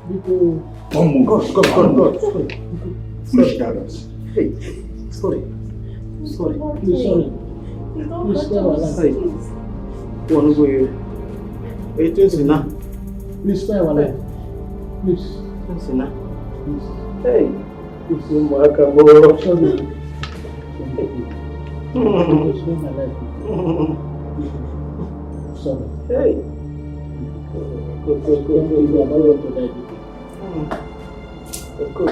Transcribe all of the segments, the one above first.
Don't move. God. Finish guidance. Hey, sorry. Please, sorry. Please, stay our life. One way. Hey, please, stay our life. Please. Please. Hey. Please, sorry. Please, stay my life. Sorry. Hey. Go. I don't want to die. Go.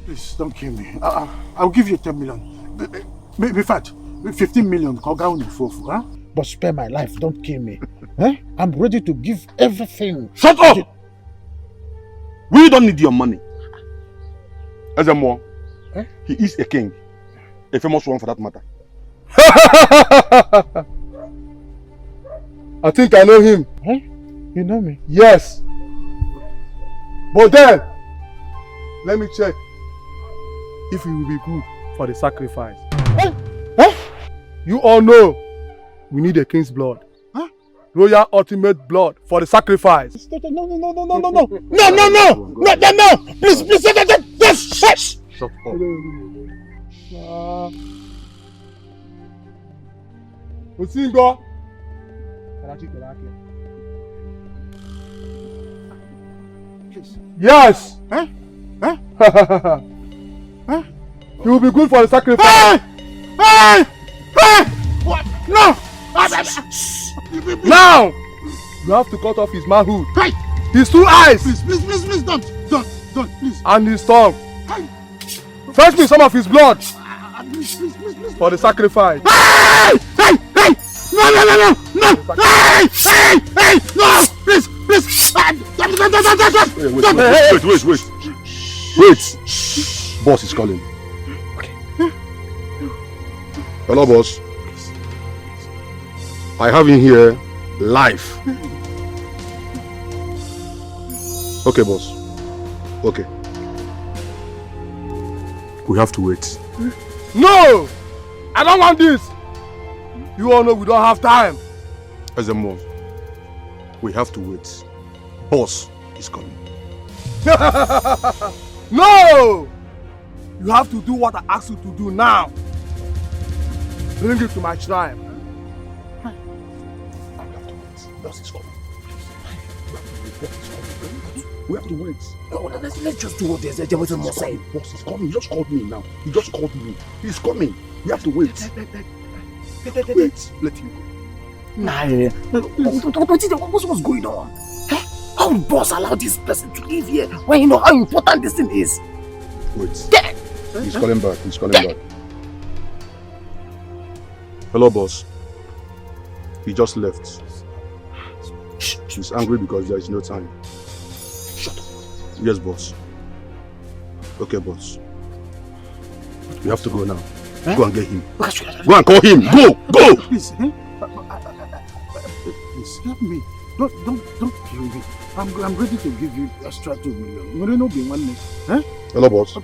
Please, don't kill me. I'll give you 10 million. In fact, 15 million. Huh? But spare my life, don't kill me. I'm ready to give everything. Shut up! We don't need your money. As a more, he is a king. A famous one for that matter. I think I know him. You know me? Yes. But then, let me check if he will be good for the sacrifice. You all know we need a king's blood. Royal ultimate blood for the sacrifice. No. Please, shh. Shut up. Osingo. Yes. He will be good for the sacrifice. What? No. Now you have to cut off his manhood. His 2 eyes. Please, don't, please. And his tongue. Fetch me some of his blood. Please. For the sacrifice. No. No, please. Wait. Boss is calling. Okay. Hello, boss. I have him here live. Okay, boss. Okay. We have to wait. No! I don't want this. You all know we don't have time. As a move, we have to wait. Boss is coming. No! You have to do what I asked you to do now. Bring it to my shrine. Boss is coming. We have to wait. No, let's just do what there was more say. Boss is coming. He just called me now. He just called me. He's coming. We have to wait. Wait. Let him go. Nah, what's going on? How will boss allow this person to live here when you know how important this thing is? Wait. He's calling back. Hello, boss. He just left. He's angry because there is no time. Shut up. Yes, boss. Okay, boss. We have to go now. Go and get him. Go and call him. Go! Please, please help me. Don't kill me. I'm ready to give you extra 2 million. You don't be one minute. Hello, boss.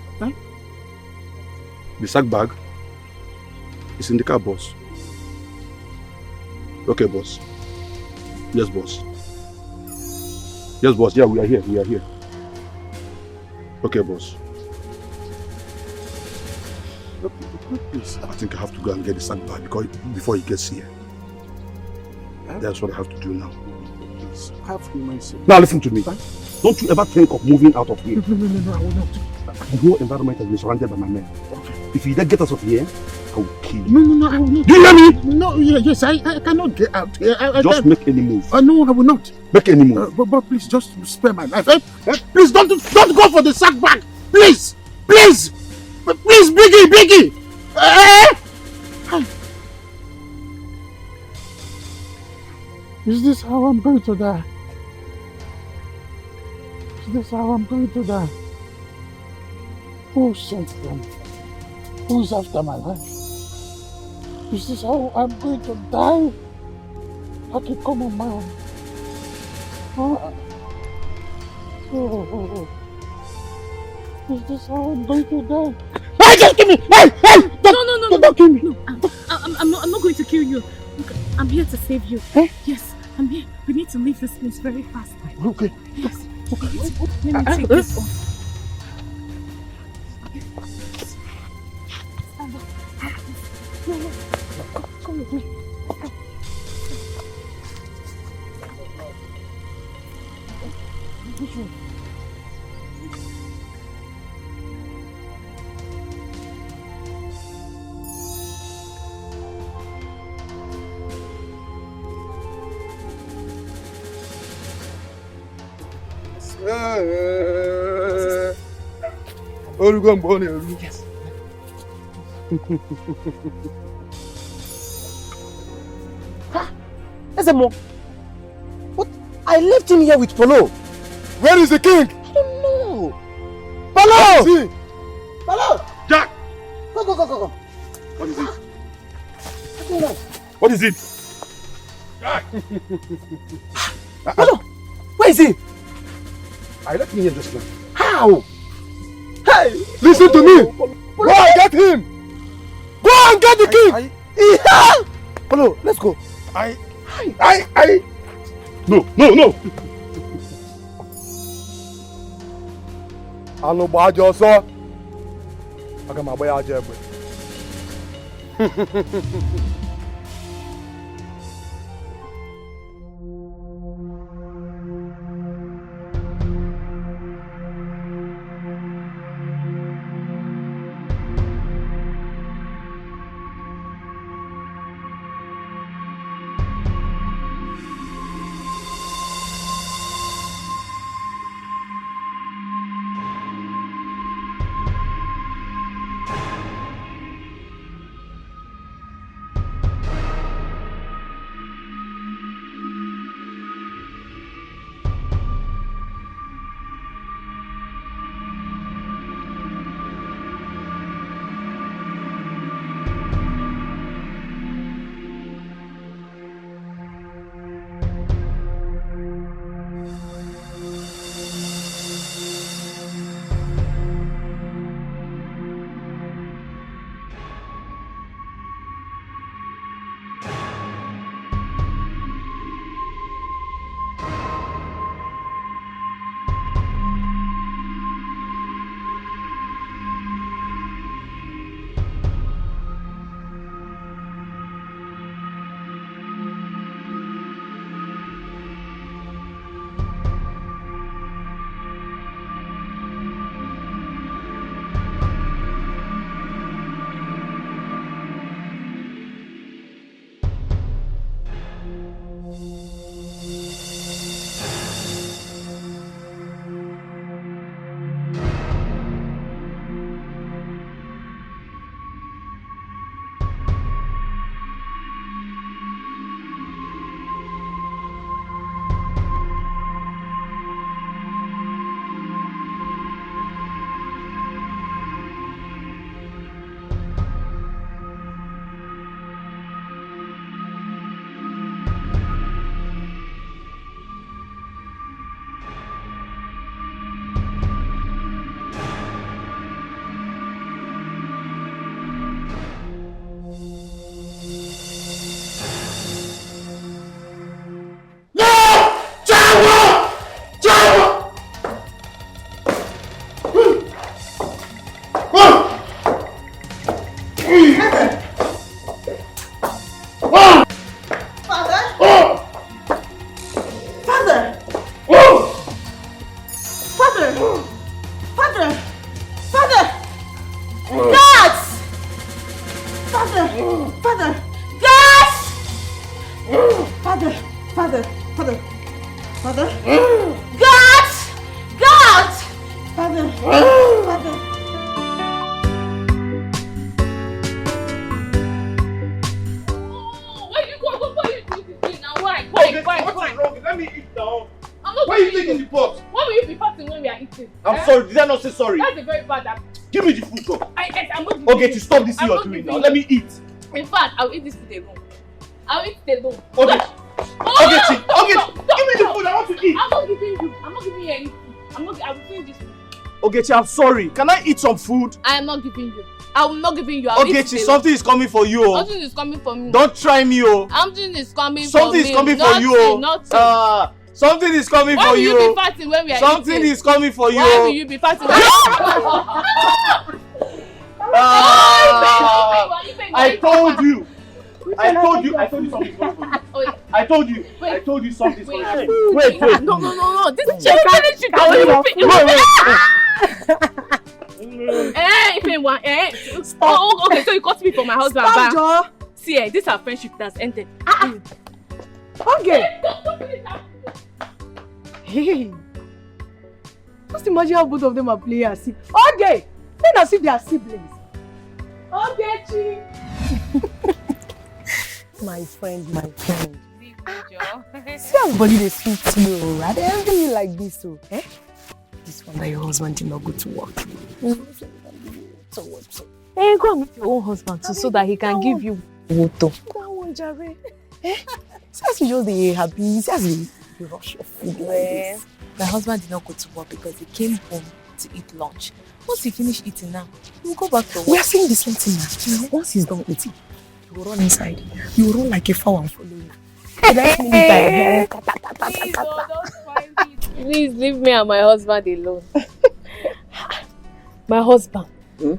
The sack bag is in the car, boss. Okay, boss. Yes, boss. Yes, boss. Yeah, we are here. Okay, boss. Look, please. I think I have to go and get the sack bag before he gets here. That's what I have to do now. Please, have humanity. Now listen to me. Don't you ever think of moving out of here. No, I will not. The whole environment has been surrounded by my men. Okay. If you get us out of here, I will kill you. No, I will not. Do you hear me? No, yes, I cannot get out here. Just make any move. No, I will not. Make any move. But please, just spare my life. Please, don't go for the sack bag. Please, please, Biggie. Is this how I'm going to die? Is this how I'm going to die? Who sent them? Who's after my life? Is this how I'm going to die? Like a common man? Oh. Is this how I'm going to die? Hey, just give me! Hey! No! Don't kill me! No, I'm not going to kill you. Look, I'm here to save you. Eh? Yes, I'm here. We need to leave this place very fast. Okay. Yes. Let me take this off. Stand up. No. Come with me. Which one? Yes. Ezemo, what? I left him here with Polo. Where is the king? I don't know. Polo! See? Polo! Jack! Go. What is it? I don't know. What is it? Polo! Where is he? I left him here just now. How? Hey! Listen to me! Go and get him! Go and get the king! Polo, let's go. No! Anụ gba aja ọsọ, aga m agba ya aja egbe. Father! Father! Father! Guards! Father! Father! Guards! Father! Father! Father! Father! Guards! Guards! Father! Father! Where you go? Why you do this thing now? Why? What is wrong? Let me eat now. Why are you taking the pot? Why will you be fasting when we are eating? I'm sorry. Did I not say sorry? That's a very bad act. Give me the food, though. I'm not Okay, to stop this thing you're doing now. Let me eat. In fact, I'll eat this food alone. I'll eat it alone. Okay. Okay, Chi. Okay, Stop, give me the food. I want to eat. I'm not giving you. I'm not giving you any food. I will finish this food. Okay, Chi, I'm sorry. Can I eat some food? I am not giving you. I will not giving you. Okay, Chi, something is coming for you. Something is coming for me. Don't try me, oh. Something is coming for me. Something is coming for you, oh. Nothing. Something is coming for you. Why will you be fasting when we are Something eating? is coming for you. Why will you be fasting? I told you. I told you something coming for you. I told you something coming for you. Wait. No. This is chicken. Okay, so you got me for my husband. Stop, Joe. See, this is our friendship that's ended. Okay. Hey. Just imagine how both of them are players. Okay. Then as if they are siblings. Okay, Chi. My friend. See how body they sweet you, right? They envy you like this, so. Eh? This one that your husband did not go to work. So what? Hey, go and meet your own husband too, so that he can give you water. That one, Jare. Eh? Since you just the happy, since you rush your food. Well, my husband did not go to work because he came home to eat lunch. Once he finish eating now, we'll go back to work. We are saying the same thing now. Once he's done eating, you will run inside. You will run like a fowl and follow you. Please leave me and my husband alone. My husband, do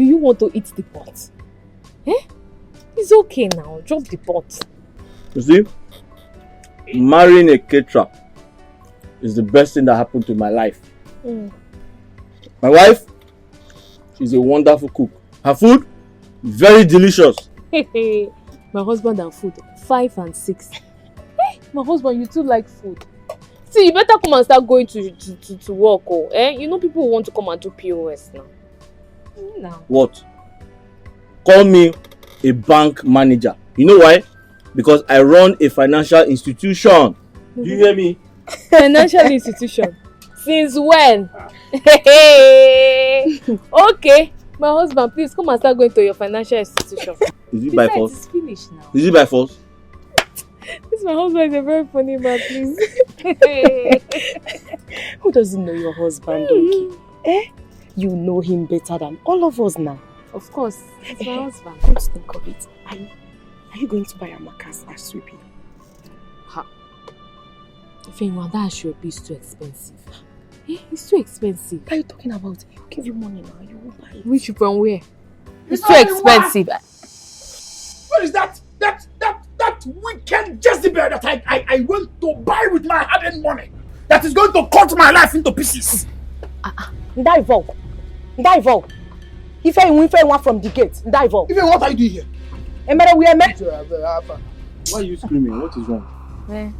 you want to eat the pot? Eh? It's okay now. Drop the pot. You see, marrying a caterer is the best thing that happened to my life. My wife, she's a wonderful cook. Her food, very delicious. My husband and food, 5 and 6. Hey, my husband, you too like food. See, you better come and start going to work. Oh, eh? You know people want to come and do POS now. What? Call me a bank manager. You know why? Because I run a financial institution. Do you hear me? Financial institution? Since when? Okay, my husband, please come and start going to your financial institution. Is it by force? It's finished now. Is it by force? This my husband is a very funny man, please. Who doesn't know your husband, okay? Eh? You know him better than all of us now. Of course, it's my husband. Come to think of it, are you going to buy a Marcus as sweeping? If you want that sweep is too expensive. Eh? It's too expensive. What are you talking about? He'll give you money now, you will buy it. Which from where? It's too expensive. What is that wicked Jezebel that I went to buy with my hard-earned money that is going to cut my life into pieces? Dive. If I want from the gate, dive. Even what are you doing here? Emere, we are met. Why are you screaming? What is wrong?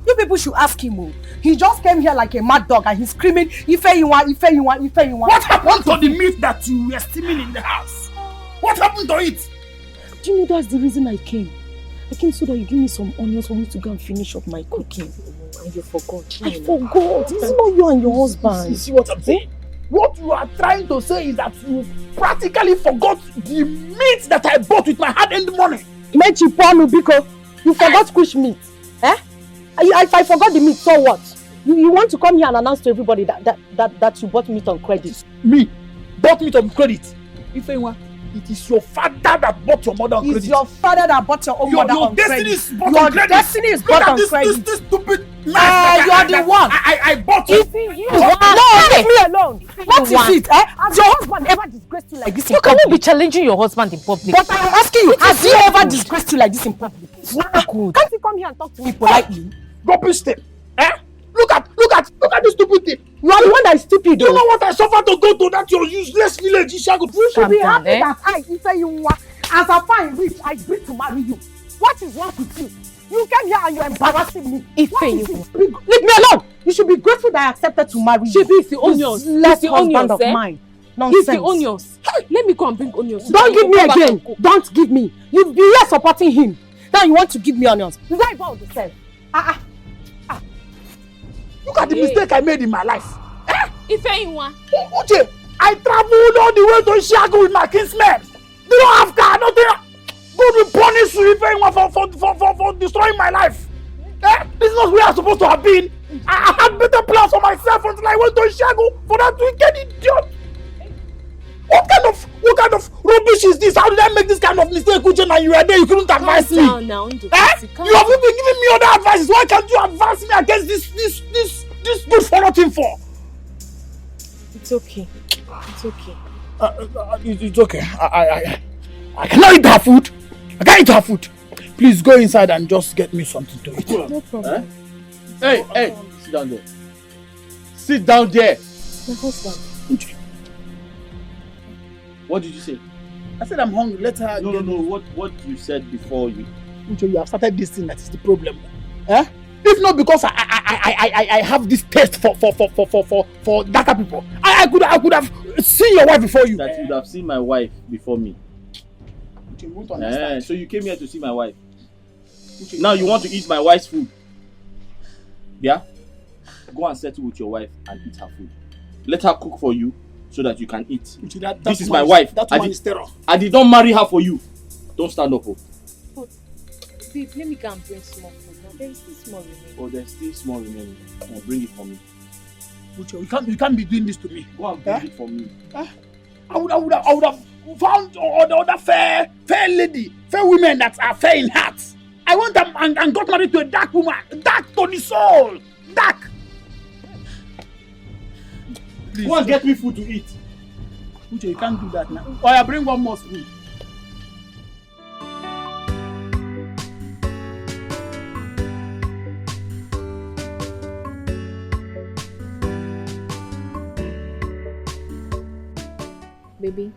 You people should ask him. He just came here like a mad dog and he's screaming, Ife you want. What happened to the meat that you were steaming in the house? What happened to it? Do you know that's the reason I came? I came so that you give me some onions for me to go and finish up my cooking. And you forgot. I forgot. It's not you and your husband. You see what I'm saying? What you are trying to say is that you practically forgot the meat that I bought with my hard-earned money. Mechi Ponu Biko, you forgot squish meat. Eh? If I forgot the meat, so what? You want to come here and announce to everybody that you bought meat on credit? Me? Bought meat on credit? It is your father that bought your mother on credit. It's your father that bought your own mother on credit. Your destiny is bought on credit. This stupid knife. You are the one. I bought it. No, leave me alone. What is it? Has your husband ever disgraced you like this in public? You cannot be challenging your husband in public. But I am asking you, has he ever disgraced you like this in public? It's not good. Can't you come here and talk to me politely? Go step. Look at this stupid thing. You are the one that is stupid. You know what I suffer to go to that your useless village, Ishago? You should be happy that I, as a fine rich, I agree to marry you. What is wrong with you? You came here and you're embarrassing me. Leave me alone. You should be grateful that I accepted to marry you. Shebi, it's the onions. Less husband of mine. Nonsense. It's the onions. Let me go and bring onions. Don't give me again. Don't give me. You've been here supporting him. Now you want to give me onions. Is that about the same? Look at the mistake I made in my life. Ifeyinwa. Uche, I traveled all the way to Ishago with my kinsmen. They don't have car, nothing. God will punish you for destroying my life. This is not where I'm supposed to have been. I had better plans for myself until I went to Ishago for that wicked idiot. What kind of rubbish is this? How did I make this kind of mistake, Uche? And you were there, you couldn't advise me. You have even been giving me other advices. Why can't you advise me against this good for nothing for? It's okay. It's okay. It's okay. I cannot eat her food. I can't eat her food. Please go inside and just get me something to eat. No problem. Hey, sit down there. Sit down there. My husband. What did you say? I said I'm hungry. Let her. No. What you said before you. Uche, you have started this thing. That is the problem. If not because I have this taste for Daka people, I could have seen your wife before you. That you would have seen my wife before me. Uche, you won't understand. So you came here to see my wife. Uche, now you want to eat my wife's food. Yeah? Go and settle with your wife and eat her food. Let her cook for you so that you can eat. Uche, this is my wife. That woman is terror. I did not marry her for you. Don't stand up. But, babe, let me go and bring small food. Now, there is still small remaining. Oh, there's still small remaining. Bring it for me. Uche, you can't be doing this to me. Go and bring it for me. I would have found other fair lady, fair women that are fair in heart. I went and got married to a dark woman, dark to the soul, dark. Please, go and get me food to eat. Uche, you can't do that now. Or I bring one more spoon. Baby,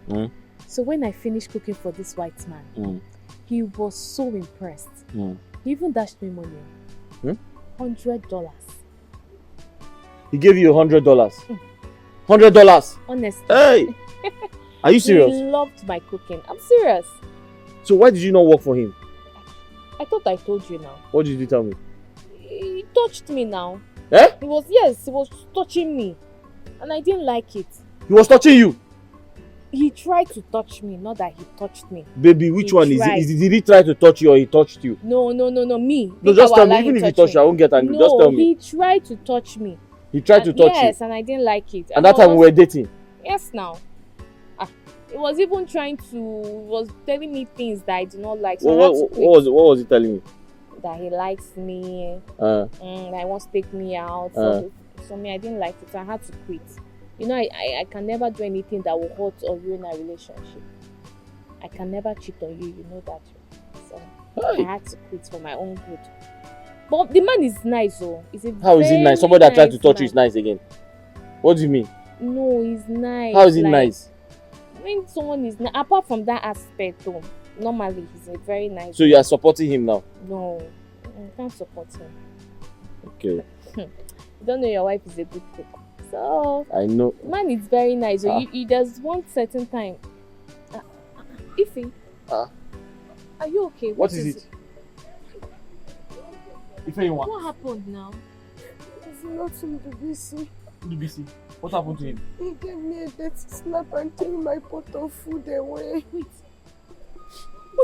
so when I finished cooking for this white man, he was so impressed. He even dashed me money. $100. He gave you $100? $100? Honestly. Hey! Are you serious? He loved my cooking. I'm serious. So why did you not work for him? I thought I told you now. What did you tell me? He touched me now. Eh? He was touching me. And I didn't like it. He was touching you? He tried to touch me, not that he touched me. Baby, which one is it? Did he try to touch you or he touched you? No, me. No, just tell me. Even if he touched you, I won't get angry. No, just tell me. He tried to touch me. He tried to touch you? Yes, and I didn't like it. And that time we were dating? Yes, now. He was even was telling me things that I do not like. So what was he telling you? That he likes me. That he wants to take me out. So me, I didn't like it. So I had to quit. You know, I can never do anything that will hurt or ruin our relationship. I can never cheat on you, you know that. So I had to quit for my own good. But the man is nice, though. How is he nice? Somebody that tried to touch you is nice again. What do you mean? No, he's nice. How is he nice? When someone is nice, apart from that aspect, though, normally he's a very nice. So you are supporting him now? No, I can't support him. Okay. You don't know your wife is a good cook. So I know. Man, it's very nice. So there's one certain time. Ify. Are you okay? What is it? Ify, what happened now? It's nothing to be seen. BBC. What happened to him? He gave me a dirty slap and took my pot of food away. Wait.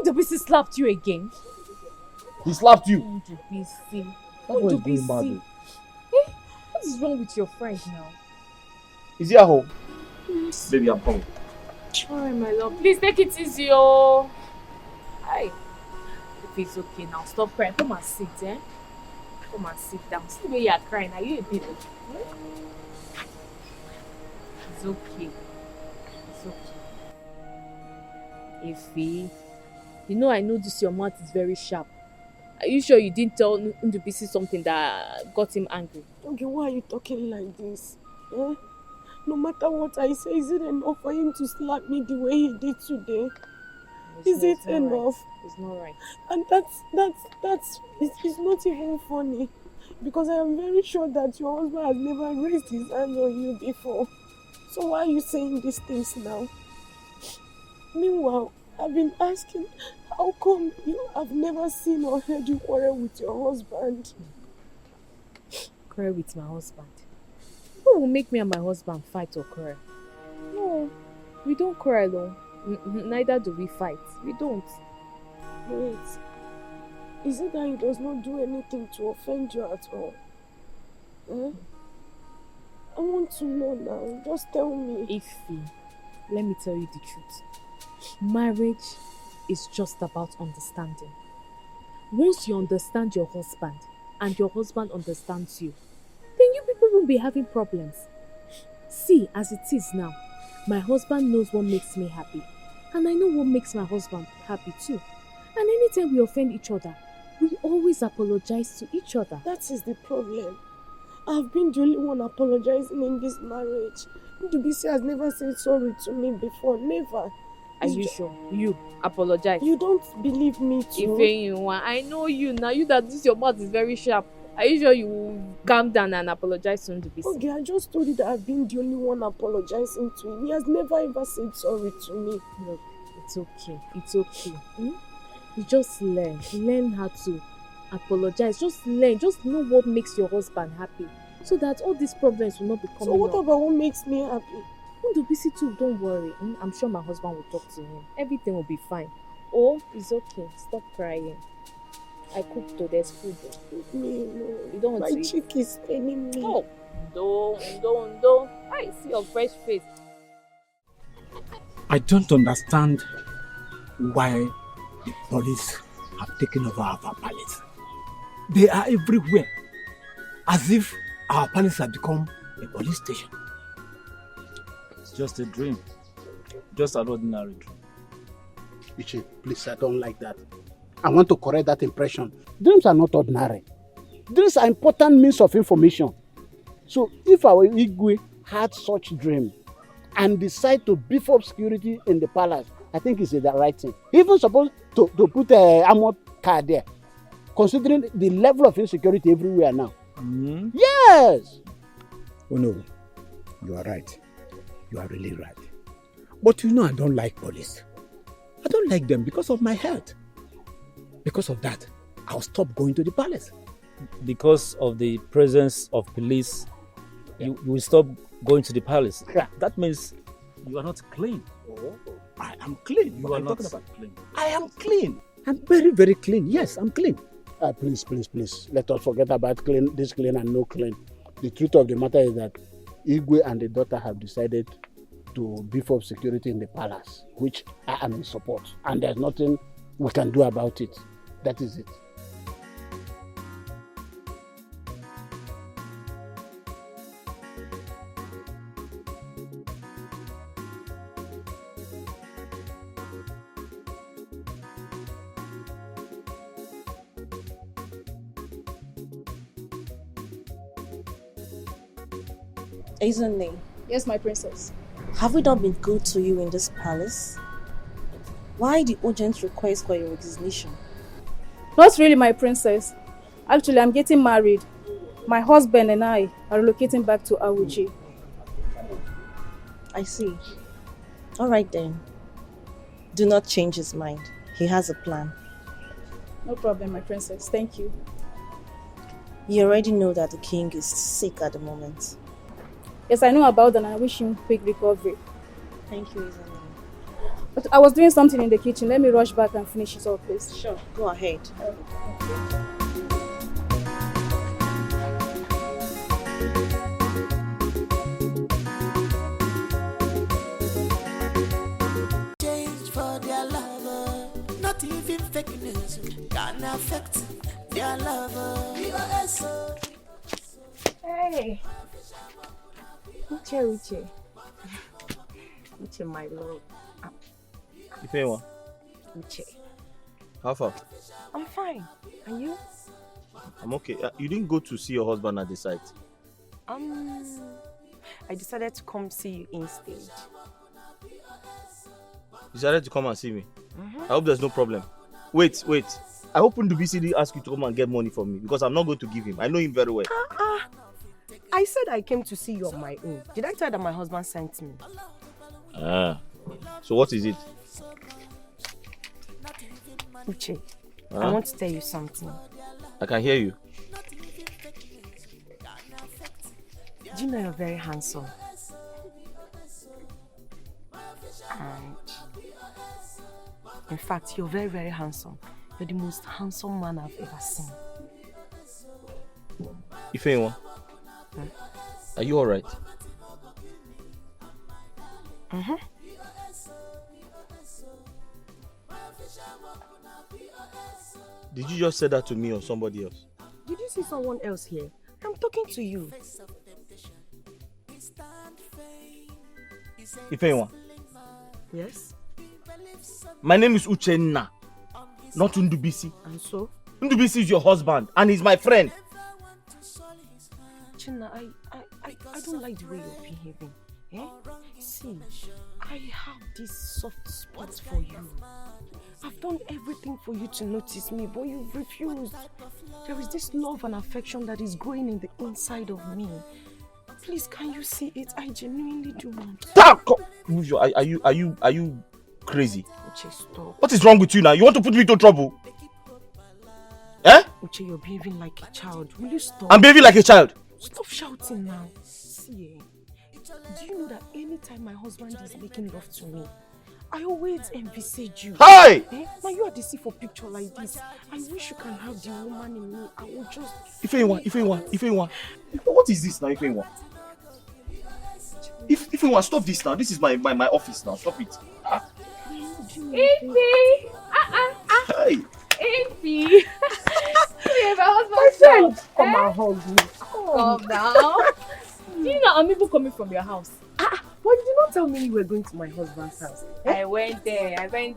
Ndubisi slapped you again? He slapped you? Ndubisi. Ndubisi. What is wrong with your friend now? Is he at home? Yes. Baby, I'm coming. Alright, my love. Please take it easy, oh. Hi. If it's okay now, stop crying. Come and sit, eh? Come and sit down. See the way you are crying. Are you a baby? It's okay. It's okay. Ify, you know I know this your mouth is very sharp. Are you sure you didn't tell Ndubisi something that got him angry? Okay, why are you talking like this? Eh? No matter what I say, is it enough for him to slap me the way he did today? Is it enough? It's not right. And it's not even funny. Because I am very sure that your husband has never raised his hands on you before. So why are you saying these things now? Meanwhile, I've been asking, how come you have never seen or heard you quarrel with your husband? Quarrel with my husband? Who will make me and my husband fight or quarrel? No, we don't quarrel though. Neither do we fight. We don't. Wait, is it that he does not do anything to offend you at all? Eh? I want to know now. Just tell me. Ify, let me tell you the truth. Marriage is just about understanding. Once you understand your husband and your husband understands you, then you people won't be having problems. See, as it is now, my husband knows what makes me happy, and I know what makes my husband happy too. And anytime we offend each other, we always apologize to each other. That is the problem. I've been the only one apologizing in this marriage. Dubisi has never said sorry to me before, never. Are you sure? You apologize. You don't believe me too? I know you now. You that this your mouth is very sharp. Are you sure you will calm down and apologize to Dubisi? Okay, I just told you that I've been the only one apologizing to him. He has never ever said sorry to me. Look, it's okay. It's okay. You just learn. Learn how to apologize. Just learn. Just know what makes your husband happy, so that all these problems will not be coming up. So what about what makes me happy? Dubisi too, don't worry. I'm sure my husband will talk to him. Everything will be fine. Oh, it's okay. Stop crying. I cooked though. There's food though. Me, no. You don't want My to eat? cheek is paining me. Oh, don't. I see your fresh face. I don't understand why the police have taken over our palace. They are everywhere, as if our palace has become a police station. It's just a dream. Just an ordinary dream. Ichi, please, I don't like that. I want to correct that impression. Dreams are not ordinary. Dreams are important means of information. So if our Igwe had such dream and decide to beef up security in the palace, I think it's the right thing. He even supposed to put a armored car there, considering the level of insecurity everywhere now. Mm-hmm. Yes! Oh no, you are right. You are really right. But you know I don't like police. I don't like them because of my health. Because of that, I'll stop going to the palace. Because of the presence of police, you will stop going to the palace. Yeah. That means you are not clean. Oh, I am clean. You are not clean. I am clean. I'm very, very clean. Yes, I'm clean. Please. Let us forget about this clean and no clean. The truth of the matter is that Igwe and the daughter have decided to beef up security in the palace, which I am in support. And there's nothing we can do about it. That is it. Isn't Yes, my princess. have we not been good to you in this palace? Why the urgent request for your resignation? Not really, my princess. Actually, I'm getting married. My husband and I are relocating back to Awuji. I see. All right then. Do not change his mind. He has a plan. No problem, my princess. Thank you. You already know that the king is sick at the moment. Yes, I know about that and I wish him quick recovery. Thank you, Isn't. But I was doing something in the kitchen. Let me rush back and finish it up, please. Sure, go ahead. Change for their lover, not even fake news can affect their lover. Hey, Uche, my love. Ifewa, Uche, how far? I'm fine. And you? I'm okay. You didn't go to see your husband at the site? I decided to come see you instead. You decided to come and see me? I hope there's no problem. Wait. I hope Ndubisi ask you to come and get money from me because I'm not going to give him. I know him very well. I said I came to see you on my own. Did I tell you that my husband sent me? So what is it? Uche, I want to tell you something. I can hear you. Do you know you're very handsome? And in fact, you're very, very handsome. You're the most handsome man I've ever seen. Ifeanyi, are you alright? Did you just say that to me or somebody else? Did you see someone else here? I'm talking to you. Ifeanyi. Yes? My name is Uchenna, not Ndubisi. And so? Ndubisi is your husband and he's my friend. Chinna, I don't like the way you're behaving. See, I have this soft spot for you. I've done everything for you to notice me, but you've refused. There is this love and affection that is growing in the inside of me. Please, can you see it? I genuinely do want. Stop! Are you crazy? Uche, stop. What is wrong with you now? You want to put me into trouble? Uche, you're behaving like a child. Will you stop? I'm behaving like a child. Stop shouting now. See, do you know that anytime my husband is making love to me, I always envisage you. Hey! Now you are the see for picture like this. I wish you can have the woman in me. I will just... Ifeanyi. What is this now, Ifeanyi? Ifeanyi, stop this now. This is my office now. Stop it. Ify! Hey! Ify! My friend! Come and hug me. Calm down. Do you know I'm even coming from your house? But you did not tell me you were going to my husband's house. I went there. I came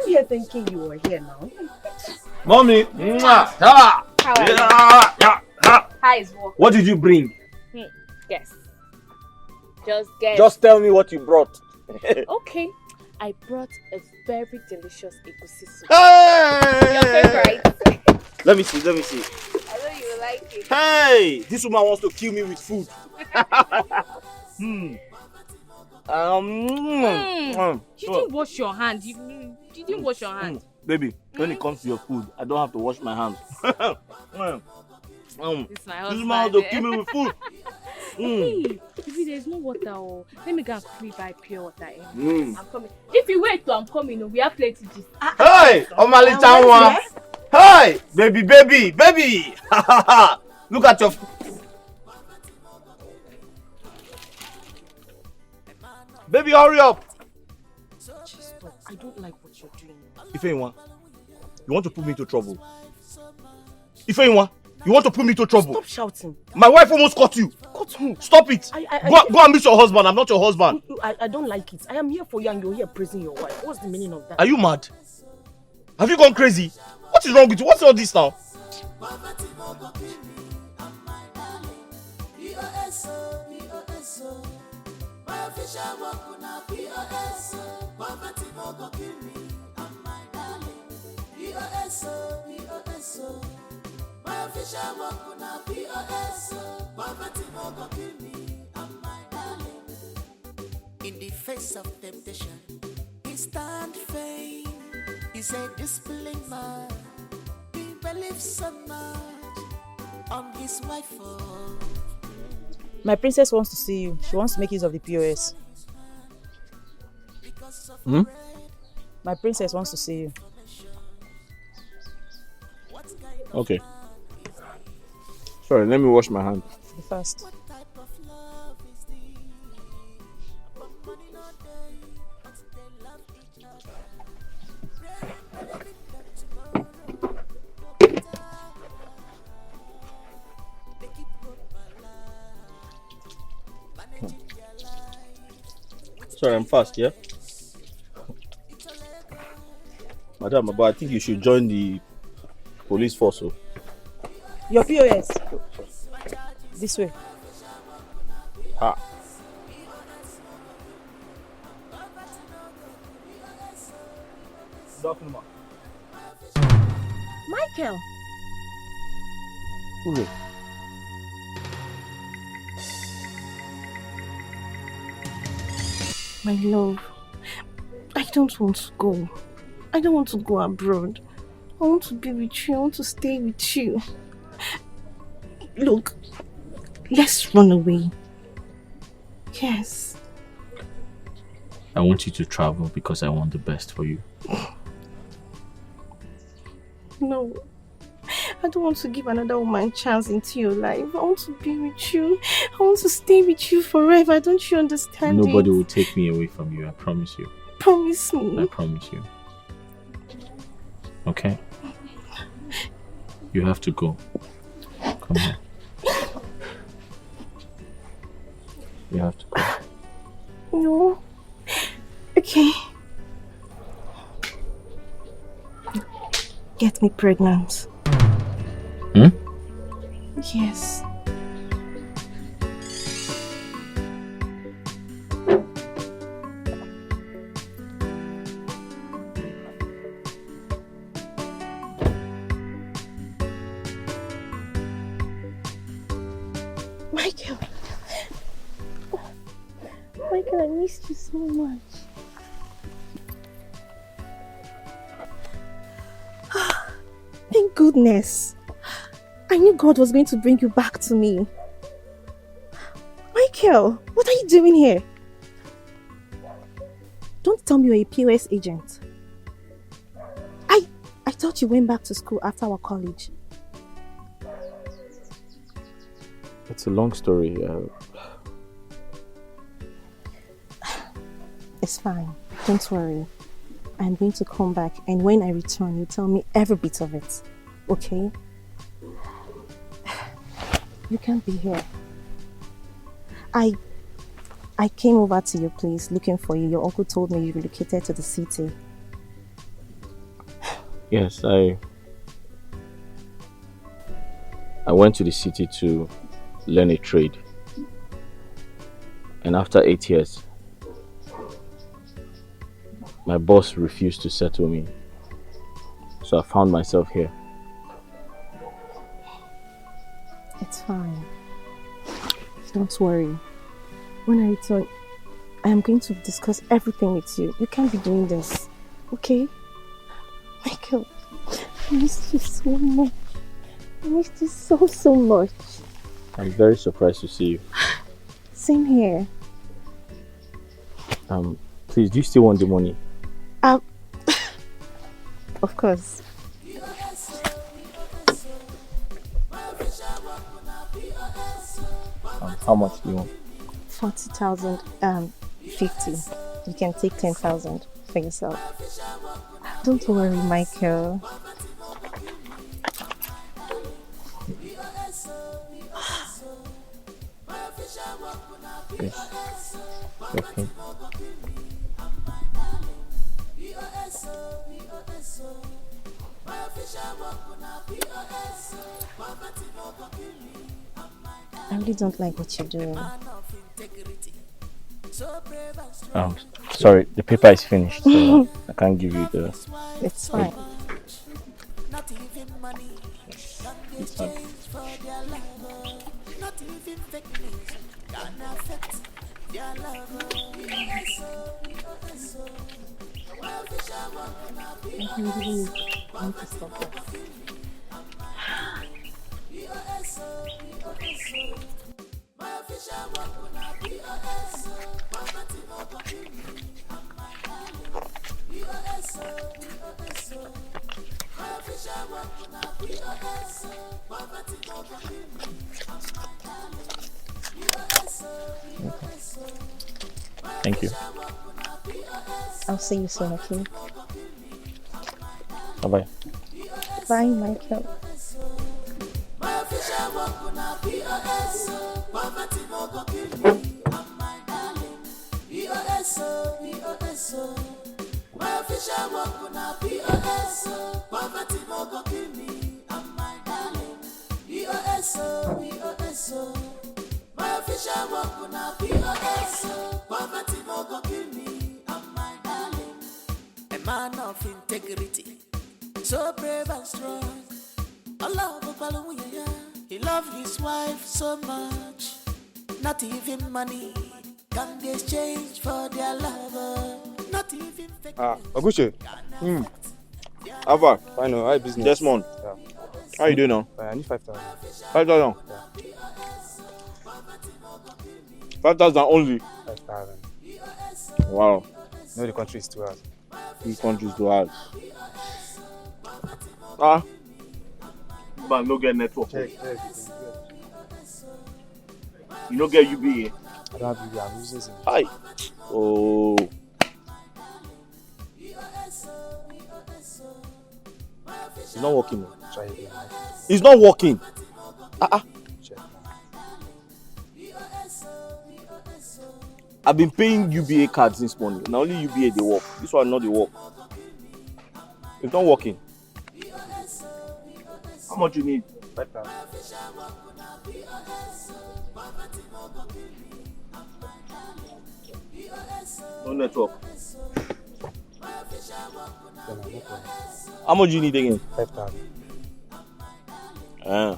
here thinking you were here now. Mommy! How are you? How is work? What did you bring? Guess. Just guess. Just tell me what you brought. Okay. I brought a very delicious egusi soup. Hey! Your favorite. Let me see. I know you will like it. Hey! This woman wants to kill me with food. You didn't wash your hand. You didn't wash your hand. Baby, when it comes to your food, I don't have to wash my hands. This my husband. This woman wants to kill me with food. Hey, if there's no water, let me go and quickly buy pure water. I'm coming. If you wait till I'm coming, we have plenty of this. Hey! Omali-chanwa! Hey! Baby! Look at your... Baby, hurry up! Stop. I don't like what you're doing. Ifeanyi, you want to put me into trouble? Ifeanyi, you want to put me into trouble? Stop shouting. My wife almost caught you. Caught who? Stop it. Go and meet your husband. I'm not your husband. I don't like it. I am here for you and you're here praising your wife. What's the meaning of that? Are you mad? Have you gone crazy? What is wrong with you? What's all this now? In the face of temptation, he stand firm. He's a disciplined man. He believes so much on his wife. My princess wants to see you. She wants to make use of the POS. My princess wants to see you. Okay. Sorry, let me wash my hand. Be fast. Sorry, I'm fast, yeah? Madam, but I think you should join the police force. So. Your POS. This way. Good afternoon, ma. Michael. Who? My love, I don't want to go. I don't want to go abroad. I want to be with you. I want to stay with you. Look, let's run away. Yes. I want you to travel because I want the best for you. No. I don't want to give another woman a chance into your life. I want to be with you. I want to stay with you forever. Don't you understand? Nobody will take me away from you, I promise you. Promise me. I promise you. Okay? You have to go. Come on. You have to go. No. Okay. Get me pregnant. Hmm? Yes. Michael. Michael, I missed you so much. Thank goodness. I knew God was going to bring you back to me. Michael, what are you doing here? Don't tell me you're a POS agent. I thought you went back to school after our college. It's a long story. It's fine. Don't worry. I'm going to come back, and when I return, you tell me every bit of it. Okay? You can't be here. I came over to your place looking for you. Your uncle told me you relocated to the city. Yes, I went to the city to learn a trade. And after 8 years, my boss refused to settle me. So I found myself here. It's fine. Don't worry. When I return, I am going to discuss everything with you. You can't be doing this. Okay? Michael, I missed you so much. I missed you so much. I'm very surprised to see you. Same here. Please, do you still want the money? Of course. How much do you want? 40,000, 50. You can take 10,000 for yourself. Don't worry, Michael. Okay. Okay. I really don't like what you're doing. Sorry, the paper is finished, so I can't give you the... It's fine. Not even money can exchange for their love. Not even fake news can affect their love. I really need to stop this. Thank you. I'll see you soon, okay? Bye-bye. Bye, Michael. man of integrity, so brave and strong. He loved his wife so much, not even money can be exchanged for their lover. Not even fake. Oguche. Ava. I know, I business. Desmond. Yeah. How you doing now? I need 5,000. 5,000? Yeah. 5,000 only? 5,000. Wow. No, the country is too hard. The country is too hard. Ah. But no get network. Check. You no get UBA? I don't have UBA, I'm using Zim. Hi. Oh. It's not working. Try again. It's not working. Check. I've been paying UBA cards since morning. Now only UBA they work. This one not they work. It's not working. How much you need? 5,000. No network. Yeah, no problem. How much you need again? 5,000. Yeah.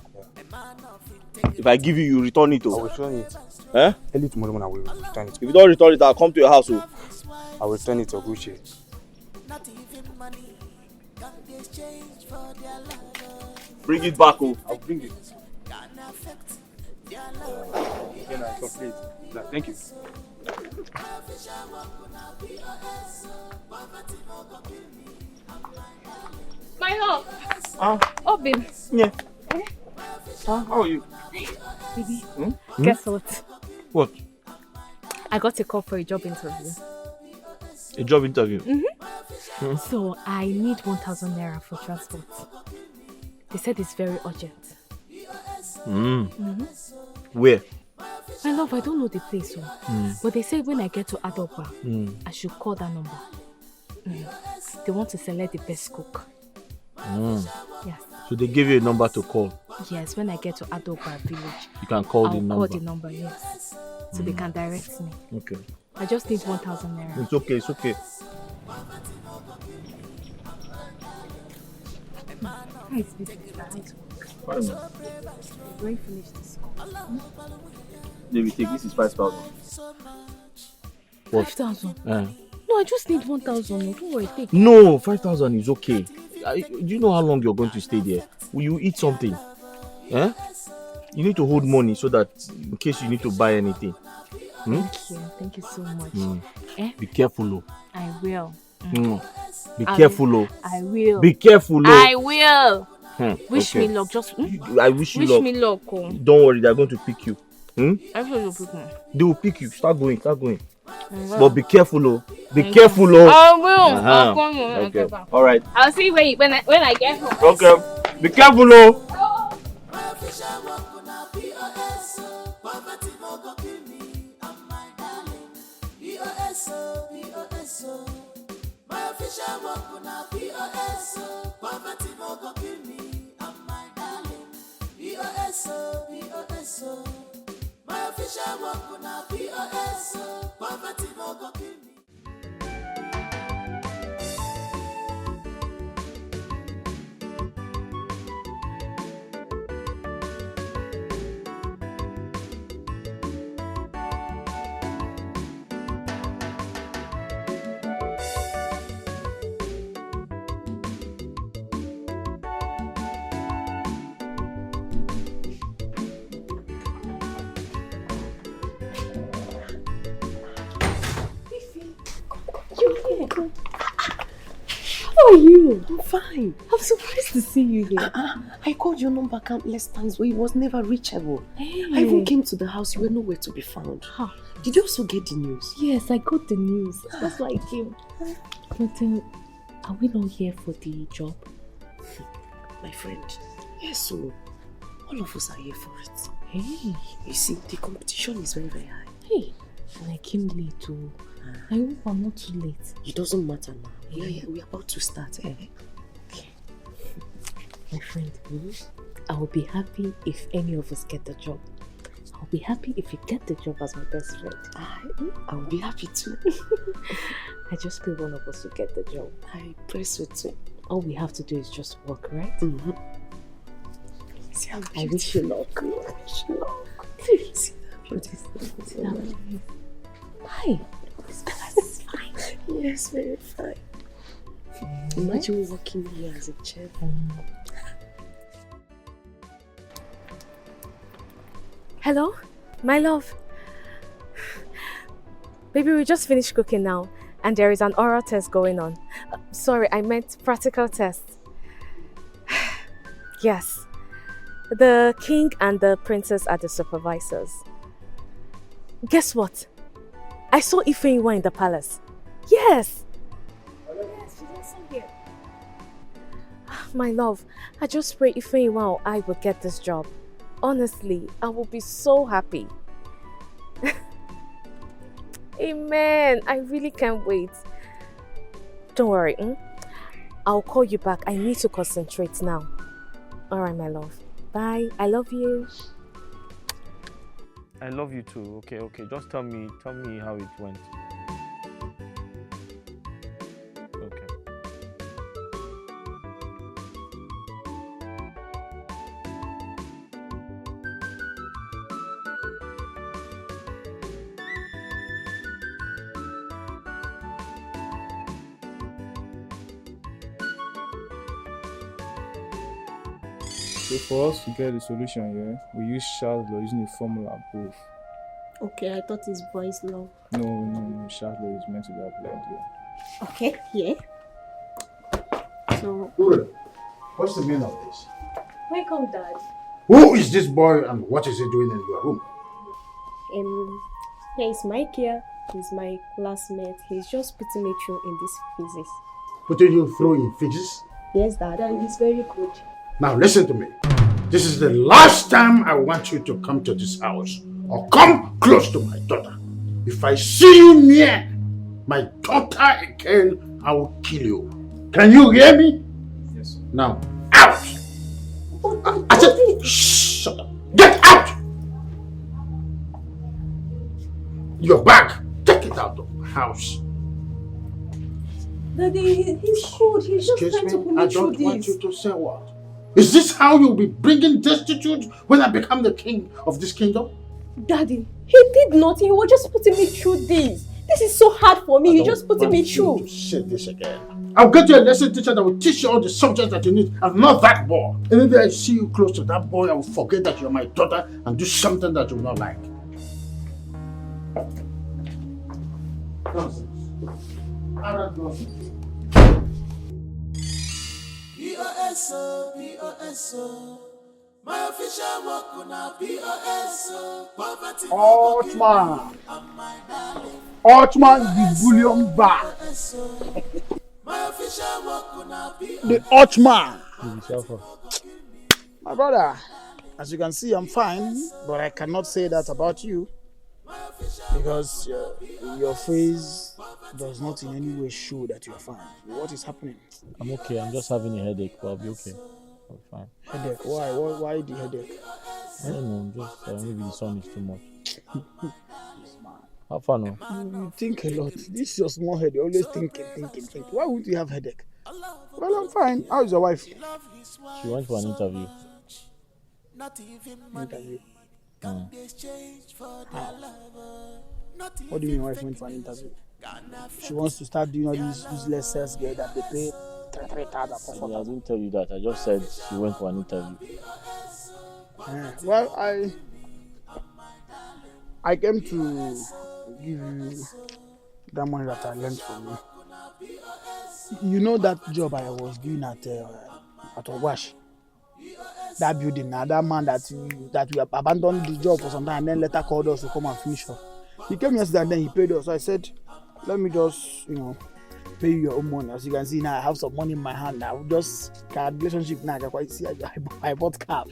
If I give you, you return it. I will return it. Eh? Early tomorrow morning I will return it. If you don't return it, I'll come to your house. Oh. I will return it to Oguche. Bring it back. Oh. I'll bring it. Okay, now complete. Now, thank you. My home. Babe. Yeah. How are you? Baby, guess what? What? I got a call for a job interview. A job interview? So I need 1,000 naira for transport. They said it's very urgent. Where? My love, I don't know the place, but they said when I get to Adogba, I should call that number. They want to select the best cook. Yes. So they gave you a number to call. Yes, when I get to Adogba village, You can call the I'll number. call the number, yes. So they can direct me. Okay. I just need 1,000 naira. It's okay. It's okay. How is business? How is work? Fine. When finish this call? Maybe take this is 5,000. 5,000? Eh. No, I just need 1,000. Don't worry, take. No, 5,000 is okay. Do you know how long you're going to stay there? Will you eat something? Eh? You need to hold money so that in case you need to buy anything. Thank you so much. Eh? Be careful, oh. I will. Be careful, oh. I will. Be careful, oh. I will. Wish Okay. me luck. Just I wish you luck. me luck. Oh. Don't worry, they're going to pick you. I feel you'll pick me. They will pick you. Start going. will. But be careful, oh. Be Thank careful, you. oh. I will. Uh-huh. I'll come. Okay. All right. I'll see when I get home. Okay. Be careful, oh. How are you? I'm fine. I'm surprised to see you here. I called your number countless times, but it was never reachable. Hey. I even came to the house. You were nowhere to be found. Huh. Did you also get the news? Yes, I got the news. That's why I came. But are we not here for the job? My friend, yes, so all of us are here for it. Hey. You see, the competition is very, very high. Hey, and I came late too. I hope I'm not too late. It doesn't matter now. We're about to start. Okay. My friend, I will be happy if any of us get the job. I'll be happy if you get the job as my best friend. I'll be happy too. I I just pray one of us to get the job. I pray so too. All we have to do is just work, right? See how I wish you luck. I wish you luck. See that beauty. Hi. This palace is fine. Yes, very fine. Imagine working here as a chef. Hello, my love. Baby, we just finished cooking now, and there is an oral test going on. Sorry, I meant practical test. Yes. The king and the princess are the supervisors. Guess what? I saw Ifeinwa in the palace. Yes! Yes, she's also here. My love, I just pray Ifeinwa or I will get this job. Honestly, I will be so happy. Amen. I really can't wait. Don't worry. I'll call you back. I need to concentrate now. Alright, my love. Bye. I love you. I love you too. Okay. Just tell me how it went. Okay. So for us to get the solution here, we use Charles law using the formula proof. Okay, I thought it's boys' law. No, Charles law is meant to be applied here. Okay, yeah. So, What's the meaning of this? Welcome, Dad. Who is this boy and what is he doing in your room? yeah, it's Mike here. He's my classmate. He's just putting me through in this physics. Putting you through in physics? Yes, Dad, and he's very good. Now listen to me. This is the last time I want you to come to this house or come close to my daughter. If I see you near my daughter again, I will kill you. Can you hear me? Yes. Now, out! I said, shut up. Get out! Your bag, take it out of my house. Daddy, he's good. He's just trying to put me I through don't want this. you to say what? Is this how you'll be bringing destitute when I become the king of this kingdom? Daddy, he did nothing. He was just putting me through this. This is so hard for me. You're just putting me through. To say this again. I'll get you a lesson teacher that will teach you all the subjects that you need and not that boy. And if I see you close to that boy, I will forget that you're my daughter and do something that you will not like. Nonsense. Arrant nonsense. POSO, my official work on POSO, poverty. Altman the bullion bar. My official work on The Altman. My brother, as you can see, I'm fine, but I cannot say that about you because your face does not in any way show that you're fine. What is happening? I'm okay. I'm just having a headache, but I'll be okay. I'm fine. Headache? Why? Why the headache? I don't know. Just maybe the sun is too much. How far now? You think a lot. This is your small head. You're always thinking. Why wouldn't you have headache? Well, I'm fine. How is your wife? She went for an interview. Interview? Mm. What do you mean wife went for an interview? She wants to start doing all these useless sales girl that they pay 3,000 for. Yeah, I didn't tell you that. I just said she went for an interview. Well, I came to give you that money that I lent from you. You know that job I was doing at Owash? That building, now that man that we abandoned the job for some time and then later called us to come and finish up. He came yesterday and then he paid us. So I said, let me just, pay you your own money. As you can see now, I have some money in my hand now. Just relationship now. I can quite see I bought cap.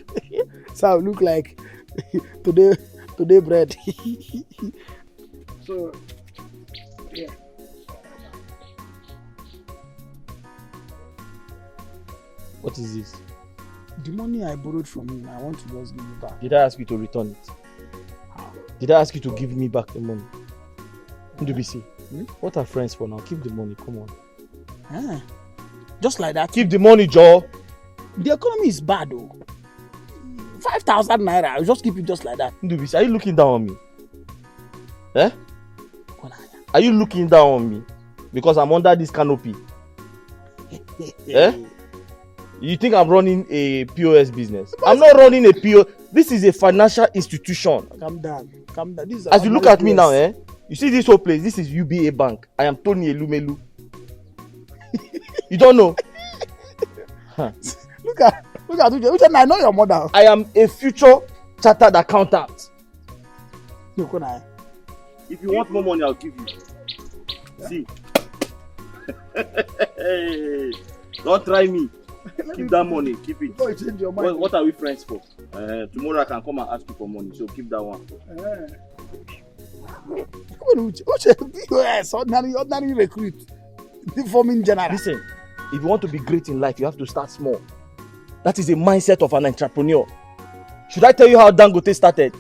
So I look like today bread. So, yeah. What is this? The money I borrowed from you, I want to just give you back. Did I ask you to return it? How? Did I ask you to give me back the money? NWC, What are friends for now? Keep the money, come on. Just like that. Keep the money, Joe. The economy is bad though. 5,000 naira, I'll just keep it just like that. Ndubisi, are you looking down on me? Eh? Are you looking down on me? Because I'm under this canopy. Eh? You think I'm running a POS business? I'm not running a POS. This is a financial institution. Calm down. Calm down. As you look at me now, you see this whole place, this is UBA Bank. I am Tony Elumelu. You don't know? Look at Uche. I know your mother. I am a future chartered accountant. If you want more money, I'll give you. See. Don't try me. Keep that money. Keep it. Change your mind. What are we friends for? Tomorrow I can come and ask you for money, so keep that one. Uche, POS, ordinary recruit. Forming general. Listen, if you want to be great in life, you have to start small. That is the mindset of an entrepreneur. Should I tell you how Dangote started?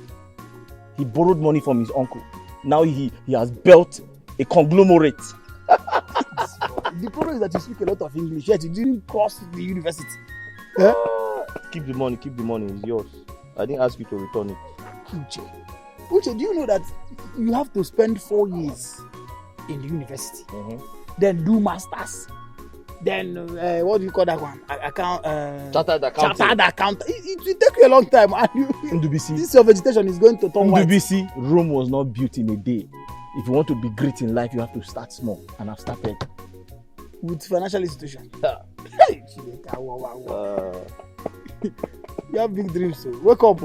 He borrowed money from his uncle. Now he has built a conglomerate. The problem is that you speak a lot of English, yet you didn't cross the university. Keep the money, it's yours. I didn't ask you to return it. Uche, do you know that you have to spend 4 years in the university, then do masters, then what do you call that one? Chartered accountant. It will take you a long time. And this your vegetation is going to turn white. Ndubisi, Rome was not built in a day. If you want to be great in life, you have to start small, and I've started. With financial institution. You have big dreams, so wake up.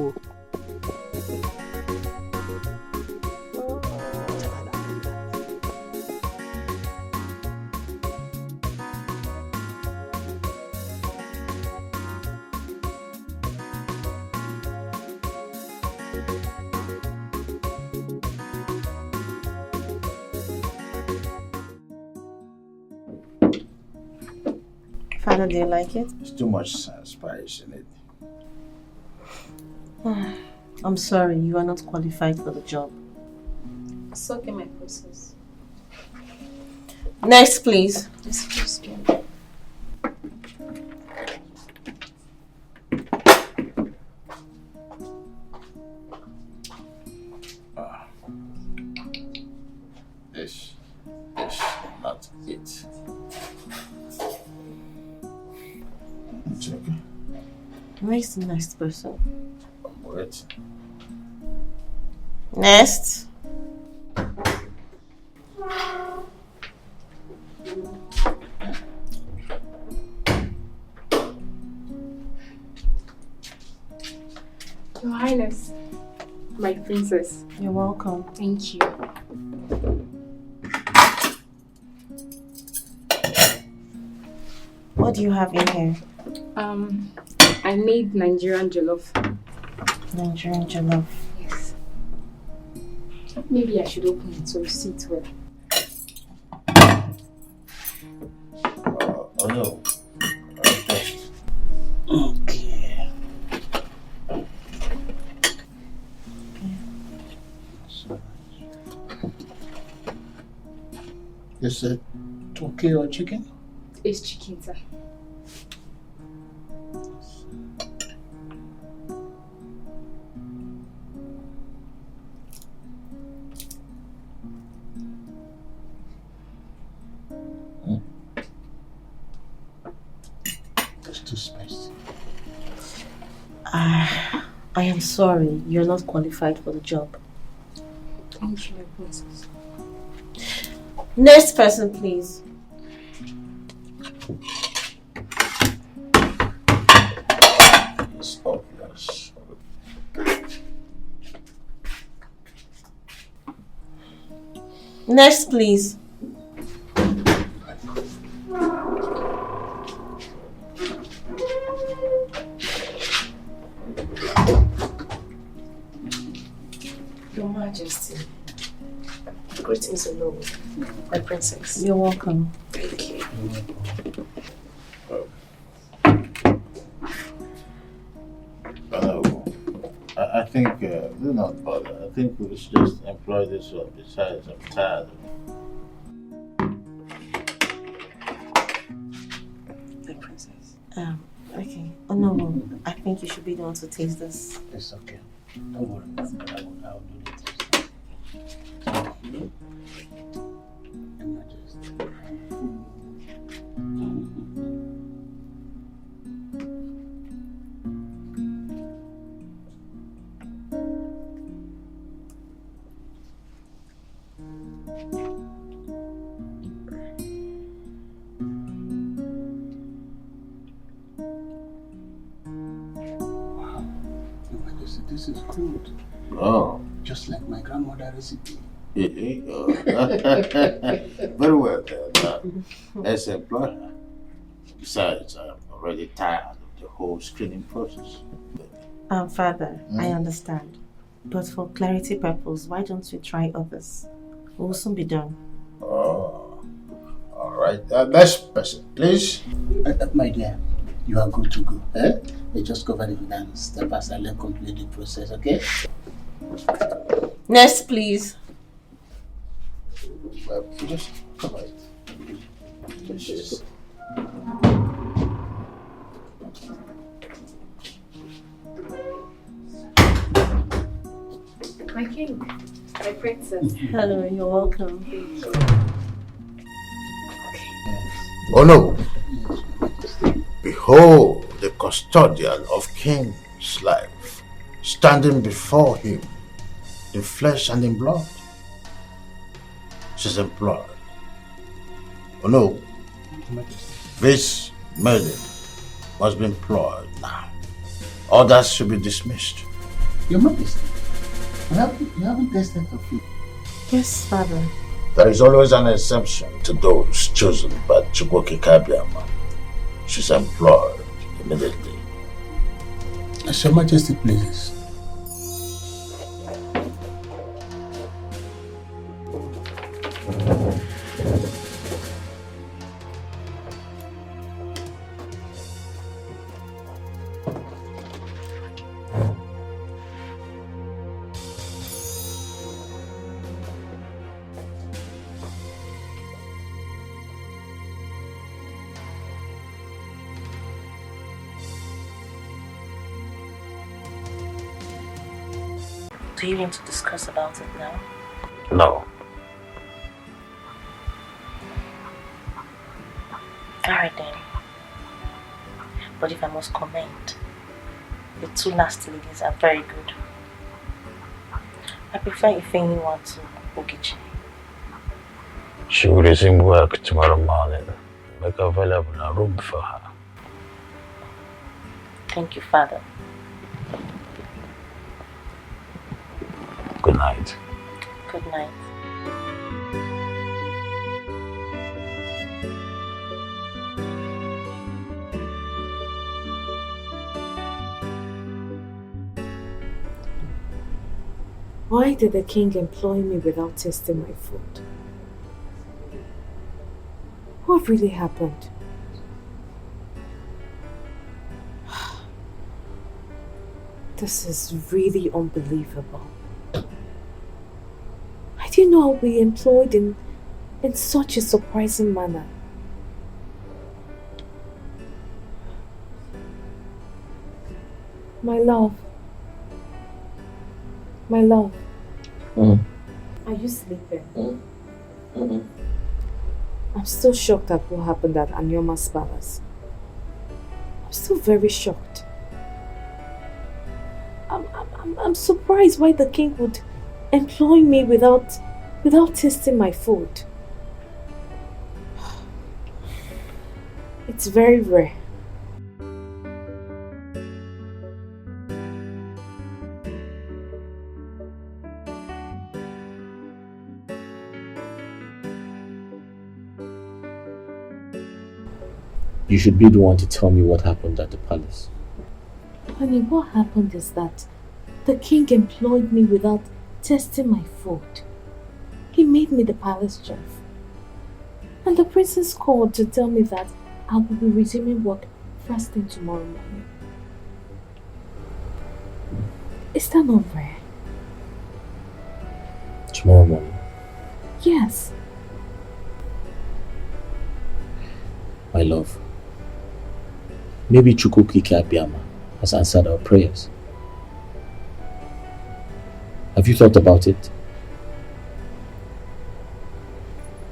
Father, do you like it? It's too much spice in it. I'm sorry, you are not qualified for the job. It's okay, my princess. Next, please. Excuse me. This is not it. It's okay. Where's the next person? Wait. Next. Your Highness, my princess. You're welcome. Thank you. What do you have in here? I made Nigerian jollof. Nigerian jollof. Yes. Maybe I should open it so you see it well. Oh no. Okay. You said turkey or chicken? It's chicken, sir. It's too spicy. I am sorry, you're not qualified for the job. Thank you, my princess. Next person, please. It's obvious. Next, please. Your Majesty. Greetings alone, my princess. You're welcome. Thank you. I think, do not bother. I think we should just employ this one. Besides, I'm tired of it. Okay. Oh no, I think you should be the one to taste this. It's okay. Don't worry. I'll do the test. This is good. Oh. Just like my grandmother's recipe. Very well done. Exemplar. Besides, I'm already tired of the whole screening process. Father, I understand. But for clarity purpose, why don't we try others? We'll soon be done. Oh. All right. Next person, please. My dear, you are good to go. You just cover the evidence. Step aside, let complete the process, okay? Next, please. Just cover it. Just. My king, my princess. Hello, you're welcome. Oh no! Behold the custodian of King's life, standing before him in flesh and in blood. She's employed. Oh no! This maiden must be employed now. Others should be dismissed. Your Majesty, you haven't tested her food. Yes, Father. There is always an exception to those chosen by Chukwuka Kabiama. She's employed immediately. As Your Majesty pleases. Do you want to discuss about it now? No. Alright then. But if I must comment, the two last ladies are very good. I prefer Ifeanyiwa to Ogechi. She will resume work tomorrow morning. Make available a room for her. Thank you, Father. Good night. Good night. Why did the king employ me without tasting my food? What really happened? This is really unbelievable. I didn't know I'll be employed in such a surprising manner. My love. My love. Are you sleeping? I'm still shocked at what happened at Anyoma's palace. I'm still very shocked. I'm surprised why the king would employ me without tasting my food. It's very rare. You should be the one to tell me what happened at the palace. Honey, what happened is that the king employed me without tasting my food. He made me the palace chef. And the princess called to tell me that I will be resuming work first thing tomorrow morning. Is that not rare? Tomorrow morning? Yes. My love, Maybe Chukwukike Abiyama has answered our prayers. Have you thought about it?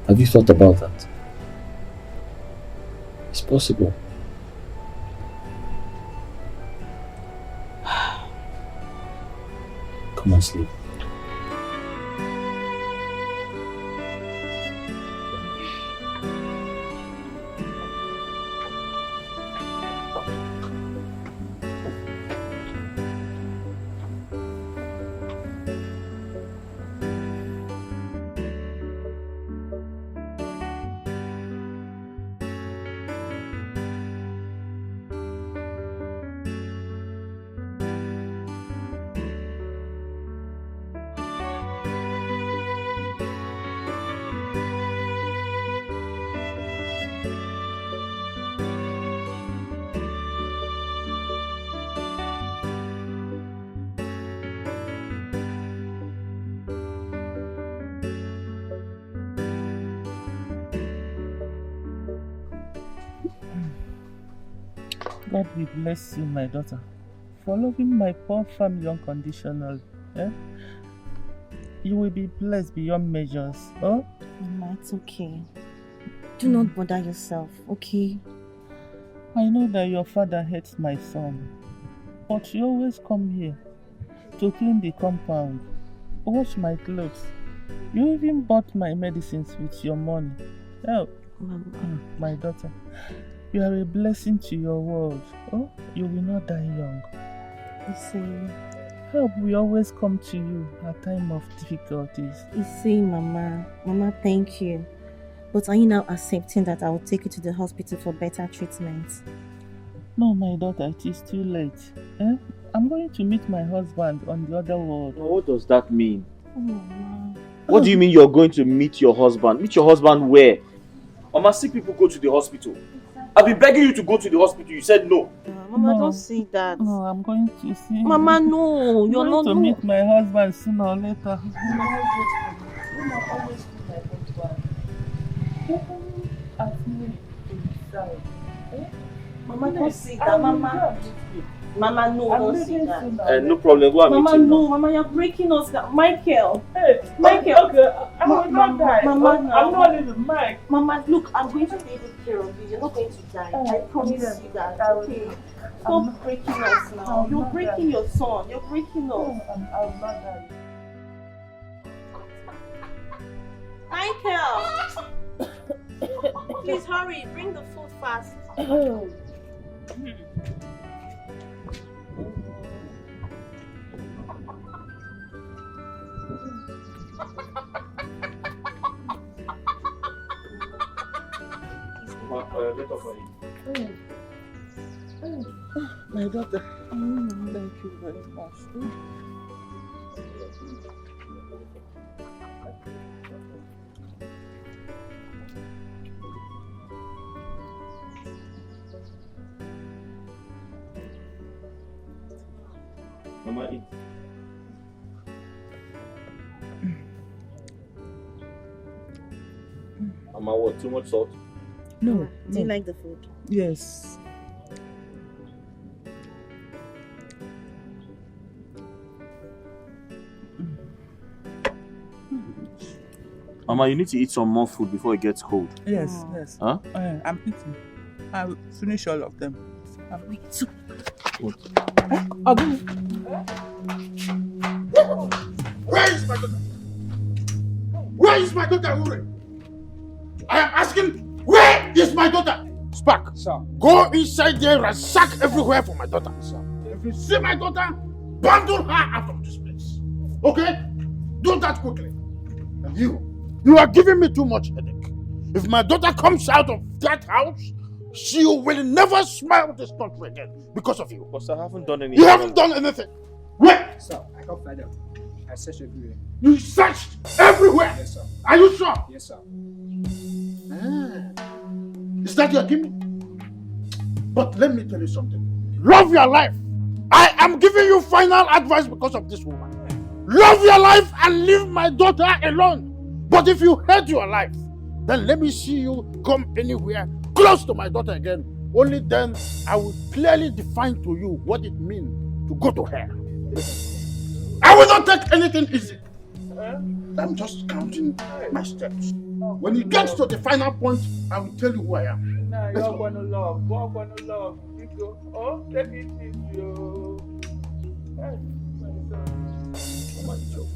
Have you thought about that? It's possible. Come on, sleep. God will bless you, my daughter, for loving my poor family unconditionally. Eh? You will be blessed beyond measures. Oh? Mama, it's okay. Do not bother yourself, okay? I know that your father hates my son, but you always come here to clean the compound, wash my clothes. You even bought my medicines with your money. Oh, my daughter, you are a blessing to your world. Oh, you will not die young. You see, help will always come to you at time of difficulties. You see, Mama, thank you. But are you now accepting that I will take you to the hospital for better treatment? No, my daughter, it is too late. Eh? I'm going to meet my husband on the other world. What does that mean? Oh, Mama. What do you mean you're going to meet your husband? Meet your husband where? Mama, sick people go to the hospital. I've been begging you to go to the hospital. You said no. Mama, don't say that. No, I'm going to see. Mama, no. I'm You're going not to meet my husband sooner or later. Mama, always meet my husband. Don't ask me to decide. Mama, don't say that. Mama, no, don't say that. No problem. Go and meet Mama, him no. now. Mama, you're breaking us down. Michael. Hey, Michael. Okay. I will not die. Mama, I'm not even Mike. Mama, look, I'm going to take care of you. You're not going to die. I promise you that. Okay. Stop breaking us now. You're breaking your son. You're breaking us. I will not die. Michael! Please hurry. Bring the food fast. My daughter, thank you very much. Mama, eat. Mama, what? Too much salt? No. Do you like the food? Yes. Mama, you need to eat some more food before it gets cold. Yes, yes. Huh? I'm eating. I'll finish all of them. I'm eating. Where is my daughter? Where is my daughter, Ure? I am asking, where is my daughter? Spark, sir. Go inside there and sack everywhere for my daughter, sir. If you see my daughter, bundle her out of this place. Okay? Do that quickly. And you are giving me too much headache. If my daughter comes out of that house, she will never smile this country again because of you. Because I haven't done anything. You haven't done anything. Where? Sir, I can't find them. I searched everywhere. You searched everywhere? Yes, sir. Are you sure? Yes, sir. Is that your gimmick? But let me tell you something. Love your life. I am giving you final advice because of this woman. Love your life and leave my daughter alone. But if you hate your life, then let me see you come anywhere close to my daughter again Only then I will clearly define to you what it means to go to hell. I will not take anything easy. I'm just counting my steps. When it gets to the final point, I will tell you who I am. Nah, Let's you're go. gonna love. You're gonna love. You go. Oh, let me teach you. Hey, my son.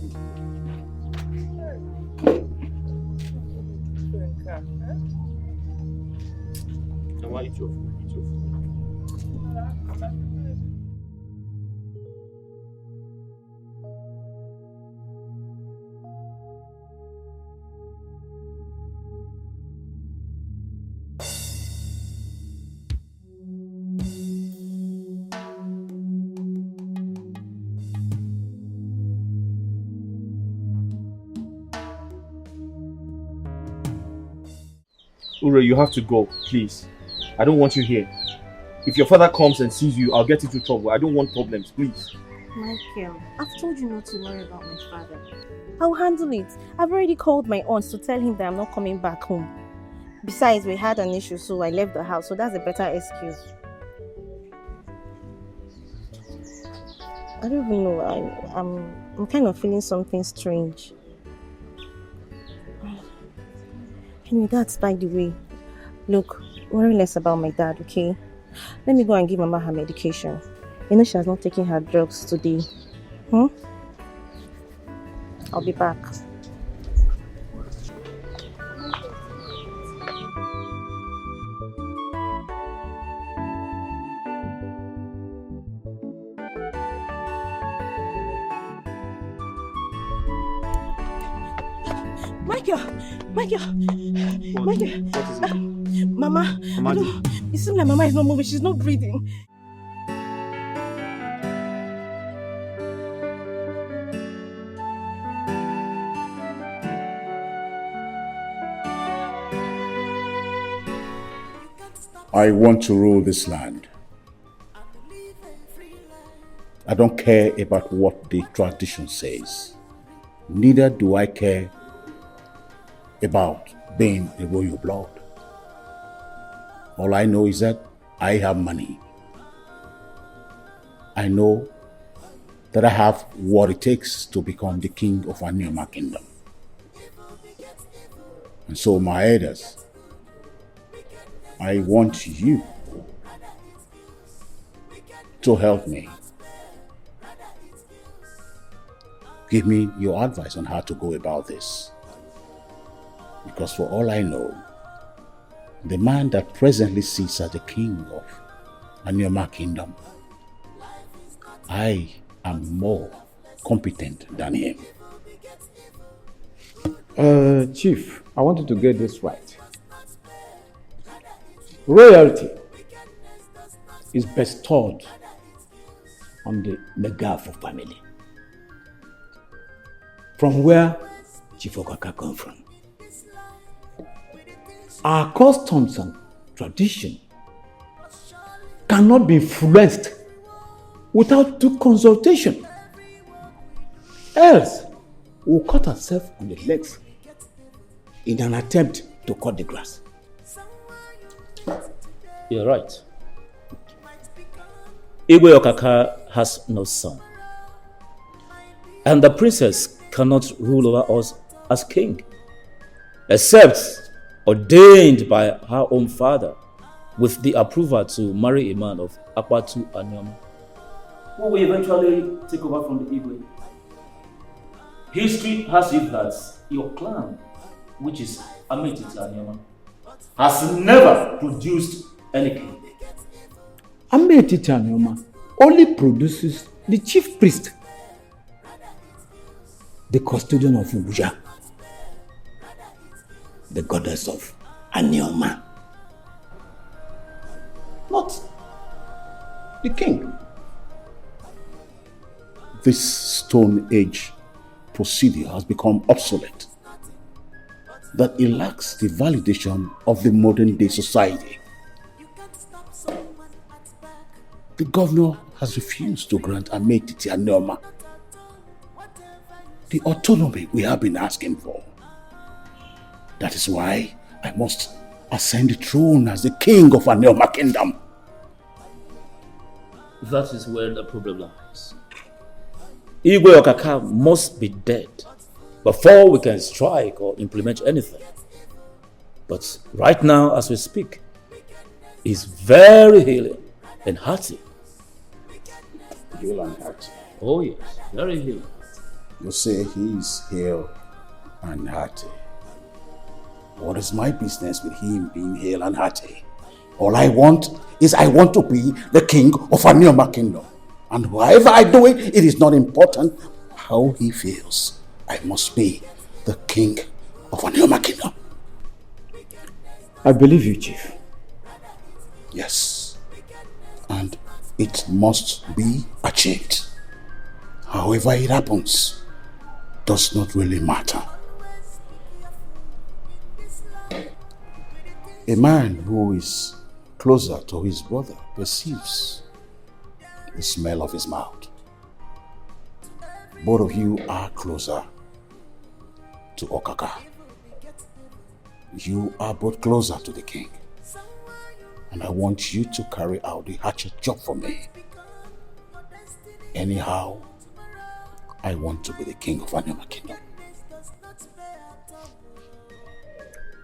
Now eat your food. Eat your food. Ure, you have to go, please. I don't want you here. If your father comes and sees you, I'll get into trouble. I don't want problems, please. Michael, I've told you not to worry about my father. I'll handle it. I've already called my aunt to tell him that I'm not coming back home. Besides, we had an issue, so I left the house, so that's a better excuse. I don't even know. I'm kind of feeling something strange. Anyway, that's by the way. Look, worry less about my dad, okay? Let me go and give Mama her medication. You know she has not taken her drugs today. I'll be back. Michael! What is it? Mama, it seems like Mama is not moving. She's not breathing. I want to rule this land. I don't care about what the tradition says. Neither do I care about being a royal blood. All I know is that I have money. I know that I have what it takes to become the king of Anioma kingdom. And so, my elders, I want you to help me. Give me your advice on how to go about this. Because for all I know, the man that presently sits as the king of Anioma kingdom, I am more competent than him. Chief, I wanted to get this right. Royalty is bestowed on the Megafo family. From where Chief Okaka come from. Our customs and tradition cannot be influenced without due consultation. Else, we'll cut ourselves on the legs in an attempt to cut the grass. You're right. Igwe Okaka has no son. And the princess cannot rule over us as king, except ordained by her own father with the approval to marry a man of Akpatu Anioma, who will eventually take over from the Igwe. History has it that your clan, which is Ametiti Anioma, has never produced any king. Ametiti Anioma only produces the chief priest, the custodian of Ubuja, the goddess of Anioma. Not the king. This Stone Age procedure has become obsolete. That it lacks the validation of the modern day society. The governor has refused to grant Ametiti Anioma the autonomy we have been asking for. That is why I must ascend the throne as the king of Anioma kingdom. That is where the problem lies. Igwe Okaka must be dead before we can strike or implement anything. But right now, as we speak, he's very healing and hearty. Heal and hearty. Oh yes, very healing. You say he's healed and hearty. What is my business with him being hale and hearty? All I want to be the king of Anioma kingdom. And whoever I do it, it is not important how he feels. I must be the king of Anioma kingdom. I believe you, Chief. Yes. And it must be achieved. However it happens, does not really matter. A man who is closer to his brother perceives the smell of his mouth. Both of you are closer to Okaka. You are both closer to the king. And I want you to carry out the hatchet job for me. Anyhow, I want to be the king of Anioma kingdom.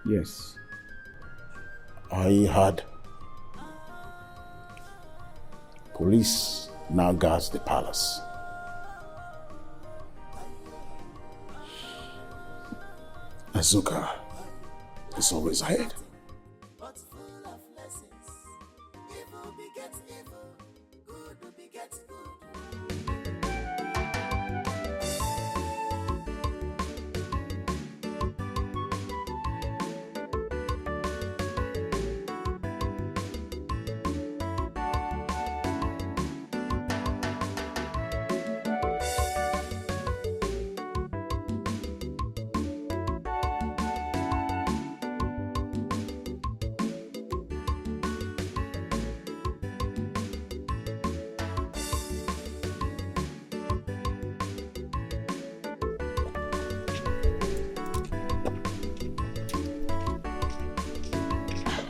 Yes. I heard police now guards the palace. Azuka is always ahead.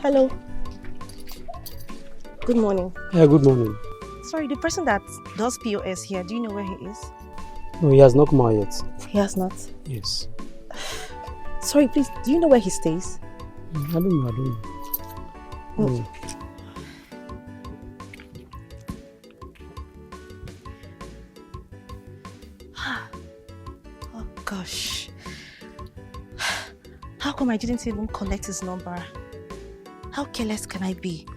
Hello. Good morning. Yeah, good morning. Sorry, the person that does POS here, do you know where he is? No, he has not come out yet. He has not? Yes. Sorry, please, do you know where he stays? I don't know. Mm. Oh gosh. How come I didn't even collect his number? How careless can I be?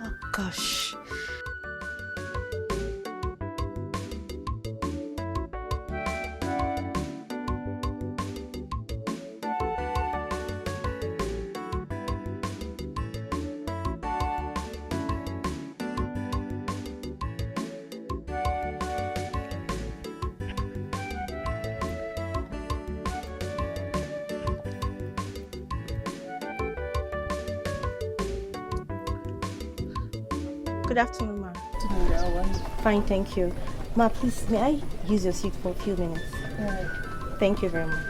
Oh gosh. Good afternoon, ma. Fine, thank you. Ma, please, may I use your seat for a few minutes? Thank you very much.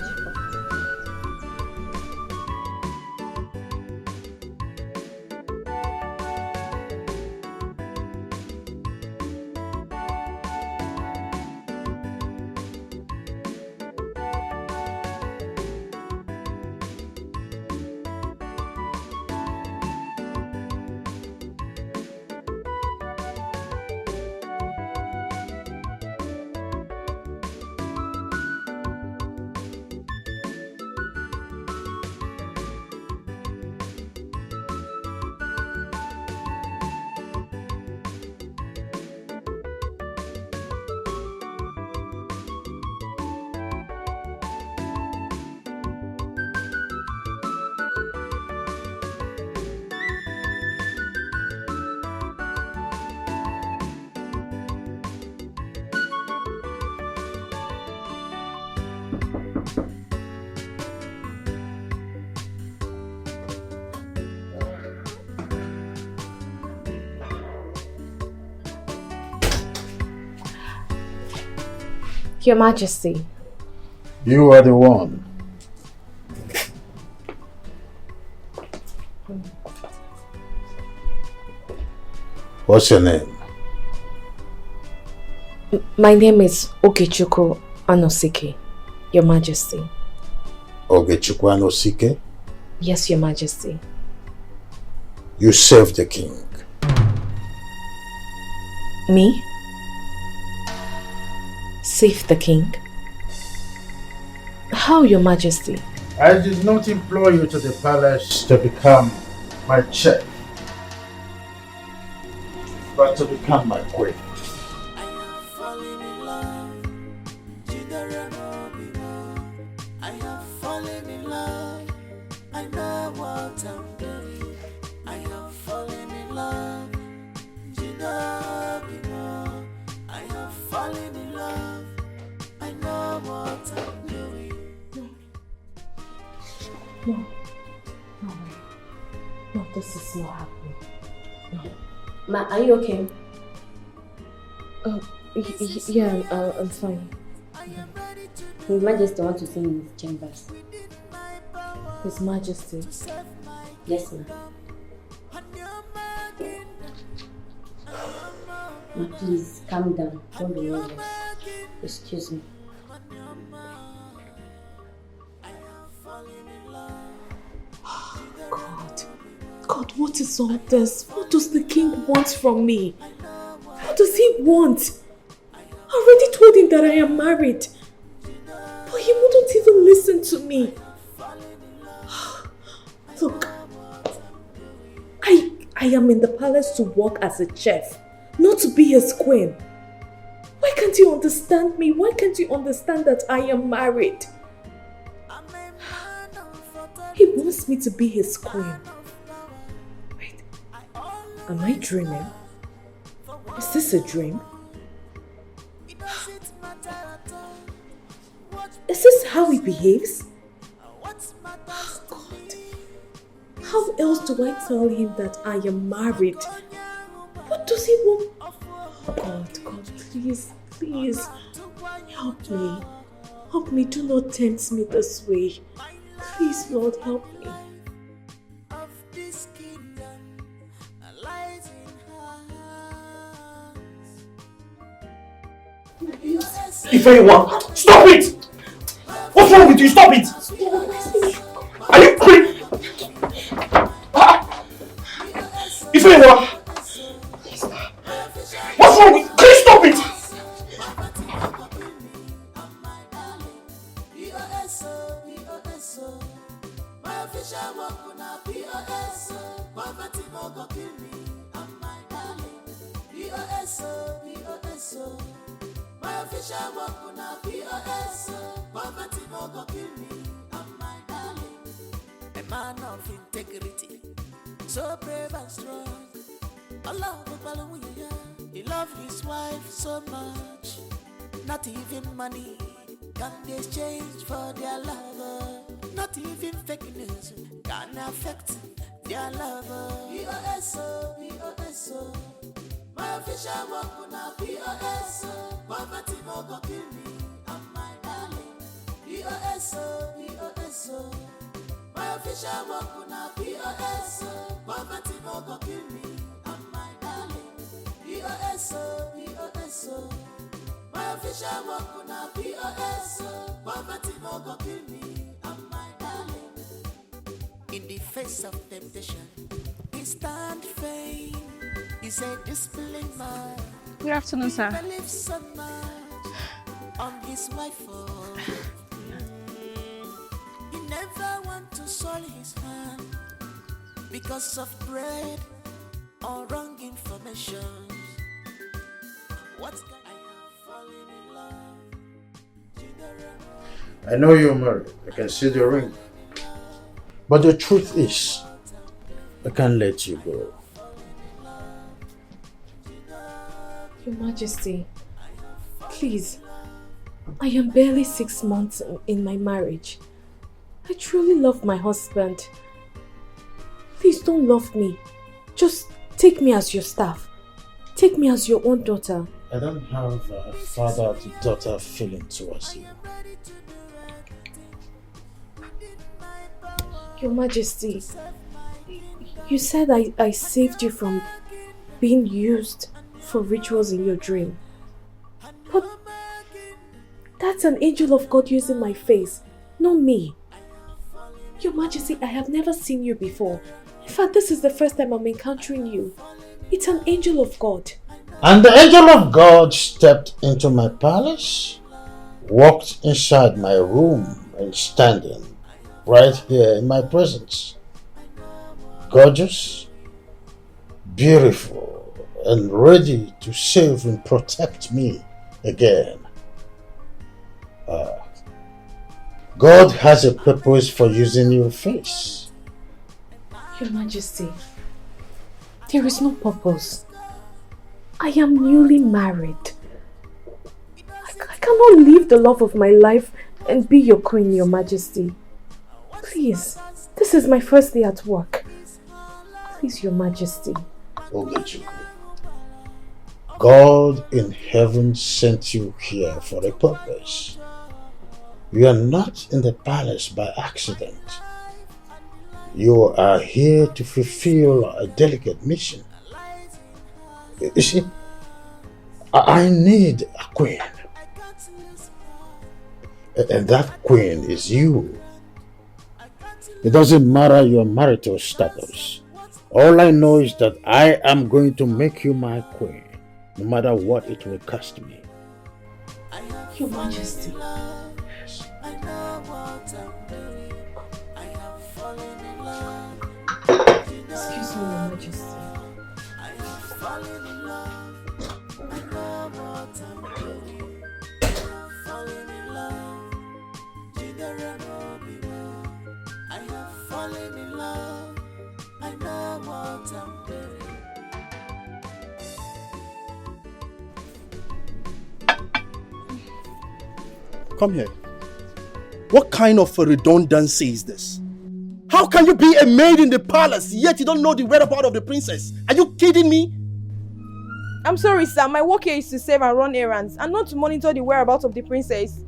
Your Majesty. You are the one. What's your name? My name is Ogechukwu Anosike, Your Majesty. Ogechukwu Anosike? Yes, Your Majesty. You serve the king. Me? Save the king? How, Your Majesty? I did not employ you to the palace to become my chef, but to become my queen. No, this is not happening. No. Ma, are you okay? Yeah, I'm fine. His Majesty wants to see me in his chambers. His Majesty? Yes, ma'am. Ma, please, calm down. Don't be nervous. Excuse me. God, what is all this? What does the king want from me? What does he want? I already told him that I am married. But he wouldn't even listen to me. Look, I am in the palace to work as a chef, not to be his queen. Why can't you understand me? Why can't you understand that I am married? He wants me to be his queen. Wait, am I dreaming? Is this a dream? Is this how he behaves? Oh God. How else do I tell him that I am married? What does he want? Oh God, please, help me. Help me, do not tempt me this way. Please, Lord, help me. Ifeanyi, stop it! What's wrong with you? Stop it! Are you crazy? Ifeanyi, what's wrong with you? Please stop it! My official work on a POS, poverty no go kill me, I'm my darling. A man of integrity, so brave and strong. Allah will follow you. He loved his wife so much, not even money can they exchange for their lover. Not even fake news can affect their lover. POS, my official work on a POS, poverty no go kill me, I'm my darling. POS, my official work on a POS, poverty no go kill me, I'm my darling. POS, my official work on a POS, poverty no go kill me, I'm my darling. In the face of temptation, he stand firm. He's a disciplined man. Good afternoon, sir. He believes so much on his wife. He never want to soil his hand because of bread or wrong information. What can I have fallen in love? I know you're married. I can see the ring. But the truth is, I can't let you go. Your Majesty, please, I am barely 6 months in my marriage. I truly love my husband. Please don't love me. Just take me as your staff. Take me as your own daughter. I don't have a father-to-daughter feeling towards you. Your Majesty, You said I saved you from being used for rituals in your dream. But that's an angel of God using my face, not me. Your Majesty, I have never seen you before. In fact, this is the first time I'm encountering you. It's an angel of God. And the angel of God stepped into my palace, walked inside my room, and standing right here in my presence. Gorgeous, beautiful, and ready to save and protect me again. God has a purpose for using your face. Your Majesty, there is no purpose. I am newly married. I cannot leave the love of my life and be your queen, Your Majesty. Please, this is my first day at work. Please, Your Majesty. God in heaven sent you here for a purpose. You are not in the palace by accident. You are here to fulfill a delicate mission. You see, I need a queen. And that queen is you. It doesn't matter your marital status. All I know is that I am going to make you my queen, no matter what it will cost me. Your Majesty. Excuse me, Your Majesty. Come here. What kind of a redundancy is this? How can you be a maid in the palace, yet you don't know the whereabouts of the princess? Are you kidding me? I'm sorry, sir. My work here is to save and run errands and not to monitor the whereabouts of the princess.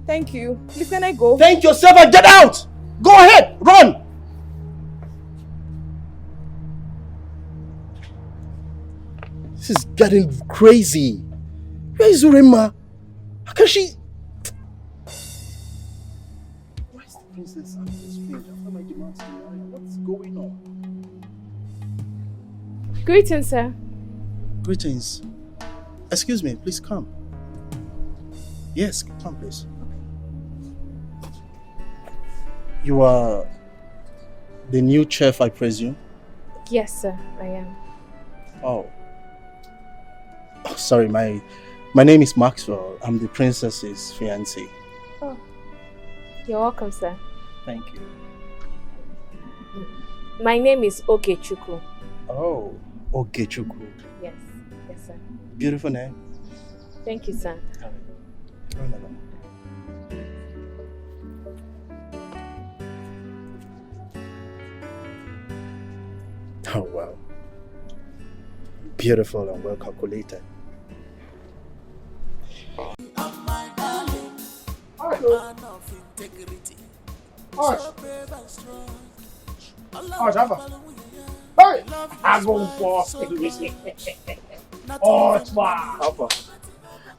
Thank you. Please, can I go? Thank yourself and get out! Go ahead, run! This is getting crazy. Where is Urema? How can she... Why is the princess acting strange after my demands to marry? What's going on? Greetings, sir. Greetings. Excuse me, please come. Yes, come please. You are the new chef, I presume? Yes, sir, I am. Oh, sorry, my name is Maxwell. I'm the princess's fiancé. Oh, you're welcome, sir. Thank you. My name is Ogechukwu. Oh, Ogechukwu. Yes, yes, sir. Beautiful name. Thank you, sir. Run along. Oh, wow. Beautiful and well calculated. Hey! I go for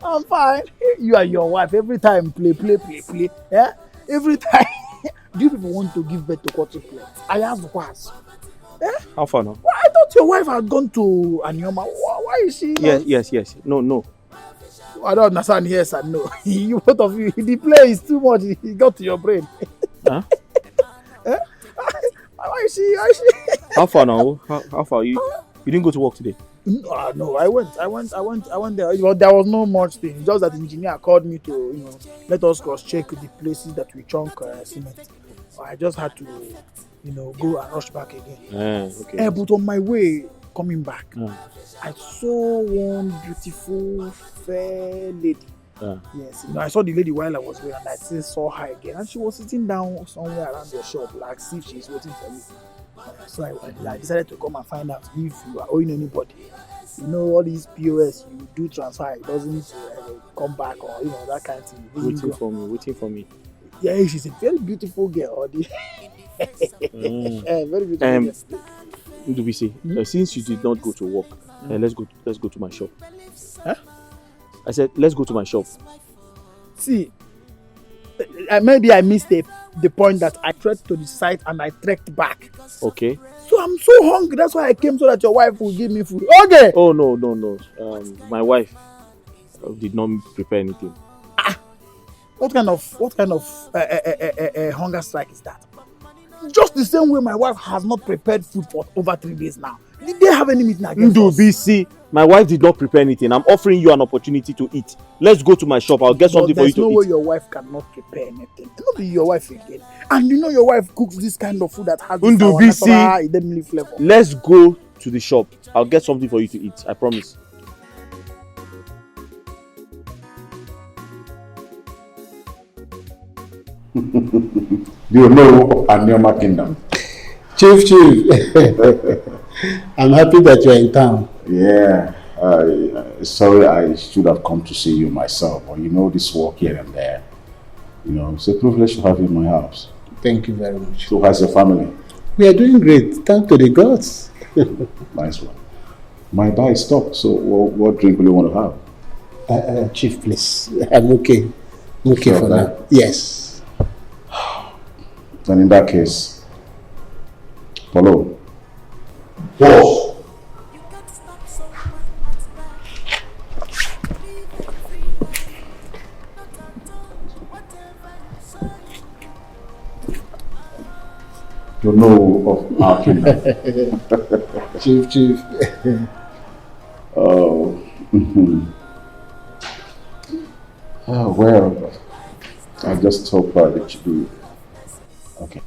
I'm fine. You and your wife every time play. Yeah? Every time. Do you people want to give birth to quadruplets? I have once. Eh? How far now? Well, I thought your wife had gone to Anioma. Why is she? Yes. No. I don't understand. Yes and no. You both of you, the play is too much. It got to your brain. Huh? Eh? Why is she? How far now? How far? You didn't go to work today? No, I went there. But there was no much thing. Just that the engineer called me to, let us cross-check the places that we chunk cement. I just had to, go and rush back again. Okay. But on my way coming back, I saw one beautiful, fair lady. Yes, I saw the lady while I was there, and I still saw her again, and she was sitting down somewhere around the shop, like as if she's waiting for me. So I decided to come and find out if you are owing anybody. All these POS, you do transfer, it doesn't come back, or that kind of thing. Waiting for me. Yeah, she's a very beautiful girl. Very beautiful. Ndubisi, since you did not go to work, let's go to my shop. Huh? I said, let's go to my shop. See, maybe I missed the point that I trekked to the site and I trekked back. Okay. So I'm so hungry. That's why I came so that your wife will give me food. Okay. Oh no. My wife did not prepare anything. What kind of hunger strike is that? Just the same way my wife has not prepared food for over 3 days now. Did they have any meeting against us? Ndubisi, my wife did not prepare anything. I'm offering you an opportunity to eat. Let's go to my shop. I'll get something for you to eat. There's no way your wife cannot prepare anything. It not be your wife again. And you know your wife cooks this kind of food that has this Ndubisi, flavor. let's go to the shop. I'll get something for you to eat. I promise. Do you know Anioma Kingdom? Chief. I'm happy that you're in town. Yeah. Sorry, I should have come to see you myself. But you know, this work here and there. You know, it's a privilege to have you in my house. Thank you very much. So how's your family? We are doing great. Thank to the gods. Nice one. My bar is stopped, so what drink will you want to have? Chief, please. I'm okay. I'm okay for now. Yes. Then in that case, follow. Boss. You know of our kingdom. Chief. Oh. Oh, well, I just hope that you do. Okay.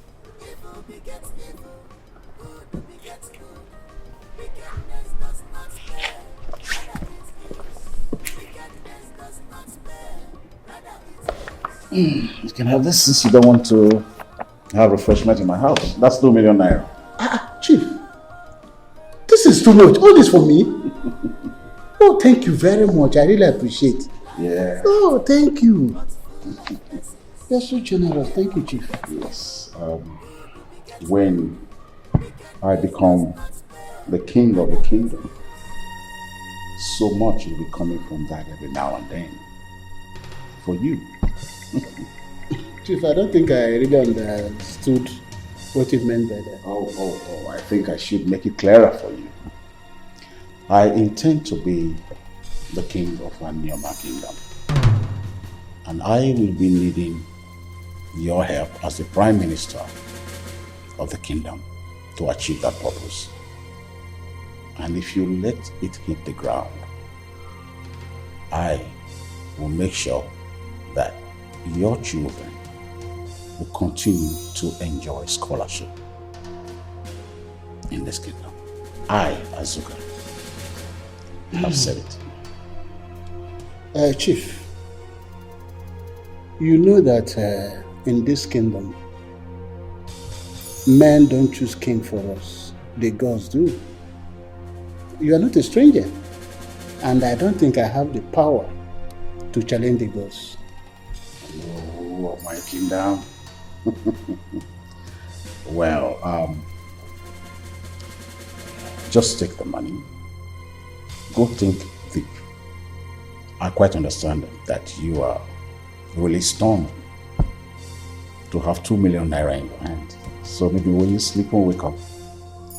You can have this since you don't want to have refreshment in my house. That's 2 million naira. Chief, this is too much. All this for me? Oh, thank you very much. I really appreciate. Yeah. Oh, thank you. You're so generous. Thank you, Chief. Yes. When I become the king of the kingdom, so much will be coming from that every now and then. For you. Chief, I don't think I really understood what you meant by that. Oh, I think I should make it clearer for you. I intend to be the king of Anioma Kingdom. And I will be needing your help as the prime minister of the kingdom to achieve that purpose. And if you let it hit the ground, I will make sure that your children will continue to enjoy scholarship in this kingdom. I, Azuka, have said it. Chief, you know that in this kingdom, men don't choose king for us. The gods do. You are not a stranger. And I don't think I have the power to challenge the gods. Oh, my kingdom. Well, just take the money. Go think deep. I quite understand that you are really stunned to have 2 million naira in your hand. So maybe when you sleep or wake up,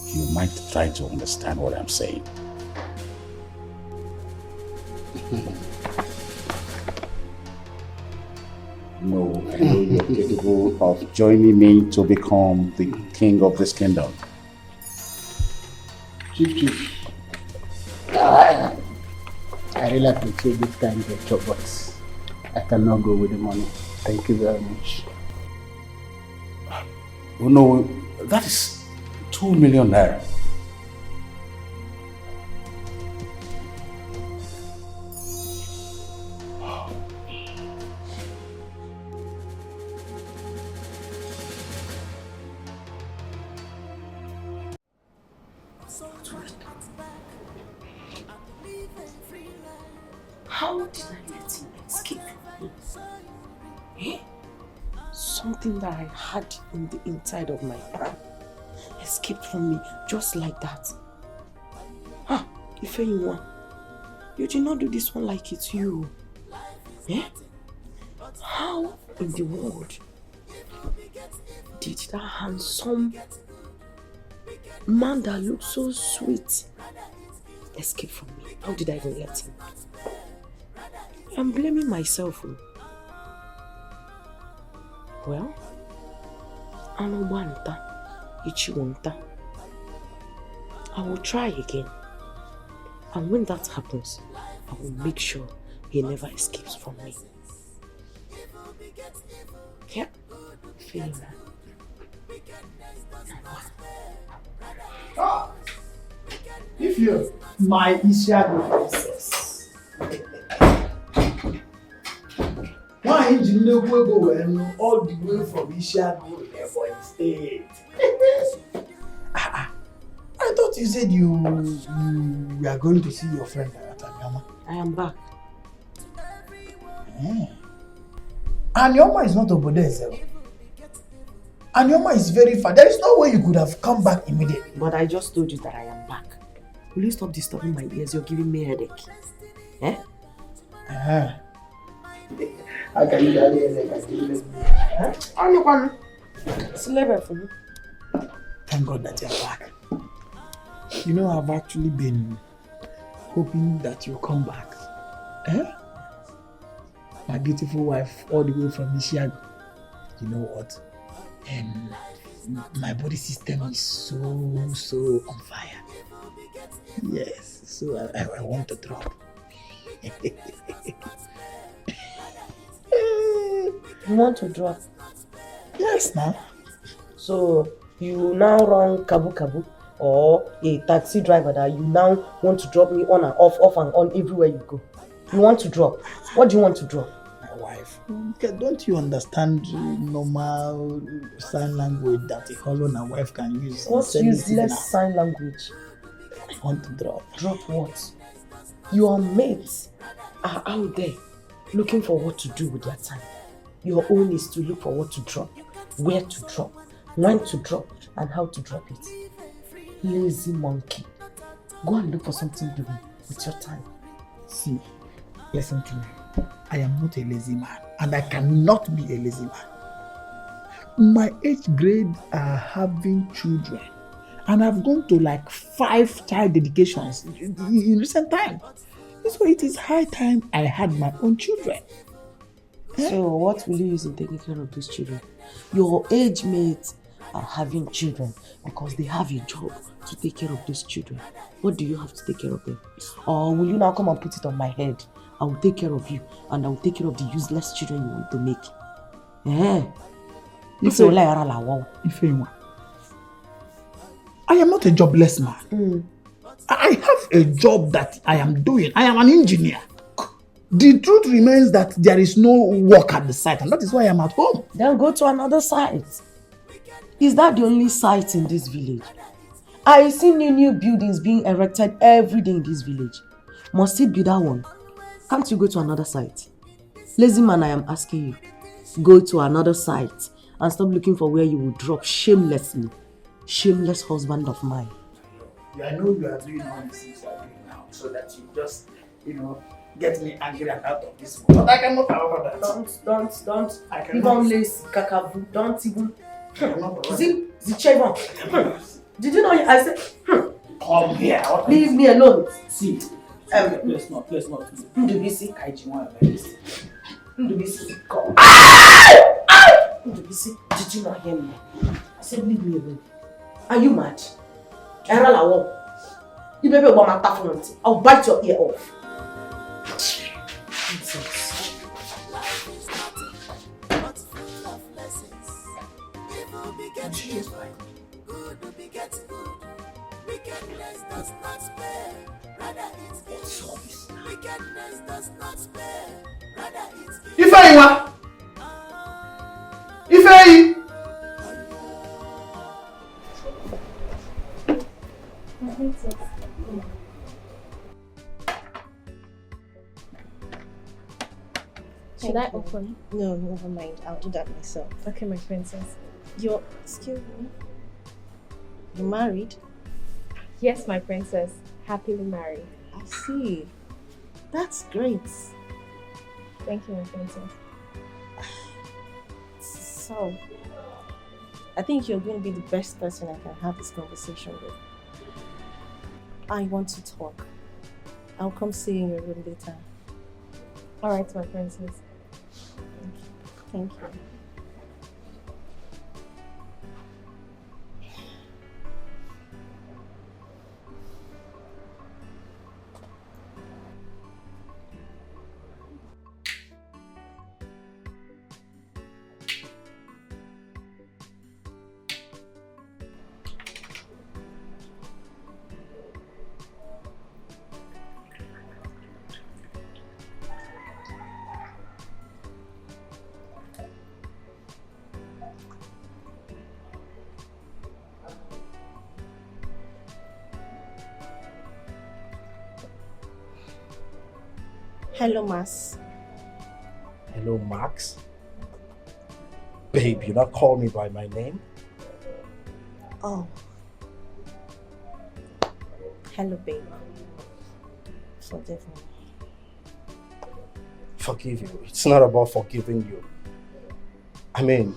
you might try to understand what I'm saying. No, I know you're capable of joining me to become the king of this kingdom. Chief. I really appreciate this kind gesture, but I cannot go with the money. Thank you very much. Oh no, that is 2 million naira. How did I let him escape? everything that I had in the inside of my heart escaped from me just like that. Ah, Ifeyinwa, you did not do this one like it's you. Eh? How in the world did that handsome man that looks so sweet escape from me? How did I even let him? I'm blaming myself. Well, I will try again. And when that happens, I will make sure he never escapes from me. Yeah, feeling that. If you're my Isiago princess, why did you not go all the way from Isiago for State? I thought you said you are going to see your friend at Agama. I am back. Yeah. And Yoma is not over there, sir. And Yoma is very far. There is no way you could have come back immediately. But I just told you that I am back. Will you stop disturbing my ears? You're giving me a headache. Eh? How can you have a headache? Only one. Sleep for me. Thank God that you're back. You know, I've actually been hoping that you'll come back. Eh? My beautiful wife, all the way from Ishiago. You know what? My body system is so on fire. Yes, so I want to drop. You want to drop? Yes, now. So you now run kabu or a taxi driver that you now want to drop me on and off and on everywhere you go. You want to drop? What do you want to drop? My wife. Don't you understand normal sign language that a husband and wife can use? What's useless sign language? I want to drop. Drop what? Your mates are out there looking for what to do with their time. Your own is to look for what to drop, where to drop, when to drop, and how to drop it. Lazy monkey. Go and look for something doing with your time. See, listen to me. I am not a lazy man, and I cannot be a lazy man. My 8th grade are having children, and I've gone to like 5 child dedications in recent time. So it is high time I had my own children. So what will you use in taking care of these children? Your age mates are having children because they have a job to take care of these children. What do you have to take care of them? Or will you now come and put it on my head? I will take care of you and I will take care of the useless children you want to make. Ifeyinwa, I am not a jobless man. I have a job that I am doing. I am an engineer. The truth remains that there is no work at the site, and that is why I am at home. Then go to another site. Is that the only site in this village? I see new buildings being erected every day in this village. Must it be that one? Can't you go to another site? Lazy man, I am asking you. Go to another site and stop looking for where you will drop shamelessly. Shameless husband of mine. I know you are doing all the things you are doing now, so that you just, get me angry and out of this one. But I cannot allow that. Don't. I cannot. Even lazy kakavu. Don't even. Zichevon. Did you know I said? Come here. Leave me alone. See. Let's not. Ndubisi Kaijiwa. Ndubisi. Come. Ndubisi. Did you not hear me? I said leave me alone. Are you mad? You baby want my taffy. I'll bite your ear off. Ifeyinwa! Ifeyi! Should I you. open? No, never mind. I'll do that myself. Okay, my princess. Excuse me. You're married? Yes, my princess. Happily married. I see. That's great. Thank you, my princess. So, I think you're going to be the best person I can have this conversation with. I want to talk. I'll come see you in your room later. Alright, my princess. Thank you. Hello, Mas. Hello, Max. Babe, you not call me by my name? Oh. Hello, babe. Forgive me. Forgive you. It's not about forgiving you. I mean,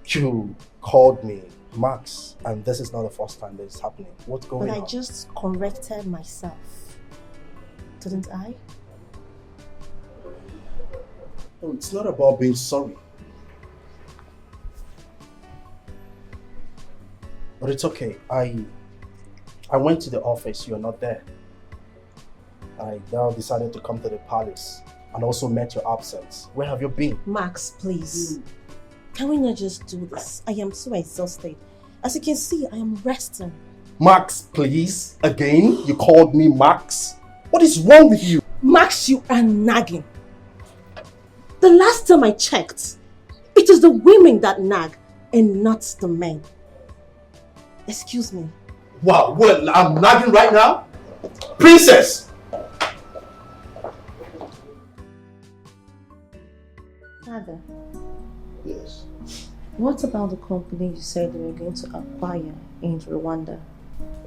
you called me Max, and this is not the first time this is happening. What's going on? But I just corrected myself. Didn't I? No, it's not about being sorry. But it's okay. I went to the office, you're not there. I now decided to come to the palace and also met your absence. Where have you been? Max, please. Can we not just do this? I am so exhausted. As you can see, I am resting. Max, please. Again, you called me Max. What is wrong with you? Max, you are nagging. The last time I checked, it is the women that nag and not the men. Excuse me. Wow, well, I'm nagging right now? Princess! Father. Yes. What about the company you said you were going to acquire in Rwanda?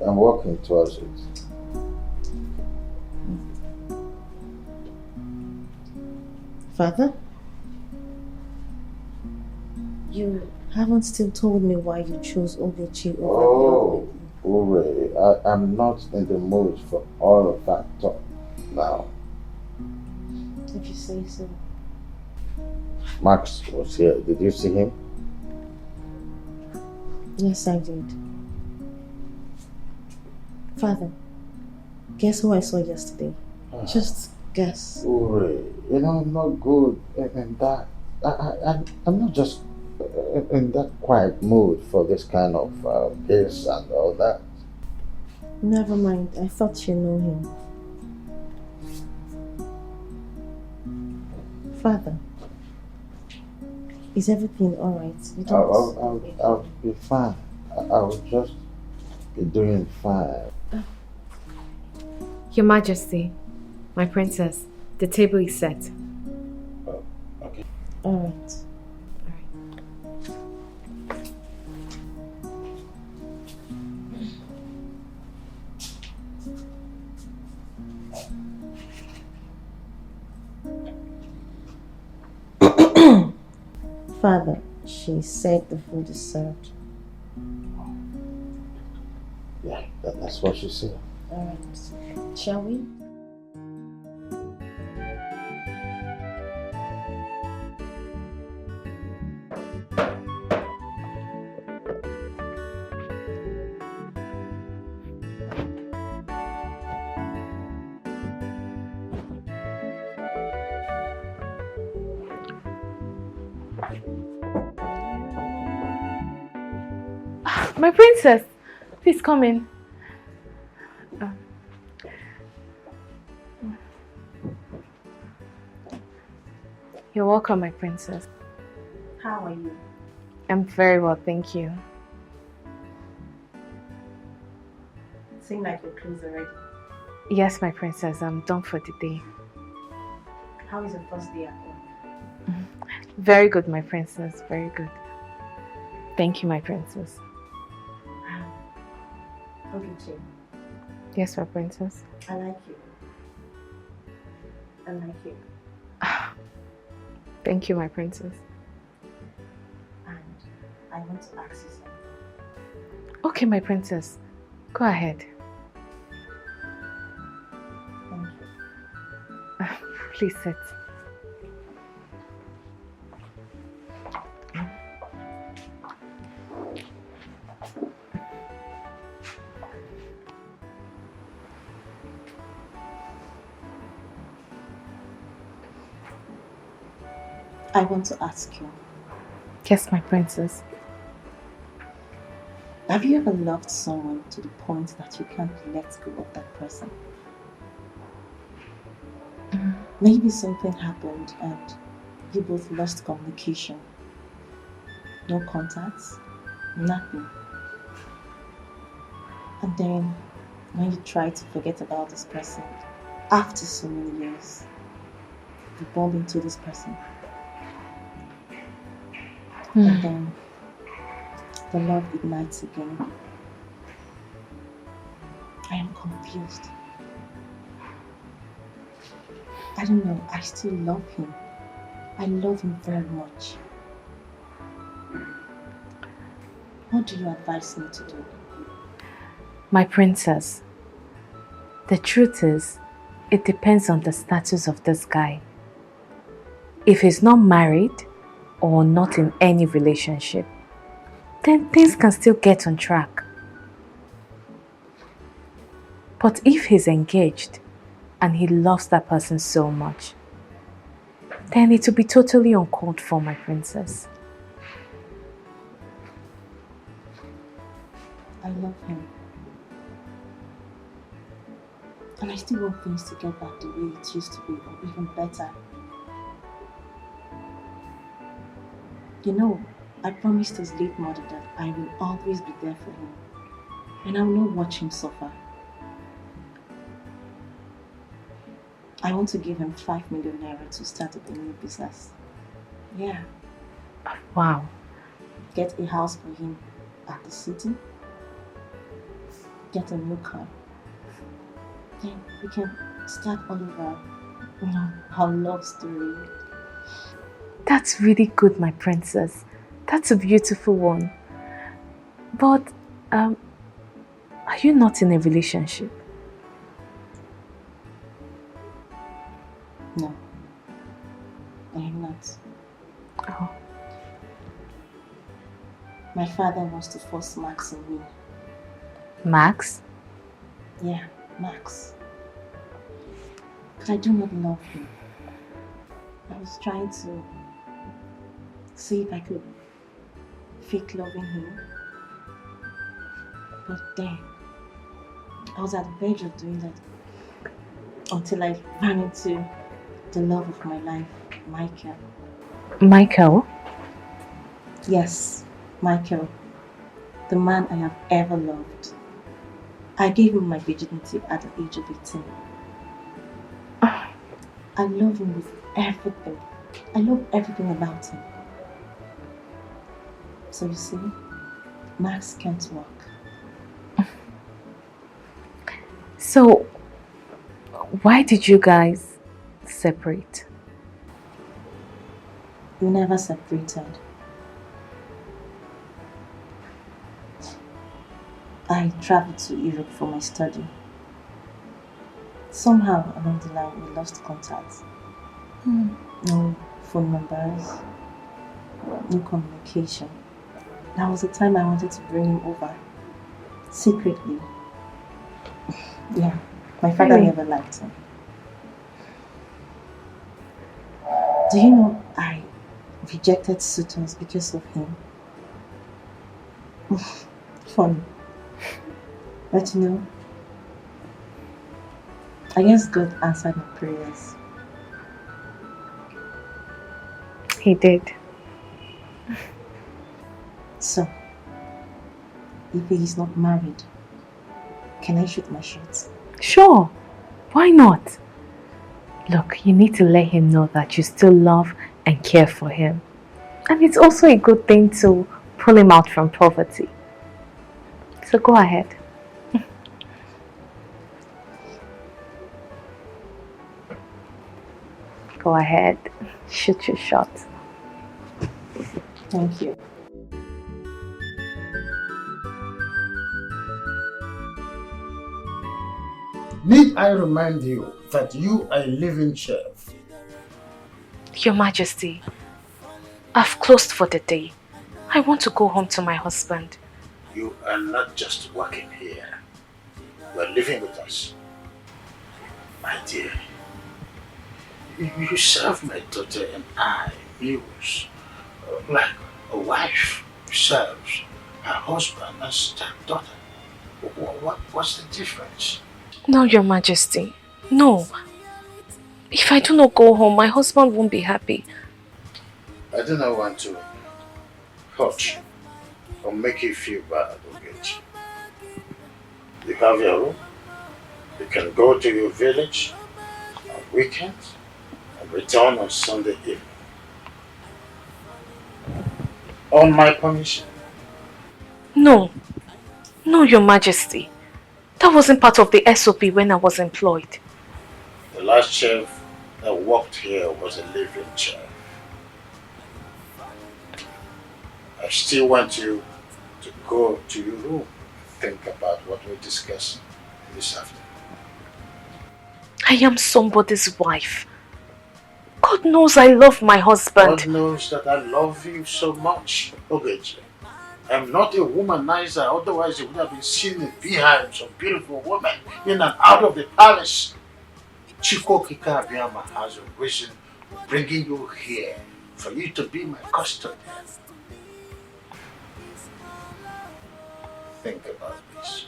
I'm working towards it. Father? You haven't still told me why you chose Ogechi over Ure, I'm not in the mood for all of that talk now. If you say so. Max was here. Did you see him? Yes, I did. Father, guess who I saw yesterday? Just guess. Ure, you know, I'm not good in that. I'm not just in that quiet mood for this kind of pills and all that. Never mind. I thought you know him. Father, is everything alright? I'll be fine. I'll just be doing fine. Your Majesty, my princess, the table is set. Okay. Alright. Father, she said the food is served. Yeah, that's what she said. Alright. Shall we? My princess, please come in. You're welcome, my princess. How are you? I'm very well, thank you. Seem like you're close already. Yes, my princess, I'm done for the day. How is the first day at home? Very good, my princess. Very good. Thank you, my princess. Okay, Jane. Yes, my princess. I like you. I like you. Thank you, my princess. And I want to ask you something. Okay, my princess. Go ahead. Thank you. Please sit. I want to ask you. Yes, my princess. Have you ever loved someone to the point that you can't let go of that person? Maybe something happened and you both lost communication. No contacts, nothing. And then when you try to forget about this person, after so many years, you bump into this person. And then the love ignites again. I am confused. I don't know, I still love him. I love him very much. What do you advise me to do? My princess, the truth is, it depends on the status of this guy. If he's not married or not in any relationship, then things can still get on track. But if he's engaged and he loves that person so much, then it will be totally uncalled for, my princess. I love him. And I still want things to get back the way it used to be, or even better. You know, I promised his late mother that I will always be there for him. And I will not watch him suffer. I want to give him 5 million naira to start up a new business. Yeah. Wow. Get a house for him at the city. Get a new car. Then we can start all over, our love story. That's really good, my princess. That's a beautiful one. But, are you not in a relationship? No, I am not. Oh. My father wants to force Max on me. Max? Yeah, Max. But I do not love him. I was trying to see if I could fake loving him. But then, I was at the verge of doing that until I ran into the love of my life, Michael. Michael? Yes, Michael. The man I have ever loved. I gave him my virginity at the age of 18. I love him with everything. I love everything about him. So you see, Max can't work. So, why did you guys separate? We never separated. I traveled to Europe for my study. Somehow along the line, we lost contact. No phone numbers, no communication. That was the time I wanted to bring him over. Secretly. Yeah, my father Really? never liked him. Do you know I rejected suitors because of him? Funny. But you know, I guess God answered my prayers. He did. So, if he is not married, can I shoot my shots? Sure. Why not? Look, you need to let him know that you still love and care for him. And it's also a good thing to pull him out from poverty. So go ahead. Go ahead. Shoot your shot. Thank you. Need I remind you that you are a living chef? Your Majesty, I've closed for the day. I want to go home to my husband. You are not just working here. You are living with us. My dear, you serve my daughter and I meals like a wife serves her husband and stepdaughter. What's the difference? No, Your Majesty. No. If I do not go home, my husband won't be happy. I do not want to hurt you or make you feel bad, okay? You have your room. You can go to your village on weekends and return on Sunday evening. On my permission. No. No, Your Majesty. That wasn't part of the SOP when I was employed. The last chef that worked here was a living chef. I still want you to go to your room and think about what we discussed this afternoon. I am somebody's wife. God knows I love my husband. God knows that I love you so much, Ogechi. I'm not a womanizer, otherwise you would have been seen in behind some beautiful women in and out of the palace. Chiko Kika Abiyama has a reason for bringing you here, for you to be my custodian. Think about this.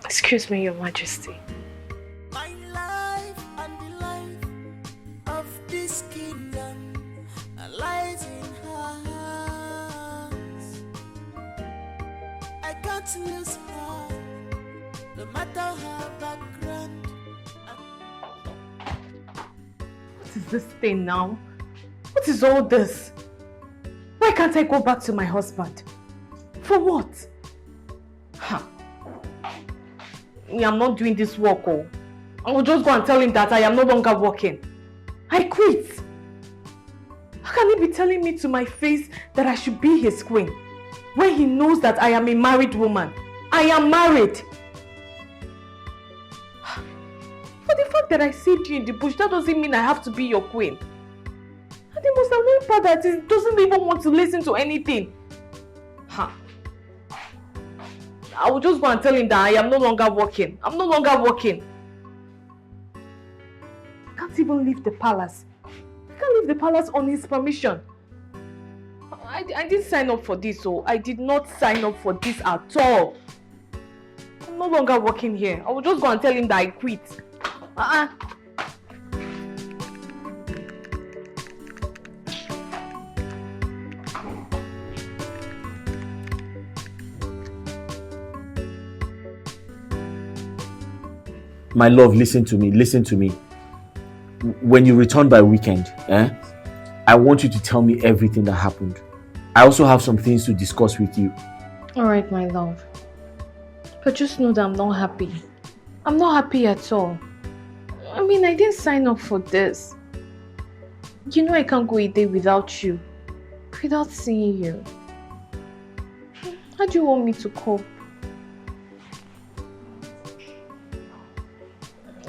Excuse me, Your Majesty. My life and the life of this kingdom lies in her hands. I can't lose her, no matter her background. What is this thing now? What is all this? Why can't I go back to my husband? For what? Ha. I'm not doing this work, oh. I will just go and tell him that I am no longer working. I quit. How can he be telling me to my face that I should be his queen when he knows that I am a married woman? I am married. For the fact that I saved you in the bush, that doesn't mean I have to be your queen. And the most annoying part that he doesn't even want to listen to anything. Ha. I will just go and tell him that I am no longer working. I'm no longer working. I can't even leave the palace. I can't leave the palace on his permission. I didn't sign up for this, so I did not sign up for this at all. I'm no longer working here. I will just go and tell him that I quit. My love, listen to me, listen to me. When you return by weekend, I want you to tell me everything that happened. I also have some things to discuss with you. Alright, my love. But just know that I'm not happy. I'm not happy at all. I mean, I didn't sign up for this. You know I can't go a day without you. Without seeing you. How do you want me to cope?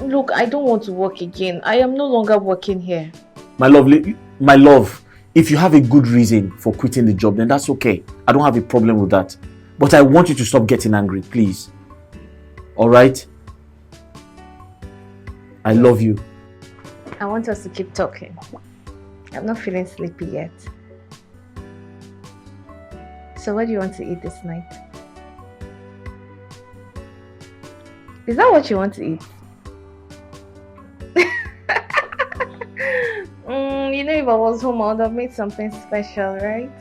Look, I don't want to work again. I am no longer working here. My love, if you have a good reason for quitting the job, then that's okay. I don't have a problem with that. But I want you to stop getting angry, please. Alright? I love you. I want us to keep talking. I'm not feeling sleepy yet. So what do you want to eat this night? Is that what you want to eat? You know, if I was home, I would have made something special, right?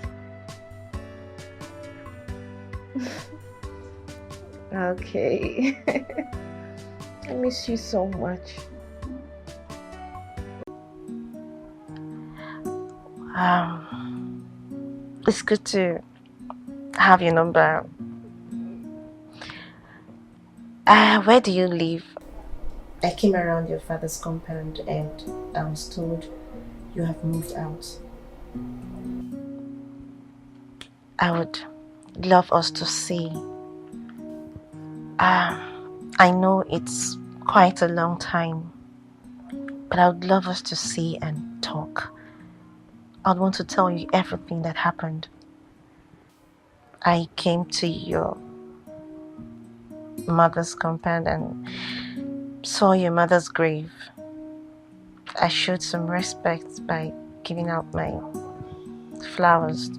Okay. I miss you so much. It's good to have your number. Where do you live? I came around your father's compound and I was told you have moved out. I would love us to see. I know it's quite a long time, but I would love us to see and talk. I'd want to tell you everything that happened. I came to your mother's compound and saw your mother's grave. I showed some respect by giving out my flowers.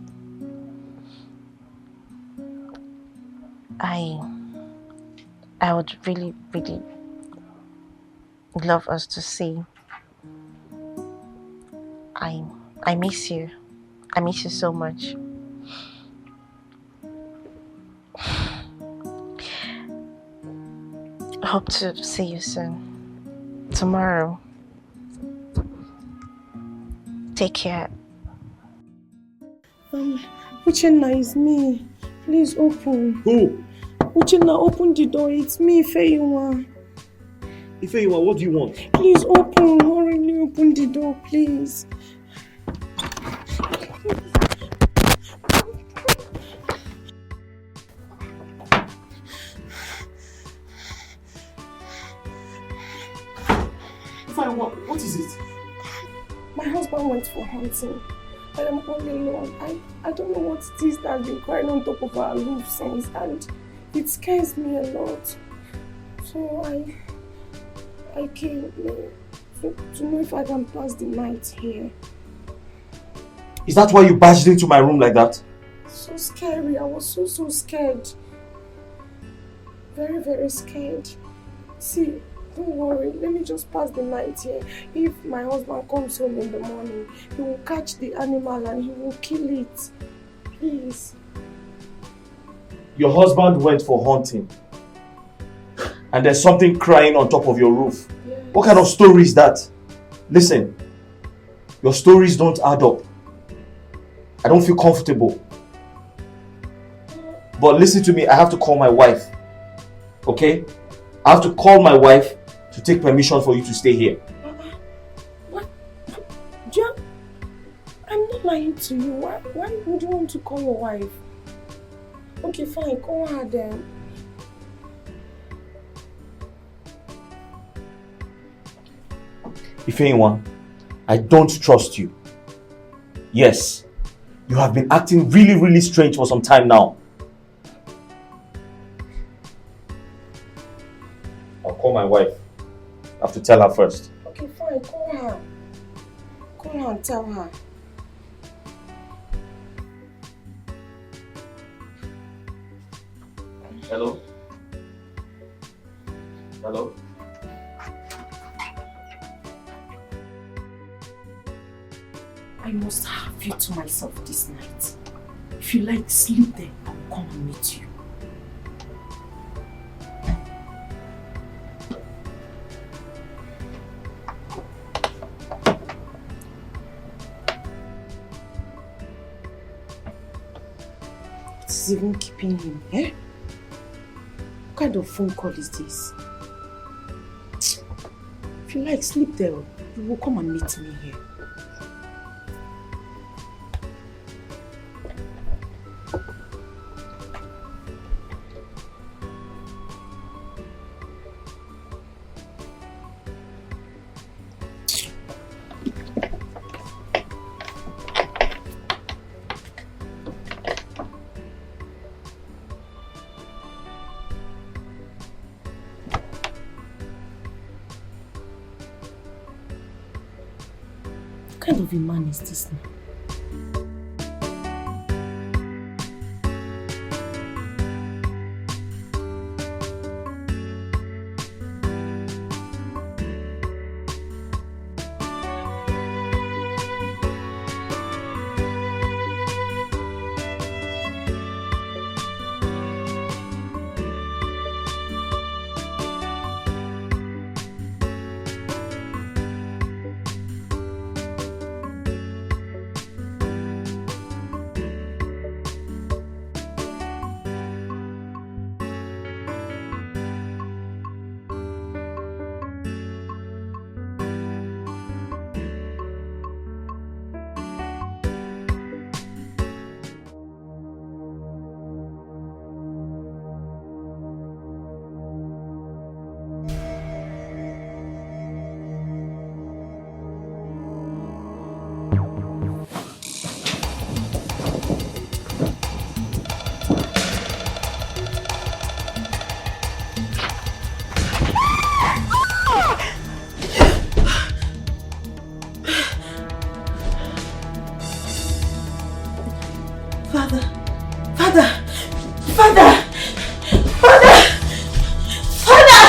I would really, really love us to see. I miss you. I miss you so much. Hope to see you soon. Tomorrow. Take care. Uchenna, it's me. Please open. Who? Uchenna, open the door. It's me, Ifeyinwa. Ifeyinwa, what do you want? Please open. Hurry, open the door, please. What is it? My husband went for hunting. I am all alone. I don't know what it is that's been crying on top of our roof since, and it scares me a lot. So I came to know if I can pass the night here. Is that why you barged into my room like that? So scary. I was so scared. Very, very scared. See, don't worry, let me just pass the night here. If my husband comes home in the morning, he will catch the animal and he will kill it. Please. Your husband went for hunting. And there's something crying on top of your roof. Yes. What kind of story is that? Listen, your stories don't add up. I don't feel comfortable. But listen to me, I have to call my wife. Okay? I have to call my wife to take permission for you to stay here. What? John, I'm not lying to you. Why would you want to call your wife? Okay, fine, call her then. Ifeyinwa, I don't trust you. Yes, you have been acting really, really strange for some time now. I'll call my wife. I have to tell her first. Okay, fine, call her. Call her and tell her. Hello? Hello? I must have you to myself this night. If you like, sleep there. I'll come and meet you. What's even keeping him, eh? What kind of phone call is this? If you like, sleep there. You will come and meet me here. What kind of a man is this now? Father! Father! Father! Father!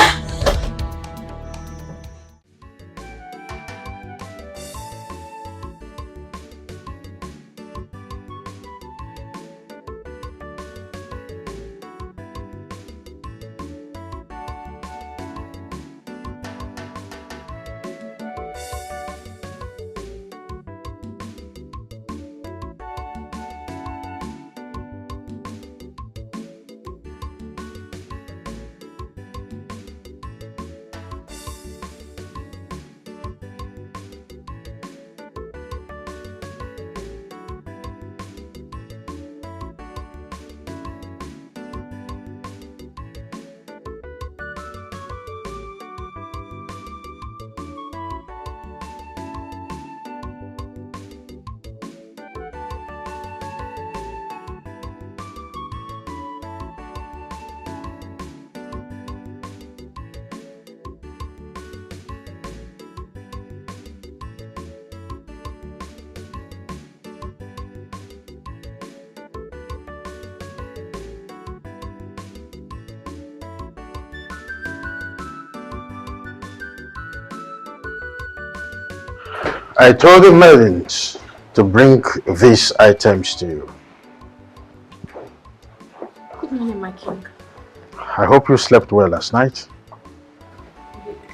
I told the maidens to bring these items to you. Good morning, my king. I hope you slept well last night.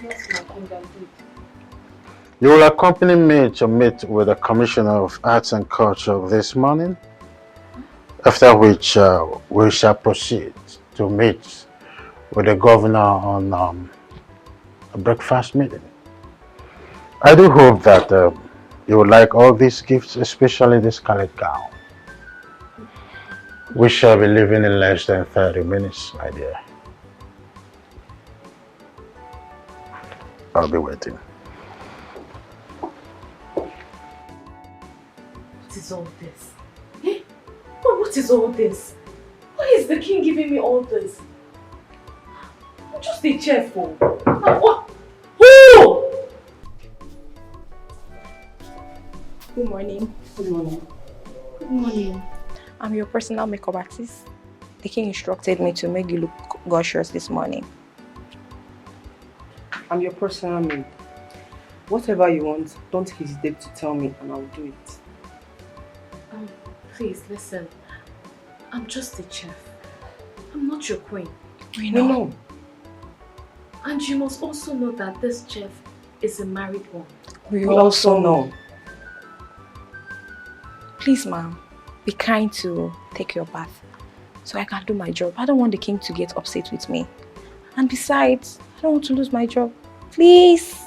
Yes, my king, I did. You will accompany me to meet with the Commissioner of Arts and Culture this morning, after which we shall proceed to meet with the governor on a breakfast meeting. I do hope that you will like all these gifts, especially this scarlet gown. We shall be leaving in less than 30 minutes, my dear. I'll be waiting. What is all this? Eh? But what is all this? Why is the king giving me all this? I'm just a chef. What? Who? Good morning. Good morning. Good morning. I'm your personal makeup artist. The king instructed me to make you look gorgeous this morning. I'm your personal maid. Whatever you want, don't hesitate to tell me and I'll do it. Please, listen. I'm just a chef. I'm not your queen. We know. And you must also know that this chef is a married one. We also know. Please, ma'am, be kind to take your bath so I can do my job. I don't want the king to get upset with me. And besides, I don't want to lose my job. Please.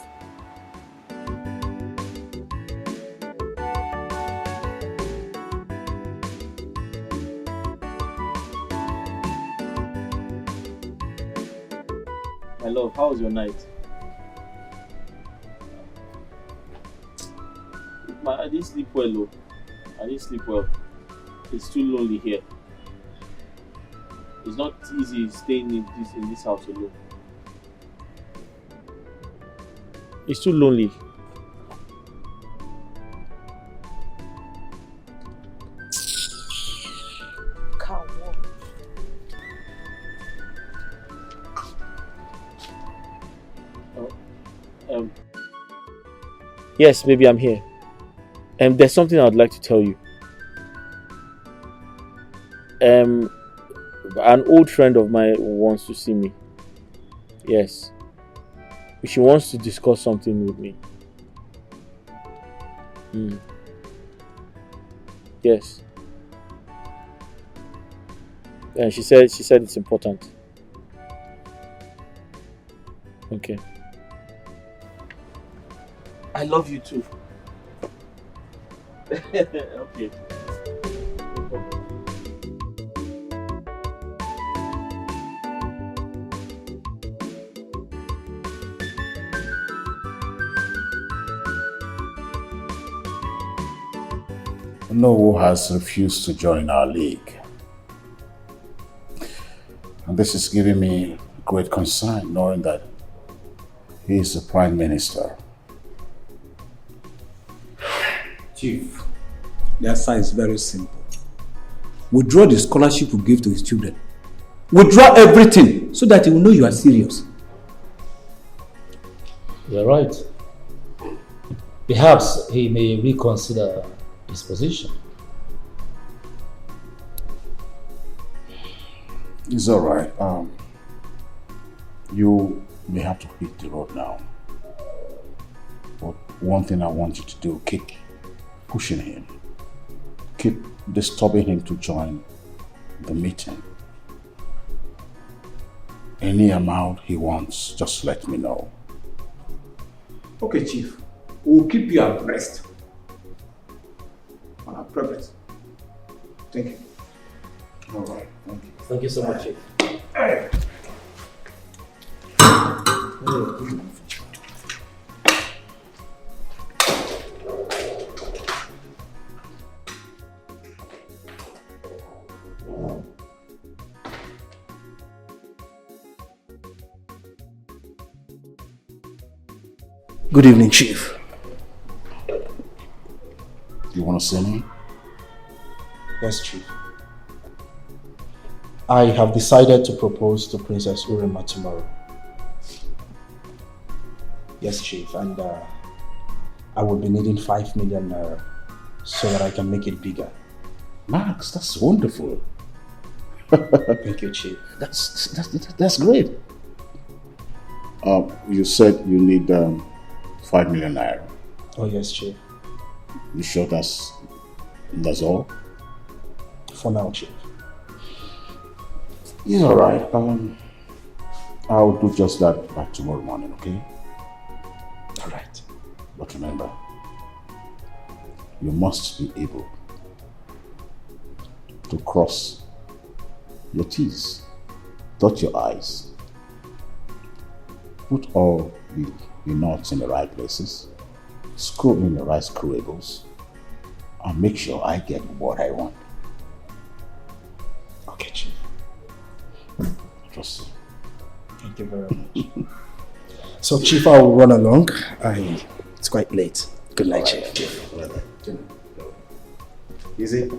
My love, how was your night? I didn't sleep well, though. I didn't sleep well. It's too lonely here. It's not easy staying in this house alone. It's too lonely. Yes, baby, I'm here. There's something I'd like to tell you. An old friend of mine wants to see me. Yes. She wants to discuss something with me. Yes. And she said it's important. Okay. I love you too. Okay. Nowo has refused to join our league. And this is giving me great concern, knowing that he is the Prime Minister. Chief, the answer is very simple. withdraw the scholarship you give to his children. Withdraw everything so that he will know you are serious. You're right. Perhaps he may reconsider his position. It's all right. You may have to hit the road now. But one thing I want you to do, keep pushing him. Keep disturbing him to join the meeting. Any amount he wants, just let me know. Okay, Chief. We'll keep you abreast on our progress. Thank you. All right. Thank you. Thank you so much, Chief. Hey. Good evening, Chief. You want to see me? Yes, Chief. I have decided to propose to Princess Urema tomorrow. Yes, Chief, and I will be needing 5 million naira so that I can make it bigger. Max, that's wonderful. Thank you, Chief. That's great. You said you need 5 million naira. Oh yes, Chief. You sure that's all? For now, Chief. Yeah, all right. I'll do just that by tomorrow morning, okay? All right. But remember, you must be able to cross your T's, dot your I's, put all the knots in the right places, screw in the right screwables, and make sure I get what I want. Okay, Chief. Trust you. Thank you very much. So, Chief, I will run along. It's quite late. Good night, Chief. Easy.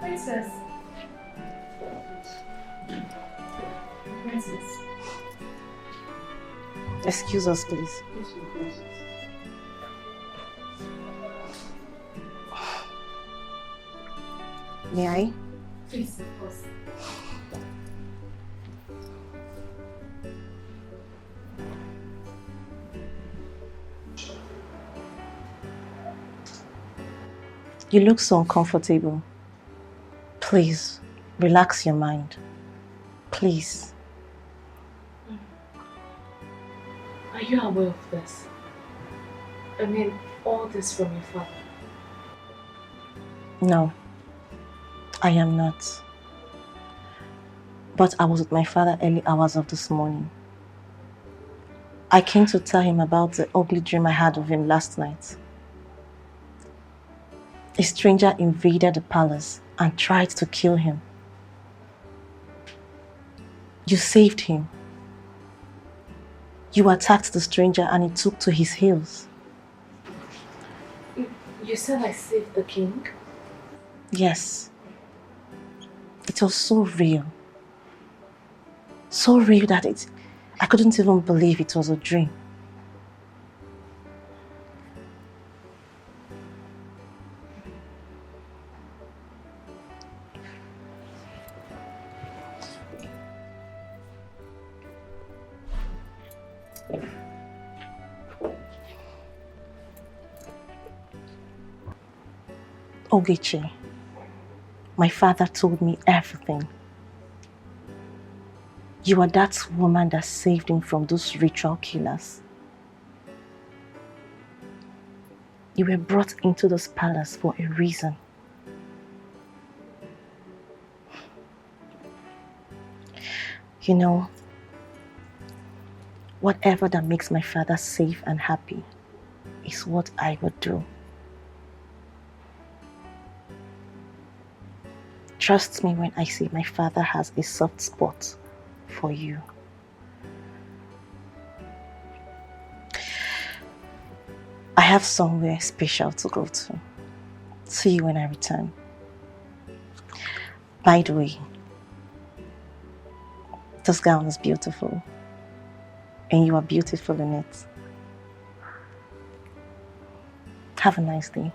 Princess. Princess. Excuse us, please. May I? Please, of course. You look so uncomfortable. Please, relax your mind. Please. Are you aware of this? I mean, all this from your father. No, I am not. But I was with my father early hours of this morning. I came to tell him about the ugly dream I had of him last night. A stranger invaded the palace and tried to kill him. You saved him. You attacked the stranger and he took to his heels. You said I saved the king? Yes. It was so real. So real that I couldn't even believe it was a dream. Ogechi, my father told me everything. You are that woman that saved him from those ritual killers. You were brought into this palace for a reason. You know, whatever that makes my father safe and happy, is what I would do. Trust me when I say my father has a soft spot for you. I have somewhere special to go to. See you when I return. By the way, this gown is beautiful. And you are beautiful in it. Have a nice day.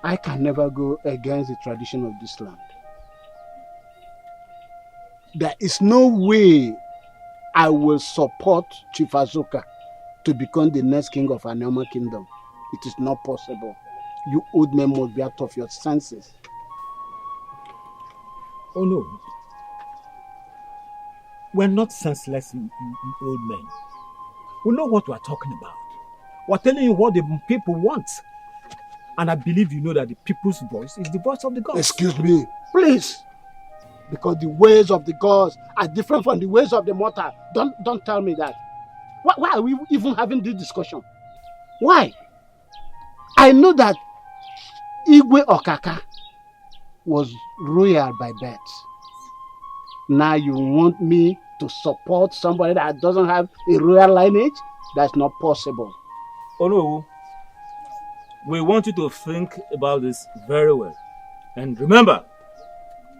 I can never go against the tradition of this land. There is no way I will support Chief Azuka to become the next king of Anoma Kingdom. It is not possible. You old men must be out of your senses. Oh no. We're not senseless old men. We know what we're talking about. We're telling you what the people want. And I believe you know that the people's voice is the voice of the gods. Excuse me, please. Because the ways of the gods are different from the ways of the mortal. Don't tell me that. Why are we even having this discussion? Why? I know that Igwe Okaka was royal by birth. Now you want me to support somebody that doesn't have a royal lineage? That's not possible. Oh no. We want you to think about this very well. And remember,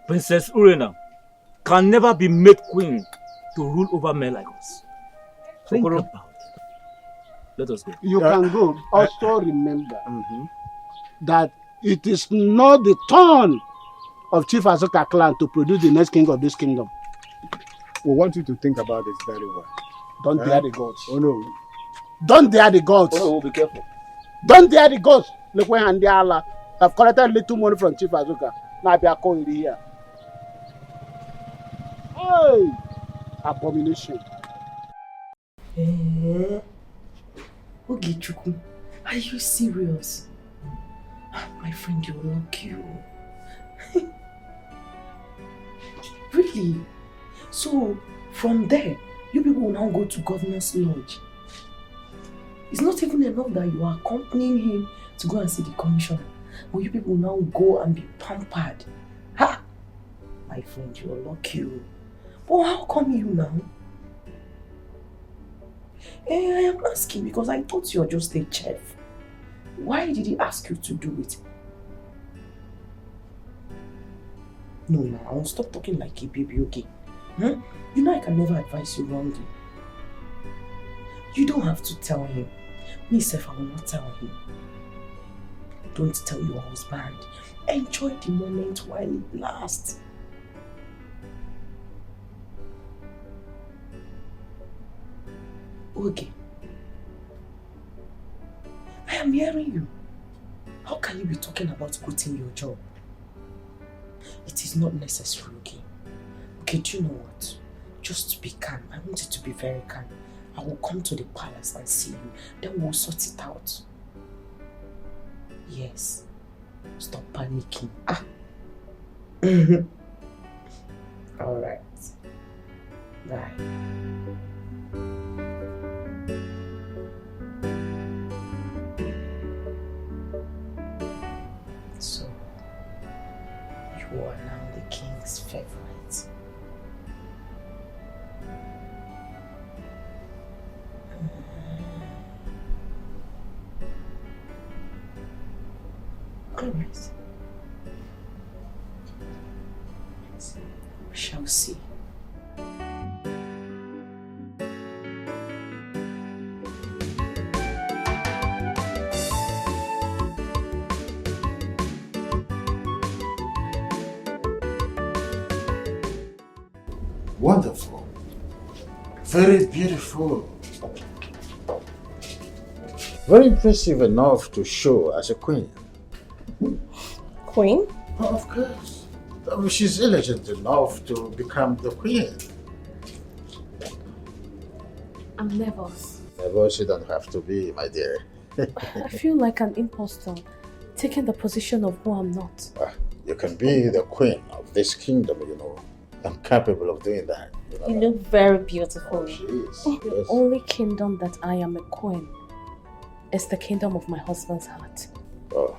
Princess Urena can never be made queen to rule over men like us. Think about it. Let us go. You can go. Also remember that it is not the turn of Chief Azuka clan to produce the next king of this kingdom. We want you to think about this very well. Don't dare the gods. Oh no. Don't dare the gods. Oh no, be careful. Don't dare the gods. Look when Handi Allah have collected little money from Chief Azuka. Now they are calling here. Hey! Abomination. Ogechuku, are you serious? My friend, you will not kill. Really? So, from there, you people will now go to Governor's Lodge. It's not even enough that you are accompanying him to go and see the commissioner. But you people will now go and be pampered. Ha! My friend, you will not kill. But how come you now? I am asking because I thought you were just a chef. Why did he ask you to do it? No, I won't stop talking like a baby, okay? You know I can never advise you wrongly. You don't have to tell him. Me, self, I will not tell him. Don't tell your husband. Enjoy the moment while it lasts. Okay. I am hearing you. How can you be talking about quitting your job? It is not necessary, okay? Okay, do you know what? Just be calm. I want you to be very calm. I will come to the palace and see you. Then we'll sort it out. Yes. Stop panicking. Alright. Bye. So, you are now the king's favorite. Alright. We shall see. Wonderful. Very beautiful. Very impressive enough to show as a queen. Queen? Oh, of course. She's elegant enough to become the queen. I'm nervous. Nervous you don't have to be, my dear. I feel like an imposter. taking the position of who I'm not. You can be the queen of this kingdom, you know. I'm capable of doing that. You look very beautiful. The only kingdom that I am a queen is the kingdom of my husband's heart. Oh,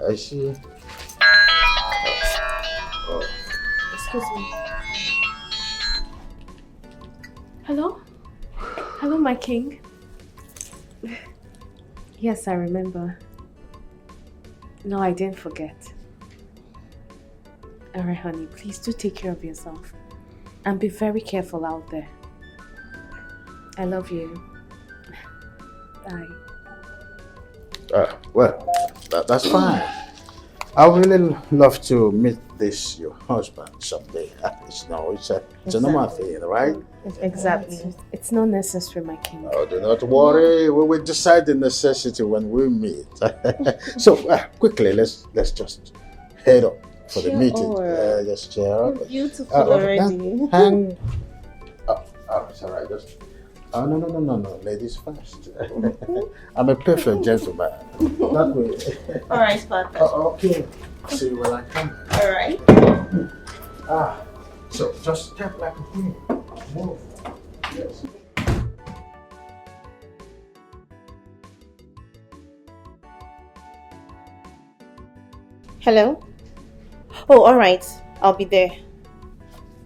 I see. Oh. Excuse me. Hello? Hello, my king. Yes, I remember. No, I didn't forget. Alright, honey, please do take care of yourself. And be very careful out there. I love you. Bye. Well, that's fine. I would really love to meet your husband someday. It's a normal thing, right? Exactly. It's not necessary, my king. Oh, do not worry. We will decide the necessity when we meet. So, quickly, let's just head up for the meeting. Just cheer up. Beautiful already. And it's all right. No. Ladies first. I'm a perfect gentleman. That way. All right, Father. Okay. See you when I come. All right. So just step like a queen. Move. Yes. Hello? Oh, all right. I'll be there.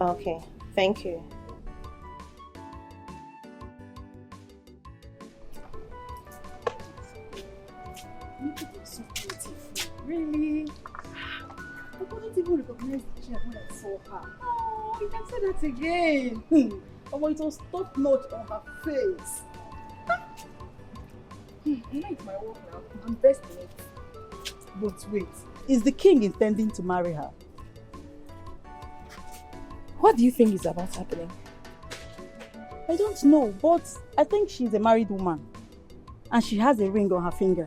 Okay. Thank you. Really? I couldn't even recognize the chair when I saw her. Oh, you can say that again. Oh, it was top notch on her face. You know it's my work now. I'm best in it. But wait, is the king intending to marry her? What do you think is about happening? I don't know, but I think she's a married woman. And she has a ring on her finger.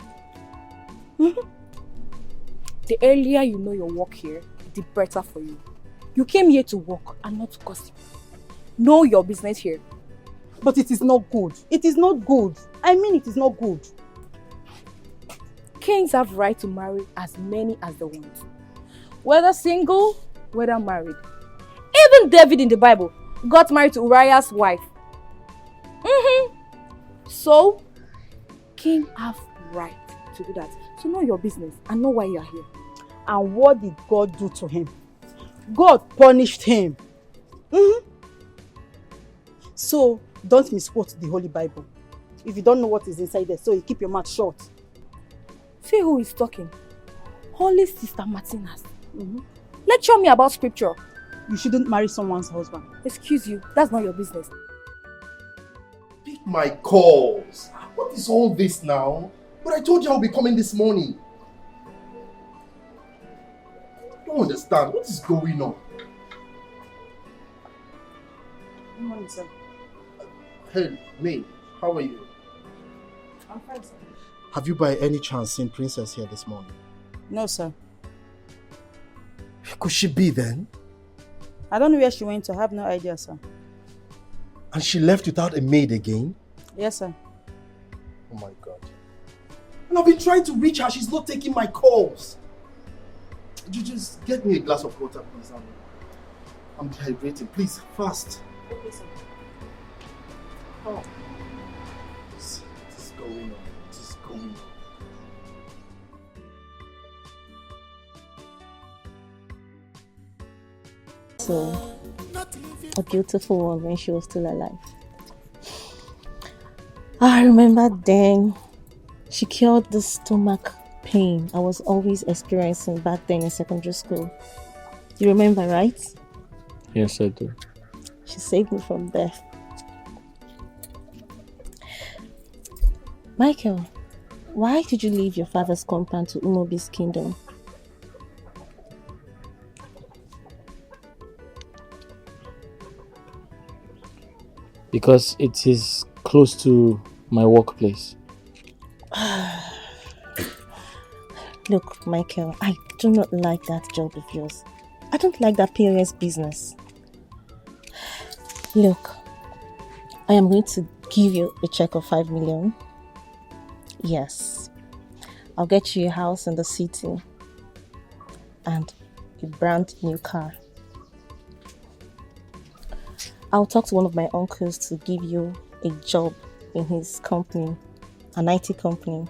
The earlier you know your work here, the better for you. You came here to work and not to gossip. Know your business here. But it is not good. It is not good. I mean, it is not good. Kings have right to marry as many as they want. Whether single, whether married. Even David in the Bible got married to Uriah's wife. So, king have right to do that. So know your business and know why you are here. And what did God do to him? God punished him. So don't misquote the Holy Bible. If you don't know what is inside there, so you keep your mouth shut. See who is talking. Holy Sister Martinez. Lecture me about scripture. You shouldn't marry someone's husband. Excuse you, that's not your business. Pick my calls. What is all this now? But I told you I'll be coming this morning. I don't understand. What is going on? Good morning, sir. Hey, Maid, how are you? I'm fine, sir. Have you by any chance seen Princess here this morning? No, sir. Could she be then? I don't know where she went to. I have no idea, sir. And she left without a maid again? Yes, sir. Oh my God. And I've been trying to reach her. She's not taking my calls. You just get me a glass of water, please. I'm dehydrated. Please, fast. Okay, sir. Oh. What is going on? What is going on? So, a beautiful one when she was still alive. I remember then she cured the stomach pain I was always experiencing back then in secondary school. You remember, right? Yes, I do. She saved me from death. Michael, why did you leave your father's compound to Umobi's kingdom? Because it is close to my workplace. Look, Michael, I do not like that job of yours. I don't like that POS business. Look, I am going to give you a check of 5 million. Yes. I'll get you a house in the city and a brand new car. I'll talk to one of my uncles to give you a job in his company, an IT company.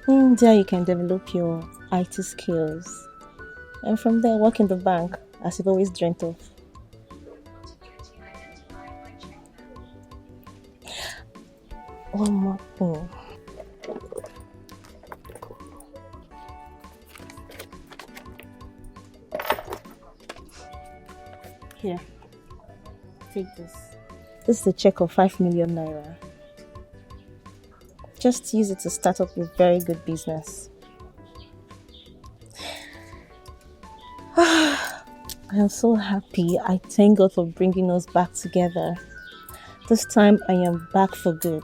There you can develop your IT skills. And from there, work in the bank, as you've always dreamt of. One more thing. Here, take this. This is a check of 5 million naira. Just use it to start up a very good business. I am so happy. I thank God for bringing us back together. This time I am back for good.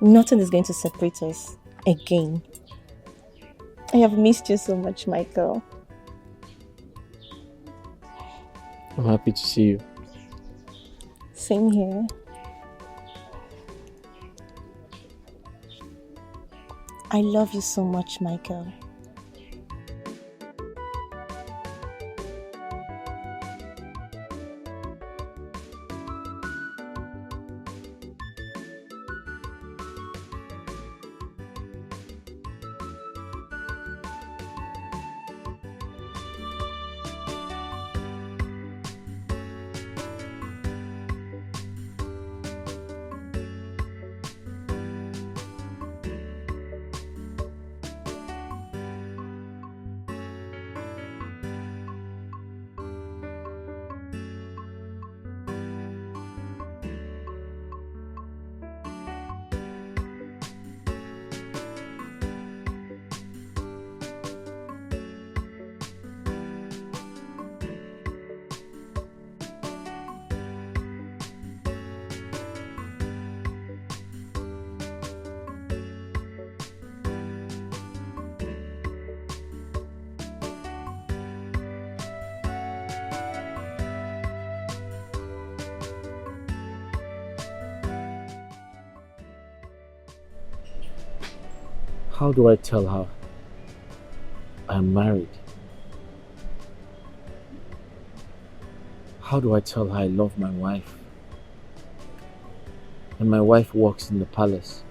Nothing is going to separate us again. I have missed you so much, Michael. I'm happy to see you. Same here. I love you so much, Michael. How do I tell her I'm married? How do I tell her I love my wife? And my wife works in the palace.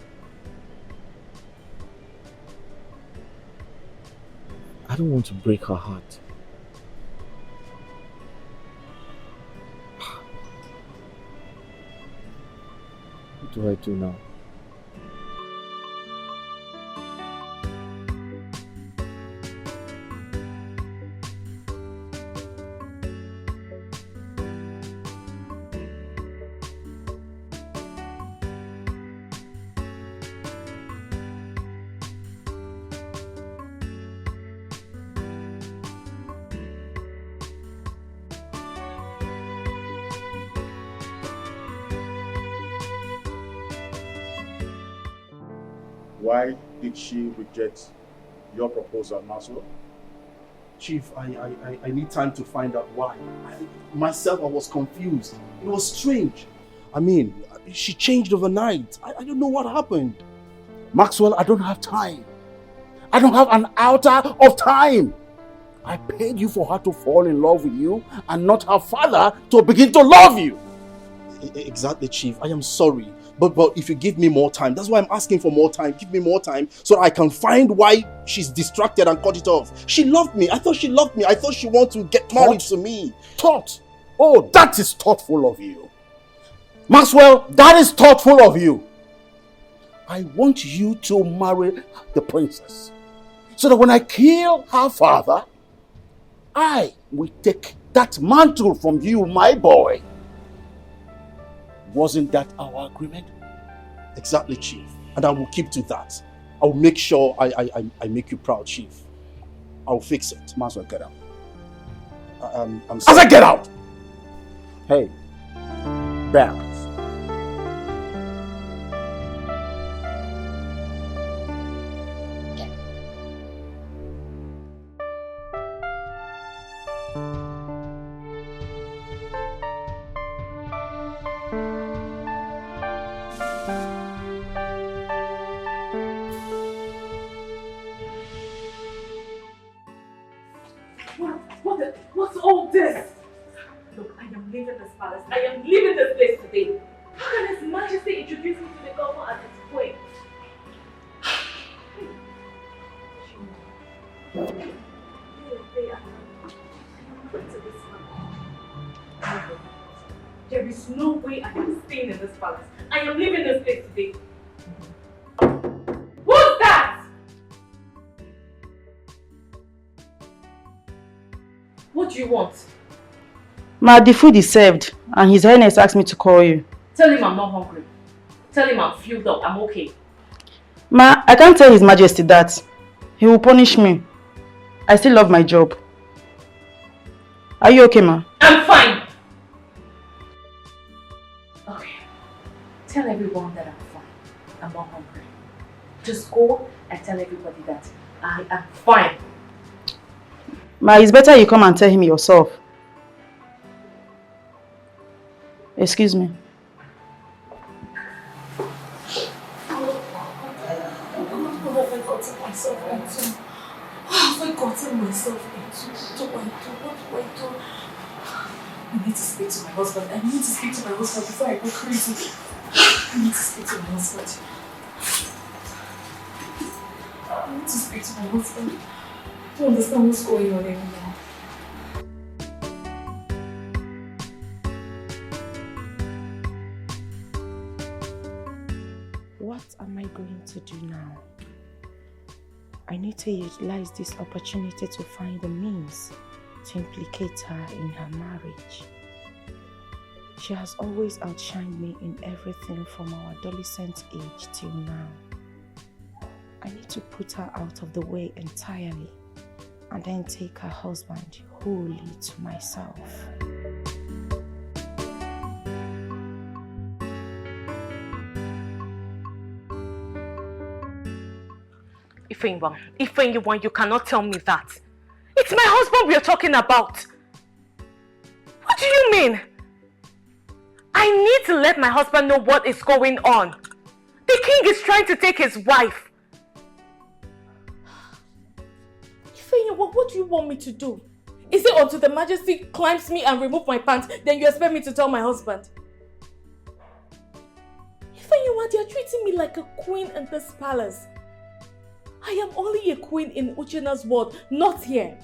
I don't want to break her heart. What do I do now? Why did she reject your proposal, Maxwell? Chief, I need time to find out why. Myself, I was confused. It was strange. I mean, she changed overnight. I don't know what happened. Maxwell, I don't have time. I don't have an iota of time. I paid you for her to fall in love with you and not her father to begin to love you. Exactly, Chief. I am sorry. But if you give me more time, that's why I'm asking for more time. Give me more time so that I can find why she's distracted and cut it off. She loved me. I thought she loved me. I thought she wanted to get married to me. Thought? Oh, that is thoughtful of you. Maxwell, that is thoughtful of you. I want you to marry the princess so that when I kill her father, I will take that mantle from you, my boy. Wasn't that our agreement? Exactly, Chief. And I will keep to that. I will make sure I make you proud, Chief. I'll fix it. Maxwell, get out. I'm sorry. I said get out! Hey, balance. What's all this? Look, I am leaving this palace. I am leaving this place today. How can His Majesty introduce me to the governor at this point? There is no way I am staying in this palace. I am leaving this place today. Who's that? What do you want? Ma, the food is served and His Highness asked me to call you. Tell him I'm not hungry. Tell him I'm filled up. I'm okay. Ma, I can't tell His Majesty that. He will punish me. I still love my job. Are you okay, ma? I'm fine. Okay. Tell everyone that I'm fine. I'm not hungry. Just go and tell everybody that I am fine. Ma, it's better you come and tell him yourself. Excuse me. What have I gotten myself into? What do I do? I need to speak to my husband. I need to speak to my husband before I go crazy. I need to speak to my husband. I need to speak to my husband. I don't understand what's going on anymore. What am I going to do now? I need to utilize this opportunity to find the means to implicate her in her marriage. She has always outshined me in everything from our adolescent age till now. I need to put her out of the way entirely and then take her husband wholly to myself. Ifeanyi, you cannot tell me that. It's my husband we are talking about. What do you mean? I need to let my husband know what is going on. The king is trying to take his wife. Ifeanyi, what do you want me to do? Is it until the Majesty climbs me and remove my pants, then you expect me to tell my husband? Ifeanyi, they are treating me like a queen in this palace. I am only a queen in Uchena's world, not here.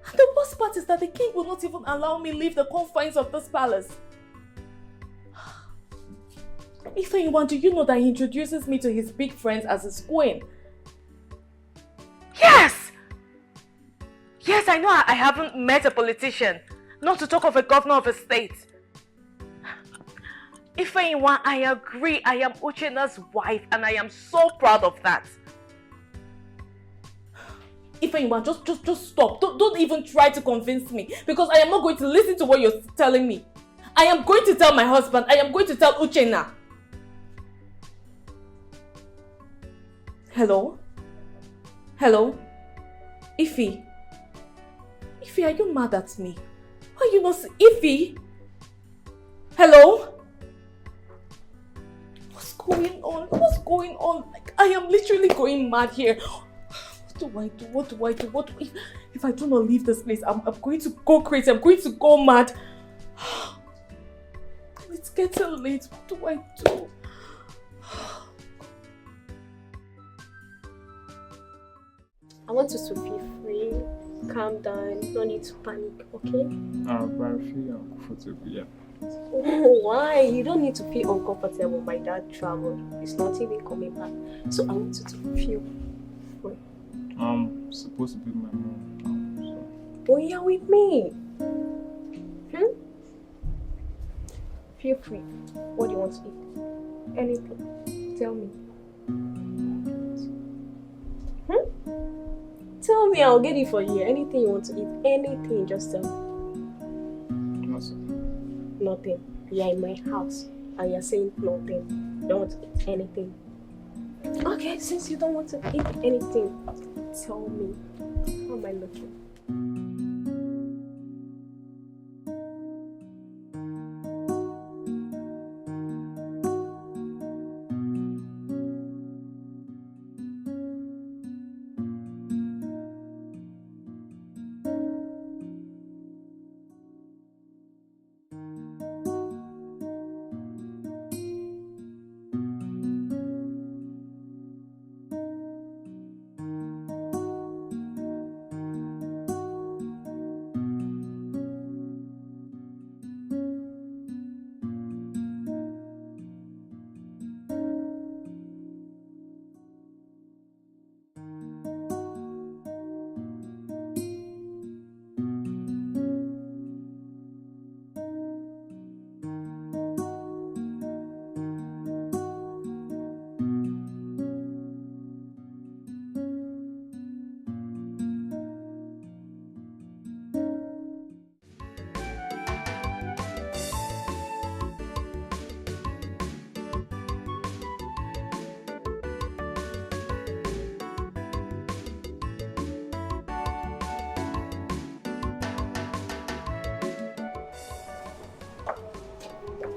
And the worst part is that the king will not even allow me leave the confines of this palace. Ifeanyi, do you know that he introduces me to his big friends as his queen? Yes! Yes, I know I haven't met a politician, not to talk of a governor of a state. Ifeanyi, I agree, I am Uchena's wife and I am so proud of that. Ifeanyi, just stop. Don't even try to convince me because I am not going to listen to what you're telling me. I am going to tell my husband, I am going to tell Uchenna. Hello? Hello? Ify, are you mad at me? Why are you not... Ify? Hello? What's going on? What's going on? Like, I am literally going mad here. What do I do? If I do not leave this place, I'm going to go crazy. I'm going to go mad. It's getting late. What do I do? I want you to feel free, calm down, no need to panic, okay? But I feel uncomfortable, yeah. Oh, why? You don't need to feel uncomfortable. My dad traveled. He's not even coming back. So I want you to feel free. I'm supposed to be with my mom now, so. Oh, you're with me. Feel free. What do you want to eat? Anything. Tell me. Tell me, I'll get it for you. Anything you want to eat. Anything, just tell me. Nothing. You're in my house and you're saying nothing. You don't want to eat anything. Okay, since you don't want to eat anything, tell me. How am I looking?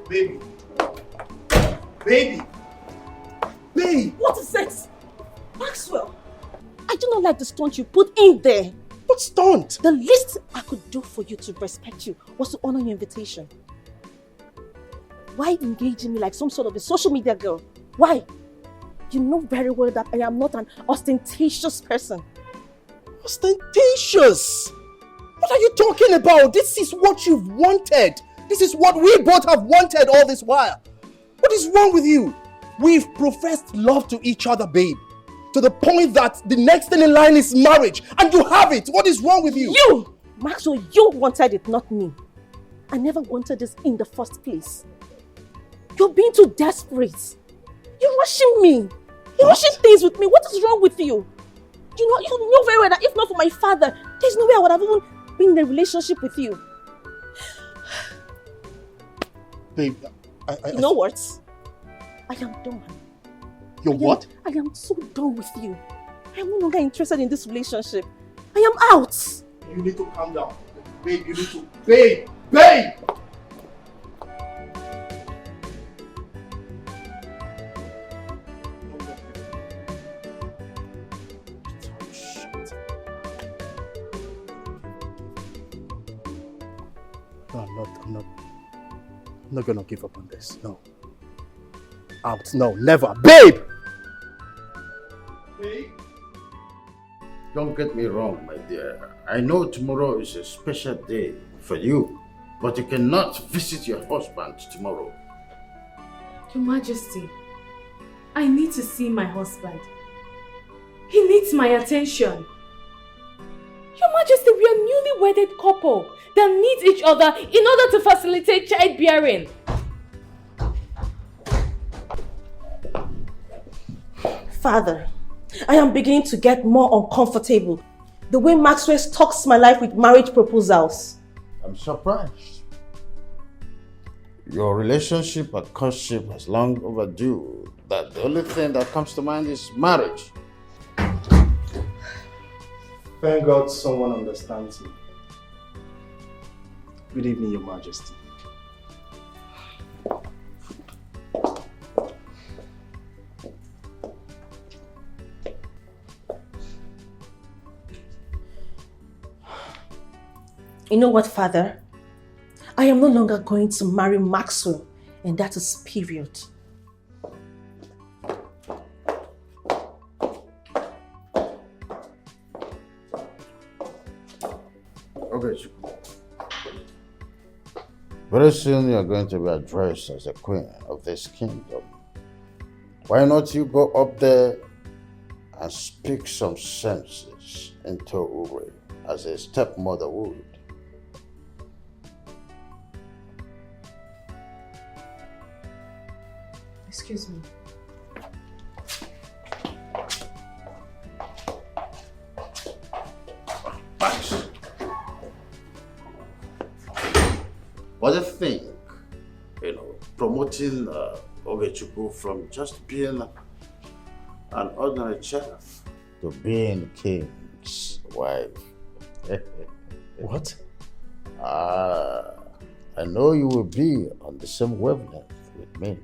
Baby. Baby. Babe. What is it? Maxwell, I do not like the stunt you put in there. What stunt? The least I could do for you to respect you was to honor your invitation. Why engaging me like some sort of a social media girl? Why? You know very well that I am not an ostentatious person. Ostentatious? What are you talking about? This is what you've wanted. This is what we both have wanted all this while. What is wrong with you? We've professed love to each other, babe. To the point that the next thing in line is marriage. And you have it. What is wrong with you? You! Maxwell, you wanted it, not me. I never wanted this in the first place. You're being too desperate. You're rushing me. You're rushing things with me. What is wrong with you? You know very well that if not for my father, there's no way I would have even been in a relationship with you. Babe, you know what? I am done. What? I am so done with you. I am no longer interested in this relationship. I am out. You need to calm down. Babe, you need to... Babe! Babe! No, I'm not gonna give up on this. No. Out. No, never. Babe! Babe? Don't get me wrong, my dear. I know tomorrow is a special day for you, but you cannot visit your husband tomorrow. Your Majesty, I need to see my husband. He needs my attention. Your Majesty, we are a newly wedded couple that needs each other in order to facilitate childbearing. Father, I am beginning to get more uncomfortable. The way Maxwell stalks my life with marriage proposals. I'm surprised. Your relationship and courtship is long overdue. That the only thing that comes to mind is marriage. Thank God someone understands me. Good evening, Your Majesty. You know what, Father? I am no longer going to marry Maxwell, and that is period. Okay, Chuku. Very soon you're going to be addressed as the queen of this kingdom. Why not you go up there and speak some senses into Uri as a stepmother would? Excuse me. Max. What do you think? Promoting Ogechukwu from just being an ordinary chef to being king's wife. What? I know you will be on the same wavelength with me.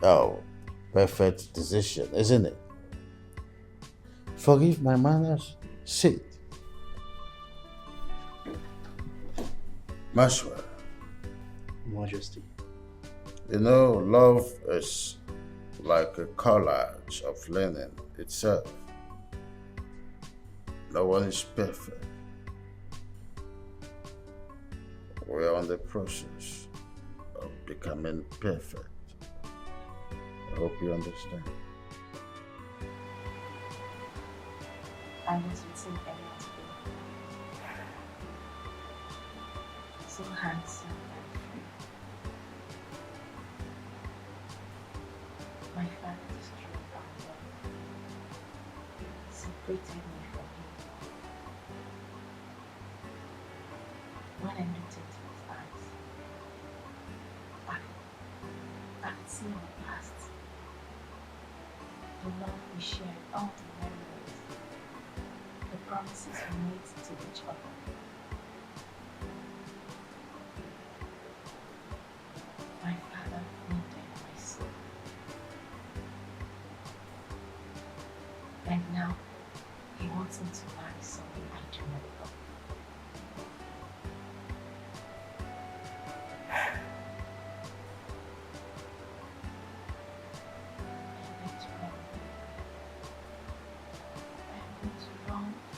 Oh, perfect decision, isn't it? Forgive my manners. Sit. Maxwell. Majesty. You know, love is like a collage of learning itself. No one is perfect. We are on the process of becoming perfect. I hope you understand. I was with him earlier today. So handsome and free. My father destroyed our love. Separated me from him. When I looked into his eyes, I could see our past. The love we shared, all the memories, the promises we made to each other. Now, he wants me to marry someone I do not love.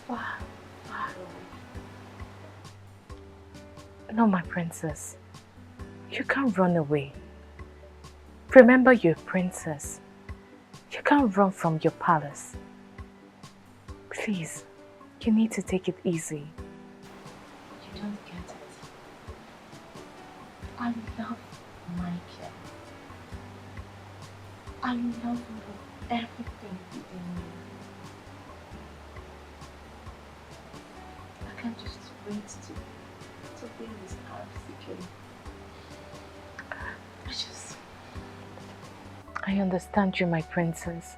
Far, far away. No, my princess. You can't run away. Remember, you're a princess. You can't run from your palace. Please, you need to take it easy. You don't get it. I love Michael. I love him with everything within me. I can't just wait to be in his arms again. I understand you, my princess.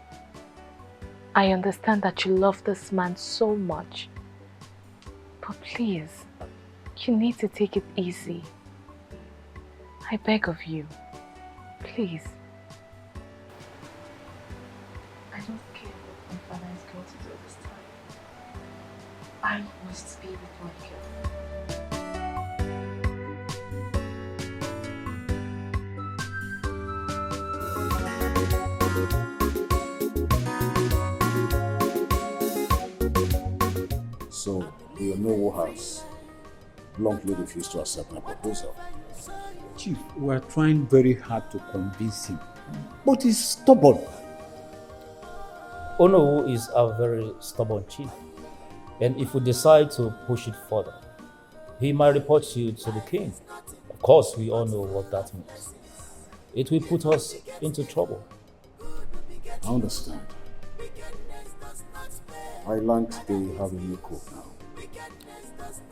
I understand that you love this man so much. But please, you need to take it easy. I beg of you. Please. I don't care what my father is going to do this time. I must be with Michael. So, you know who has bluntly refused to accept my proposal. Chief, we are trying very hard to convince him, but he's stubborn. Ono is a very stubborn chief, and if we decide to push it further, he might report you to the king. Of course, we all know what that means. It will put us into trouble. I understand. I learned they have a new cook now.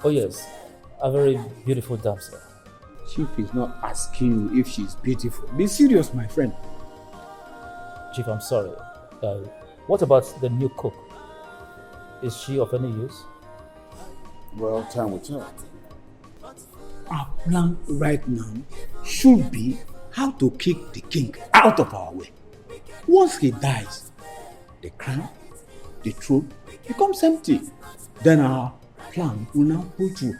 Oh yes, a very beautiful damsel. Chief is not asking you if she's beautiful. Be serious, my friend. Chief, I'm sorry. What about the new cook? Is she of any use? Well, time will tell. Our plan right now should be how to kick the king out of our way. Once he dies, the crown, the throne becomes empty. Then our plan will now go through.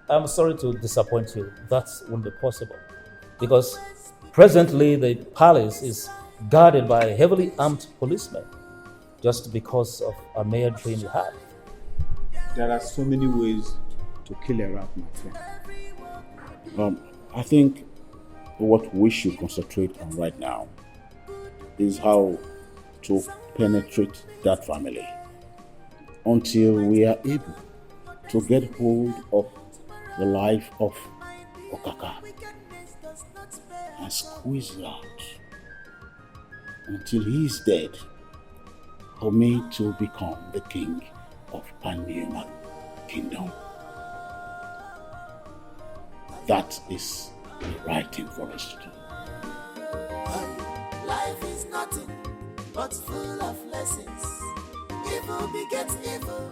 I'm sorry to disappoint you. That won't be possible. Because presently the palace is guarded by heavily armed policemen just because of a mere dream you had. There are so many ways to kill a rat, my friend. I think what we should concentrate on right now is how to penetrate that family until we are able to get hold of the life of Okaka and squeeze it out until he is dead for me to become the king of Panema Kingdom. That is the right thing for us to do. Life is nothing but full of lessons. Evil begets evil.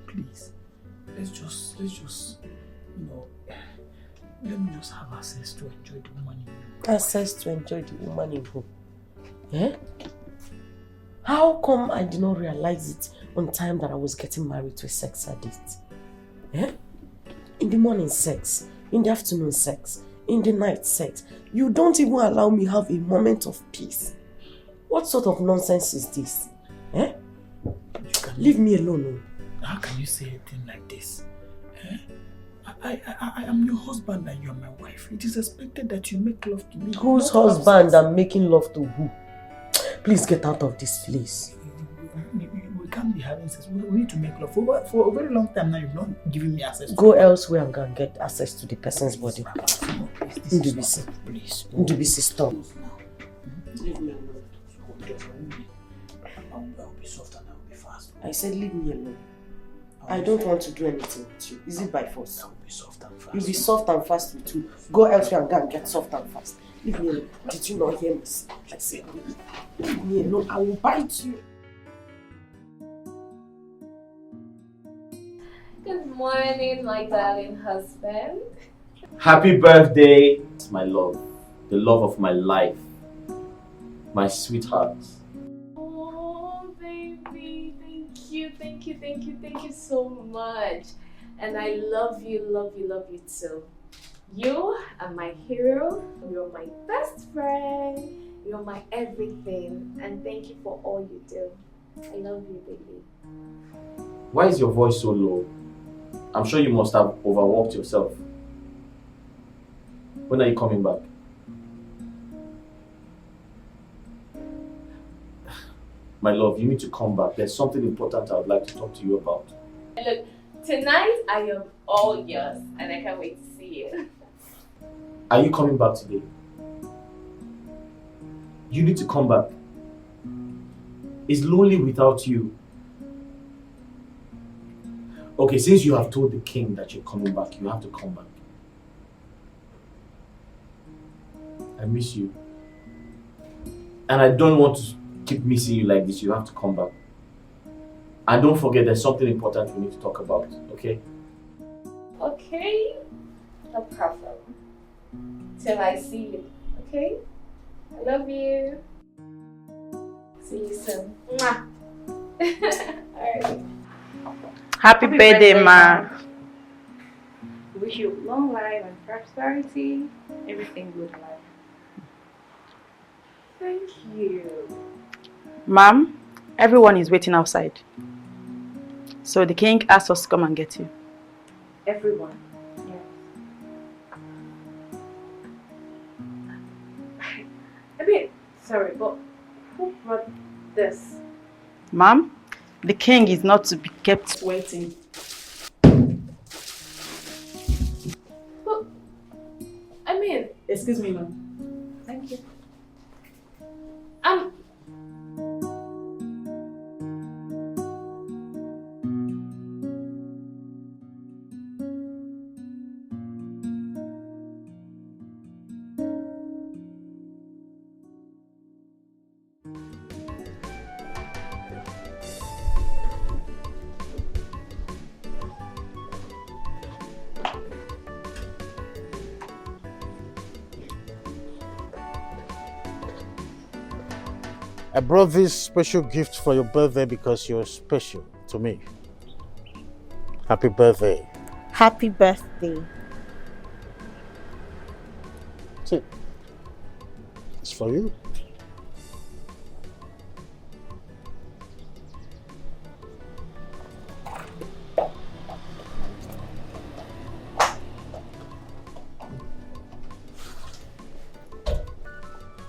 Please, let's just, let me just have access to enjoy the woman in you. Access to enjoy the woman in who? Eh? How come I did not realize it on time that I was getting married to a sex addict? Eh? In the morning sex, in the afternoon sex, in the night sex. You don't even allow me have a moment of peace. What sort of nonsense is this? Eh? You can Leave me alone. How can you say a thing like this? Eh? I am your husband and you are my wife. It is expected that you make love to me. Whose husband I'm making love to who? Please get out of this place. We can't be having sex. We need to make love. For a very long time now, you've not given me access to Go elsewhere and go and get access to the person's body. Ndubisi, stop. Leave me alone. I'll be soft and I'll be fast. I said leave me alone. I don't want to do anything with you. Is it by force? I'll be soft and fast. You'll be soft and fast with you. Go elsewhere and go and get soft and fast. Leave me alone. Did you not hear me? I said leave me alone. I will bite you. Good morning, my darling husband. Happy birthday, my love. The love of my life. My sweetheart. Oh, baby. Thank you so much. And I love you too. You are my hero. You're my best friend. You're my everything. And thank you for all you do. I love you, baby. Why is your voice so low? I'm sure you must have overworked yourself. When are you coming back? My love, you need to come back. There's something important I would like to talk to you about. Look, tonight I am all yours and I can't wait to see you. Are you coming back today? You need to come back. It's lonely without you. Okay, since you have told the king that you're coming back, you have to come back. I miss you. And I don't want to keep missing you like this. You have to come back. And don't forget, there's something important we need to talk about, okay? Okay, no problem. Till I see you, okay? I love you. See you soon. Mwah. Alright. Happy birthday, ma. Wish you long life and prosperity, everything good in life. Thank you. Ma'am, everyone is waiting outside. So the king asked us to come and get you. Everyone. Yes. I mean, sorry, but who brought this? Ma'am, the king is not to be kept waiting. But, I mean... Excuse me, ma'am. Thank you. I brought this special gift for your birthday because you're special to me. Happy birthday. Happy birthday. See, it's for you.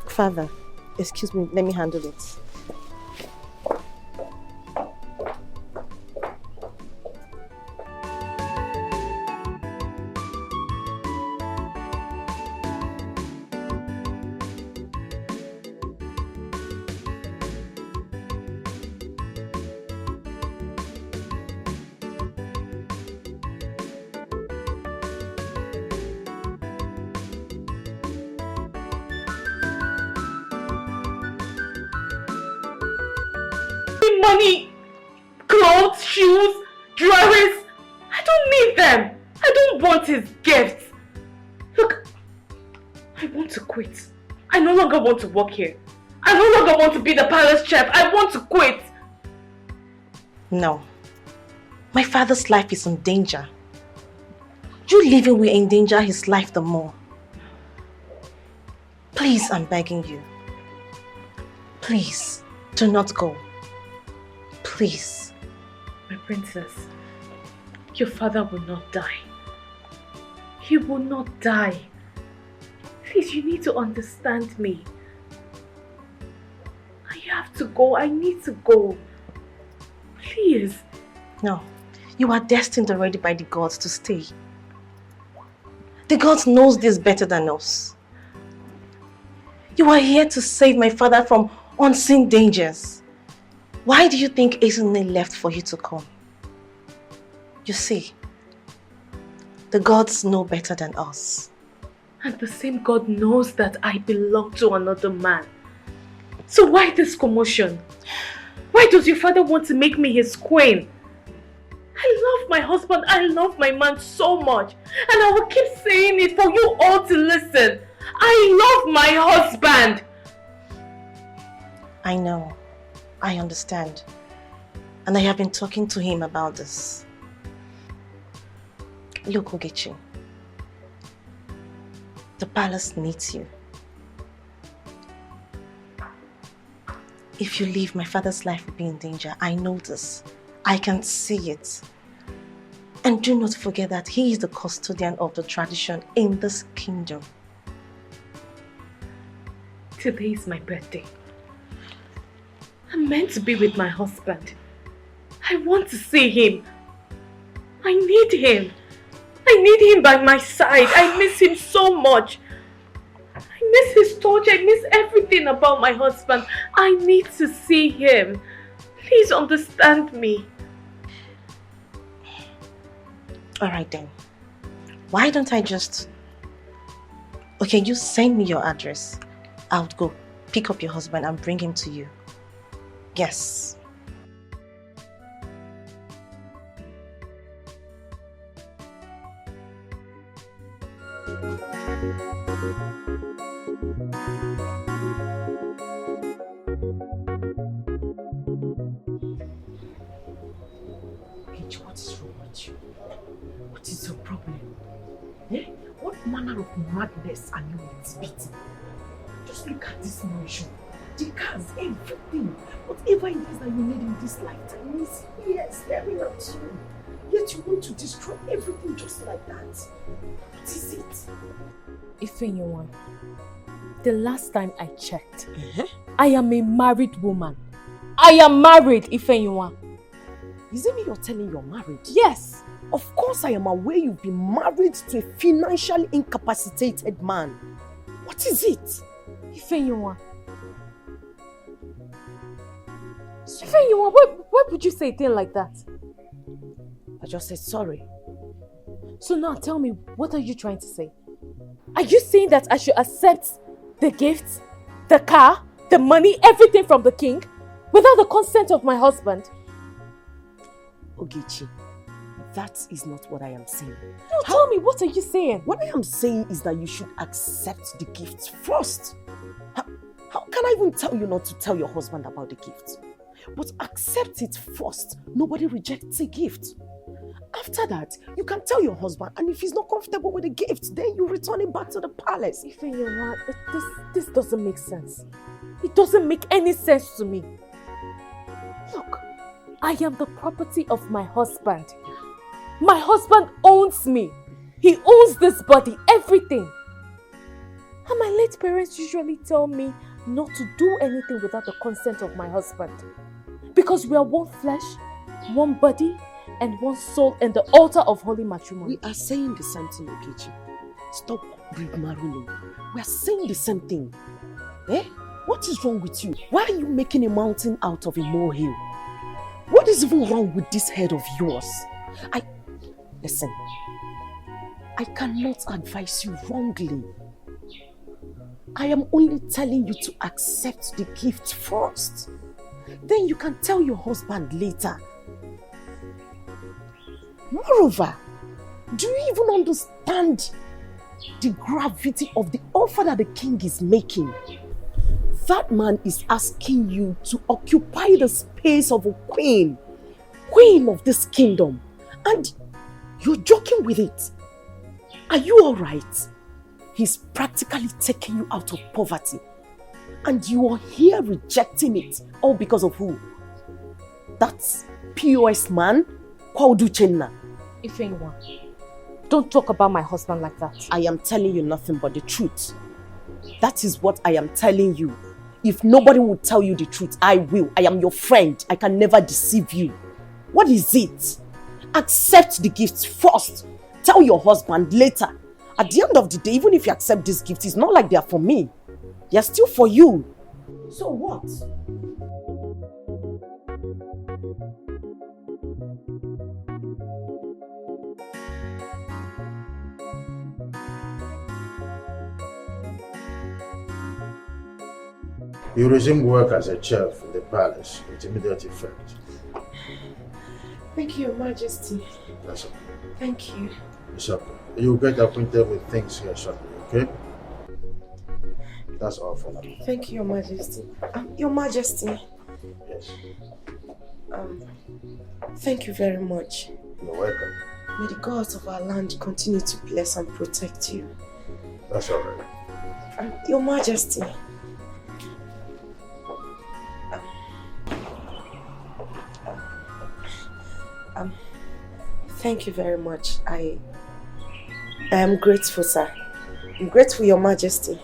Father, excuse me, let me handle it. Money, clothes, shoes, jewelry. I don't need them. I don't want his gifts. Look, I want to quit. I no longer want to work here. I no longer want to be the palace chef. I want to quit. No. My father's life is in danger. You leaving will endanger his life the more. Please, I'm begging you. Please, do not go. Please. My princess, your father will not die. He will not die. Please, you need to understand me. I have to go. I need to go. Please. No, you are destined already by the gods to stay. The gods knows this better than us. You are here to save my father from unseen dangers. Why do you think Escalating left for you to come? You see, the gods know better than us. And the same God knows that I belong to another man. So why this commotion? Why does your father want to make me his queen? I love my husband, I love my man so much. And I will keep saying it for you all to listen. I love my husband. I know. I understand. And I have been talking to him about this. Look, Ogechi. The palace needs you. If you leave, my father's life will be in danger. I know this. I can see it. And do not forget that he is the custodian of the tradition in this kingdom. Today is my birthday. I'm meant to be with my husband. I want to see him. I need him. I need him by my side. I miss him so much. I miss his touch. I miss everything about my husband. I need to see him. Please understand me. Alright then. Why don't I just... Okay, you send me your address. I'll go pick up your husband and bring him to you. Yes. What is wrong with you? What is your problem? Eh? What manner of madness are you exhibiting? Just look at this mansion. The cars, everything. Whatever it is that you need in this lifetime is here, staring at you. Yet you want to destroy everything just like that. What is it? Ifeanyiwa, the last time I checked, I am a married woman. I am married, Ifeanyiwa. Is it me you're telling you're married? Yes. Of course I am aware you've been married to a financially incapacitated man. What is it? Ifeanyiwa. Ifeanyiwa, why would you say a thing like that? I just said sorry. So now tell me, what are you trying to say? Are you saying that I should accept the gifts, the car, the money, everything from the king without the consent of my husband? Ogechi, that is not what I am saying. No, tell me, what are you saying? What I am saying is that you should accept the gifts first. How can I even tell you not to tell your husband about the gift? But accept it first. Nobody rejects a gift. After that, you can tell your husband, and if he's not comfortable with the gift, then you return it back to the palace. Ifeanyiwa, this doesn't make sense. It doesn't make any sense to me. Look, I am the property of my husband. My husband owns me. He owns this body, everything. And my late parents usually tell me not to do anything without the consent of my husband. Because we are one flesh, one body, and one soul in the altar of holy matrimony. We are saying the same thing, Ogechi. Stop marrying. We are saying the same thing. Eh? What is wrong with you? Why are you making a mountain out of a molehill? What is even wrong with this head of yours? Listen. I cannot advise you wrongly. I am only telling you to accept the gift first. Then you can tell your husband later. Moreover, do you even understand the gravity of the offer that the king is making? That man is asking you to occupy the space of a queen of this kingdom, and you're joking with it. Are you alright? He's practically taking you out of poverty, and you are here rejecting it, all because of who? That's POS man? Ifenywa, don't talk about my husband like that. I am telling you nothing but the truth. That is what I am telling you. If nobody will tell you the truth, I will. I am your friend. I can never deceive you. What is it? Accept the gifts first. Tell your husband later. At the end of the day, even if you accept these gifts, it's not like they are for me. They are still for you. So what? You resume work as a chef in the palace with immediate effect. Thank you, Your Majesty. That's okay. Thank you. It's okay. You'll get acquainted with things here shortly, okay? That's all for now. Thank you, Your Majesty. Your Majesty. Yes. Thank you very much. You're welcome. May the gods of our land continue to bless and protect you. That's all right. Your Majesty. Thank you very much. I am grateful, sir. I'm grateful, Your Majesty.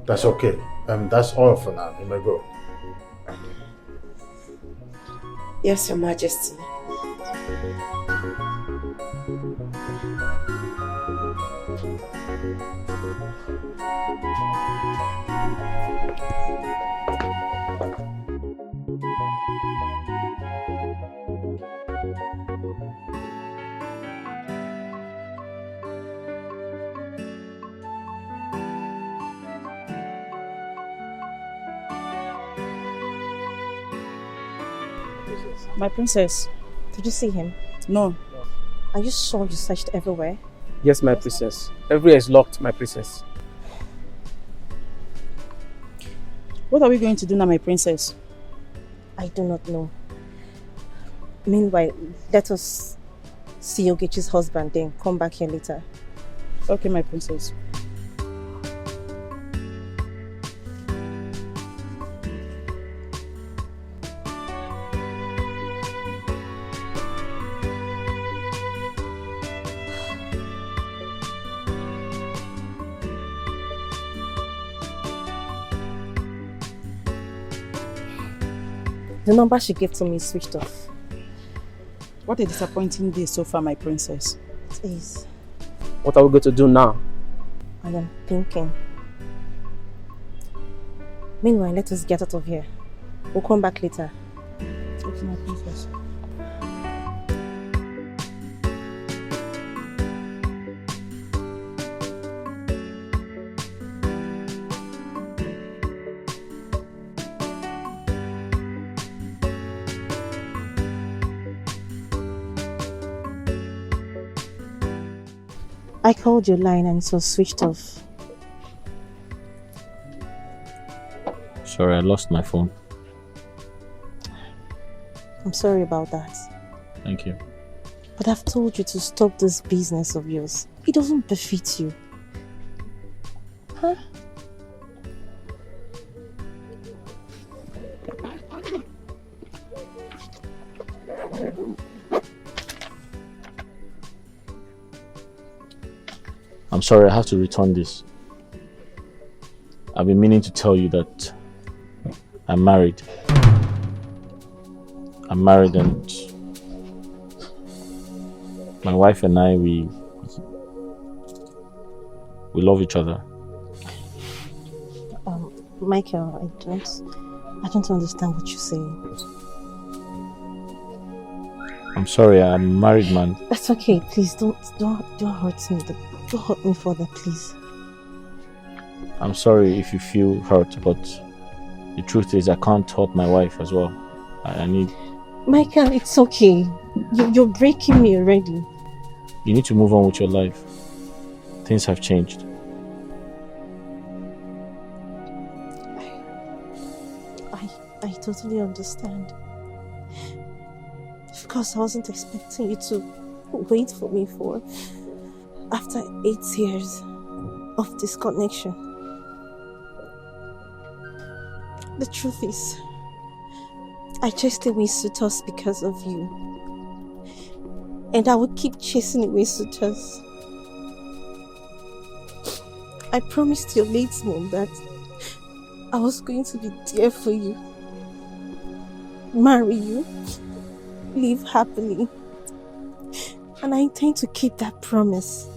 That's okay. That's all for now. You may go. Yes, Your Majesty. My princess, did you see him? No. Are you sure you searched everywhere? Yes, my princess. Everywhere is locked, my princess. What are we going to do now, my princess? I do not know. Meanwhile, let us see Ogechi's husband, then come back here later. Okay, my princess. The number she gave to me is switched off. What a disappointing day so far, my princess. It is. What are we going to do now? I am thinking. Meanwhile, let us get out of here. We'll come back later. Okay, my princess. I called your line and it was switched off. Sorry, I lost my phone. I'm sorry about that. Thank you. But I've told you to stop this business of yours. It doesn't befit you. Huh? I'm sorry, I have to return this. I've been meaning to tell you that I'm married. I'm married and my wife and I, we love each other. Michael, I don't understand what you're saying. I'm sorry, I'm a married man. That's okay, please don't hurt me. Don't hurt me further, please. I'm sorry if you feel hurt, but the truth is I can't hurt my wife as well. I need... Michael, it's okay. You're breaking me already. You need to move on with your life. Things have changed. I totally understand. Of course, I wasn't expecting you to wait for me after 8 years of disconnection. The truth is, I chased away suitors because of you. And I will keep chasing away suitors. I promised your late mom that I was going to be there for you, marry you, live happily. And I intend to keep that promise.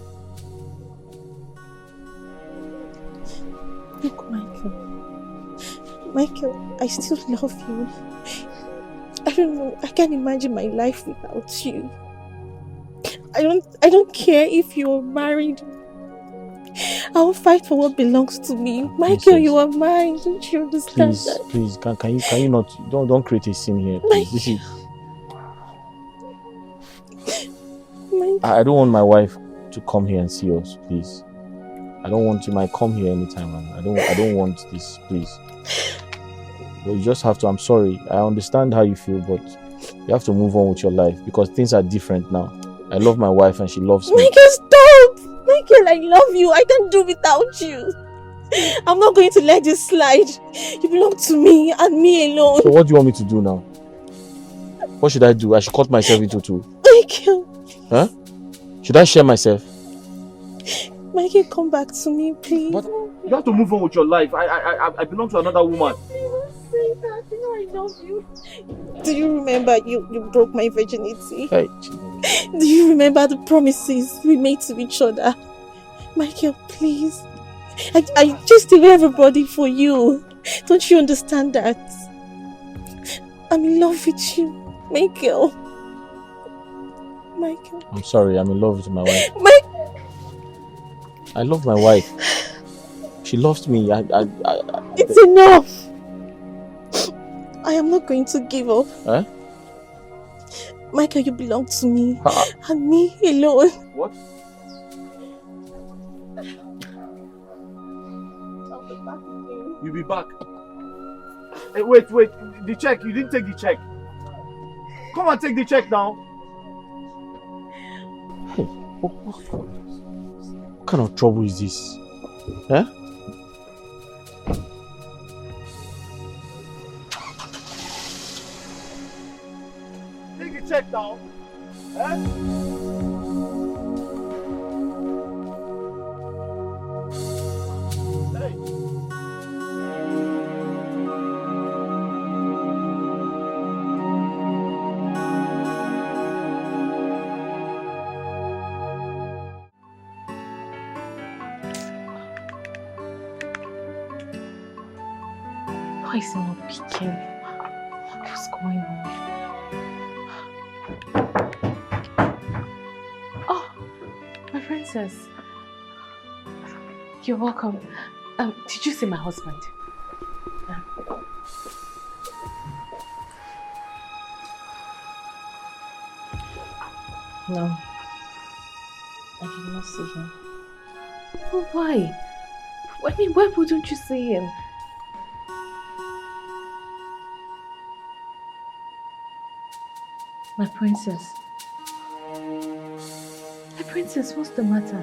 Look, Michael, I still love you. I don't know, I can't imagine my life without you. I don't care if you're married. I will fight for what belongs to me. Michael, you are mine. Don't you understand that? Please, can you not, don't create a scene here, please. This is... I don't want my wife to come here and see us, please. I don't want you might come here anytime, and I don't want this, please. But you just have to, I'm sorry. I understand how you feel, but you have to move on with your life because things are different now. I love my wife and she loves me. Michael, stop! Michael, I love you. I can't do without you. I'm not going to let this slide. You belong to me and me alone. So what do you want me to do now? What should I do? I should cut myself into two. Michael. Huh? Should I share myself? Michael, come back to me, please. But you have to move on with your life. I belong to another woman. Say that. You know I love you. Do you remember you broke my virginity? Hey. Do you remember the promises we made to each other? Michael, please. I chased away everybody for you. Don't you understand that? I'm in love with you, Michael. Michael. I'm sorry, I'm in love with my wife. I love my wife. She loves me. It's enough. I am not going to give up. Huh? Michael, you belong to me. And me alone. What? You'll be back. Hey, wait. The check. You didn't take the check. Come and take the check now. Hey, what kind of trouble is this? Huh? Take the check now. Hey. Why is he not picking? What's going on? Oh, my princess. You're welcome. Did you see my husband? No. I did not see him. Oh, why? I mean, why wouldn't you see him? My princess. My princess, what's the matter?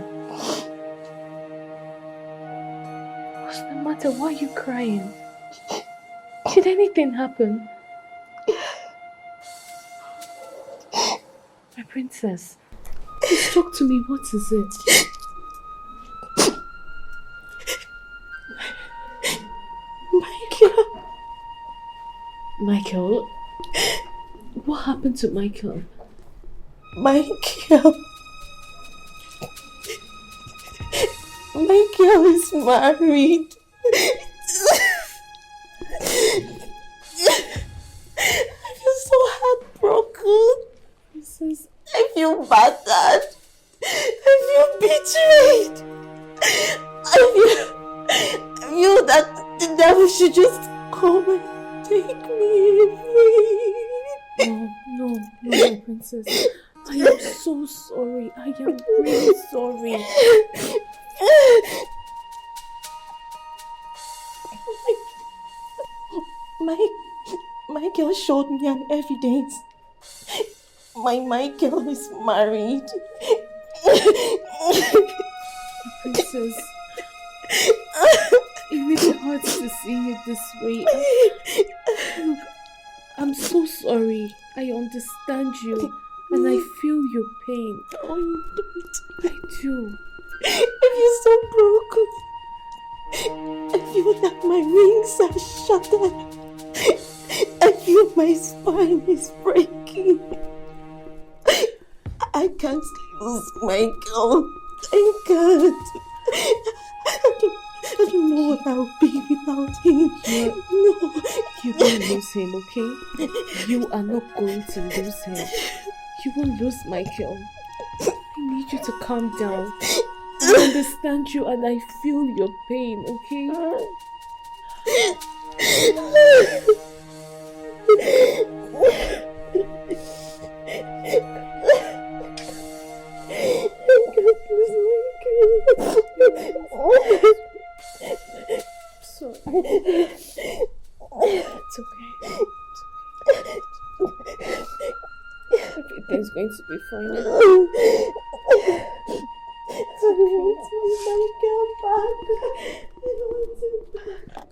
What's the matter? Why are you crying? Did anything happen? My princess, please talk to me. What is it? Michael? What happened to Michael? Michael is married. I feel so heartbroken. I feel battered. I feel betrayed. I feel that the devil should just come and take me away. No, my princess. I am so sorry. I am really sorry. Michael showed me an evidence. My Michael is married. Princess, it really hurts to see you this way. Look, I'm so sorry. I understand you. And I feel your pain. Oh, you don't. I do. I feel so broken. I feel that my wings are shattered. I feel my spine is breaking. I can't lose my girl. I can't. I don't know what I'll be without him. No. You won't lose him, okay? You are not going to lose him. You won't lose Michael. I need you to calm down. I understand you and I feel your pain, okay? Sorry. It's okay. Everything's going to be fine. I want my girl back. I want it back.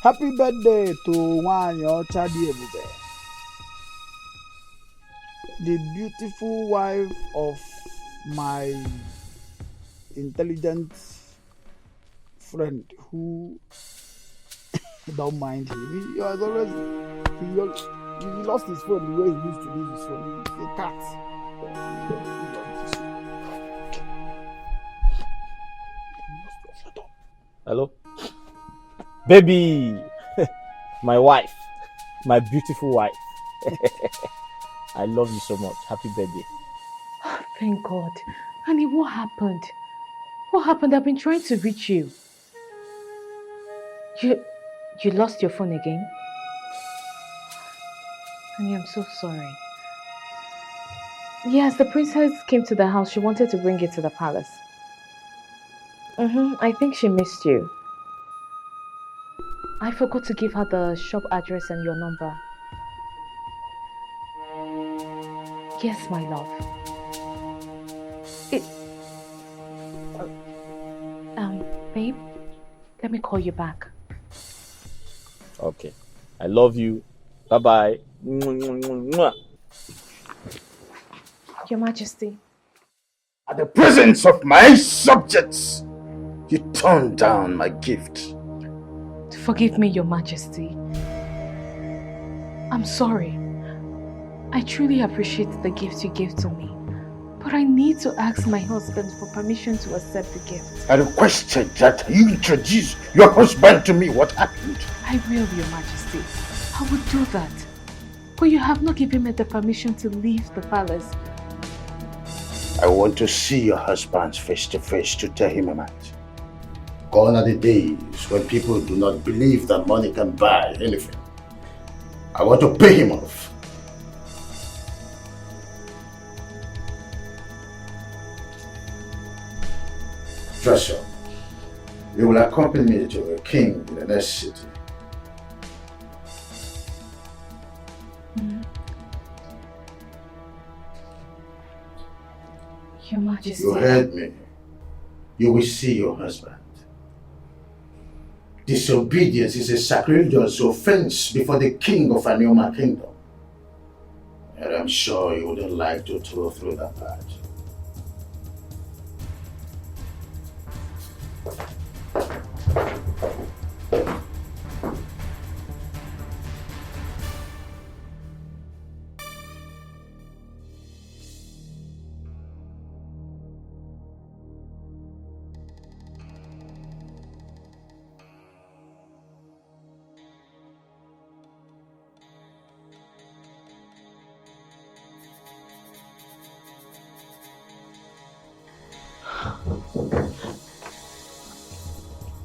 Happy birthday to Nwanyi Ọcha Dị Ebube, the beautiful wife of my intelligent friend who don't mind him. He has always he lost his phone the way he used to use his phone. He's a cat. Hello? Baby! My wife. My beautiful wife. I love you so much. Happy birthday. Oh, thank God. Honey, what happened? What happened? I've been trying to reach you. You lost your phone again? Honey, I'm so sorry. Yes, the princess came to the house. She wanted to bring you to the palace. I think she missed you. I forgot to give her the shop address and your number. Yes, my love. Babe, let me call you back. Okay. I love you. Bye-bye. Your Majesty. At the presence of my subjects, you turned down my gift. Forgive me, Your Majesty. I'm sorry. I truly appreciate the gift you gave to me. But I need to ask my husband for permission to accept the gift. I requested that you introduce your husband to me. What happened? I will, Your Majesty. I would do that. But you have not given me the permission to leave the palace. I want to see your husband face to face to tell him I'm out. Gone are the days when people do not believe that money can buy anything. I want to pay him off. Dress up. You will accompany me to a king in the next city. Your Majesty. You heard me. You will see your husband. Disobedience is a sacrilegious offense before the king of Anioma kingdom. And I'm sure you wouldn't like to throw through that part.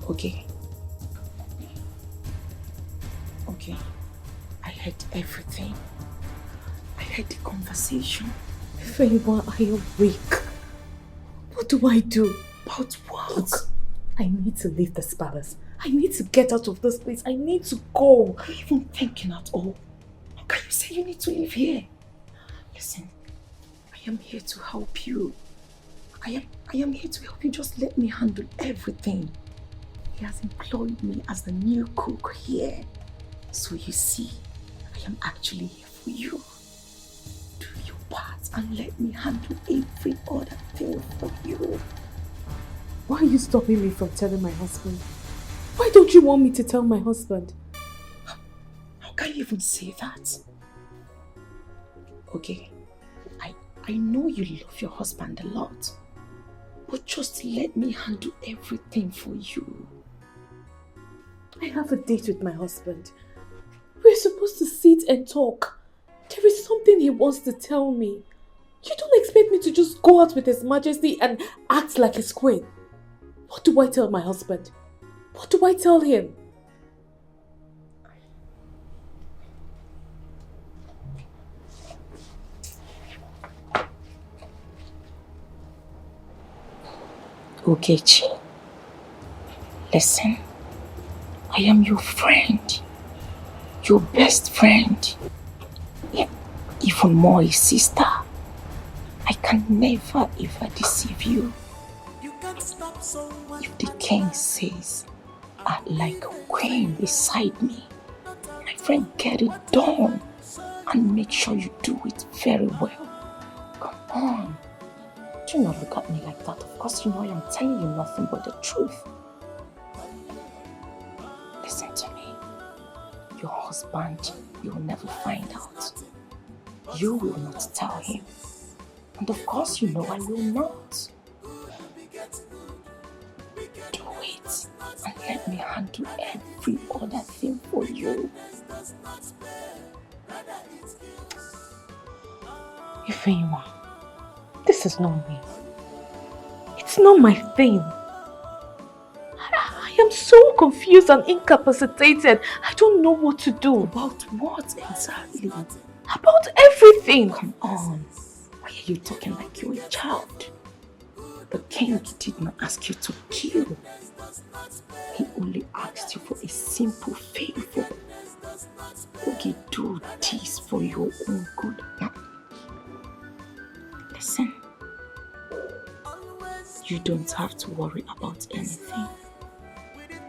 Okay. Okay. I heard everything. I heard the conversation. Favor, I am weak. What do I do? About what? Look, I need to leave this palace. I need to get out of this place. I need to go. Are you even thinking at all? How can you say you need to live here? Listen, I am here to help you. I am here to help you. Just let me handle everything. He has employed me as the new cook here. So you see, I am actually here for you. Do your part and let me handle every other thing for you. Why are you stopping me from telling my husband? Why don't you want me to tell my husband? How can you even say that? Okay, I know you love your husband a lot, but just let me handle everything for you. I have a date with my husband. We're supposed to sit and talk. There is something he wants to tell me. You don't expect me to just go out with His Majesty and act like his queen. What do I tell my husband? What do I tell him? Ogechi, listen, I am your friend, your best friend, even more a sister. I can never ever deceive you. If the king says, act like a queen beside me, my friend, get it done and make sure you do it very well. Come on. Do not look at me like that. Of course, you know I am telling you nothing but the truth. Listen to me. Your husband, you will never find out. You will not tell him. And of course, you know I will not. Do it and let me handle every other thing for you. Ifeanyi, this is not me. It's not my thing. I am so confused and incapacitated. I don't know what to do. About what exactly? About everything. Come on. Why are you talking like you're a child? The king did not ask you to kill. He only asked you for a simple favor. Okay, do this for your own good. Now, listen. You don't have to worry about anything.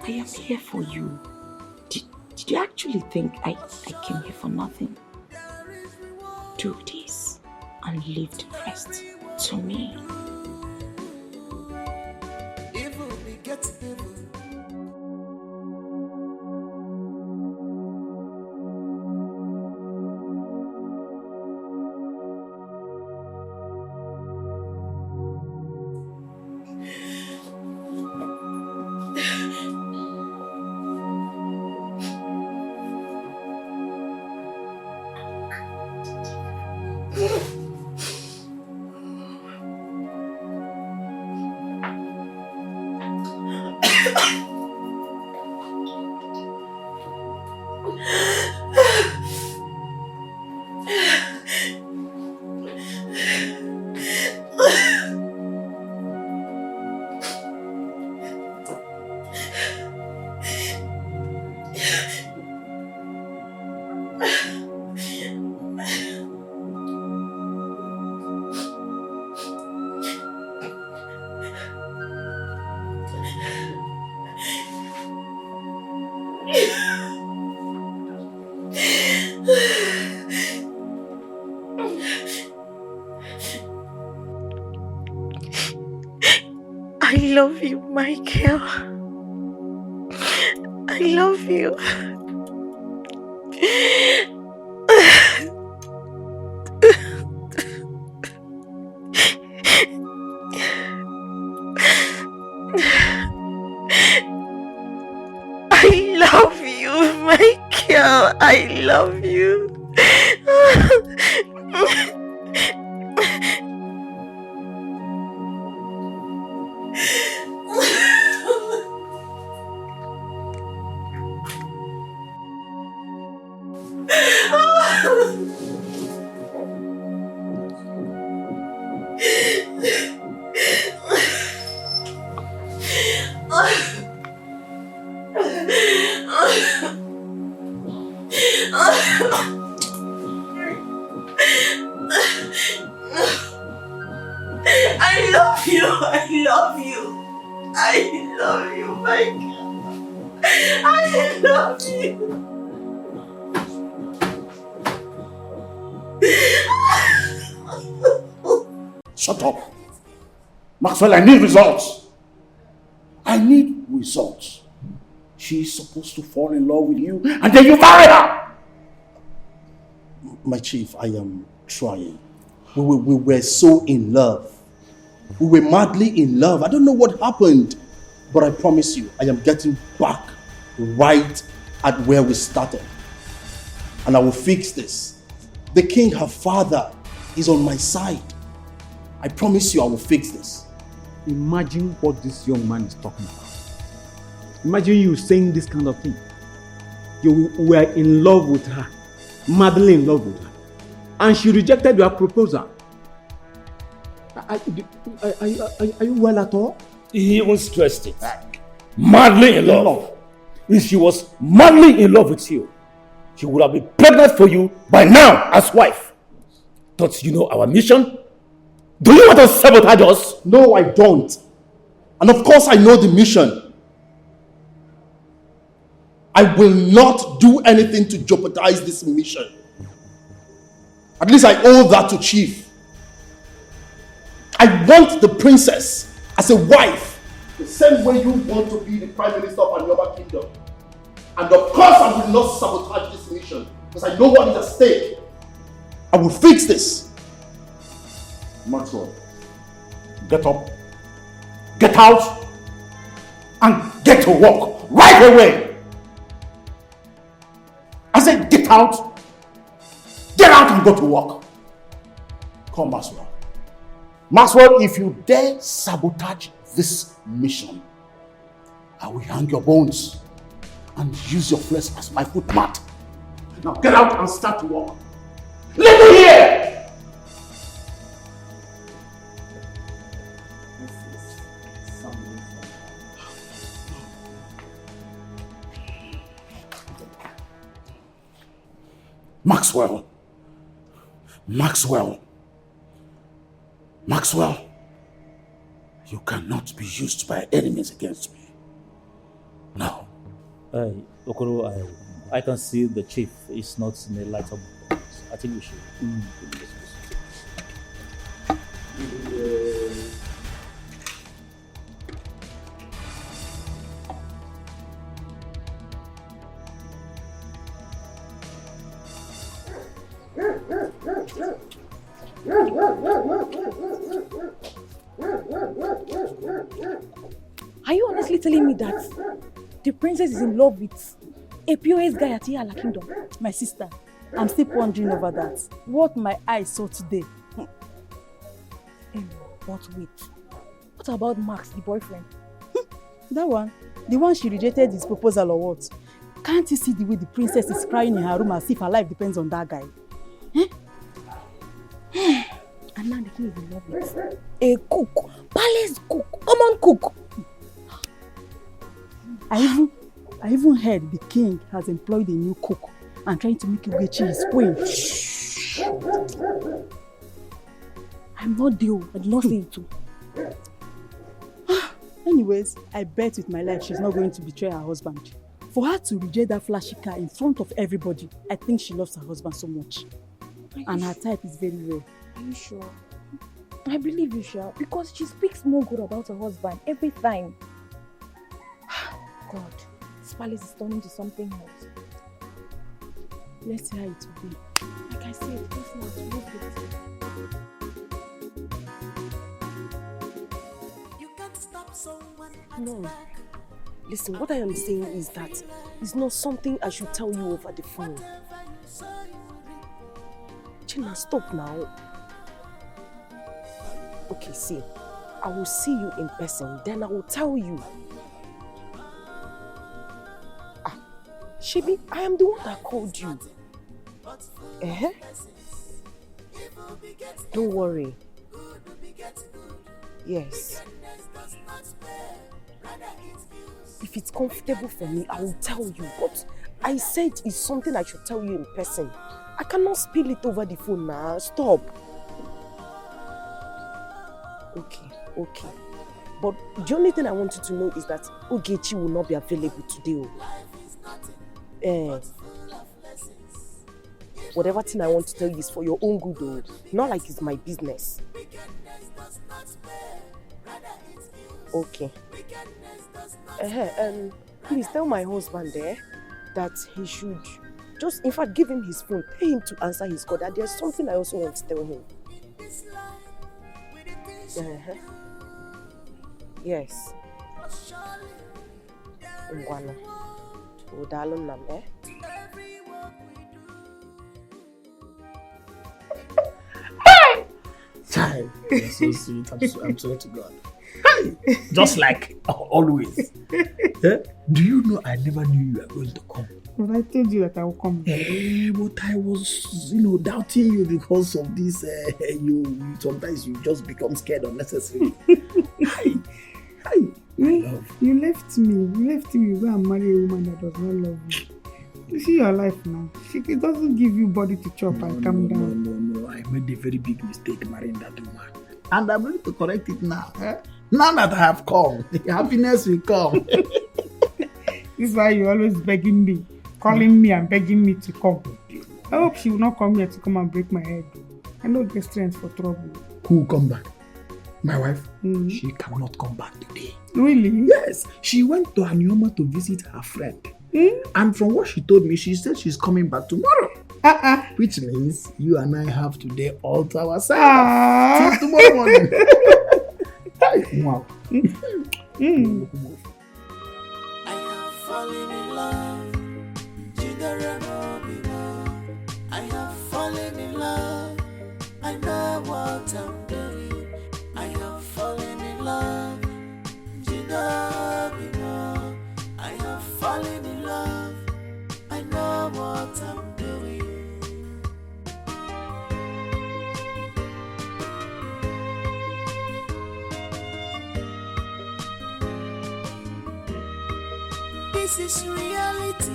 I am here for you. Did you actually think I came here for nothing? Do this and leave the rest to me. Evil begets evil. I love you, Michael. I love you. I love you, Michael. I love you. I love you. I love you. I love you, Michael. I love you. Shut up. Maxwell, I need results. I need results. She's supposed to fall in love with you and then you marry her. My chief, I am trying. We were so in love. We were madly in love. I don't know what happened, but I promise you, I am getting back right at where we started. And I will fix this. The king, her father, is on my side. I promise you I will fix this. Imagine what this young man is talking about. Imagine you saying this kind of thing. You were in love with her, madly in love with her, and she rejected your proposal. Are you well at all? He even stressed it. Madly in love. If she was madly in love with you, she would have been pregnant for you by now as wife. Don't you know our mission? Do you want to sabotage us? No, I don't. And of course I know the mission. I will not do anything to jeopardize this mission. At least I owe that to Chief. I want the princess as a wife, the same way you want to be the Prime Minister of Anyoba Kingdom. And of course I will not sabotage this mission because I know what is at stake. I will fix this. Maxwell, get up, get out, and get to work right away. I said get out and go to work. Come, Maxwell. Maxwell, if you dare sabotage this mission, I will hang your bones and use your flesh as my footmat. Now get out and start to work. Let me hear! Maxwell, you cannot be used by enemies against me. No. Okoro, I can see the chief is not in a light of mood. I think we should. Are you honestly telling me that the princess is in love with a POS guy at Yala Kingdom? My sister, I'm still pondering over that. What my eyes saw today. But wait, what about Max, the boyfriend? That one? The one she rejected his proposal or what? Can't you see the way the princess is crying in her room as if her life depends on that guy? And now the king is in love with a cook, palace cook, common cook. I even heard the king has employed a new cook and trying to make Ugechi his queen. I'm not there. I did not say it too. Anyways, I bet with my life she's not going to betray her husband. For her to reject that flashy car in front of everybody, I think she loves her husband so much. And her type is very rare. Are you sure? I believe you, Sha, because she speaks more good about her husband every time. God, this palace is turning to something else. Let's see how it will be. Like I said, let's not move it. No. Listen, what I am saying is that it's not something I should tell you over the phone. Chima, stop now. Okay, see, I will see you in person, then I will tell you. Shebi, I am the one that called you. Don't worry. Yes. If it's comfortable for me, I will tell you. But I said it's something I should tell you in person. I cannot spill it over the phone now. Stop. Okay. But the only thing I want you to know is that Ugechi will not be available today. Whatever thing I want to tell you is for your own good, though. Not like it's my business. Okay. Please tell my husband there that he should just, in fact, give him his phone. Tell him to answer his call. That there's something I also want to tell him. Yes. Ngwana. Udalo nam, eh? Child, you're so sweet. I'm swear to God. Just like always. Do you know I never knew you were going to come? But I told you that I will come. But I was, doubting you because of this. You sometimes you just become scared unnecessarily. Hi. You left me. You go and marry a woman that does not love you. You see your life now. It doesn't give you body to chop and calm down. No. I made a very big mistake marrying that woman. And I'm going to correct it now. Now that I have come, happiness will come. This is why you're always begging me, calling me and begging me to come. I hope she will not come here to come and break my head. I don't get strength for trouble. Who will come back? My wife? She cannot come back today. Really? Yes. She went to Anioma to visit her friend. And from what she told me, she said she's coming back tomorrow. Which means you and I have today all to ourselves. Till tomorrow morning. Wow. Falling in love, I have fallen in love, I know what I'm doing. I have fallen in love, I have fallen in love, I know what I'm doing. This is reality.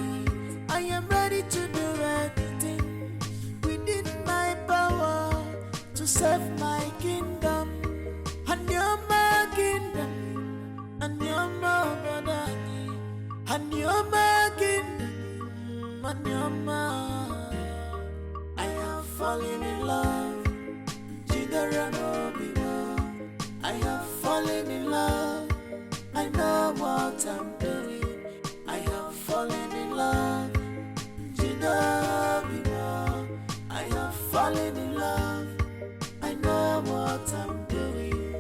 I am ready to do anything within my power to serve my kingdom. And you're my kingdom, and you're my brother, and you're my kingdom, and you're my. I have fallen in love. I have fallen in love. I know what I'm doing. I have fallen in love, I have fallen in love, I know what I'm doing.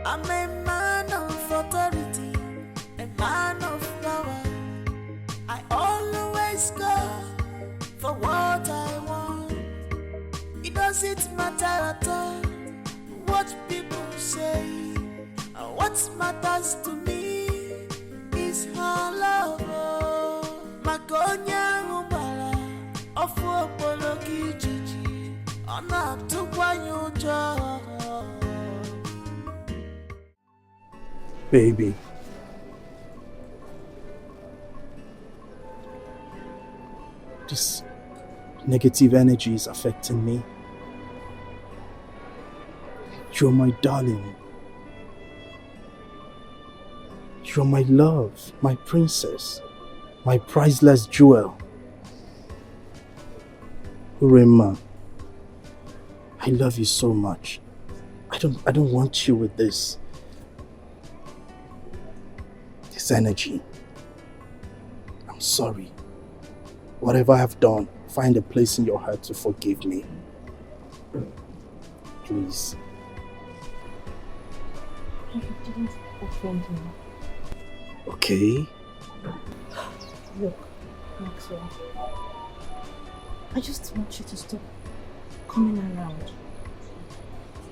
I'm a man of authority, a man of power. I always go for what I want. It doesn't matter at all what people say. What matters to me is her love. Makonya ubala ofu opoloki jiji ona tukwanyujo. Baby, this negative energy is affecting me. You're my darling. You're my love, my princess, my priceless jewel. Urema, I love you so much. I don't want you with this energy. I'm sorry. Whatever I've done, find a place in your heart to forgive me. Please. You didn't offend me. Okay. Look, Maxwell, I just want you to stop coming around.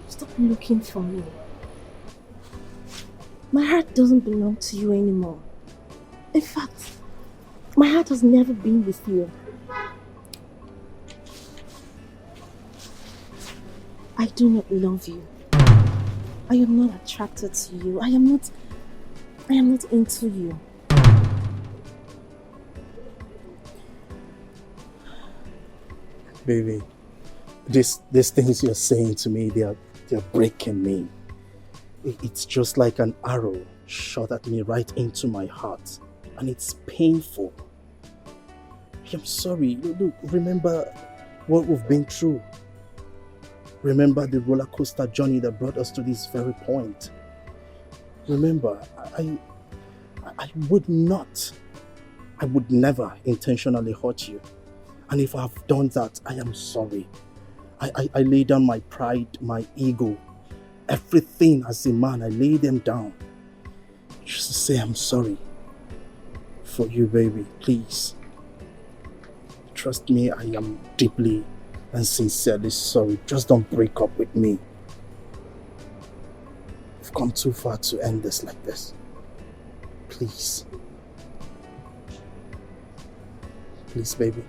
Stop looking for me. My heart doesn't belong to you anymore. In fact, my heart has never been with you. I do not love you. I am not attracted to you. I am not into you. Baby, these things you're saying to me, they're breaking me. It's just like an arrow shot at me right into my heart. And it's painful. I'm sorry. Look, remember what we've been through. Remember the roller coaster journey that brought us to this very point. Remember, I would never intentionally hurt you. And if I've done that, I am sorry. I lay down my pride, my ego, everything as a man, I lay them down. Just to say I'm sorry for you, baby, please. Trust me, I am deeply and sincerely sorry. Just don't break up with me. We've come too far to end this like this. Please. Please, baby.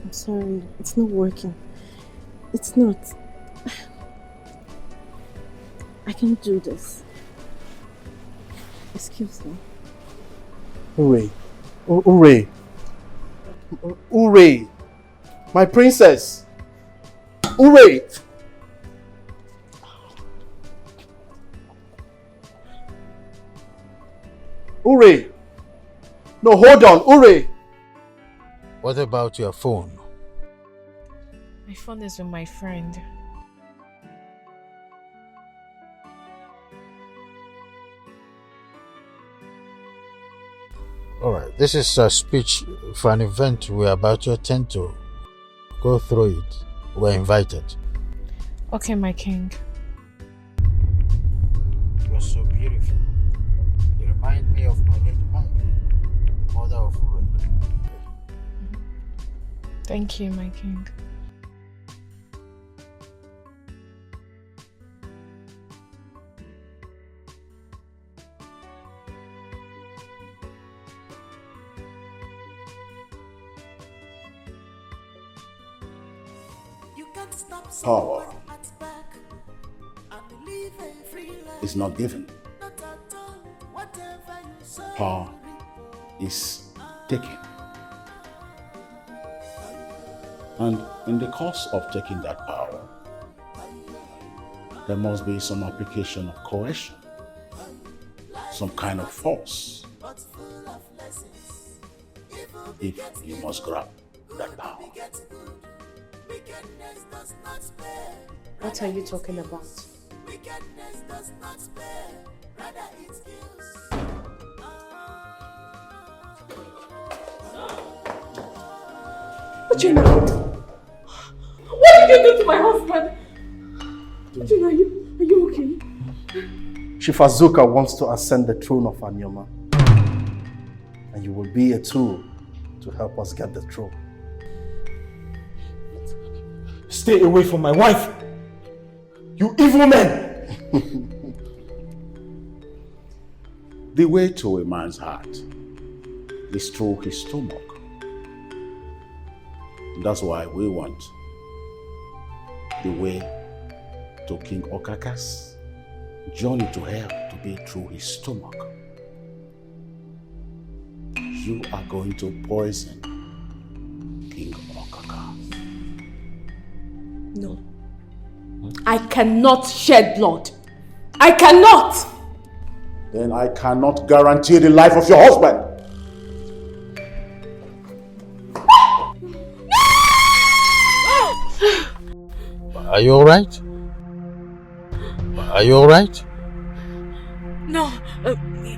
I'm sorry. It's not working. It's not. I can't do this. Excuse me. Hooray. Hooray. Hooray. My princess. Hooray. Hooray. No, hold on. Hooray. What about your phone? My phone is with my friend. Alright, this is a speech for an event we're about to attend to. Go through it. We're invited. Okay, my king. You're so beautiful. You remind me of my late wife, the mother of Uri. Thank you, my king. Power is not given. Power is taken. And in the course of taking that power, there must be some application of coercion, some kind of force, if you must grab that power. What are you talking about? Uchenna! What did you do to my husband? Uchenna, are you okay? Chief Azuka wants to ascend the throne of Anyoma. And you will be a tool to help us get the throne. Stay away from my wife! You evil men! The way to a man's heart is through his stomach. That's why we want the way to King Okaka's journey to hell to be through his stomach. You are going to poison King Okaka. No. I cannot shed blood. I cannot! Then I cannot guarantee the life of your husband. Are you alright? Are you alright? No,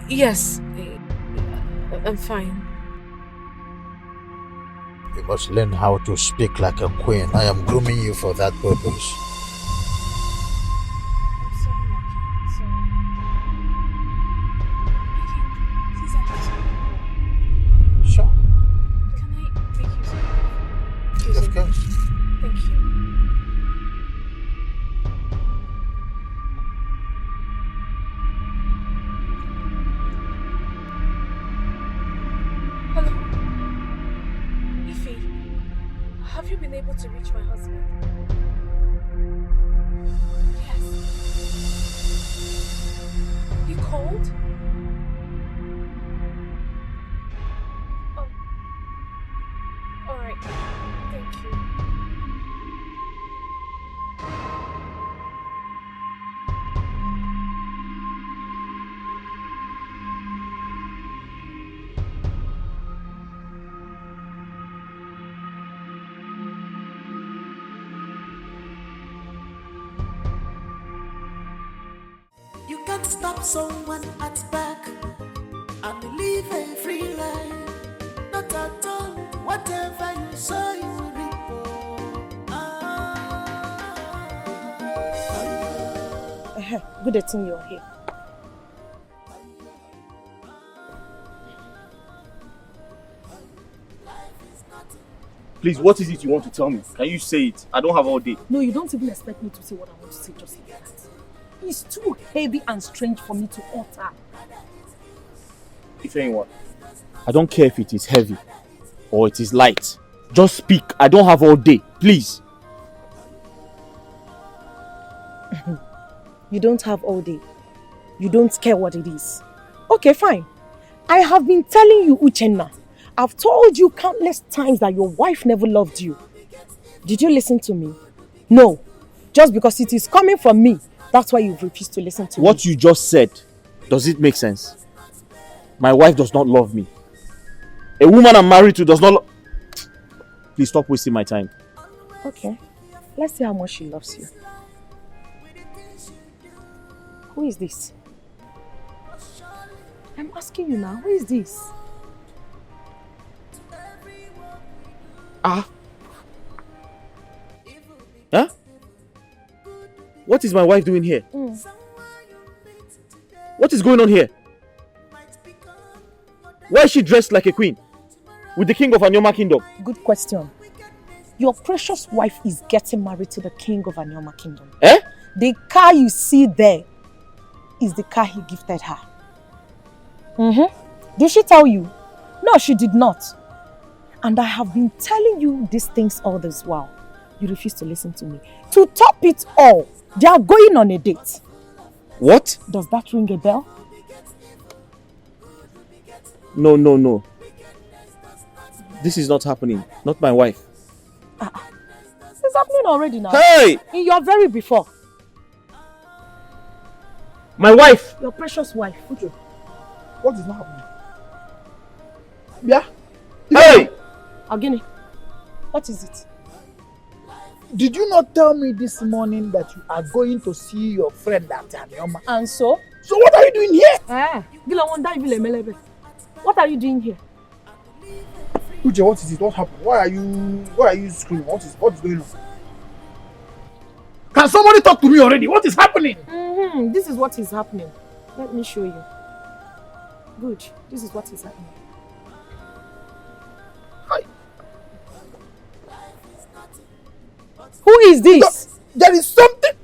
yes, I'm fine. You must learn how to speak like a queen. I am grooming you for that purpose. Sure. Can I make you some? Of course. Thank you. Hello? Ify, have you been able to reach my husband? Yes. He called? Oh. Alright. Thank you. can't stop someone at back and live a free life. Not at all. Whatever you sow, you will reap. Good thing you're here. Please, what is it you want to tell me? Can you say it? I don't have all day. No, you don't even expect me to say what I want to say just like that. It's too heavy and strange for me to utter. If anyone, I don't care if it is heavy or it is light. Just speak. I don't have all day. Please. You don't have all day. You don't care what it is. Okay, fine. I have been telling you, Uchenna. I've told you countless times that your wife never loved you. Did you listen to me? No. Just because it is coming from me, that's why you've refused to listen to me. What you just said, does it make sense? My wife does not love me. A woman I'm married to does not Please stop wasting my time. Okay. Let's see how much she loves you. Who is this? I'm asking you now, who is this? Ah. Huh? What is my wife doing here? What is going on here? Why is she dressed like a queen? With the king of Anyoma kingdom? Good question. Your precious wife is getting married to the king of Anyoma kingdom. Eh? The car you see there is the car he gifted her. Did she tell you? No, she did not. And I have been telling you these things all this while. You refuse to listen to me. To top it all, they are going on a date. What? Does that ring a bell? No. This is not happening. Not my wife. It's happening already now. Hey! In your very before. My wife! Your precious wife. Okay. What is not happening? Yeah? Hey! Agini, what is it? Did you not tell me this morning that you are going to see your friend at Anyoma? And so? So what are you doing here? What are you doing here? Uche, what is it? What happened? Why are you screaming? What is going on? Can somebody talk to me already? What is happening? This is what is happening. Let me show you. Good. This is what is happening. Hi. Who is this? There is something.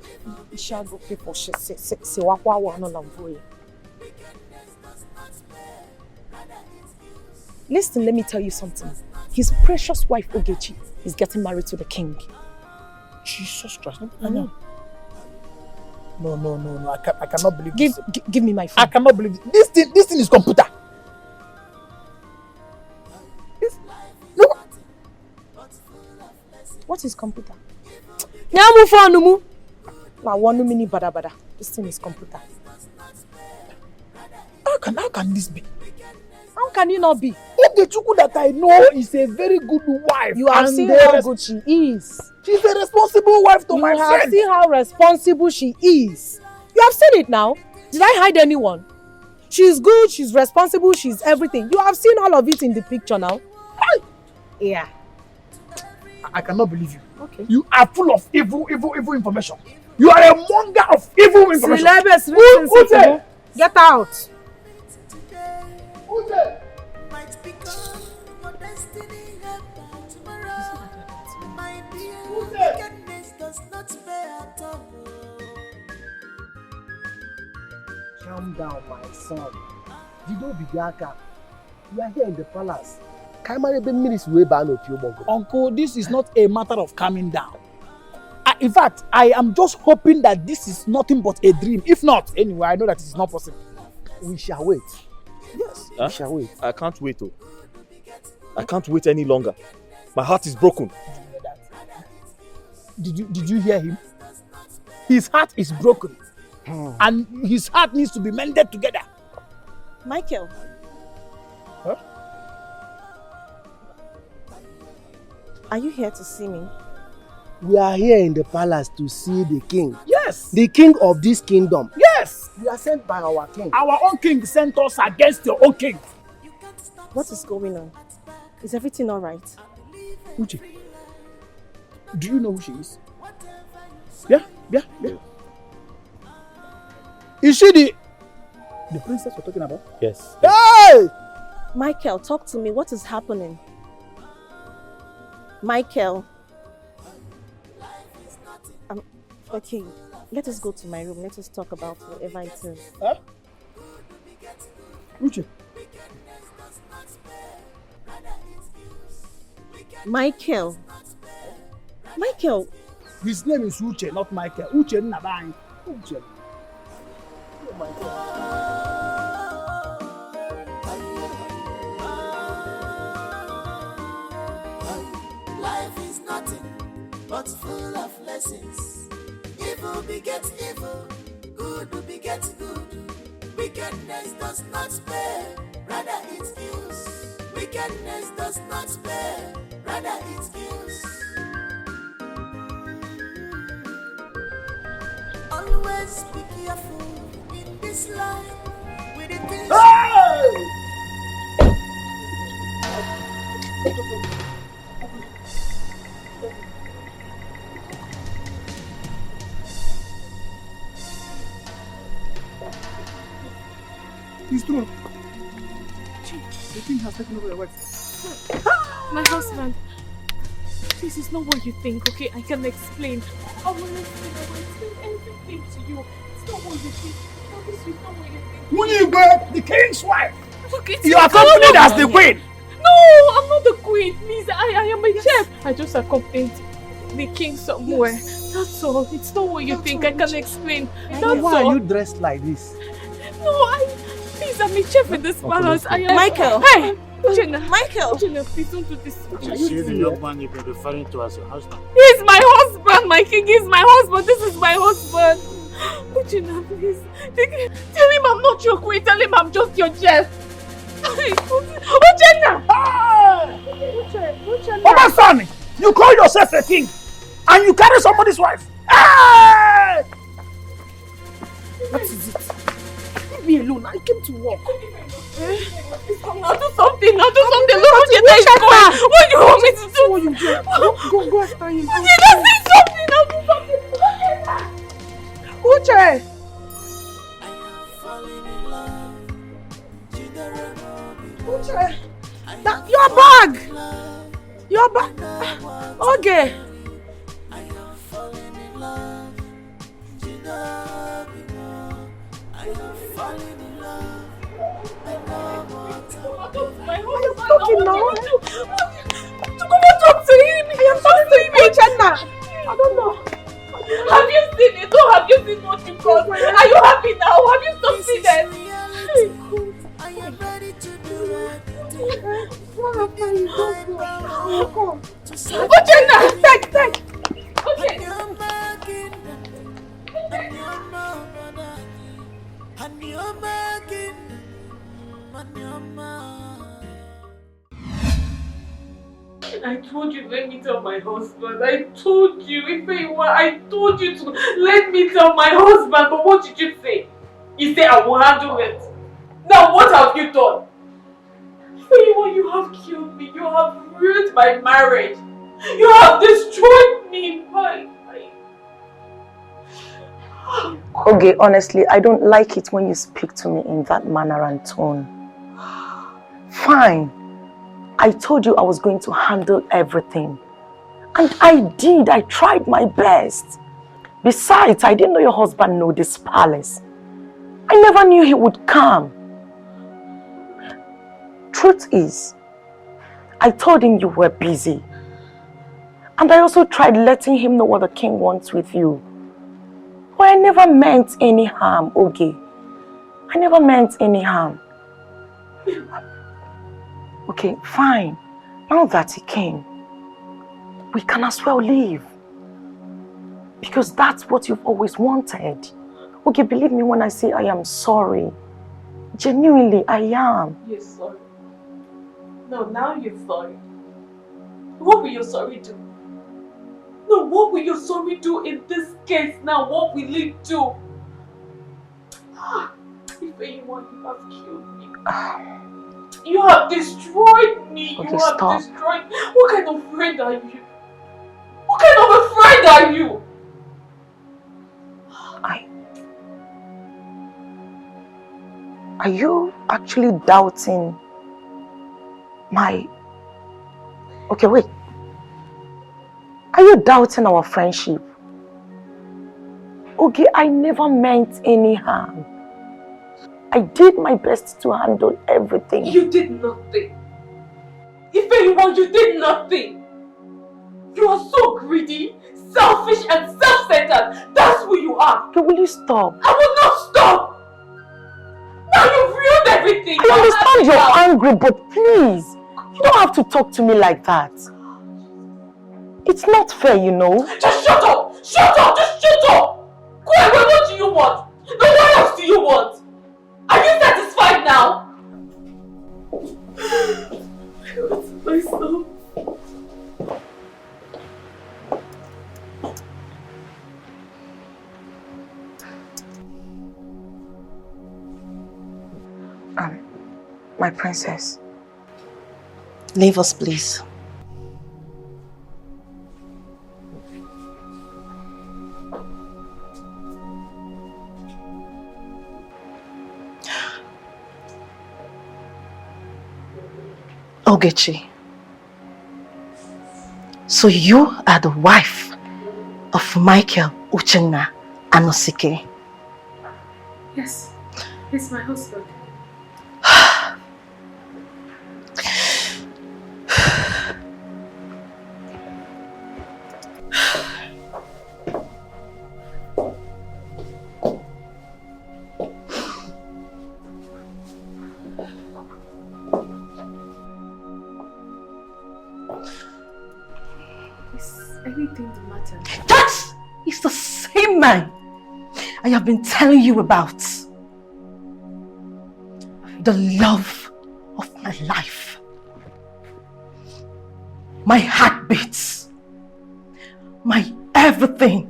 Ishago people say. Listen, let me tell you something. His precious wife Ogechi is getting married to the king. Jesus Christ. No. I cannot believe this. Give me my phone. I cannot believe this. This thing is computer. No. What is computer? Nyamu phone. Now one mini bada. This thing is computer. How can this be? How can you not be? The Chuku that I know is a very good wife. You have seen how good she is. She's a responsible wife to my friend. You have seen how responsible she is. You have seen it now. Did I hide anyone? She's good, she's responsible, she's everything. You have seen all of it in the picture now. Yeah. I cannot believe you. Okay. You are full of evil information. You are a monger of evil information. Ute! Get out. Ute! Calm down, my son. Dido Bigaka. We are here in the palace. Uncle, this is not a matter of calming down. In fact, I am just hoping that this is nothing but a dream. If not, anyway, I know that it is not possible. We shall wait. Yes, we shall wait. I can't wait, though. I can't wait any longer. My heart is broken. Did you hear him? His heart is broken. And his heart needs to be mended together. Michael. Huh? Are you here to see me? We are here in the palace to see the king. Yes. The king of this kingdom. Yes. We are sent by our king. Our own king sent us against your own king. What is going on? Is everything alright? Uche, do you know who she is? Yeah. Is she the princess we're talking about? Yes. Hey! Michael, talk to me. What is happening? Michael. Okay, let us go to my room. Let us talk about whatever it is. Huh? Uche. Michael. Michael. His name is Uche, not Michael. Uche Nabang. Uche. Oh my God. Life is nothing but full of lessons. Evil begets evil, good begets good. Wickedness does not spare, rather it kills. Wickedness does not spare, rather it kills. Always be careful in this life with the things. It's true. The king has taken over your wife. My husband. This is not what you think, okay? I can explain. I will explain everything to you. It's not what you think. This is not what you think. When you were the king's wife, Look, you accompanied as the queen. No, I'm not the queen, please. I am a chef. I just accompanied the king somewhere. That's all. It's not what you think. I can explain. That's all. Why are you dressed like this? No, please, I'm a chef in this palace. I am. Michael. Hey, Uchenna. Michael. Uchenna, please don't do this. You see the young man you've been referring to as your husband? He's my husband. My king is my husband. This is my husband. Uchenna, please. Tell him I'm not your queen. Tell him I'm just your chef. Uchenna! Uchenna! Mama son, you call yourself a king and you carry somebody's wife. Hey! What is it? Leave me alone. I came to work. Now do something. Now do something. Look what you're going. What do you want me to do? What you do? Go after him. Uchenna, say something. Now do something. Uche! Uche! Your bag! Your bag! Okay. Talking now. To come and talk to him. I am talking to him, Uchenna. I don't know. Have you seen it? Or have you seen what you got? Are you happy now? Have you stopped seeing it? I am ready to do it. Uchenna! Take! Okay. I told you let me tell my husband. I told you, I told you to let me tell my husband. But what did you say? You say I will handle it. Now what have you done? You have killed me. You have ruined my marriage. You have destroyed me. Why? Okay, honestly, I don't like it when you speak to me in that manner and tone. Fine. I told you I was going to handle everything. And I did. I tried my best. Besides, I didn't know your husband knew this palace. I never knew he would come. Truth is, I told him you were busy. And I also tried letting him know what the king wants with you. But I never meant any harm, Oge. I never meant any harm. Okay, fine. Now that he came, we can as well leave. Because that's what you've always wanted. Okay, believe me when I say I am sorry. Genuinely, I am. You're sorry. No, now you're sorry. What will your sorry do? No, what will your sorry do in this case now? What will it do? If anyone, you have killed me. You have destroyed me. Okay, You stop. have destroyed me. What kind of friend are you? What kind of a friend are you? Are you actually doubting my... Okay, wait. Are you doubting our friendship? Okay, I never meant any harm. I did my best to handle everything. You did nothing. If anyone, you did nothing. You are so greedy, selfish and self-centered. That's who you are. Okay, will you stop? I will not stop. Now you've ruined everything. I understand you're angry, but please, you don't have to talk to me like that. It's not fair, you know. Just shut up! Shut up! Just shut up! Go away, what do you want? No, what else do you want? Are you satisfied now? I hurt myself. My princess. Leave us, please. Ogechi. So you are the wife of Michael Uchenna Anosike? Yes, he's my husband. Anything the matter? That is the same man I have been telling you about. The love of my life. My heartbeats. My everything.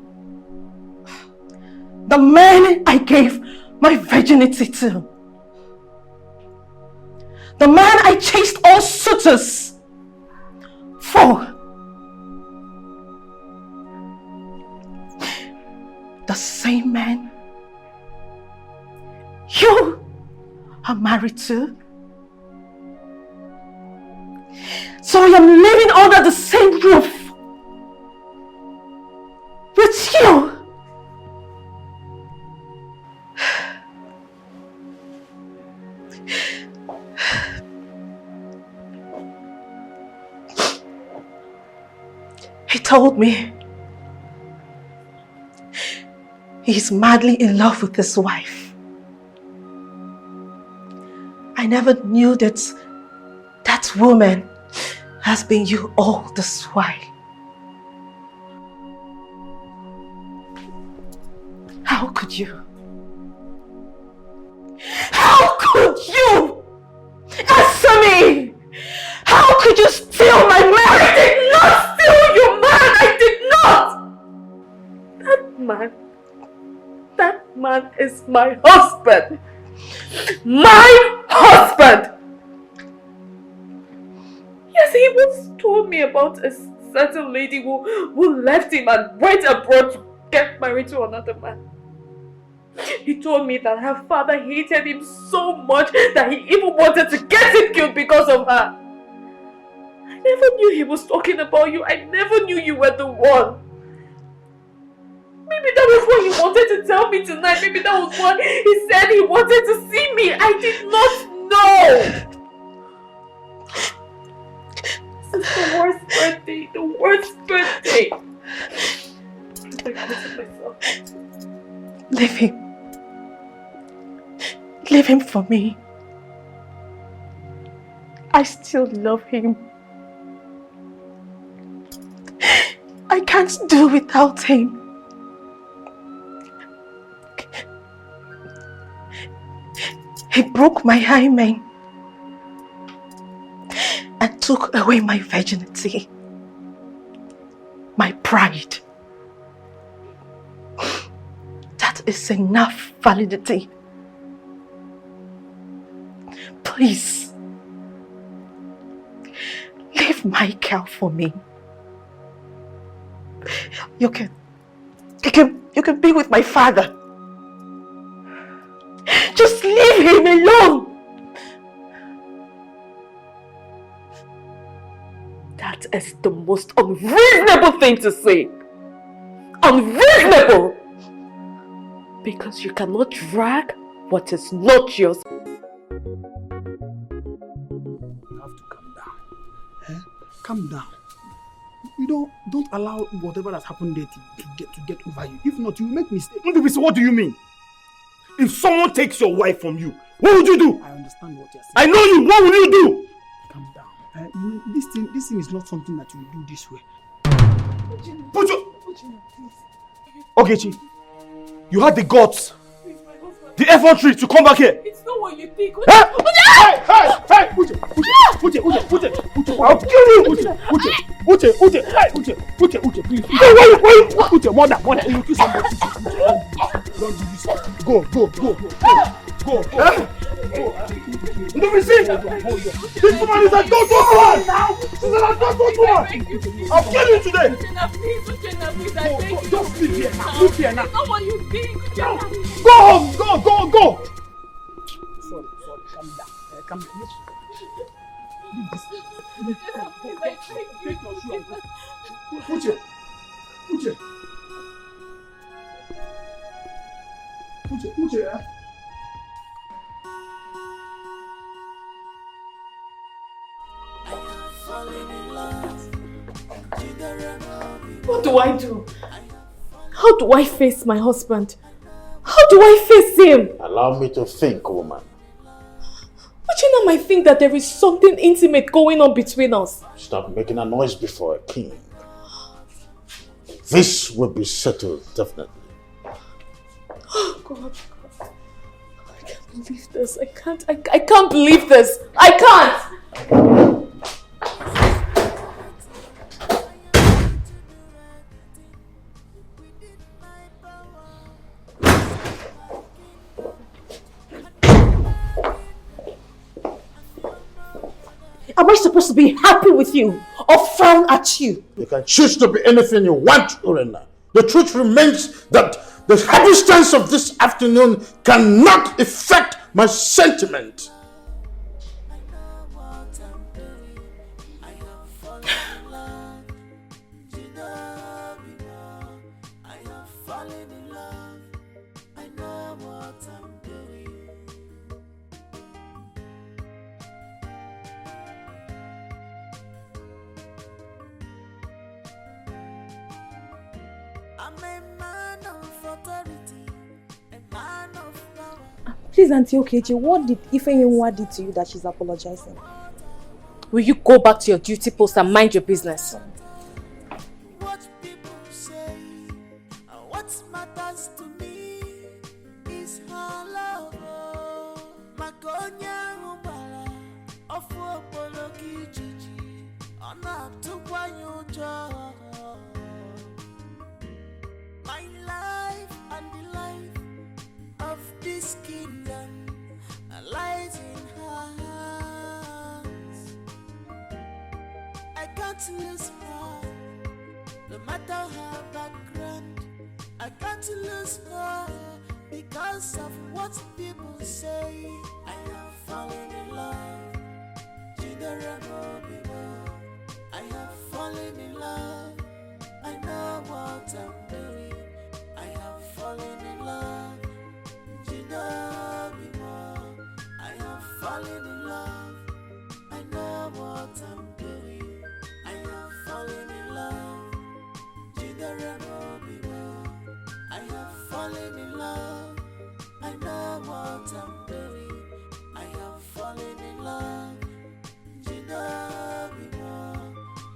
The man I gave my virginity to. The man I chased all suitors for. The same man you are married to. So I am living under the same roof with you. He told me he's madly in love with his wife. I never knew that that woman has been you all this while. How could you? How could you? Answer me! How could you steal my man? I did not steal your man! I did not! That man is my husband! My husband! Yes, he once told me about a certain lady who left him and went abroad to get married to another man. He told me that her father hated him so much that he even wanted to get him killed because of her. I never knew he was talking about you. I never knew you were the one. Maybe that was what he wanted to tell me tonight. Maybe that was what he said he wanted to see me. I did not know. This is the worst birthday. The worst birthday. I hurt myself. Leave him. Leave him for me. I still love him. I can't do without him. He broke my hymen and took away my virginity, my pride. That is enough validity Please. Leave Michael for me. You can be with my father. Just leave him alone. That is the most unreasonable thing to say. Unreasonable! Because you cannot drag what is not yours. You have to calm down. Eh? Calm down. You don't allow whatever has happened there to get over you. If not, you will make mistakes. What do you mean? If someone takes your wife from you, what would you do? I understand what you're saying. I know you. What will you do? Calm down. This thing is not something that you do this way. Put your... Okay, Chief. You had the guts, the effrontery to come back here. It's not what you think. Hey! Uche! I'll kill you! Uche, please. Wait! Uche, mother, you kill somebody. Don't do this. Go. Don't be sick! This woman is a total woman! She's an adult woman! I'll kill you today! Just leave here now. Leave here now. It's not what you think. Go home! Go! Sorry, calm down. Calm down. Uche. What do I do? How do I face my husband? How do I face him? Allow me to think, woman. Uchenna might think that there is something intimate going on between us. Stop making a noise before a king. This will be settled, definitely. Oh God. I can't believe this. I can't believe this. I can't! Am I supposed to be happy with you or frown at you? You can choose to be anything you want, Urena. The truth remains that the happenstance of this afternoon cannot affect my sentiment. Please, Auntie Okechi, what did Ifeyinwa do to you that she's apologizing? Will you go back to your duty post and mind your business? What people say, what matters to me is her love. Makonya ubala, ofu opologi jiji, ona tukwa nyujo. My life and the life of this kingdom lies in her hands. I can't lose her, no matter her background. I can't lose her because of what people say. I have fallen in love. I have fallen in love. I know what I'm doing. I have fallen in love. I have fallen in love. I know what I'm doing. I have fallen in love. I have fallen in love. I know what I'm doing. I have fallen in love.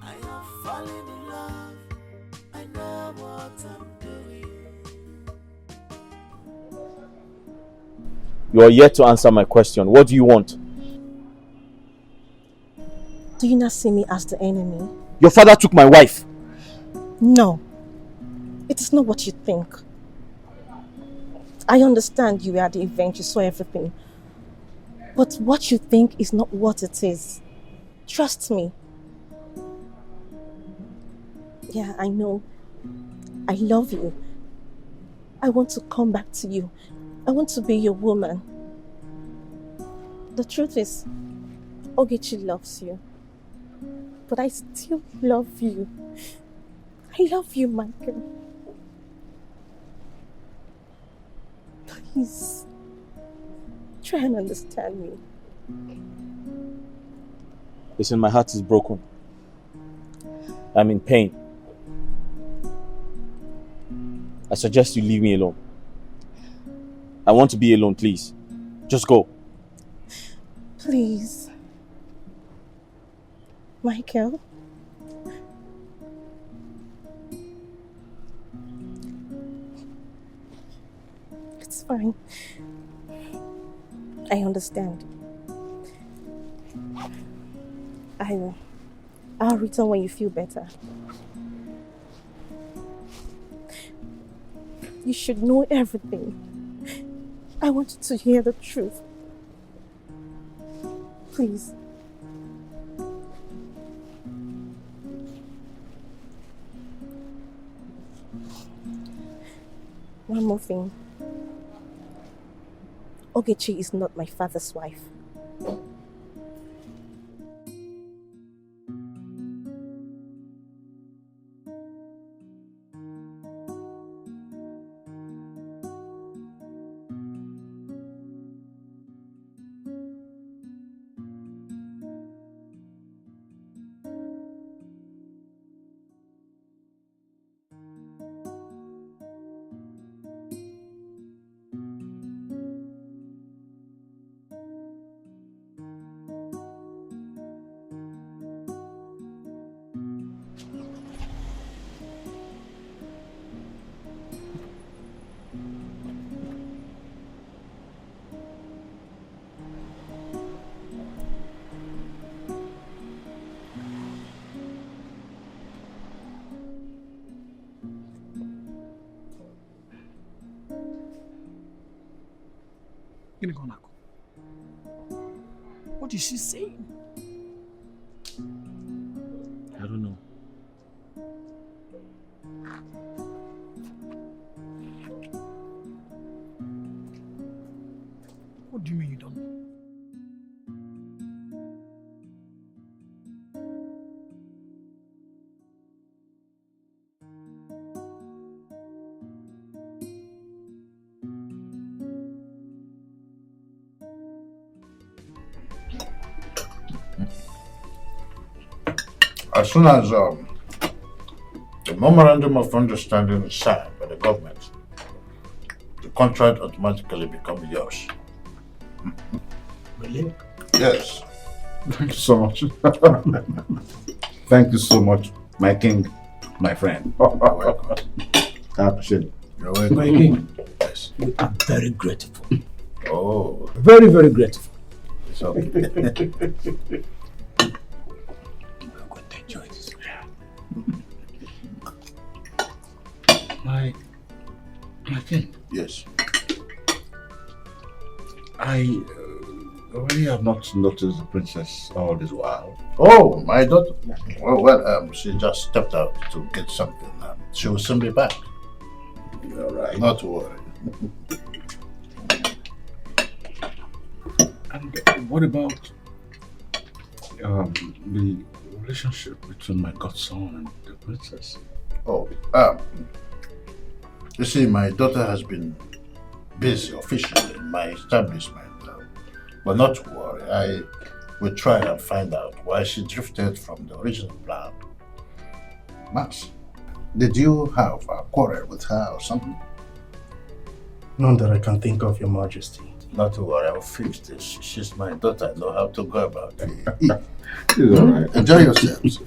I have fallen in love. I know what I'm doing. You are yet to answer my question. What do you want? Do you not see me as the enemy? Your father took my wife. No. It is not what you think. I understand you were at the event, you saw everything. But what you think is not what it is. Trust me. Yeah, I know. I love you. I want to come back to you. I want to be your woman. The truth is, Ogechi loves you. But I still love you. I love you, Michael. Please, try and understand me. Listen, my heart is broken. I'm in pain. I suggest you leave me alone. I want to be alone, please. Just go. Please. Michael. It's fine. I understand. I'll return when you feel better. You should know everything. I want you to hear the truth. Please. One more thing. Ogechi is not my father's wife. What is she saying? I don't know. What do you mean you don't know? As soon as the memorandum of understanding is signed by the government, the contract automatically becomes yours. Really? Yes. Thank you so much. Thank you so much, my king, my friend. You're welcome. I appreciate it. You're welcome. My king. Yes. We are very grateful. Oh. Very, very grateful. It's okay. My king. Yes. I really have not noticed the princess all this while. Oh, my daughter. Well, she just stepped out to get something. She will soon be back. All right. Not to worry. And what about the relationship between my godson and the princess? Oh, you see, my daughter has been busy officially in my establishment. But not to worry, I will try and find out why she drifted from the original plan. Max, did you have a quarrel with her or something? None that I can think of, Your Majesty. Not to worry, I'll fix this. She's my daughter, I know how to go about it. It's all right. Enjoy yourselves.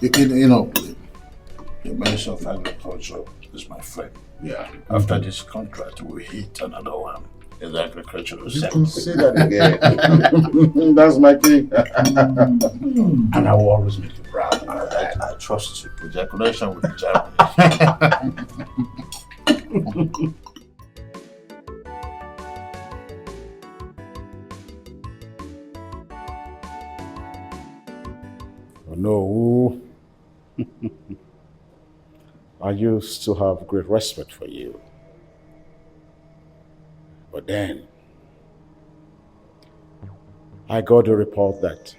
You know, the Minister of Agriculture is my friend. Yeah. After this contract, we hit another one in the agricultural You sector. can say that again. That's my king. And I will always make you proud. I trust you. Ejaculation with Germany. Oh no. I used to have great respect for you. But then, I got a report that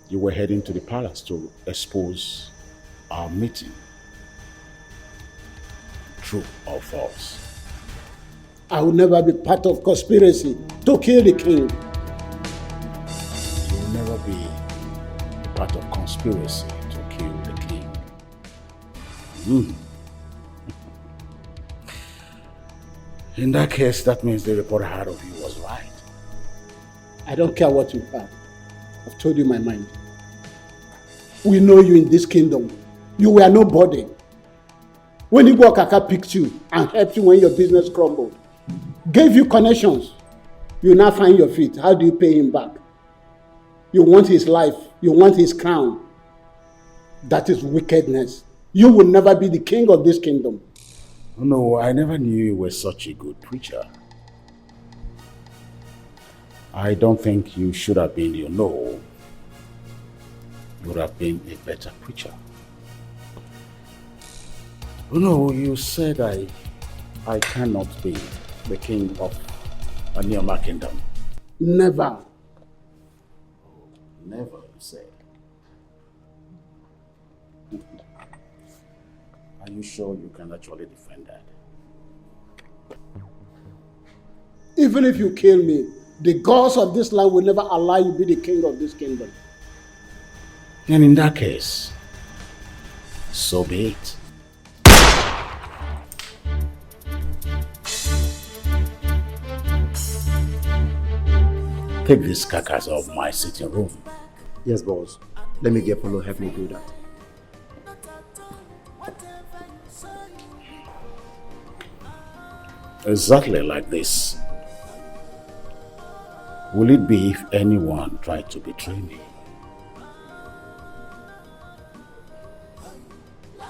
you were heading to the palace to expose our meeting. True or false? I will never be part of conspiracy to kill the king. You will never be part of conspiracy to kill the king. In that case, that means the report I had of you was right. I don't care what you have. I've told you my mind. We know you in this kingdom. You were nobody. When Igbo Kaka picked you and helped you when your business crumbled, gave you connections, you now find your feet. How do you pay him back? You want his life. You want his crown. That is wickedness. You will never be the king of this kingdom. No, I never knew you were such a good preacher. I don't think you should have been, you would have been a better preacher. No, you said I cannot be the king of Anioma kingdom. Never. Never, you said. Are you sure you can actually defend that? Even if you kill me, the gods of this land will never allow you to be the king of this kingdom. And in that case, so be it. Take this carcass of my sitting room. Yes, boss. Let me get Polo, help me do that. Exactly like this. Will it be if anyone tried to betray me?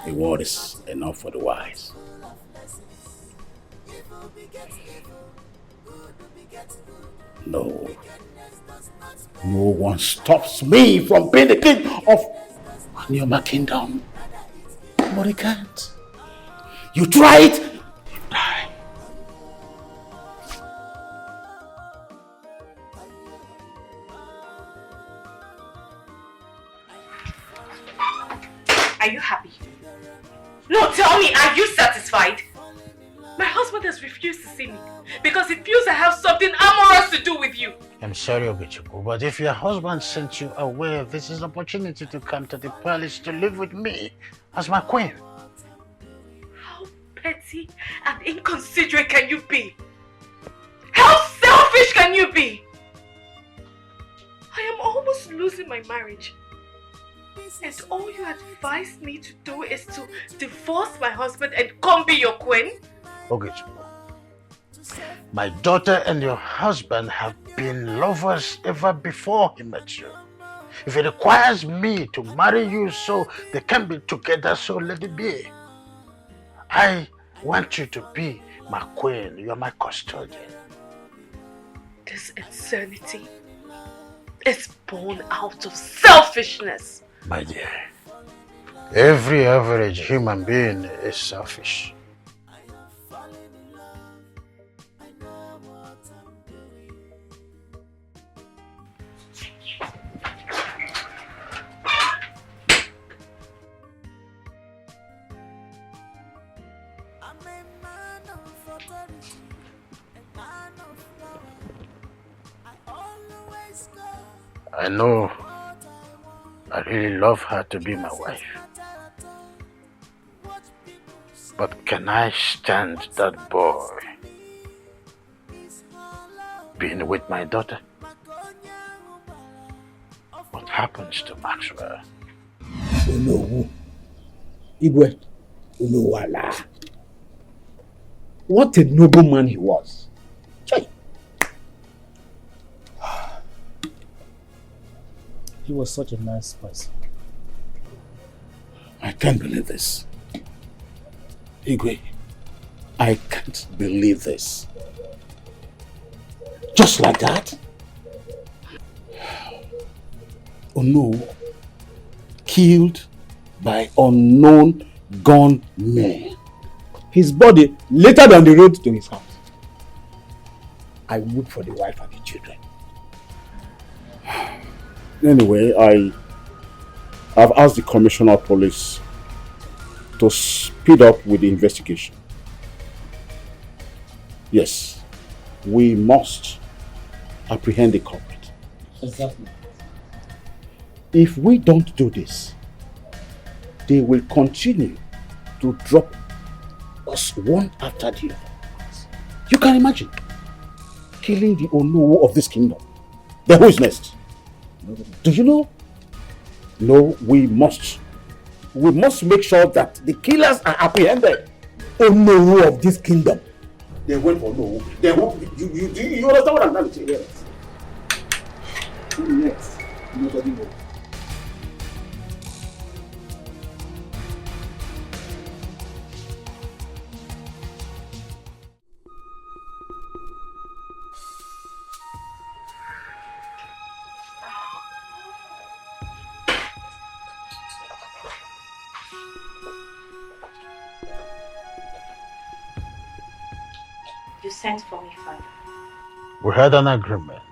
The word is enough for the wise. No. No one stops me from being the king of Anioma kingdom. Nobody can't. You try it, you die. Are you happy? No, tell me, are you satisfied? My husband has refused to see me because he feels I have something amorous to do with you. I'm sorry, Ogechuku, but if your husband sent you away, this is an opportunity to come to the palace to live with me as my queen. How petty and inconsiderate can you be? How selfish can you be? I am almost losing my marriage. And all you advised me to do is to divorce my husband and come be your queen? Ogechuku, my daughter and your husband have been lovers ever before he met you. If it requires me to marry you so they can be together, so let it be. I want you to be my queen. You are my custodian. This insanity is born out of selfishness. My dear, every average human being is selfish. I know I really love her to be my wife. But can I stand that boy being with my daughter? What happens to Maxwell? Onowu, Igwe, Onowala. What a noble man he was. Chai. He was such a nice person. I can't believe this. Igwe, I can't believe this. Just like that? Oh no, killed by unknown gunmen. His body littered on the road to his house. I weep for the wife and the children. Anyway, I've asked the Commissioner of Police to speed up with the investigation. Yes, we must apprehend the culprit. Exactly. If we don't do this, they will continue to drop us one after the other. You can imagine killing the Onowo of this kingdom. Then who is next? Do you know? No, we must make sure that the killers are apprehended. Onowo of this kingdom. They went for Onowo. They won't. You understand what I'm trying to say? Yes. Who next? Nobody knows. You sent for me, Father. We had an agreement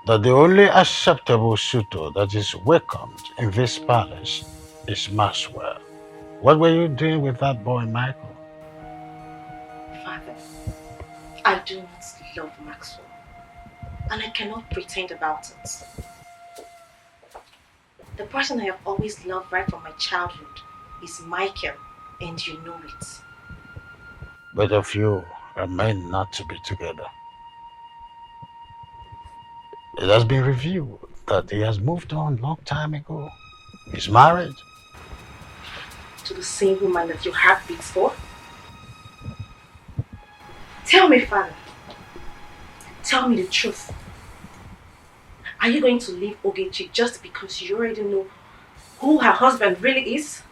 that the only acceptable suitor that is welcomed in this palace is Maxwell. What were you doing with that boy, Michael? Father, I do not love Maxwell, and I cannot pretend about it. The person I have always loved right from my childhood is Michael, and you know it. Both of you are meant not to be together. It has been revealed that he has moved on a long time ago. He's married. To the same woman that your heart beats for? Tell me, Father. Tell me the truth. Are you going to leave Ogechi just because you already know who her husband really is?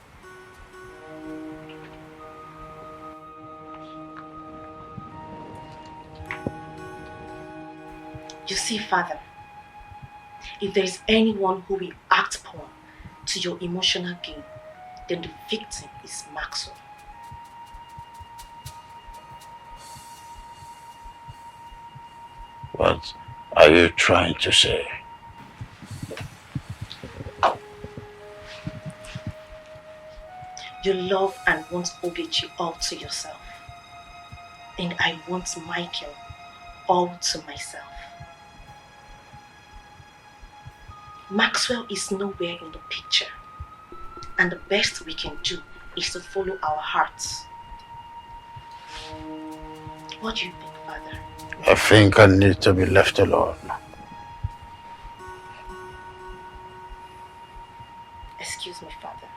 You see, Father, if there is anyone who will act upon to your emotional gain, then the victim is Maxwell. What are you trying to say? You love and want Ogechi all to yourself. And I want Michael all to myself. Maxwell is nowhere in the picture. And the best we can do is to follow our hearts. What do you think, Father? I think I need to be left alone. Excuse me, Father.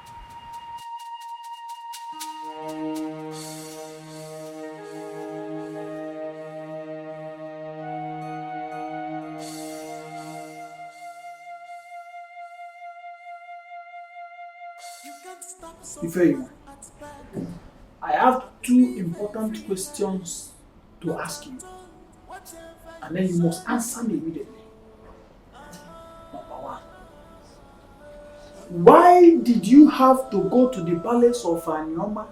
Ifeoma, I have two important questions to ask you, and then you must answer me immediately. Number one, why did you have to go to the palace of Anyoma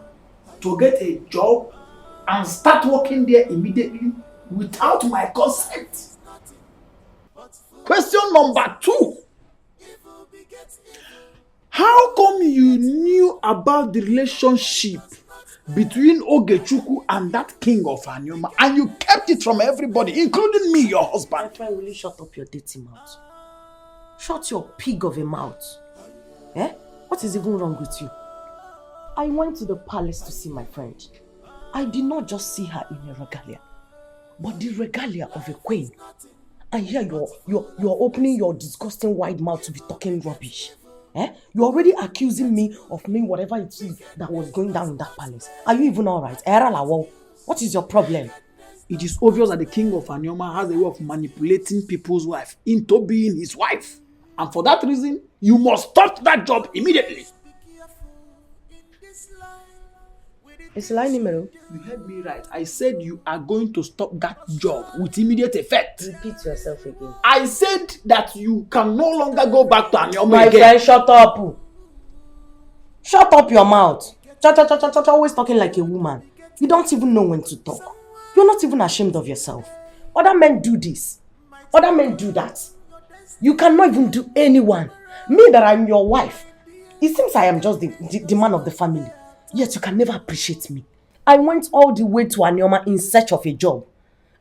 to get a job and start working there immediately without my consent? Question number two, how come you knew about the relationship between Ogechukwu and that king of Anyoma and you kept it from everybody, including me, your husband? Why will you shut up your dirty mouth? Shut your pig of a mouth. Eh? What is even wrong with you? I went to the palace to see my friend. I did not just see her in a regalia, but the regalia of a queen. And here you're opening your disgusting wide mouth to be talking rubbish. Eh? You're already accusing me of knowing whatever it is that was going down in that palace. Are you even alright? What is your problem? It is obvious that the king of Anyoma has a way of manipulating people's wife into being his wife. And for that reason, you must stop that job immediately. It's Mero. You heard me right. I said you are going to stop that job with immediate effect. Repeat yourself again. I said that you can no longer go back to Anyoma My again. friend, shut up. Shut up your mouth. Cha, always talking like a woman. You don't even know when to talk. You're not even ashamed of yourself. Other men do this. Other men do that. You cannot even do anyone. Me that I'm your wife. It seems I am just the man of the family. Yet you can never appreciate me. I went all the way to Anioma in search of a job.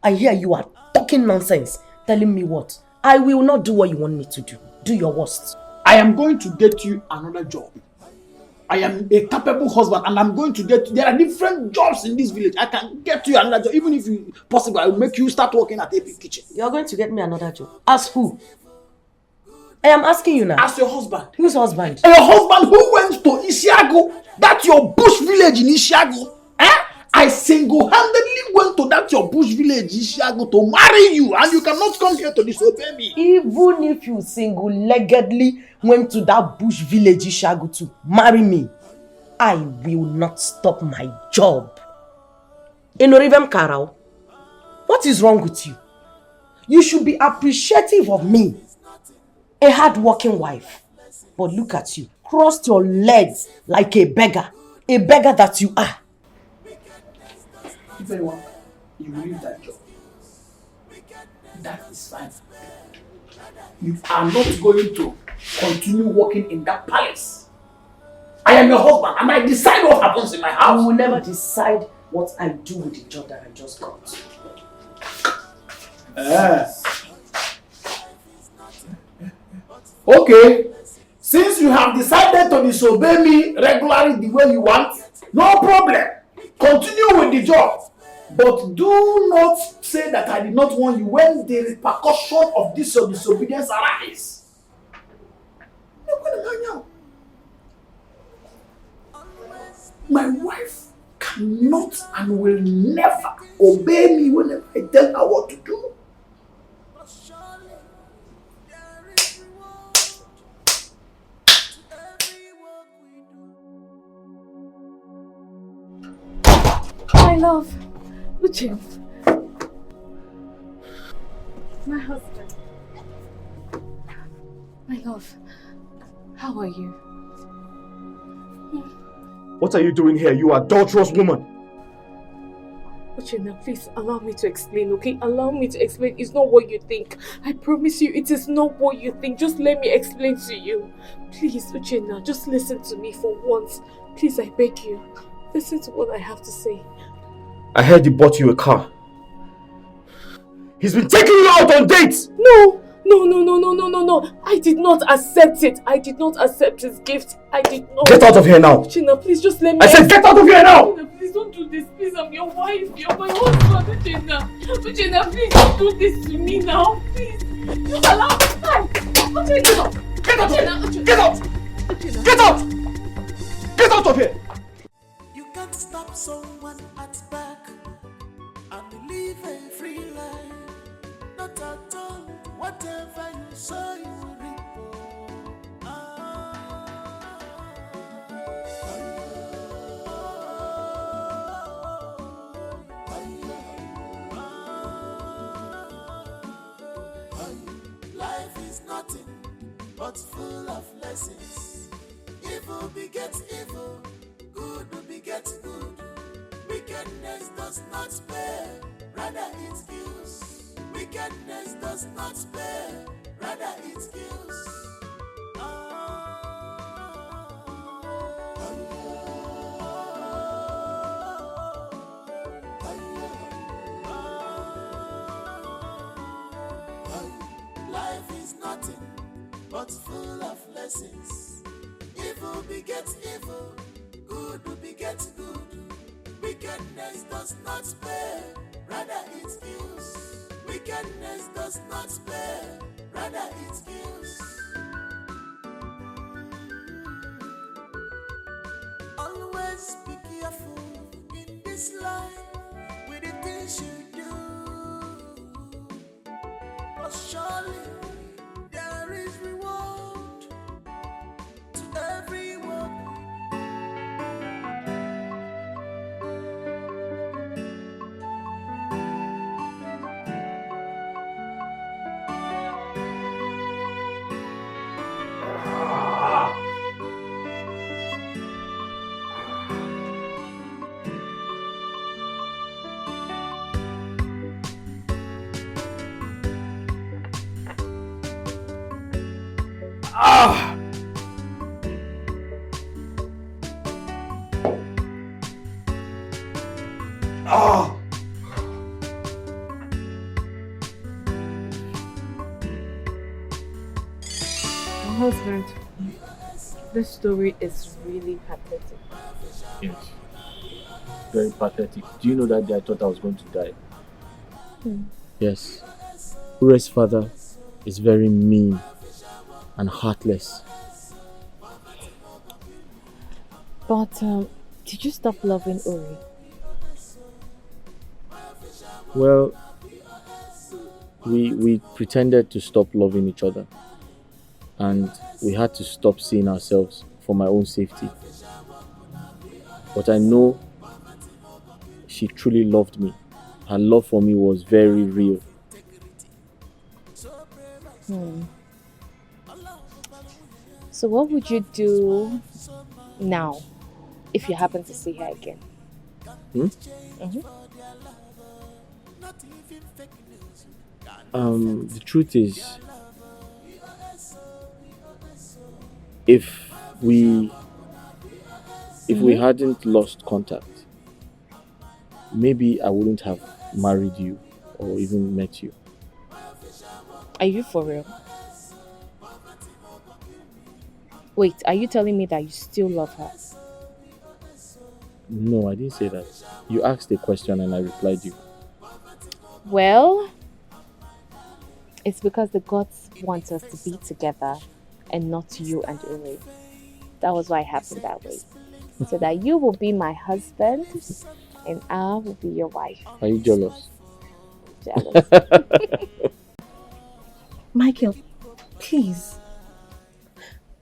And here you are talking nonsense. Telling me what? I will not do what you want me to do. Do your worst. I am going to get you another job. I am a capable husband and I'm going to get you. There are different jobs in this village. I can get you another job. Even if you possible, I will make you start working at AP Kitchen. You're going to get me another job. As who? I am asking you now. As your husband. Whose husband? Your husband who went to Isiago. That's your bush village in Isiago. I single-handedly went to that your bush village Isiago to marry you, and you cannot come here to disobey me. Even if you single-leggedly went to that bush village Isiago to marry me, I will not stop my job. Enorivem Karao, what is wrong with you? You should be appreciative of me, a hard-working wife. But look at you, crossed your legs like a beggar that you are. If anyone, you leave that job. That is fine. You are not going to continue working in that palace. I am your husband and I decide what happens in my house. You will never decide what I do with the job that I just got. Okay. Since you have decided to disobey me regularly the way you want, no problem. Continue with the job. But do not say that I did not warn you when the repercussion of this your disobedience arise. My wife cannot and will never obey me whenever I tell her what to do. My love. Uche. My husband. My love. How are you? What are you doing here, you adulterous woman? Uche, now please allow me to explain, okay? Allow me to explain. It's not what you think. I promise you, it is not what you think. Just let me explain to you. Please, Uche, now just listen to me for once. Please, I beg you. Listen to what I have to say. I heard he bought you a car. He's been taking you out on dates! No! I did not accept it. I did not accept his gift. I did not. Get out of here now! Uchenna, please just let me... I said get out of here now! Uchenna, please don't do this. Please, I'm your wife. You're my husband, Uchenna, please don't do this to me now. Please. Just allow me time. Uchenna. Get out of here! Get out! Uchenna. Get out! Get out of here! You can't stop someone at back and live a free life. Not at all. Whatever you sow, you will reap. Life is nothing but full of lessons. Evil begets evil, good begets good. Wickedness does not spare, rather it kills. Wickedness does not spare, rather it kills. Life is nothing but full of lessons. Evil begets evil, good begets good. Wickedness does not spare, rather it kills. Wickedness does not spare, rather it kills. Always be careful in this life with the things you do. But surely there is reward to everyone. Ah! Ah! My husband, this story is really pathetic. Yes. Very pathetic. Do you know that day I thought I was going to die? Yes. Ure's father is very mean and heartless. But did you stop loving Uri? Well, we pretended to stop loving each other, and we had to stop seeing ourselves for my own safety. But I know she truly loved me. Her love for me was very real. So what would you do now if you happen to see her again? The truth is, if we hadn't lost contact, maybe I wouldn't have married you or even met you. Are you for real? Wait, are you telling me that you still love her? No, I didn't say that. You asked a question and I replied you. Well, it's because the gods want us to be together and not you and Uri. That was why it happened that way. So that you will be my husband and I will be your wife. Are you jealous? Jealous. Michael, please.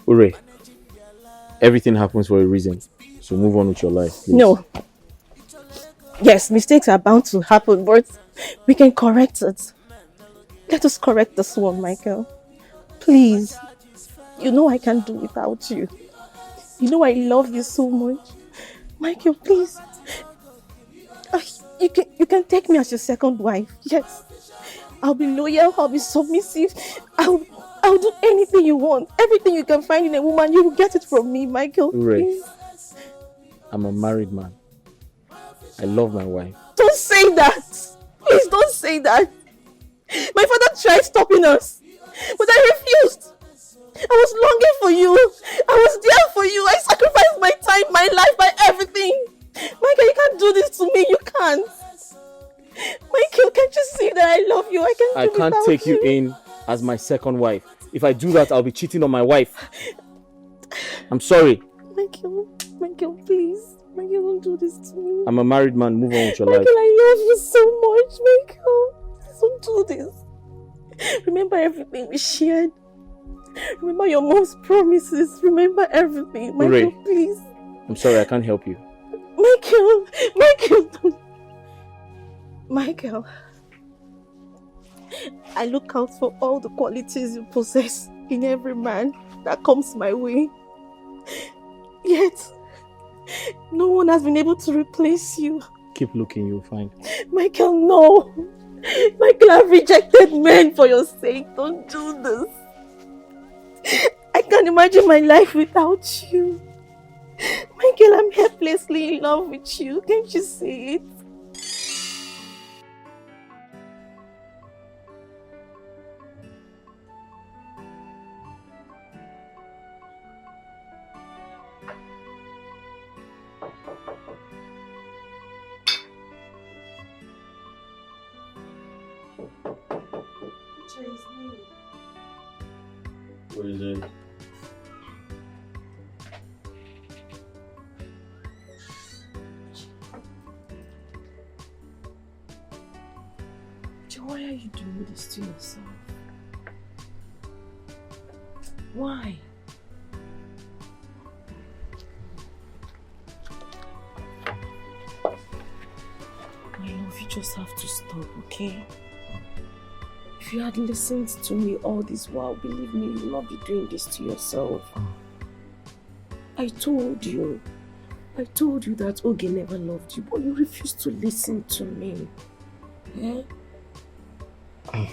Uri, everything happens for a reason. So move on with your life, please. No. Yes, mistakes are bound to happen, but we can correct it. Let us correct this one, Michael. Please. You know I can't do without you. You know I love you so much. Michael, please. You can take me as your second wife. Yes. I'll be loyal. I'll be submissive. I'll do anything you want. Everything you can find in a woman, you will get it from me, Michael. Uri, Please. I'm a married man. I love my wife. Don't say that. Please don't say that. My father tried stopping us, but I refused. I was longing for you. I was there for you. I sacrificed my time, my life, my everything. Michael, you can't do this to me. You can't. Michael, can't you see that I love you? I can't take you in as my second wife. If I do that, I'll be cheating on my wife. I'm sorry. Michael, please. Michael, don't do this to me. I'm a married man. Move on with your Michael, life. I love you so much, Michael. Please don't do this. Remember everything we shared. Remember your mom's promises. Remember everything. Michael, Uri, please. I'm sorry, I can't help you. Michael. I look out for all the qualities you possess in every man that comes my way. Yet, no one has been able to replace you. Keep looking, you'll find. Michael, no. Michael, I've rejected men for your sake. Don't do this. I can't imagine my life without you. Michael, I'm helplessly in love with you. Can't you see it? What is it? Why are you doing this to yourself? Why? My love, you just have to stop, okay? If you had listened to me all this while, believe me, you will not be doing this to yourself. I told you that Oge never loved you, but you refused to listen to me. Eh? I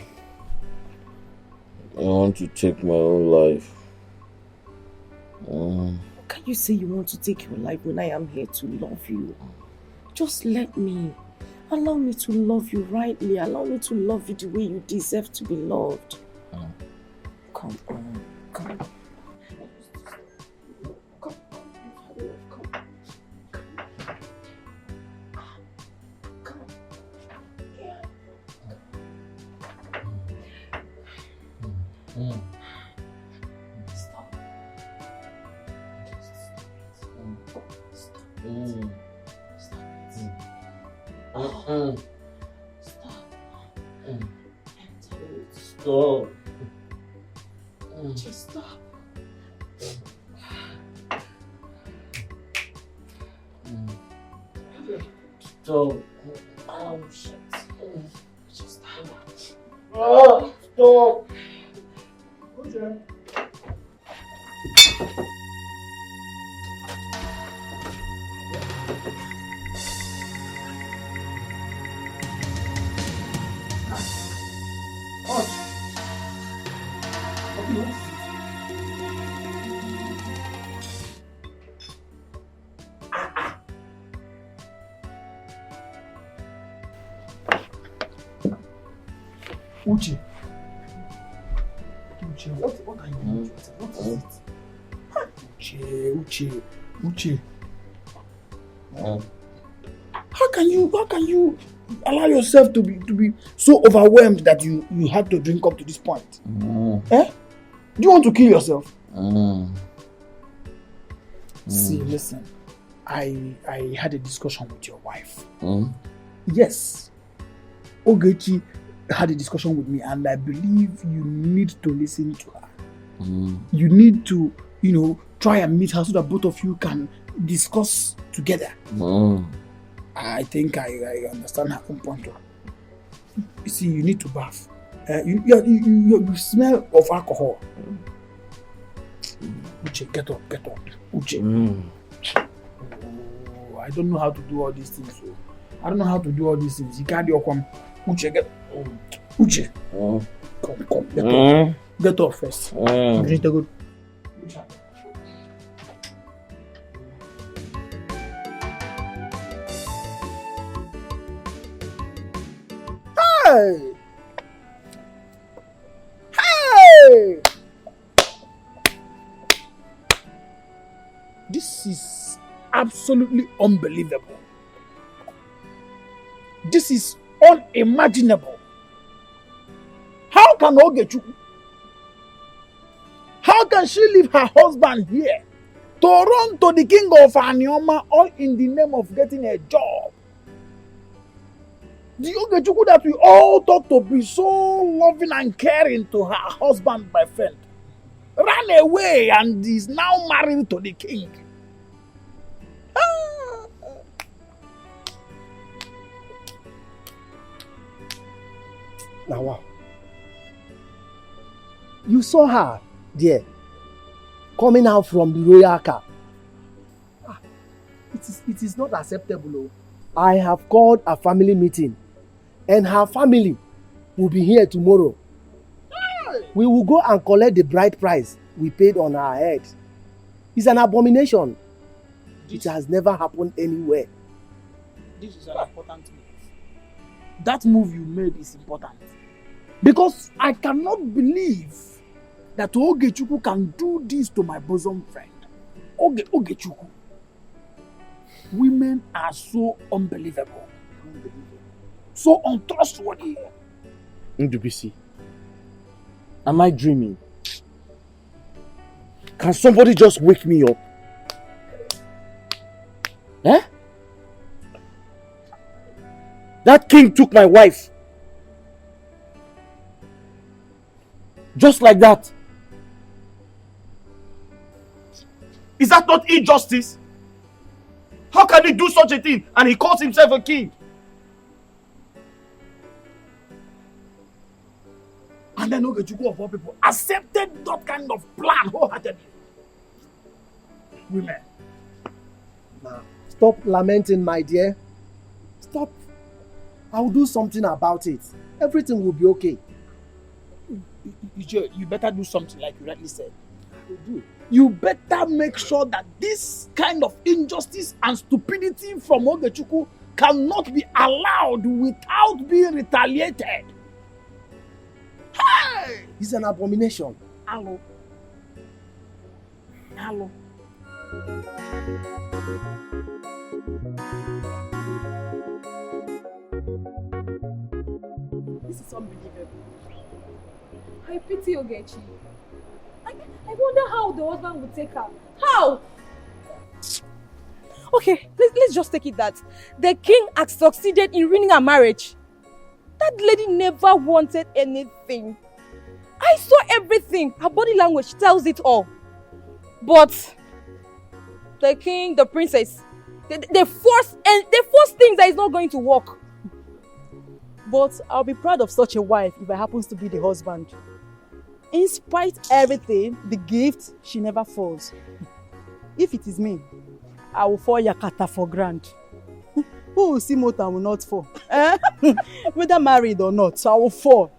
want to take my own life. Can you say you want to take your life when I am here to love you? Just let me. Allow me to love you rightly. Allow me to love you the way you deserve to be loved. Come on. Come. Stop. Just stop. Stop. Oh shit. Just stop. Oh, stop. Okay. Uche. Uche, what are you doing? What is it? Uche. How can you allow yourself to be so overwhelmed that you had to drink up to this point? Eh? Do you want to kill yourself? See, listen. I had a discussion with your wife. Yes. Ogechi had a discussion with me, and I believe you need to listen to her. You need to, try and meet her so that both of you can discuss together. I think I understand her own point. You see, you need to bath. You smell of alcohol. Uche, get up. Uche. Oh, I don't know how to do all these things. You can't do come. Uche, get up. Uche. Come. Get up first. Drink the good. Hey! This is absolutely unbelievable. This is unimaginable. How can Ogechuku? How can she leave her husband here to run to the king of Anioma all in the name of getting a job? The Ogechuku that we all thought to be so loving and caring to her husband, my friend, ran away and is now married to the king. Now, wow. You saw her there, coming out from the royal car. It is not acceptable. I have called a family meeting, and her family will be here tomorrow. We will go and collect the bride price we paid on her head. It's an abomination. It has never happened anywhere. This is an important move. That move you made is important. Because I cannot believe that Ogechuku can do this to my bosom friend. Ogechuku. Women are so unbelievable. So untrustworthy. Ndubisi, am I dreaming? Can somebody just wake me up? Eh? That king took my wife. Just like that. Is that not injustice? How can he do such a thing and he calls himself a king? And then Ogechuku of all people accepted that kind of plan wholeheartedly. Women. Now, stop lamenting, my dear. Stop. I will do something about it. Everything will be okay. You better do something like you rightly said. to do. You better make sure that this kind of injustice and stupidity from Ogechukwu cannot be allowed without being retaliated. Hey! He's an abomination. Hello. Hello. This is unbelievable. I pity Ogechi. I wonder how the husband would take her. How? Okay, let's just take it that the king has succeeded in ruining her marriage. That lady never wanted anything. I saw everything. Her body language tells it all. But the king, the princess, they force things that is not going to work. But I'll be proud of such a wife if I happens to be the husband. In spite of everything, the gift, she never falls. If it is me, I will fall Yakata for grand. Who will see motor will not fall? Whether married or not, so I will fall.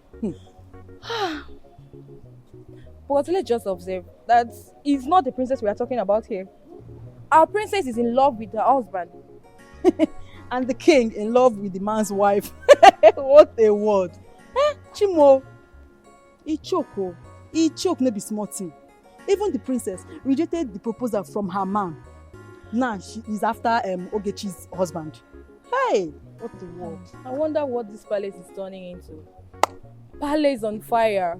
But let's just observe that it's not the princess we are talking about here. Our princess is in love with her husband. And the king in love with the man's wife. What a word. Chimo. He choke no be small thing. Even the princess rejected the proposal from her man. Now she is after Ogechi's husband. Hey, what a word. I wonder what this palace is turning into. Palace on fire.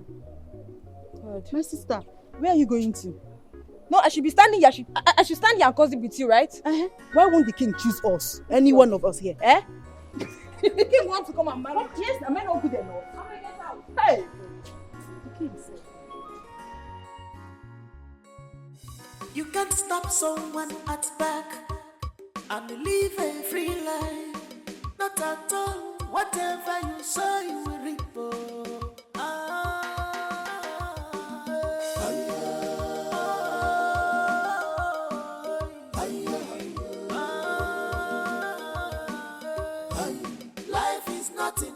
God. My sister, where are you going to? No, I should be standing here. I should stand here and gossip with you, right? Why won't the king choose us? Any one of us here, eh? The king wants to come and marry. Yes, am I not good enough? I'm gonna get out. Hey! The king said. You can't stop someone at back and live a free life. Not at all. Whatever you sow, you will reap. Life is nothing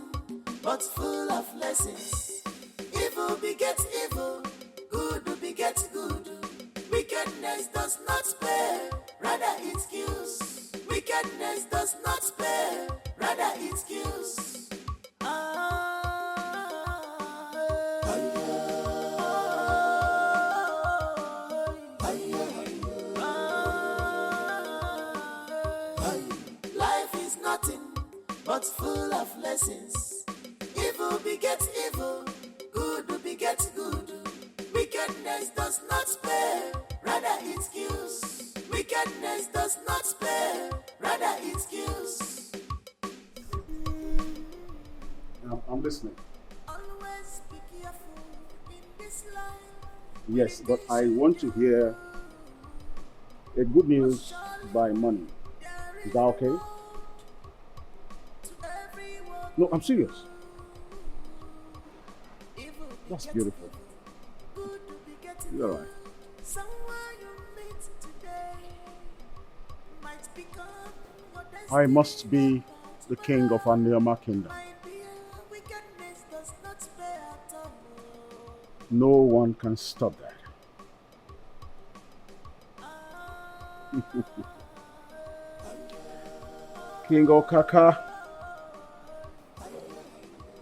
but full of lessons. Evil begets evil, good begets good. Wickedness does not spare, rather it kills. Wickedness does not spare, rather it kills. Life is nothing but full of lessons. Evil begets evil, good begets good. Wickedness does not spare, rather it kills. Wickedness does not spare, rather it kills. I'm listening. Always be careful in this life. Yes, but I want to hear a good news by money. Is that okay? No, I'm serious. That's beautiful. You're all right. I must be the king of Anioma Kingdom. No one can stop that. King Okaka,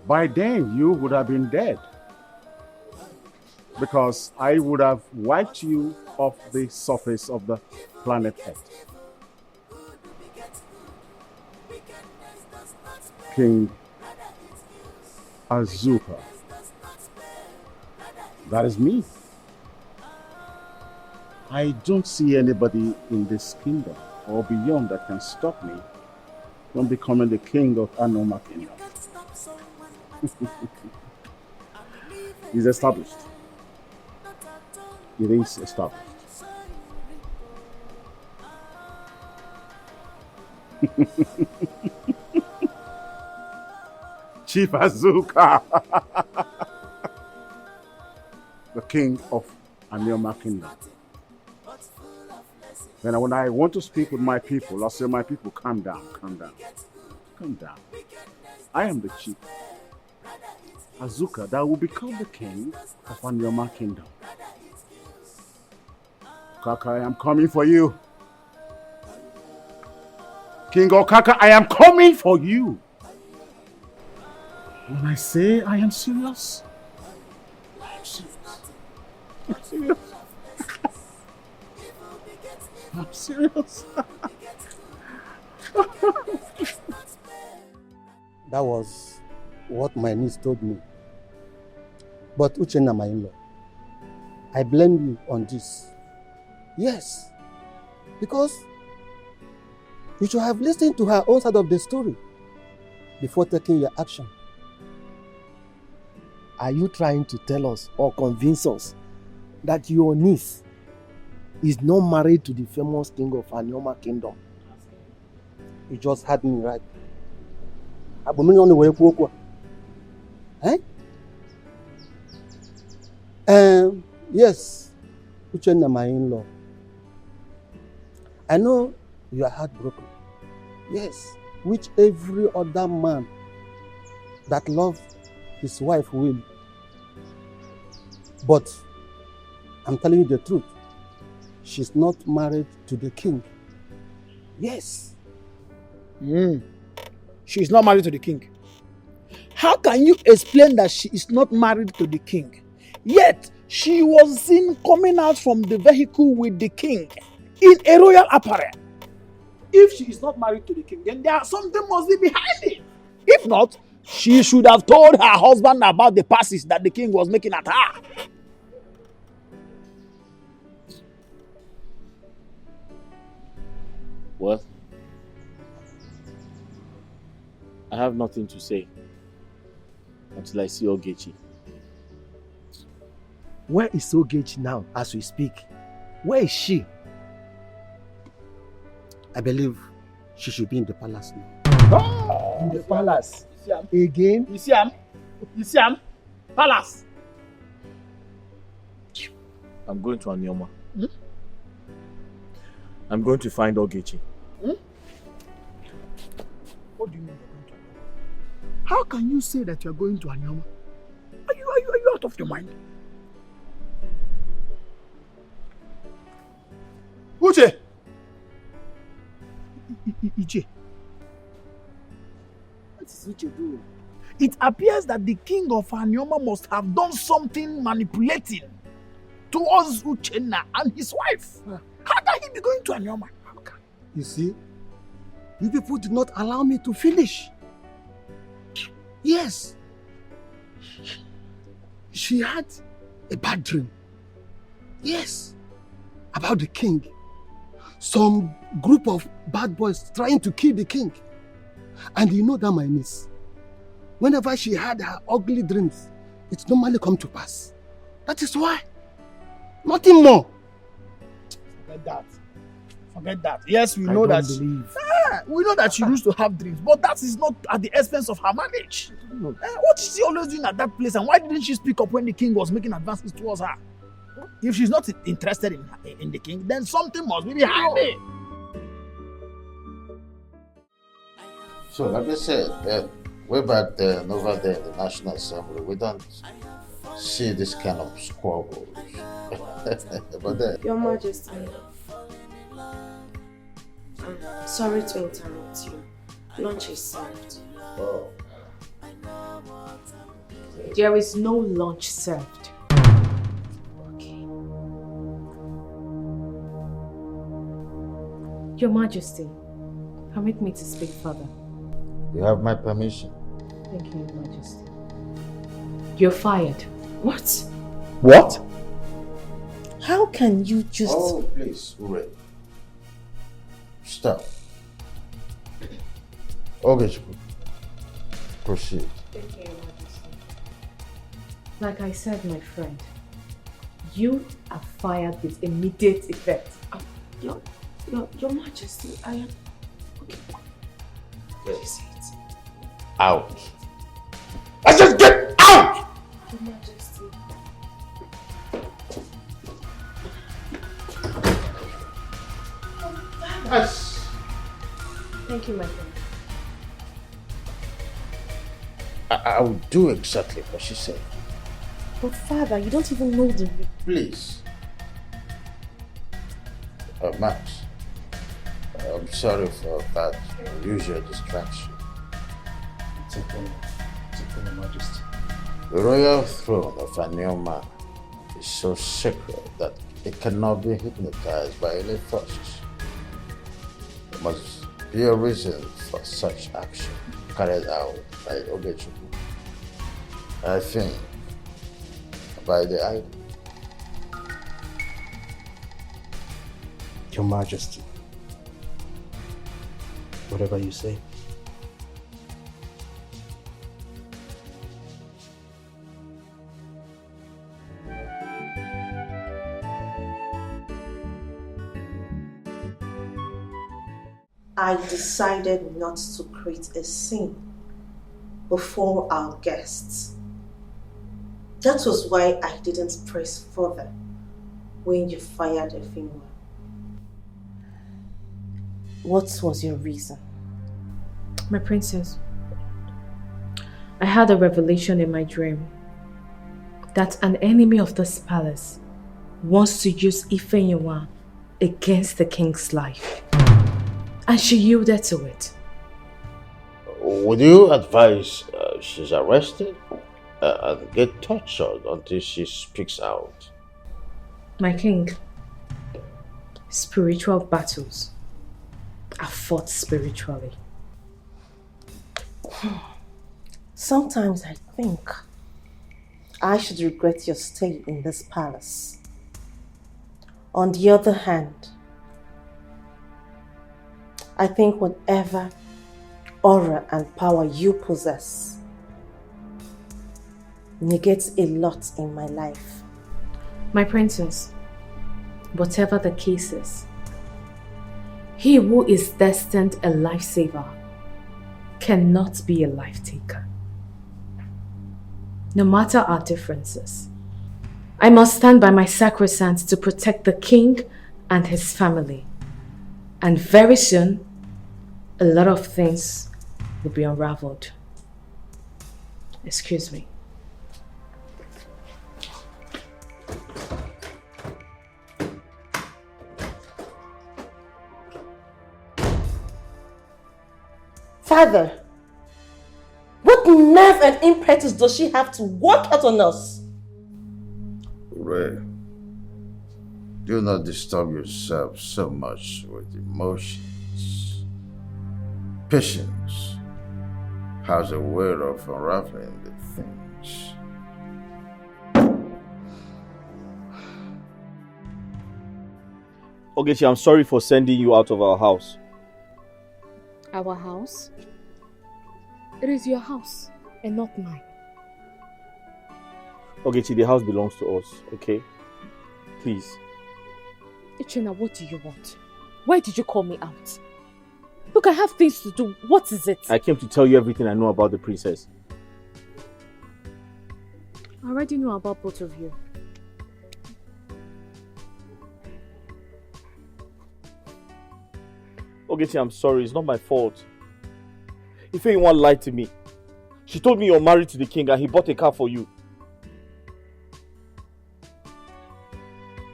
by then you would have been dead, because I would have wiped you off the surface of the planet Earth. King Azuka. That is me. I don't see anybody in this kingdom or beyond that can stop me from becoming the king of Anioma Kingdom. It's established. It is established. Chief Azuka, the king of Anioma Kingdom. Then when I want to speak with my people, I'll say, my people, calm down, calm down, calm down. I am the chief, Azuka, that will become the king of Anioma Kingdom. Okaka, I am coming for you. King Okaka, I am coming for you. When I say I am serious, I am serious. I'm serious. I'm serious. That was what my niece told me. But Uchenna, my in-law, I blame you on this. Yes, because you should have listened to her own side of the story before taking your action. Are you trying to tell us or convince us that your niece is not married to the famous king of Anioma Kingdom? You just had me right. Eh? Yes, Uchenna, my in-law. I know you are heartbroken. Yes, which every other man that loves his wife will. But I'm telling you the truth. She's not married to the king. Yes. She's not married to the king. How can you explain that she is not married to the king? Yet, she was seen coming out from the vehicle with the king in a royal apparel. If she is not married to the king, then something must be behind it. If not, she should have told her husband about the passes that the king was making at her. Well, I have nothing to say until I see Ogechi. Where is Ogechi now as we speak? Where is she? I believe she should be in the palace now. In the palace. Again? You see him? Palace. I'm going to Anioma. I'm going to find Ogechi. What do you mean you're going to Anioma? How can you say that you're going to Anioma? Are you out of your mind? Uche! Iche. What is Uche doing? It appears that the king of Anioma must have done something manipulating towards Uchenna and his wife. How can he be going to Anioma? You see, you people did not allow me to finish. Yes. She had a bad dream. Yes. About the king. Some group of bad boys trying to kill the king. And you know that my niece, whenever she had her ugly dreams, it normally come to pass. That is why. Nothing more. Forget that. Yes, we know that. We know that she used to have dreams, but that is not at the expense of her marriage. What is she always doing at that place, and why didn't she speak up when the king was making advances towards her? If she's not interested in the king, then something must be behind it. So, like I said, way back there and over there in the National Assembly, we don't see this kind of squabbles. But then, Your Majesty, I'm sorry to interrupt you. Lunch is served. oh, There is no lunch served. Okay. Your Majesty, permit me to speak further. you have my permission. Thank you, Your Majesty. You're fired. What? What? How can you just... Oh, please, Ure. Stop. Okay, proceed. Thank you, Your Majesty. Like I said, my friend, you are fired with immediate effect. Your Majesty, I am... Okay. Yes. Out. I said get out! Your Majesty. Yes. Thank you, my friend. I will do exactly what she said. But father, you don't even know the... Please. Max, I'm sorry for that unusual distraction. It's okay, Your Majesty. The royal throne of a new man is so sacred that it cannot be hypnotized by any forces. There must be a reason for such action carried out by Ogechukwu. I think by the idol. Your Majesty, whatever you say. I decided not to create a scene before our guests. That was why I didn't press further when you fired Efinwa. What was your reason? My princess, I had a revelation in my dream that an enemy of this palace wants to use Ifeanyiwa against the king's life. And she yielded to it. Would you advise she's arrested and get tortured until she speaks out? My king, spiritual battles are fought spiritually. Sometimes I think I should regret your stay in this palace. On the other hand, I think whatever aura and power you possess negates a lot in my life. My princess, whatever the case is, he who is destined a lifesaver cannot be a life taker. No matter our differences, I must stand by my sacrosanct to protect the king and his family. And very soon, a lot of things will be unraveled. Excuse me. Father, what nerve and impetus does she have to walk out on us? Ray, do not disturb yourself so much with emotions. Patience has a way of unraveling the things. Ogechi, I'm sorry for sending you out of our house. Our house? It is your house and not mine. Ogechi, the house belongs to us, okay? Please. Ichena, what do you want? Why did you call me out? Look, I have things to do. What is it? I came to tell you everything I know about the princess. I already know about both of you. Ogechi, I'm sorry. It's not my fault. If anyone lied to me, she told me you're married to the king and he bought a car for you.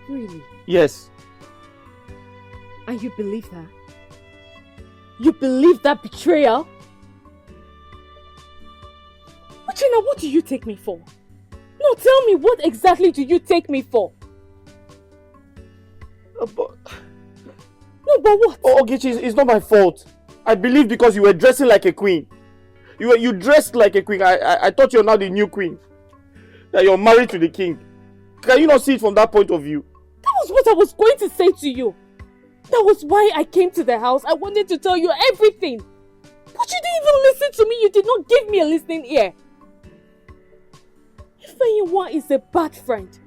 Really? Yes. And you believe that? You believe that betrayal? Uchenna, what do you take me for? No, tell me, what exactly do you take me for? But what? Oh, Ogechi, it's not my fault. I believe because you were dressing like a queen. You dressed like a queen. I thought you're now the new queen. That you're married to the king. Can you not see it from that point of view? That was what I was going to say to you. That was why I came to the house. I wanted to tell you everything. But you didn't even listen to me. You did not give me a listening ear. Ifeanyiwa is a bad friend.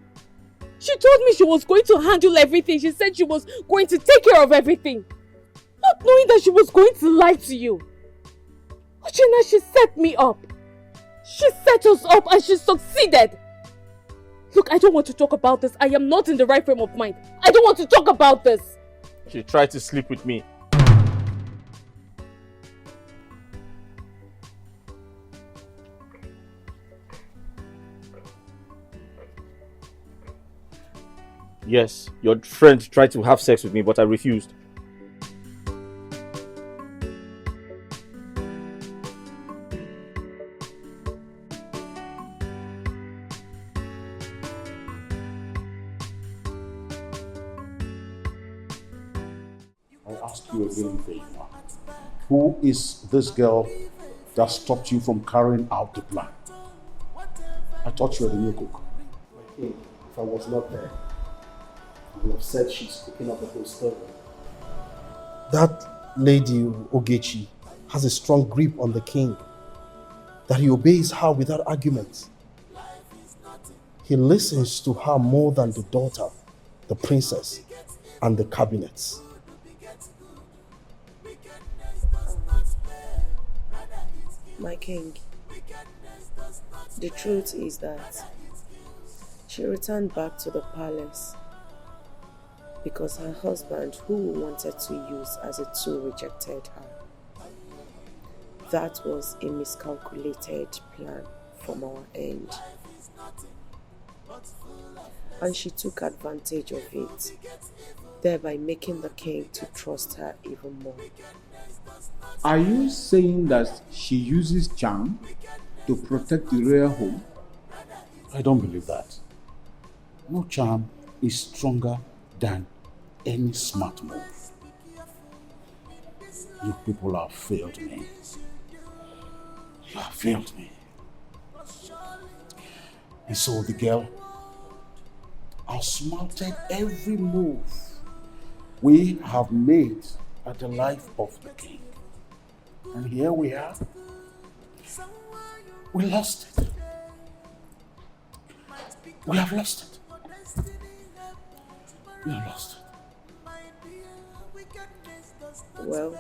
She told me she was going to handle everything. She said she was going to take care of everything. Not knowing that she was going to lie to you. Uchenna, she set me up. She set us up and she succeeded. Look, I don't want to talk about this. I am not in the right frame of mind. I don't want to talk about this. She tried to sleep with me. Yes, your friend tried to have sex with me, but I refused. I ask you again, Faima. Who is this girl that stopped you from carrying out the plan? I thought you were the new cook. My king, if I was not there, I would have said she's cooking up the whole story. That lady, Ogechi, has a strong grip on the king, that he obeys her without arguments. He listens to her more than the daughter, the princess, and the cabinets. My king, the truth is that she returned back to the palace because her husband, who wanted to use as a tool, rejected her. That was a miscalculated plan from our end. And she took advantage of it, thereby making the king to trust her even more. Are you saying that she uses charm to protect the royal home? I don't believe that. No charm is stronger than any smart move. You people have failed me. You have failed me. And so the girl outsmarted every move we have made at the life of the king. And here we are. We lost it. We have lost it. We have lost it. Well,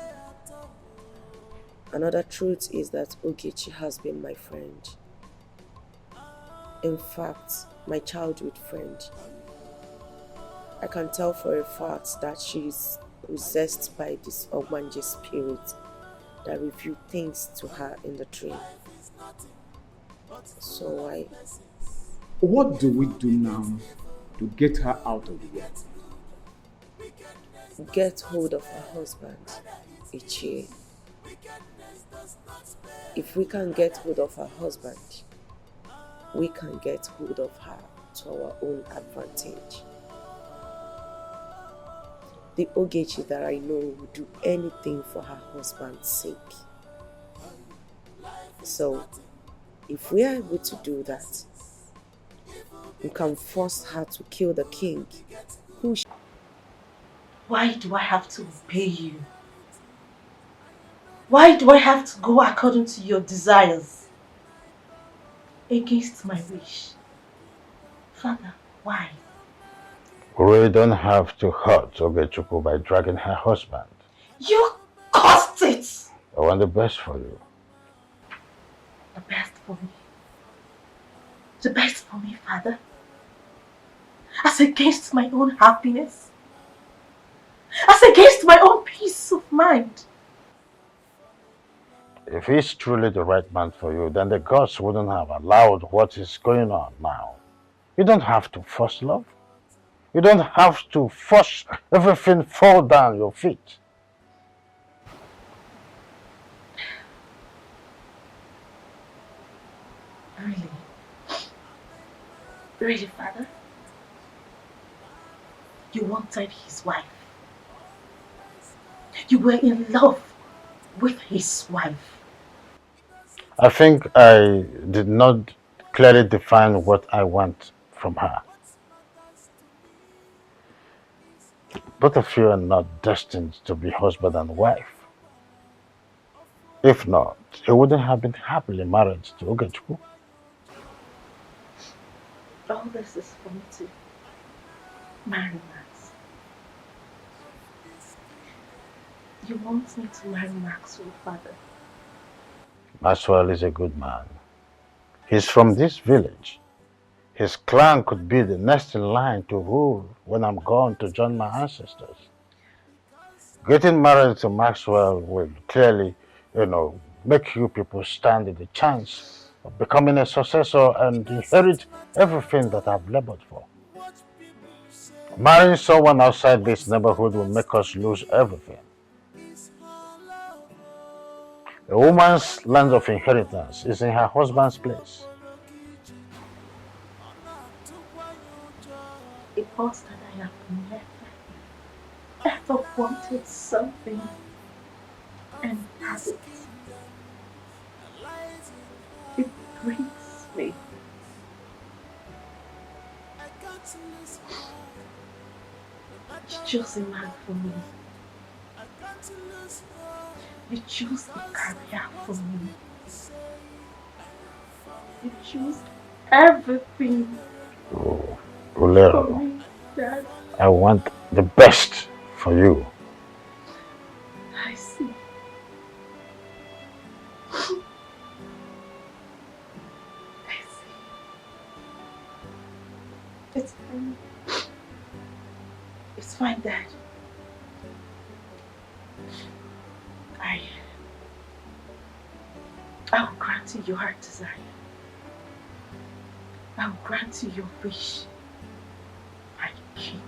another truth is that Ogechi has been my friend. In fact, my childhood friend. I can tell for a fact that she is possessed by this Ogbanje spirit that revealed things to her in the dream. So What do we do now to get her out of the way? get hold of her husband, Ichie. If we can get hold of her husband, we can get hold of her to our own advantage. The Ogechi that I know will do anything for her husband's sake. So, if we are able to do that, we can force her to kill the king. Why do I have to obey you? Why do I have to go according to your desires? Against my wish. Father, why? We don't have to hurt Ogechukwu by dragging her husband. You caused it! I want the best for you. The best for me. The best for me, Father. As against my own happiness. As against my own peace of mind. If he's truly the right man for you, then the gods wouldn't have allowed what is going on now. You don't have to force love. You don't have to force everything fall down your feet. Really? Really, Father? You wanted his wife. You were in love with his wife. I think I did not clearly define what I want from her. Both of you are not destined to be husband and wife. If not, you wouldn't have been happily married to Ogechukwu. All this is for me to marry Max. You want me to marry Maxwell, Father? Maxwell is a good man. He's from this village. His clan could be the next in line to rule when I'm gone to join my ancestors. Getting married to Maxwell will clearly, make you people stand a chance of becoming a successor and inherit everything that I've labored for. Marrying someone outside this neighborhood will make us lose everything. A woman's land of inheritance is in her husband's place. It was that I have never wanted something and has it. It breaks me. You chose a man for me. You chose a career for me. You chose everything Oh, for Ulero, me, Dad. I want the best for you. I see. I see. It's fine. It's fine, Dad. I will grant you your heart desire. I will grant you your wish, my king.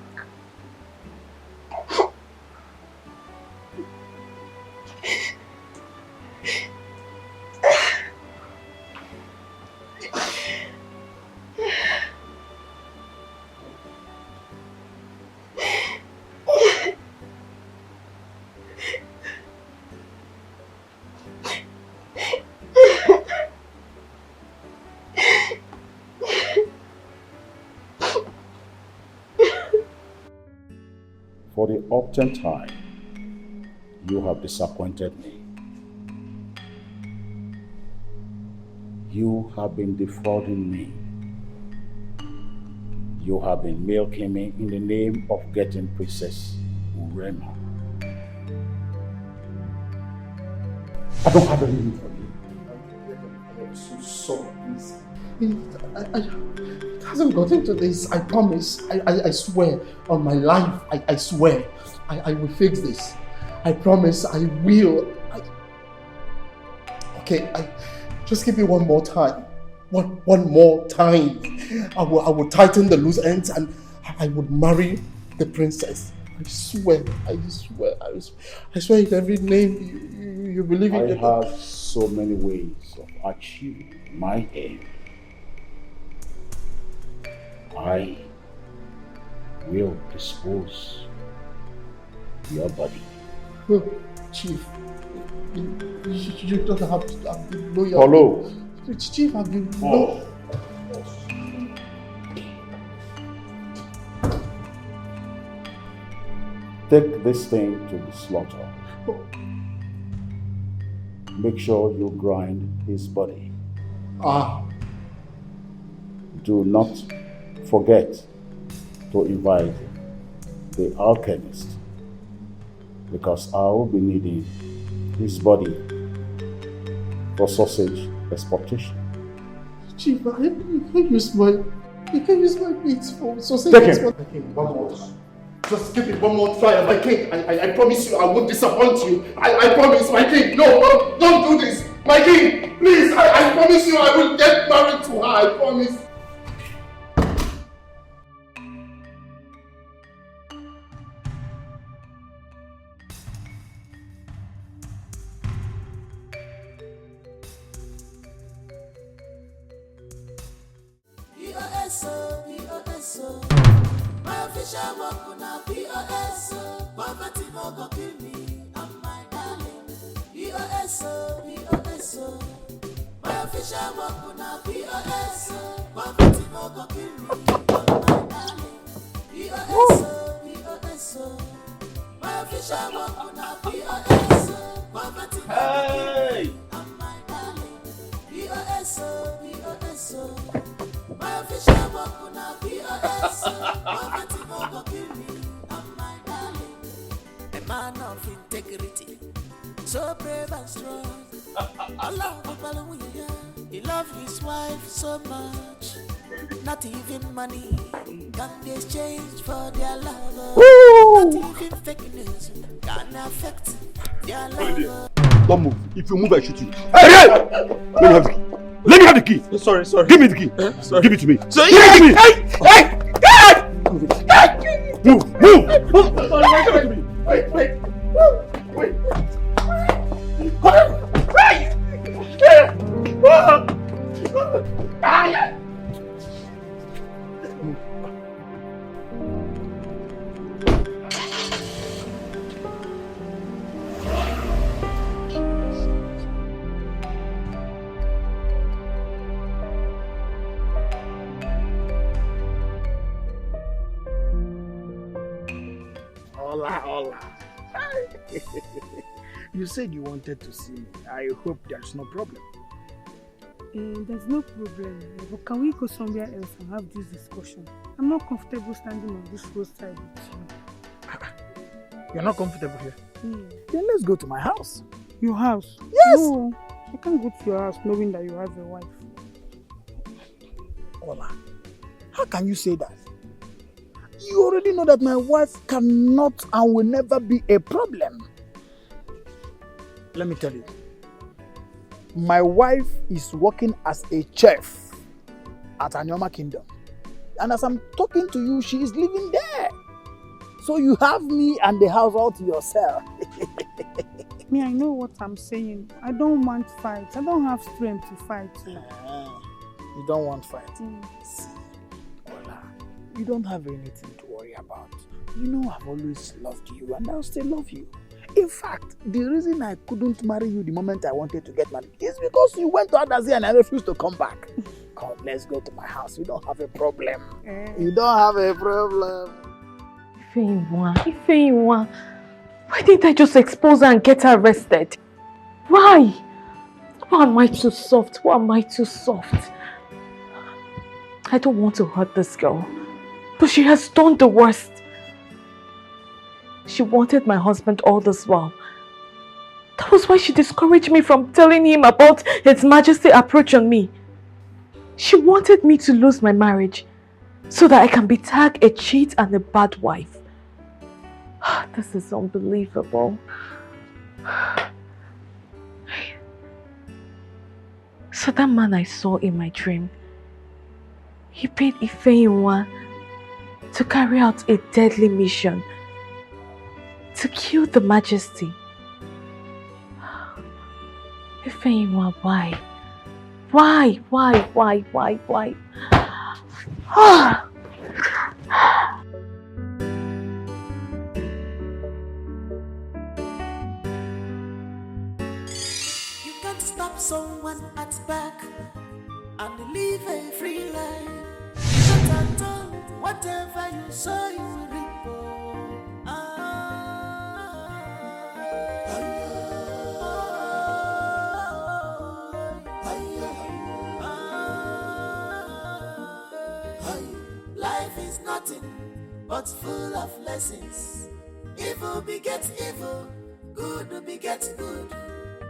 For the uptenth time, you have disappointed me. You have been defrauding me. You have been milking me in the name of getting Princess Urema. I don't have anything for you. I'm so sorry, please. It hasn't gotten to this. I promise. I swear on my life. I swear. I will fix this. I promise I will. Okay, just give me one more time. One more time. I will tighten the loose ends and I would marry the princess. I swear. I swear in every name you believe in. I have so many ways of achieving my aim. I will dispose your body. Oh, Chief, you don't have to be loyal. Follow. Chief, I've been loyal. Take this thing to the slaughter. Make sure you grind his body. Do not forget to invite the alchemist, because I will be needing his body for sausage exportation. Chief, I can use my meat for sausage Take him. exportation. One more time. Just give it one more try, my king. I promise you I won't disappoint you. I promise, my king. No, don't do this. My king, please, I promise you I will get married to her. I promise. My official work na POS. Poverty no go kill me, and my darling. POS. My official work na POS. Poverty no go kill me, and my darling. POS. My official work na POS. Poverty no go kill me, and my darling. POS. My official work na POS. Poverty no go kill me, and my darling. A man of integrity, so brave and strong. He loved his wife so much. Not even money can they exchange for their love. Not even fake news can affect their love. Don't move. If you move, I shoot you. Hey! Let me have the key. Sorry. Give me the key. Sorry. Give it to me. So Give it to me. Hey! Hola. You said you wanted to see me. I hope there's no problem. There's no problem, but can we go somewhere else and have this discussion? I'm not comfortable standing on this roadside with you. You're not comfortable here? Then let's go to my house. Your house? Yes! No, I can't go to your house knowing that you have a wife. Hola, how can you say that? You already know that my wife cannot and will never be a problem. Let me tell you. My wife is working as a chef at Anyoma Kingdom. And as I'm talking to you, she is living there. So you have me and the house all to yourself. Me, I know what I'm saying. I don't want fights. I don't have strength to fight. You don't want fight? See, Ola, you don't have anything to worry about. You know I've always loved you and I'll still love you. In fact, the reason I couldn't marry you the moment I wanted to get married is because you went to Adazi and I refused to come back. Come, let's go to my house. You don't have a problem. You don't have a problem. Ifeanyi, why didn't I just expose her and get her arrested? Why? Why am I too soft? Why am I too soft? I don't want to hurt this girl, but she has done the worst. She wanted my husband all this while. That was why she discouraged me from telling him about His Majesty's approach on me. She wanted me to lose my marriage so that I can be tagged a cheat and a bad wife. This is unbelievable. So that man I saw in my dream, he paid Ifeanyi to carry out a deadly mission to kill the Majesty. Ifeanyi, why? Why? You can't stop someone at back and live a free life. Not at all. Whatever you sow, you will reap. Life is nothing but full of lessons. Evil begets evil, good begets good.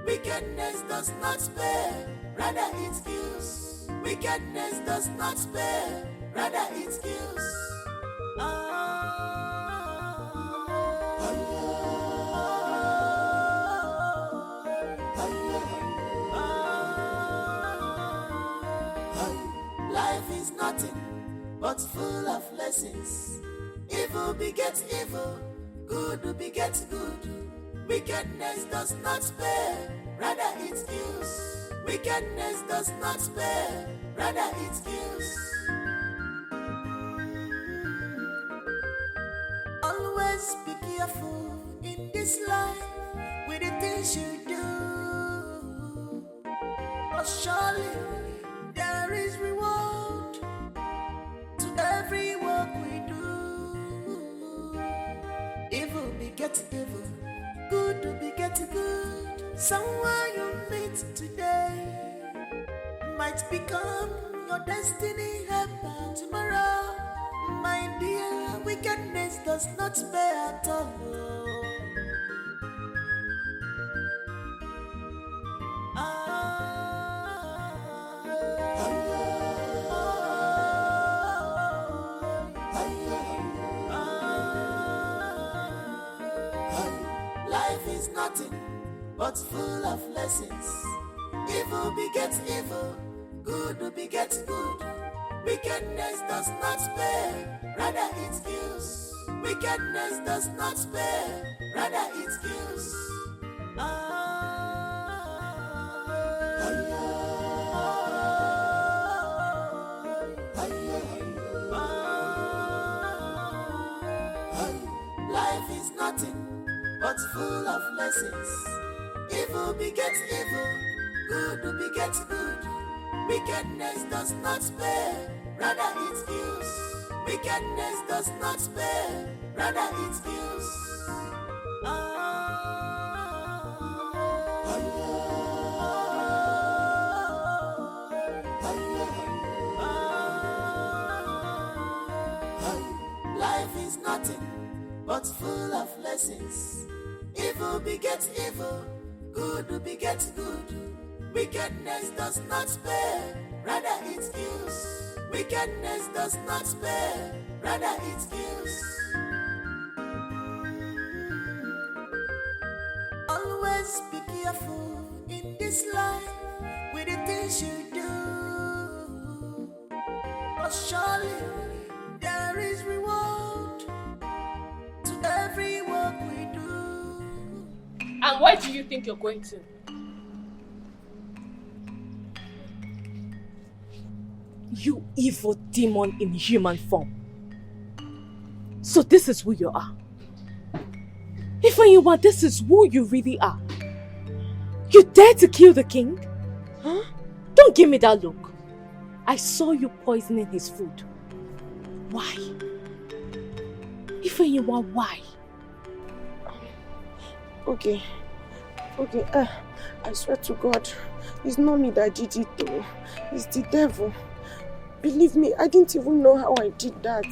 Wickedness does not spare, rather it kills. Wickedness does not spare, rather it kills. Life is nothing but full of lessons. Evil begets evil, good begets good. Wickedness does not spare, rather it kills. Wickedness does not spare, rather it kills. Always be careful in this life with the things you do. But surely there is reward to every work we do. Evil begets evil, good begets good. Someone you meet today might become your destiny helper tomorrow. My dear, wickedness does not spare at all. Life is nothing but full of lessons. Evil begets evil, good begets good. Wickedness does not spare, rather it kills. Wickedness does not spare, rather it kills. Life is nothing but full of lessons. Evil begets evil, good begets good. Wickedness does not spare, rather it kills. Wickedness does not spare, rather it kills. Life is nothing but full of lessons. Evil begets evil, good begets good. Wickedness does not spare, rather it kills. Wickedness does not spare, rather it kills. Always be careful in this life with the things you do. But surely there is reward to every work we do. And where do you think you're going to? You evil demon in human form. So this is who you are. Ifeanyiwa, this is who you really are. You dare to kill the king? Huh? Don't give me that look. I saw you poisoning his food. Why? Ifeanyiwa, why? Okay. I swear to God, it's not me that did it though. It's the devil. Believe me, I didn't even know how I did that.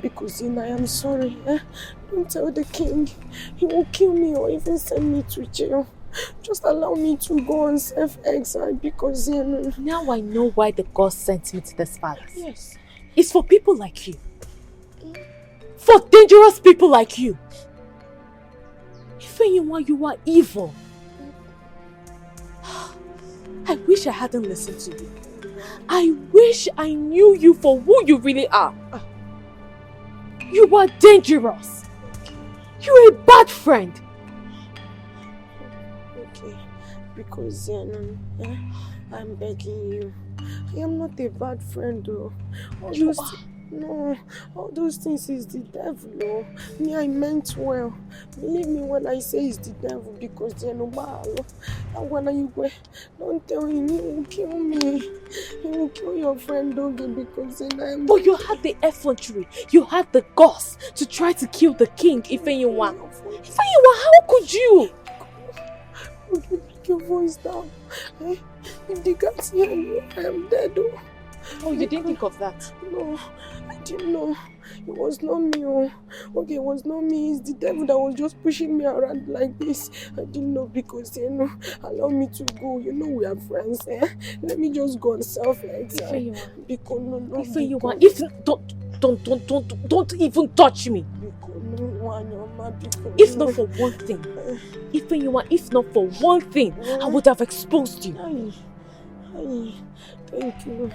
Because I am sorry. Don't tell the king. He will kill me or even send me to jail. Just allow me to go on self-exile because Now I know why the God sent me to this palace. Yes. It's for people like you. For dangerous people like you. Ifeanyiwa, you are evil. I wish I hadn't listened to you. I wish I knew you for who you really are. You are dangerous. You're a bad friend. Okay, because I'm begging you. I am not a bad friend though. No, all those things is the devil though. Me, I meant well. Believe me when I say it's the devil because don't tell him, he will kill me. He will kill your friend Doggy because I'm... But you had the effrontery, you had the guts to try to kill the king, Ifeanyiwa. Ifeanyiwa, how could you? Okay, pick your voice down. If the guys hear you, I am dead though. Oh, you didn't think of that? No, I didn't know. It was not me. Okay, it was not me. It's the devil that was just pushing me around like this. I didn't know because, allow me to go. We are friends. Let me just go on self-exile. Because Ifeanyiwa, don't even touch me. If not for one thing, Ifeanyiwa, if not for one thing, I would have exposed you. Thank you.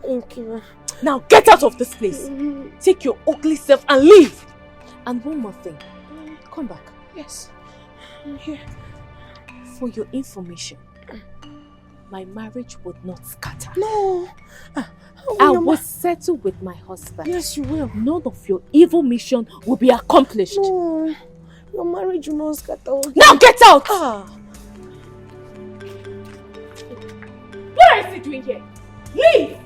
Thank you. Now get out of this place. Take your ugly self and leave. And one more thing. Come back. Yes. I'm here. For your information, my marriage would not scatter. No. I will settle with my husband. Yes, you will. None of your evil mission will be accomplished. No. Your marriage will not scatter. Now get out! What are you doing here? Leave!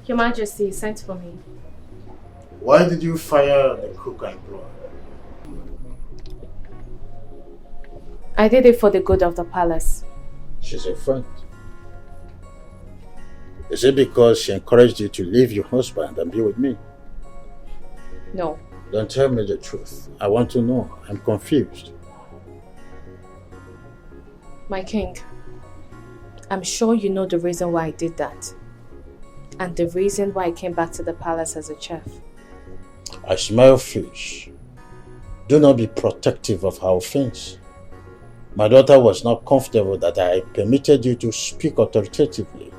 Your Majesty sent for me. Why did you fire the cook I employed? I did it for the good of the palace. She's a friend. Is it because she encouraged you to leave your husband and be with me? No. Don't tell me the truth. I want to know. I'm confused. My king, I'm sure you know the reason why I did that. And the reason why I came back to the palace as a chef. I smell fish. Do not be protective of her offense. My daughter was not comfortable that I permitted you to speak authoritatively.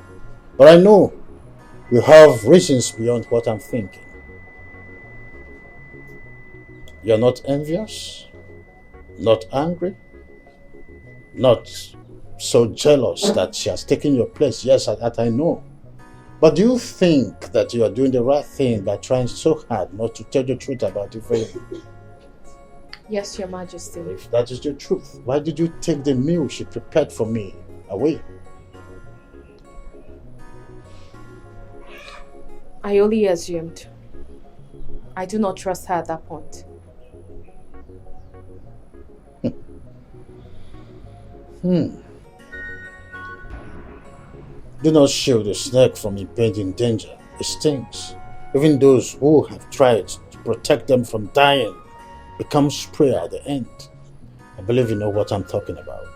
But I know you have reasons beyond what I'm thinking. You're not envious? Not angry? Not so jealous that she has taken your place? Yes, that I know. But do you think that you are doing the right thing by trying so hard not to tell the truth about it? Yes, Your Majesty. If that is the truth, why did you take the meal she prepared for me away? I only assumed. I do not trust her at that point. Do not shield the snake from impending danger. It stings. Even those who have tried to protect them from dying become prey at the end. I believe you know what I'm talking about.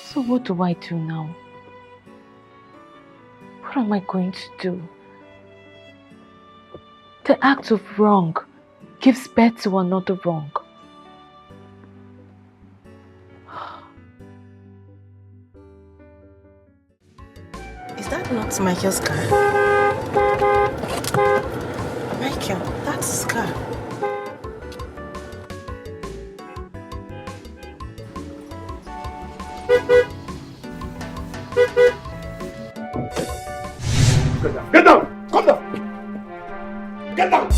So what do I do now? What am I going to do? The act of wrong gives birth to another wrong. Is that not Michael's car? Michael, that's his car. Get down! Come down! Get down!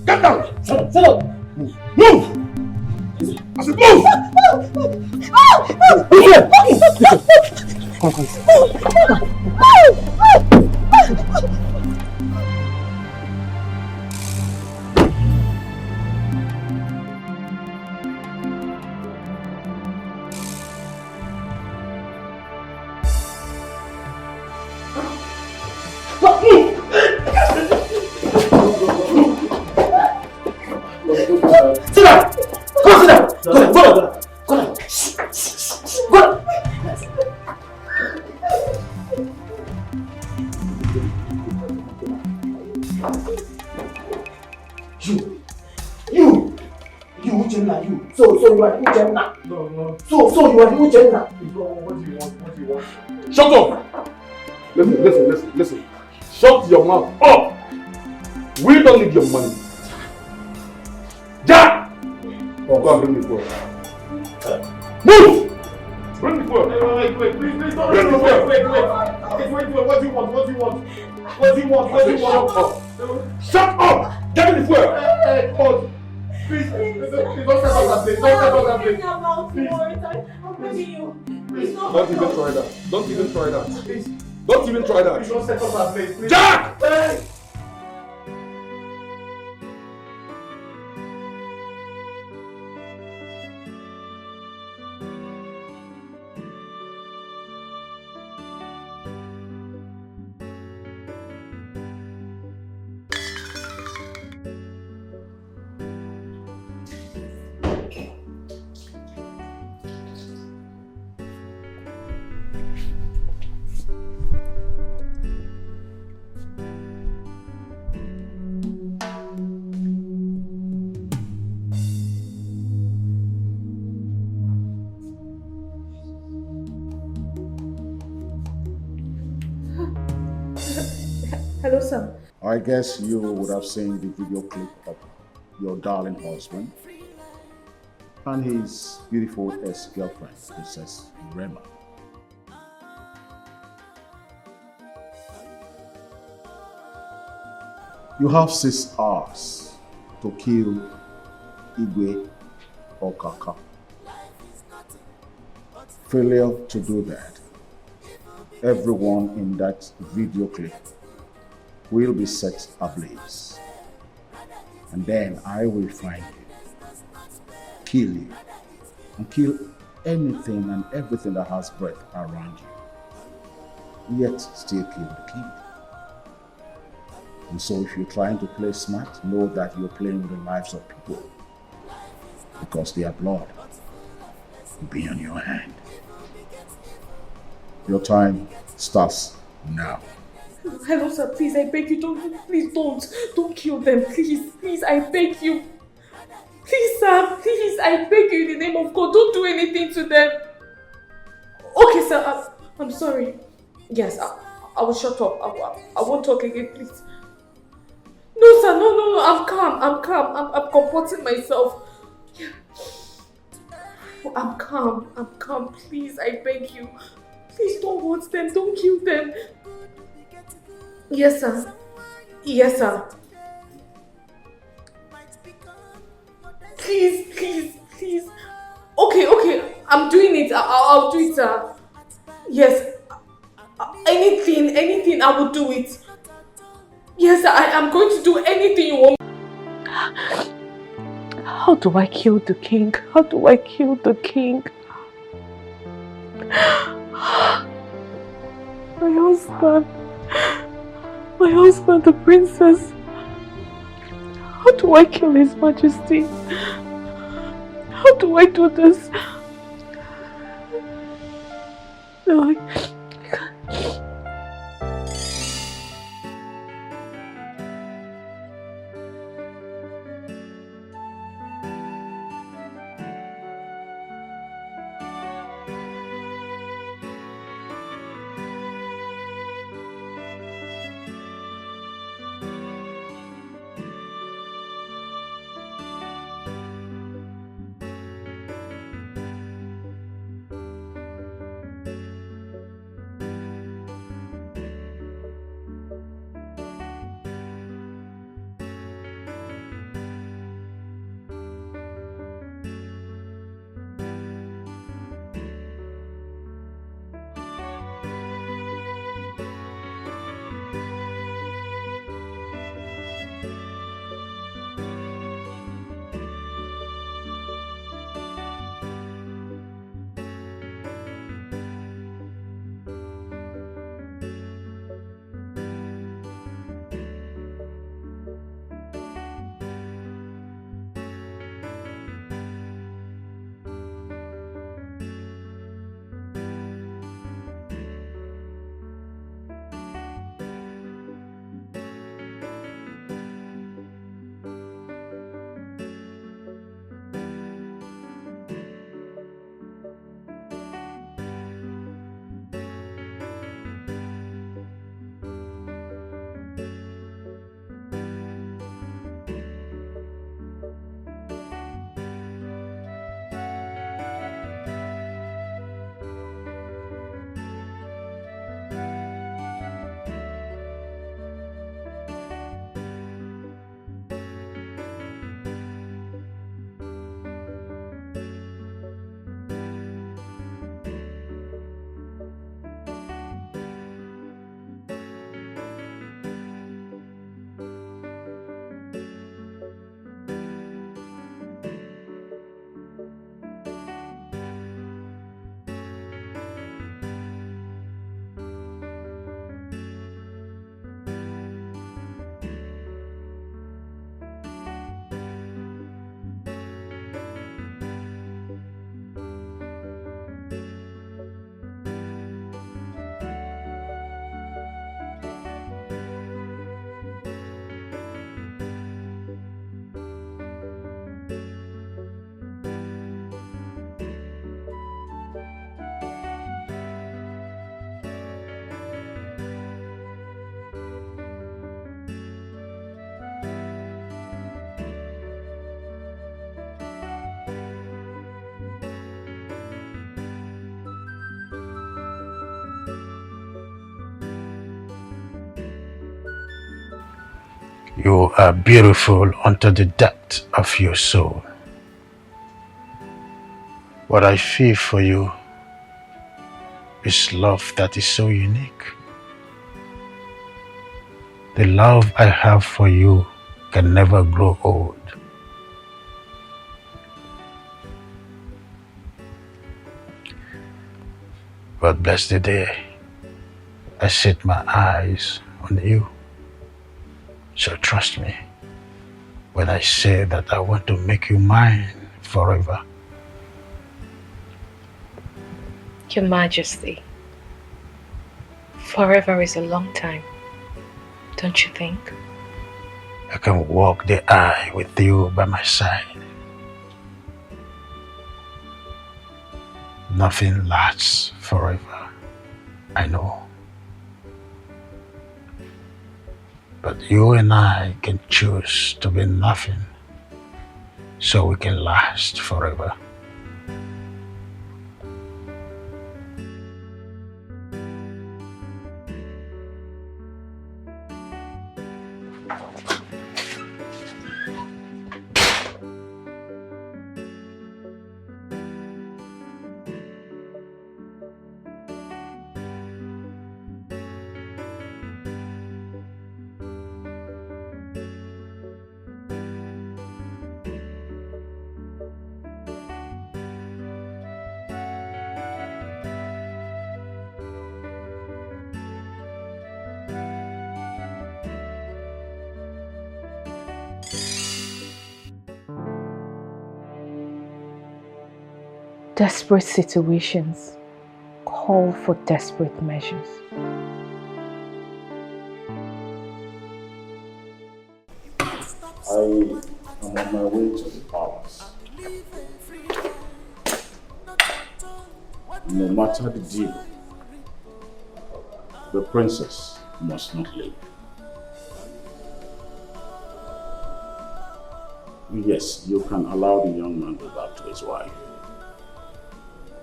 Get down! Sit up! Move! I said move! Shut up! Listen. Shut your mouth up! We don't need your money. Jack! Oh, go and bring the fuel. Move! Bring the fuel. Wait, please don't bring the fuel. Wait. What do you want? Shut up! Get me the fuel. Please, don't step on that place. I'm begging you. Please, don't even try that. Don't even try that. Please. Don't even try that. Please don't set up that place. Please. Jack! Hey! Hello, sir. I guess you would have seen the video clip of your darling husband and his beautiful ex-girlfriend, Princess Rema. You have 6 hours to kill Igwe or Kaka. Failure to do that, everyone in that video clip will be set ablaze. And then I will find you, kill you, and kill anything and everything that has breath around you, yet still kill the king. And so if you're trying to play smart, know that you're playing with the lives of people, because their blood will be on your hand. Your time starts now. Hello, sir. Please, I beg you, don't kill them. Please, I beg you. Please, sir, please, I beg you in the name of God, don't do anything to them. Okay, sir, I'm sorry. Yes, I will shut up. I won't talk again, please. No, sir, no, I'm calm, I'm comporting myself. Yeah. I'm calm, please, I beg you. Please don't hurt them, don't kill them. Yes, sir. Yes, sir. Please. Okay, I'm doing it. I'll do it, sir. Yes. Anything, I will do it. Yes, I am going to do anything you want. How do I kill the king? How do I kill the king? My husband, the princess. How do I kill His Majesty? How do I do this? No, I can't. You are beautiful unto the depth of your soul. What I feel for you is love that is so unique. The love I have for you can never grow old. But bless the day I set my eyes on you. So trust me when I say that I want to make you mine forever. Your Majesty, forever is a long time, don't you think? I can walk the aisle with you by my side Nothing lasts forever. I know. But you and I can choose to be nothing so we can last forever. Desperate situations call for desperate measures. I am on my way to the palace. No matter the deal, the princess must not leave. Yes, you can allow the young man to go back to his wife.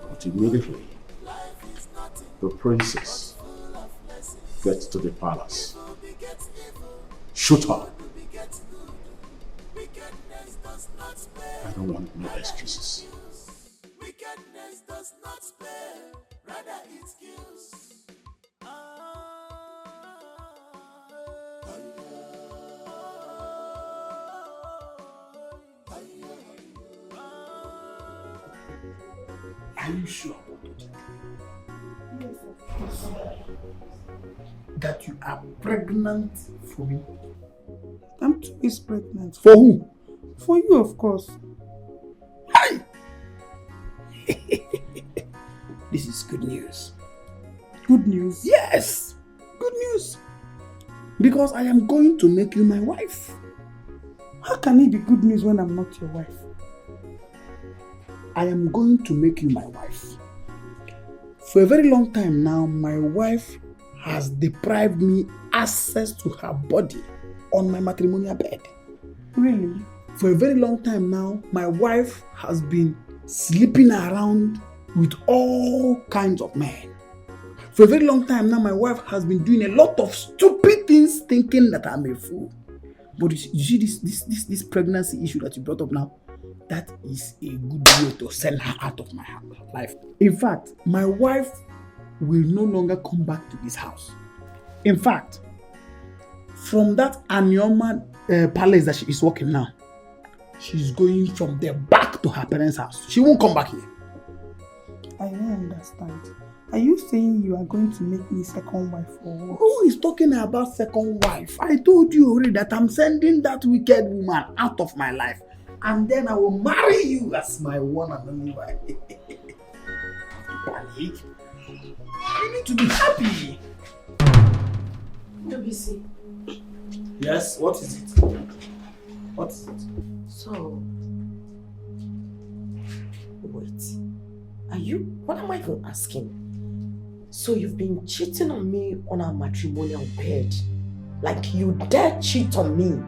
But immediately, the princess gets to the palace. Shoot her. I don't want no excuses. Wickedness does not spare, rather it kills. Are you sure that you are pregnant for me? I'm 2 weeks pregnant. For who? For you, of course. Hey! This is good news. Good news? Yes! Good news. Because I am going to make you my wife. How can it be good news when I'm not your wife? I am going to make you my wife. For a very long time now, my wife has deprived me access to her body on my matrimonial bed. Really? For a very long time now, my wife has been sleeping around with all kinds of men. For a very long time now, my wife has been doing a lot of stupid things thinking that I'm a fool. But you see this pregnancy issue that you brought up now? That is a good way to send her out of my life. In fact, my wife will no longer come back to this house. In fact, from that Anioma palace that she is working now, she's going from there back to her parents' house. She won't come back here. I don't understand. Are you saying you are going to make me second wife or what? Who is talking about second wife? I told you already that I'm sending that wicked woman out of my life. And then I will marry you as my one and only wife. Panic. You need to be happy. WC. Yes, what is it? What is it? So, wait. Are you, what am I even asking? So you've been cheating on me on our matrimonial bed? Like you dare cheat on me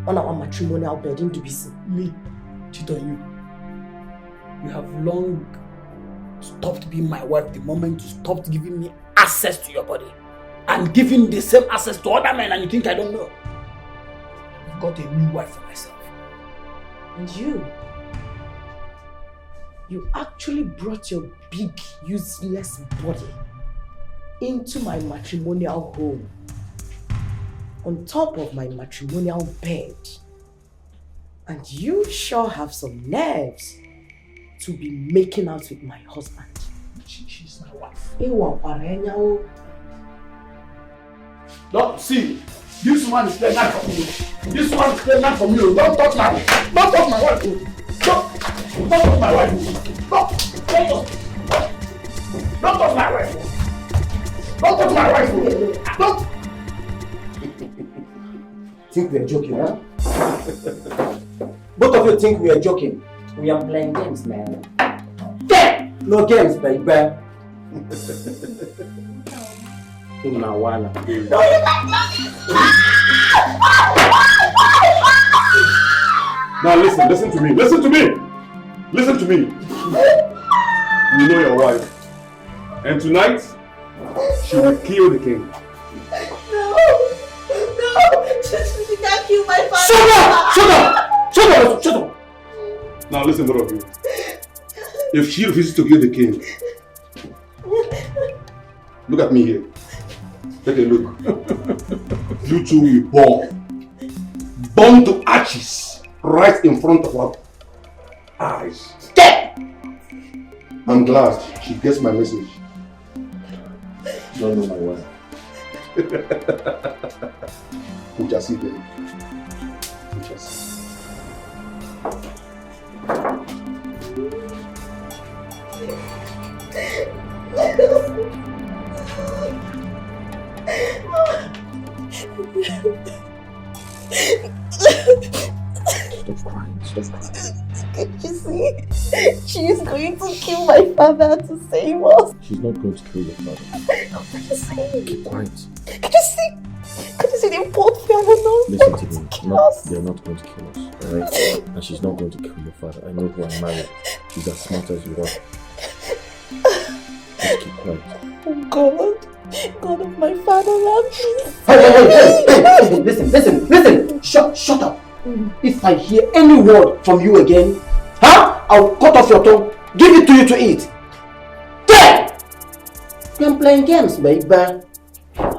on our matrimonial bed in Dubisi? Me? Cheat on you? You have long stopped being my wife the moment you stopped giving me access to your body. And giving the same access to other men, and you think I don't know? I've got a new wife for myself. And you actually brought your big, useless body into my matrimonial home, on top of my matrimonial bed. And you sure have some nerves to be making out with my husband. She's my wife. Look, see, this one is pregnant for me. This one is pregnant for me. Don't touch my wife. Don't touch my wife. Don't touch my wife. Don't touch my wife. Don't touch my wife. Don't. Think we are joking, huh? Both of you think we are joking. We are playing games, man. There! No games, baby. Now listen to me. Listen to me. Listen to me. You know your wife. And tonight, she will kill the king. No! She can't kill my father! Shut up! Now listen, both of you. If she refuses to kill the king, look at me here. Take a look. You two will burn to ashes right in front of her eyes. I'm glad she gets my message. You don't know my wife. We shall see then. We shall see. Stop crying. Can't you see? She is going to kill my father to save us. She's not going to kill your father. Can't you see? Keep quiet. Can't you see? Can't you see the both feminine? Listen to me. They're not going to kill us, alright? And she's not going to kill your father. I know who I'm married. She's as smart as you are. Just keep quiet. Oh God. God of my father, love me. Hey, listen. Shut up. If I hear any word from you again, I'll cut off your tongue, give it to you to eat. There! I'm playing games, baby.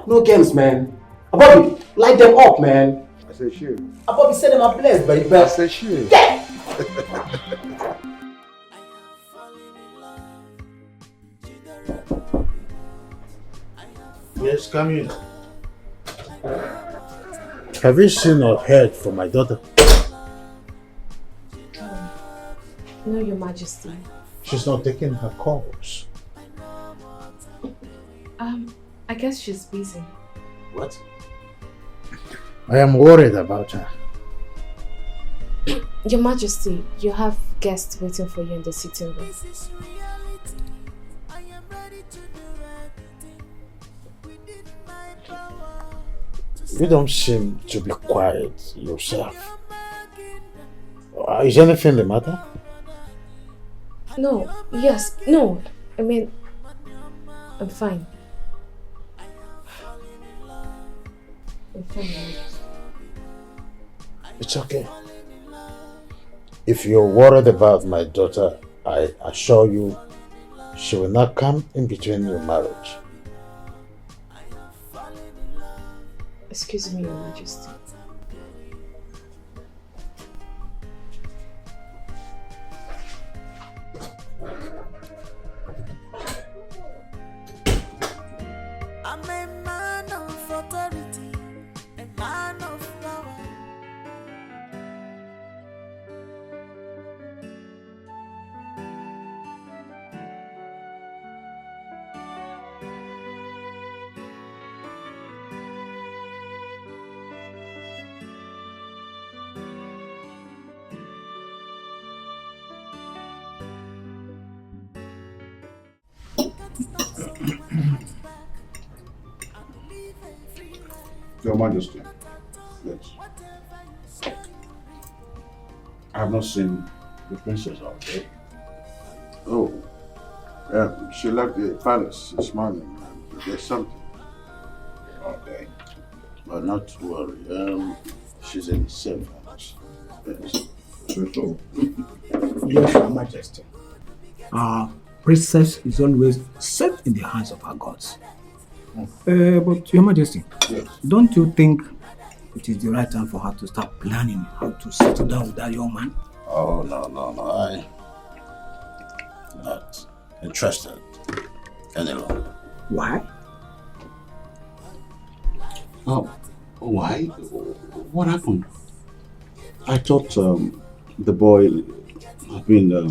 No games, man. Bobby, light them up, man. I said sure. Bobby, say them are blessed, baby. I said sure. Yeah! Yes, come in. Have you seen or heard from my daughter? No, Your Majesty. She's not taking her calls. I guess she's busy. What? I am worried about her. Your Majesty, you have guests waiting for you in the sitting room. You don't seem to be quiet yourself. Is anything the matter? No, I mean, I'm fine. I'm fine. It's okay. If you're worried about my daughter, I assure you she will not come in between your marriage. Excuse me, Your Majesty. I'm a man of authority, a man of power. Your Majesty, yes. I have not seen the princess all day. Oh, she left the palace this morning. There's something. Okay. But not to worry. She's in the safe house. Yes. So. Yes, Your Majesty. Our princess is always safe in the hands of our gods. But Your Majesty, yes. Don't you think it is the right time for her to start planning how to settle down with that young man? Oh, no. I'm not interested any longer. Why? Oh, why? What happened? I thought the boy had been a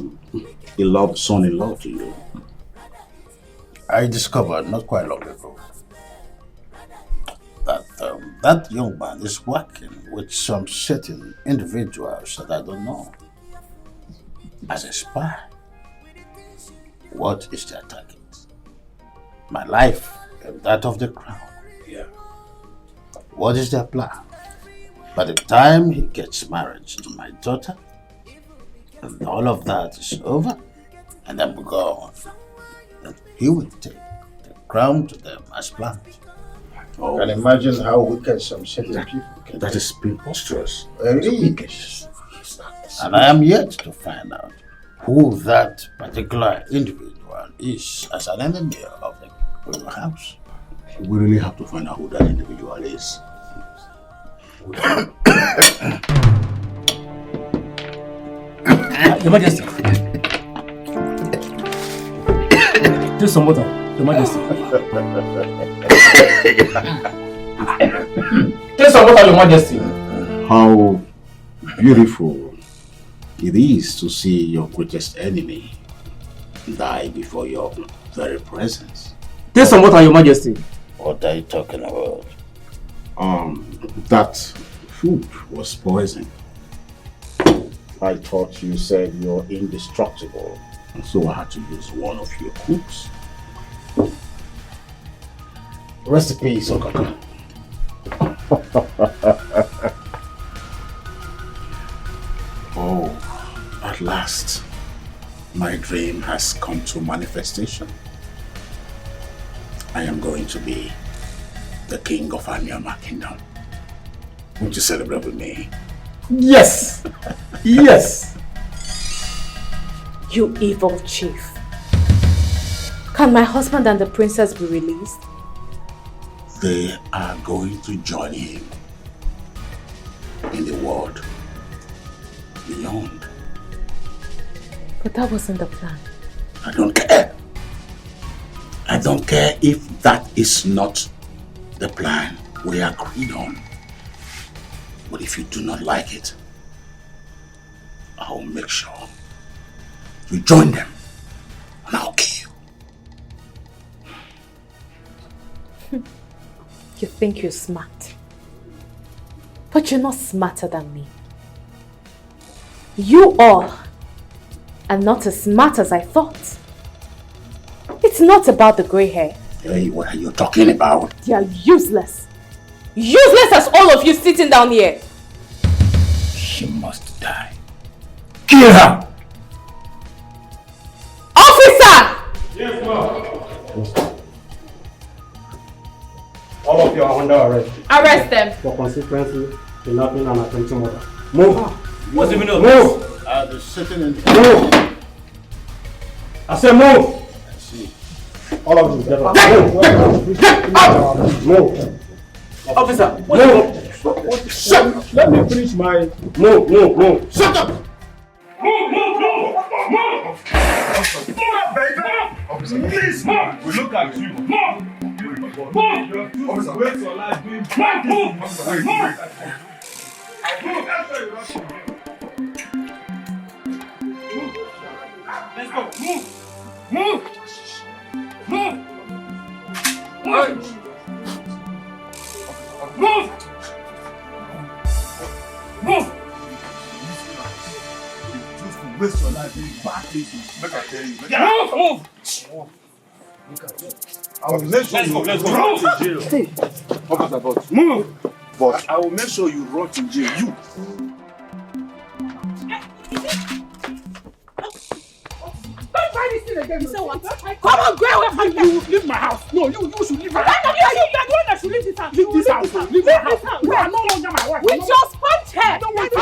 loved son-in-law to you. I discovered not quite long ago that that young man is working with some certain individuals that I don't know as a spy. What is their target? My life and that of the crown. Yeah. What is their plan? By the time he gets married to my daughter, and all of that is over, and I'm gone, then he will take the crown to them as planned. You can imagine how wicked some certain people can That is preposterous. Very. And I am yet to find out who that particular individual is as an enemy of the royal house. We really have to find out who that individual is. Your Majesty. Take some water, Your Majesty. Take some water, Your Majesty. How beautiful it is to see your greatest enemy die before your very presence. Take some water, Your Majesty. What are you talking about? That food was poison. I thought you said you're indestructible. So I had to use one of your cooks. Recipe, Sokaka. Oh, at last, my dream has come to manifestation. I am going to be the king of Anyama Kingdom. Would you celebrate with me? Yes! Yes! You evil chief. Can my husband and the princess be released? They are going to join him in the world beyond. But that wasn't the plan. I don't care. I don't care if that is not the plan we agreed on. But if you do not like it, I'll make sure you join them and I'll kill you. You think you're smart. But you're not smarter than me. You all are not as smart as I thought. It's not about the grey hair. Hey, what are you talking about? They are useless. Useless as all of you sitting down here. She must die. Kill her! Officer! Yes, ma'am. All of you are under arrest. Arrest them. For consistency, kidnapping and attempted murder. Move! What's the meaning of Move! this? The sitting in Move! I said move! I see. All of you, get up. Move! Move! Officer, move! Shut! Let me finish my... Move! Shut up! Move! Officer, please, move! We look at you. Move! Officer, wait your life, move! Let's go! Move! Waste your life doing bad things. Make I tell you. Move! Look at it. I will make sure you rot in jail. Officer, but move! But I will make sure you rot in jail. You! Don't try this thing again. You say what? Come on, go away from you. Leave my house. No, you should leave my house. You are the one that should leave this house. Leave this house. Leave my house. You are no longer my wife. We just punched her. Don't want to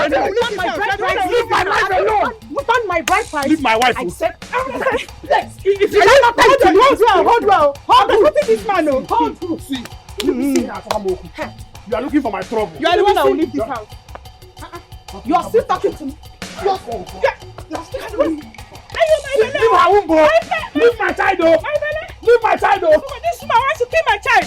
leave my wife alone. Return my bride price. Leave my wife. I said, If you cannot tell me, hold well. Hold this man. Hold. See, you are looking for my trouble. you are the one that will leave this house. You are still talking to me. You are still Leave my womb, boy. Leave my child, though. Leave my child, though. This woman wants to kill my child.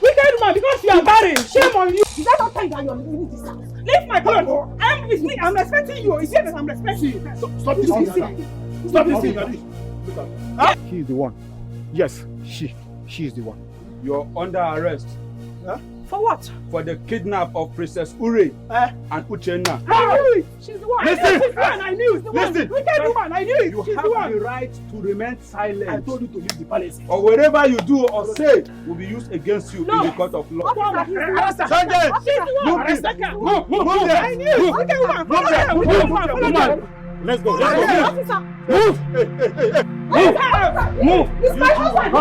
Wicked man, because you are married. Shame on you. Is that not time that you are leaving this house? Leave my clothes. I'm respecting you. Is it that I'm respecting you? Stop this thing. Stop this thing. He is the one. Yes, she is the one. You're under arrest. Huh? For what? For the kidnap of Princess Ure and Uchenna. I knew it. She's the one. Listen! She's the one. I knew it. The one. Listen! Wicked woman. I knew it. You She's have the one. the right to remain silent. I told you to leave the palace. Or whatever you do or say will be used against you in the court of law. Sergeant! She's the one. Move there! Move there! I knew it. Wicked woman. Follow them. Wicked woman. Follow them. Let's go. Officer. Move! Move! It's my husband.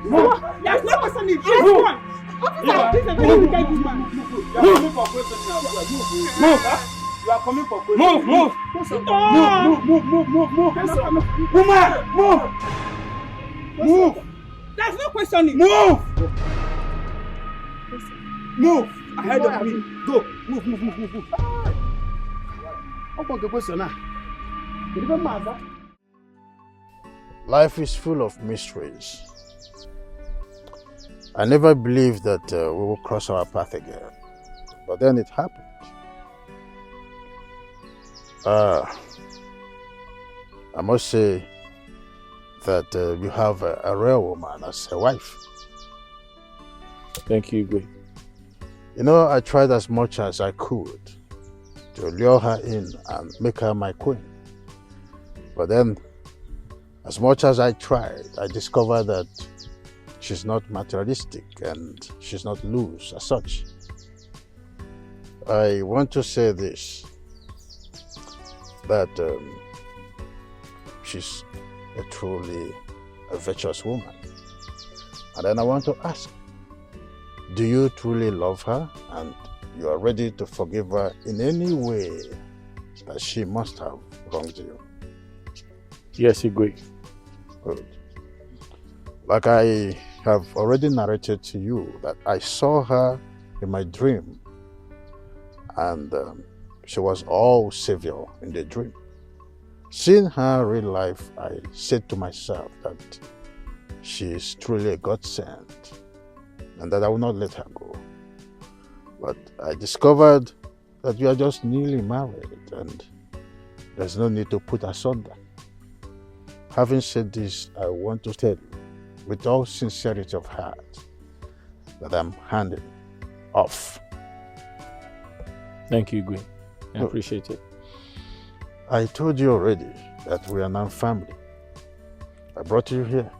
Move! There's no person in this one. Officer, this is a very wicked woman. You are coming for questioning now. Move! You are coming for questioning. Move! Move! Move! Woman! Move! Move! There's no questioning. Move! Move! Ahead of me. Go! Move! Life is full of mysteries. I never believed that we will cross our path again, but then it happened. I must say that you have a rare woman as a wife. Thank you, Igwe. You know, I tried as much as I could to lure her in and make her my queen. But then, as much as I tried, I discovered that she's not materialistic and she's not loose as such. I want to say this, that she's a truly virtuous woman. And then I want to ask, do you truly love her and you are ready to forgive her in any way that she must have wronged you? Yes, Igwe. Good. Like I have already narrated to you that I saw her in my dream and she was all savior in the dream. Seeing her real life, I said to myself that she is truly a godsend and that I will not let her go. But I discovered that you are just newly married and there's no need to put asunder. Having said this, I want to tell you with all sincerity of heart that I'm handing off. Thank you, Igwe. I appreciate it. I told you already that we are now family. I brought you here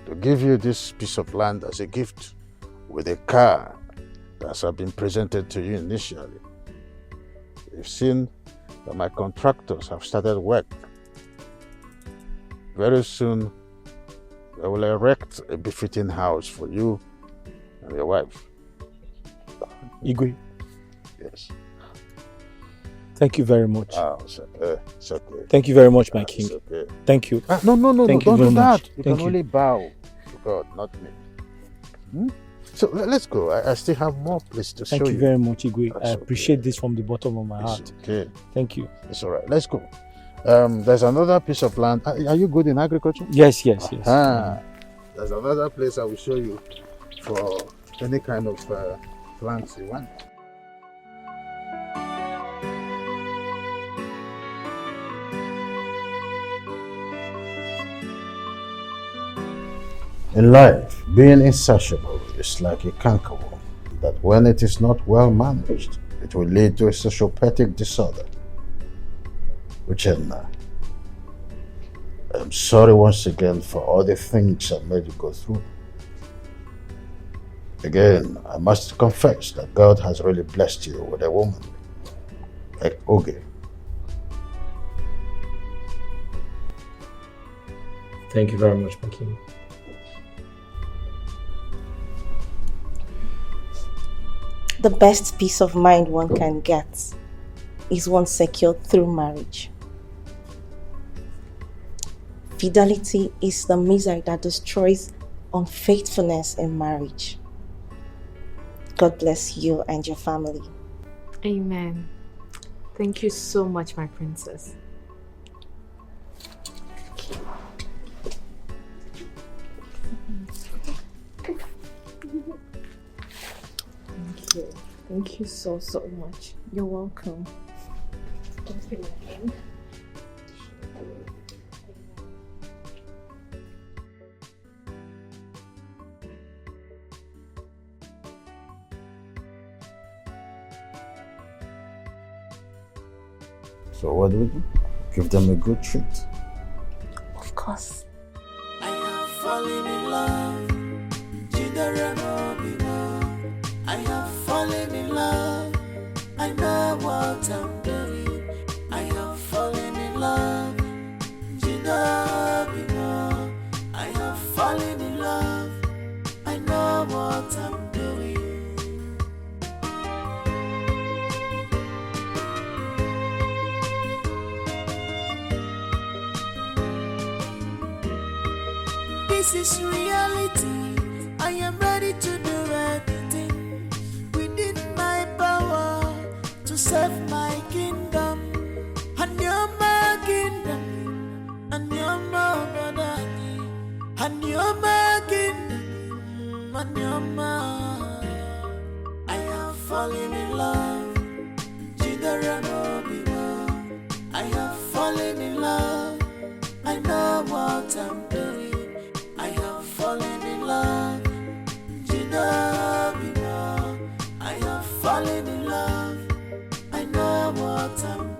to give you this piece of land as a gift with a car that has been presented to you initially. You've seen that my contractors have started work. Very soon, I will erect a befitting house for you and your wife. Igwe. Yes. Thank you very much. It's okay. Thank you very much, my king. It's okay. Thank you. No, Thank don't you do very that. much. You Thank can only bow to God, not me. So let's go. I still have more place to show you. Thank you very much, Igwe. That's I appreciate this from the bottom of my heart. Okay. Thank you. It's all right. Let's go. There's another piece of land. Are you good in agriculture? Yes. There's another place I will show you for any kind of plants you want. In life, being insatiable is like a cankerworm that when it is not well managed, it will lead to a sociopathic disorder. Uchenna, I'm sorry once again for all the things I made you go through. Again, I must confess that God has really blessed you with a woman like Oge. Thank you very much, my king. The best peace of mind one can get is one secured through marriage. Fidelity is the misery that destroys unfaithfulness in marriage. God bless you and your family. Amen. Thank you so much, my princess. Thank you. Thank you so much. You're welcome. Thank you, my king. So what do we do? Give them a good treat. Of course. I have fallen in love. I have fallen in love. I know what I'm doing. I have fallen in love. I have fallen in love. I know what I'm doing. This is reality. I am ready to do anything within my power to serve my kingdom. And you're my kingdom, and you're my brother, and you're my kingdom, and you're my. I have fallen in love. I have fallen in love. I know what I'm doing. I have fallen in love. I have fallen in love. I know what I'm doing.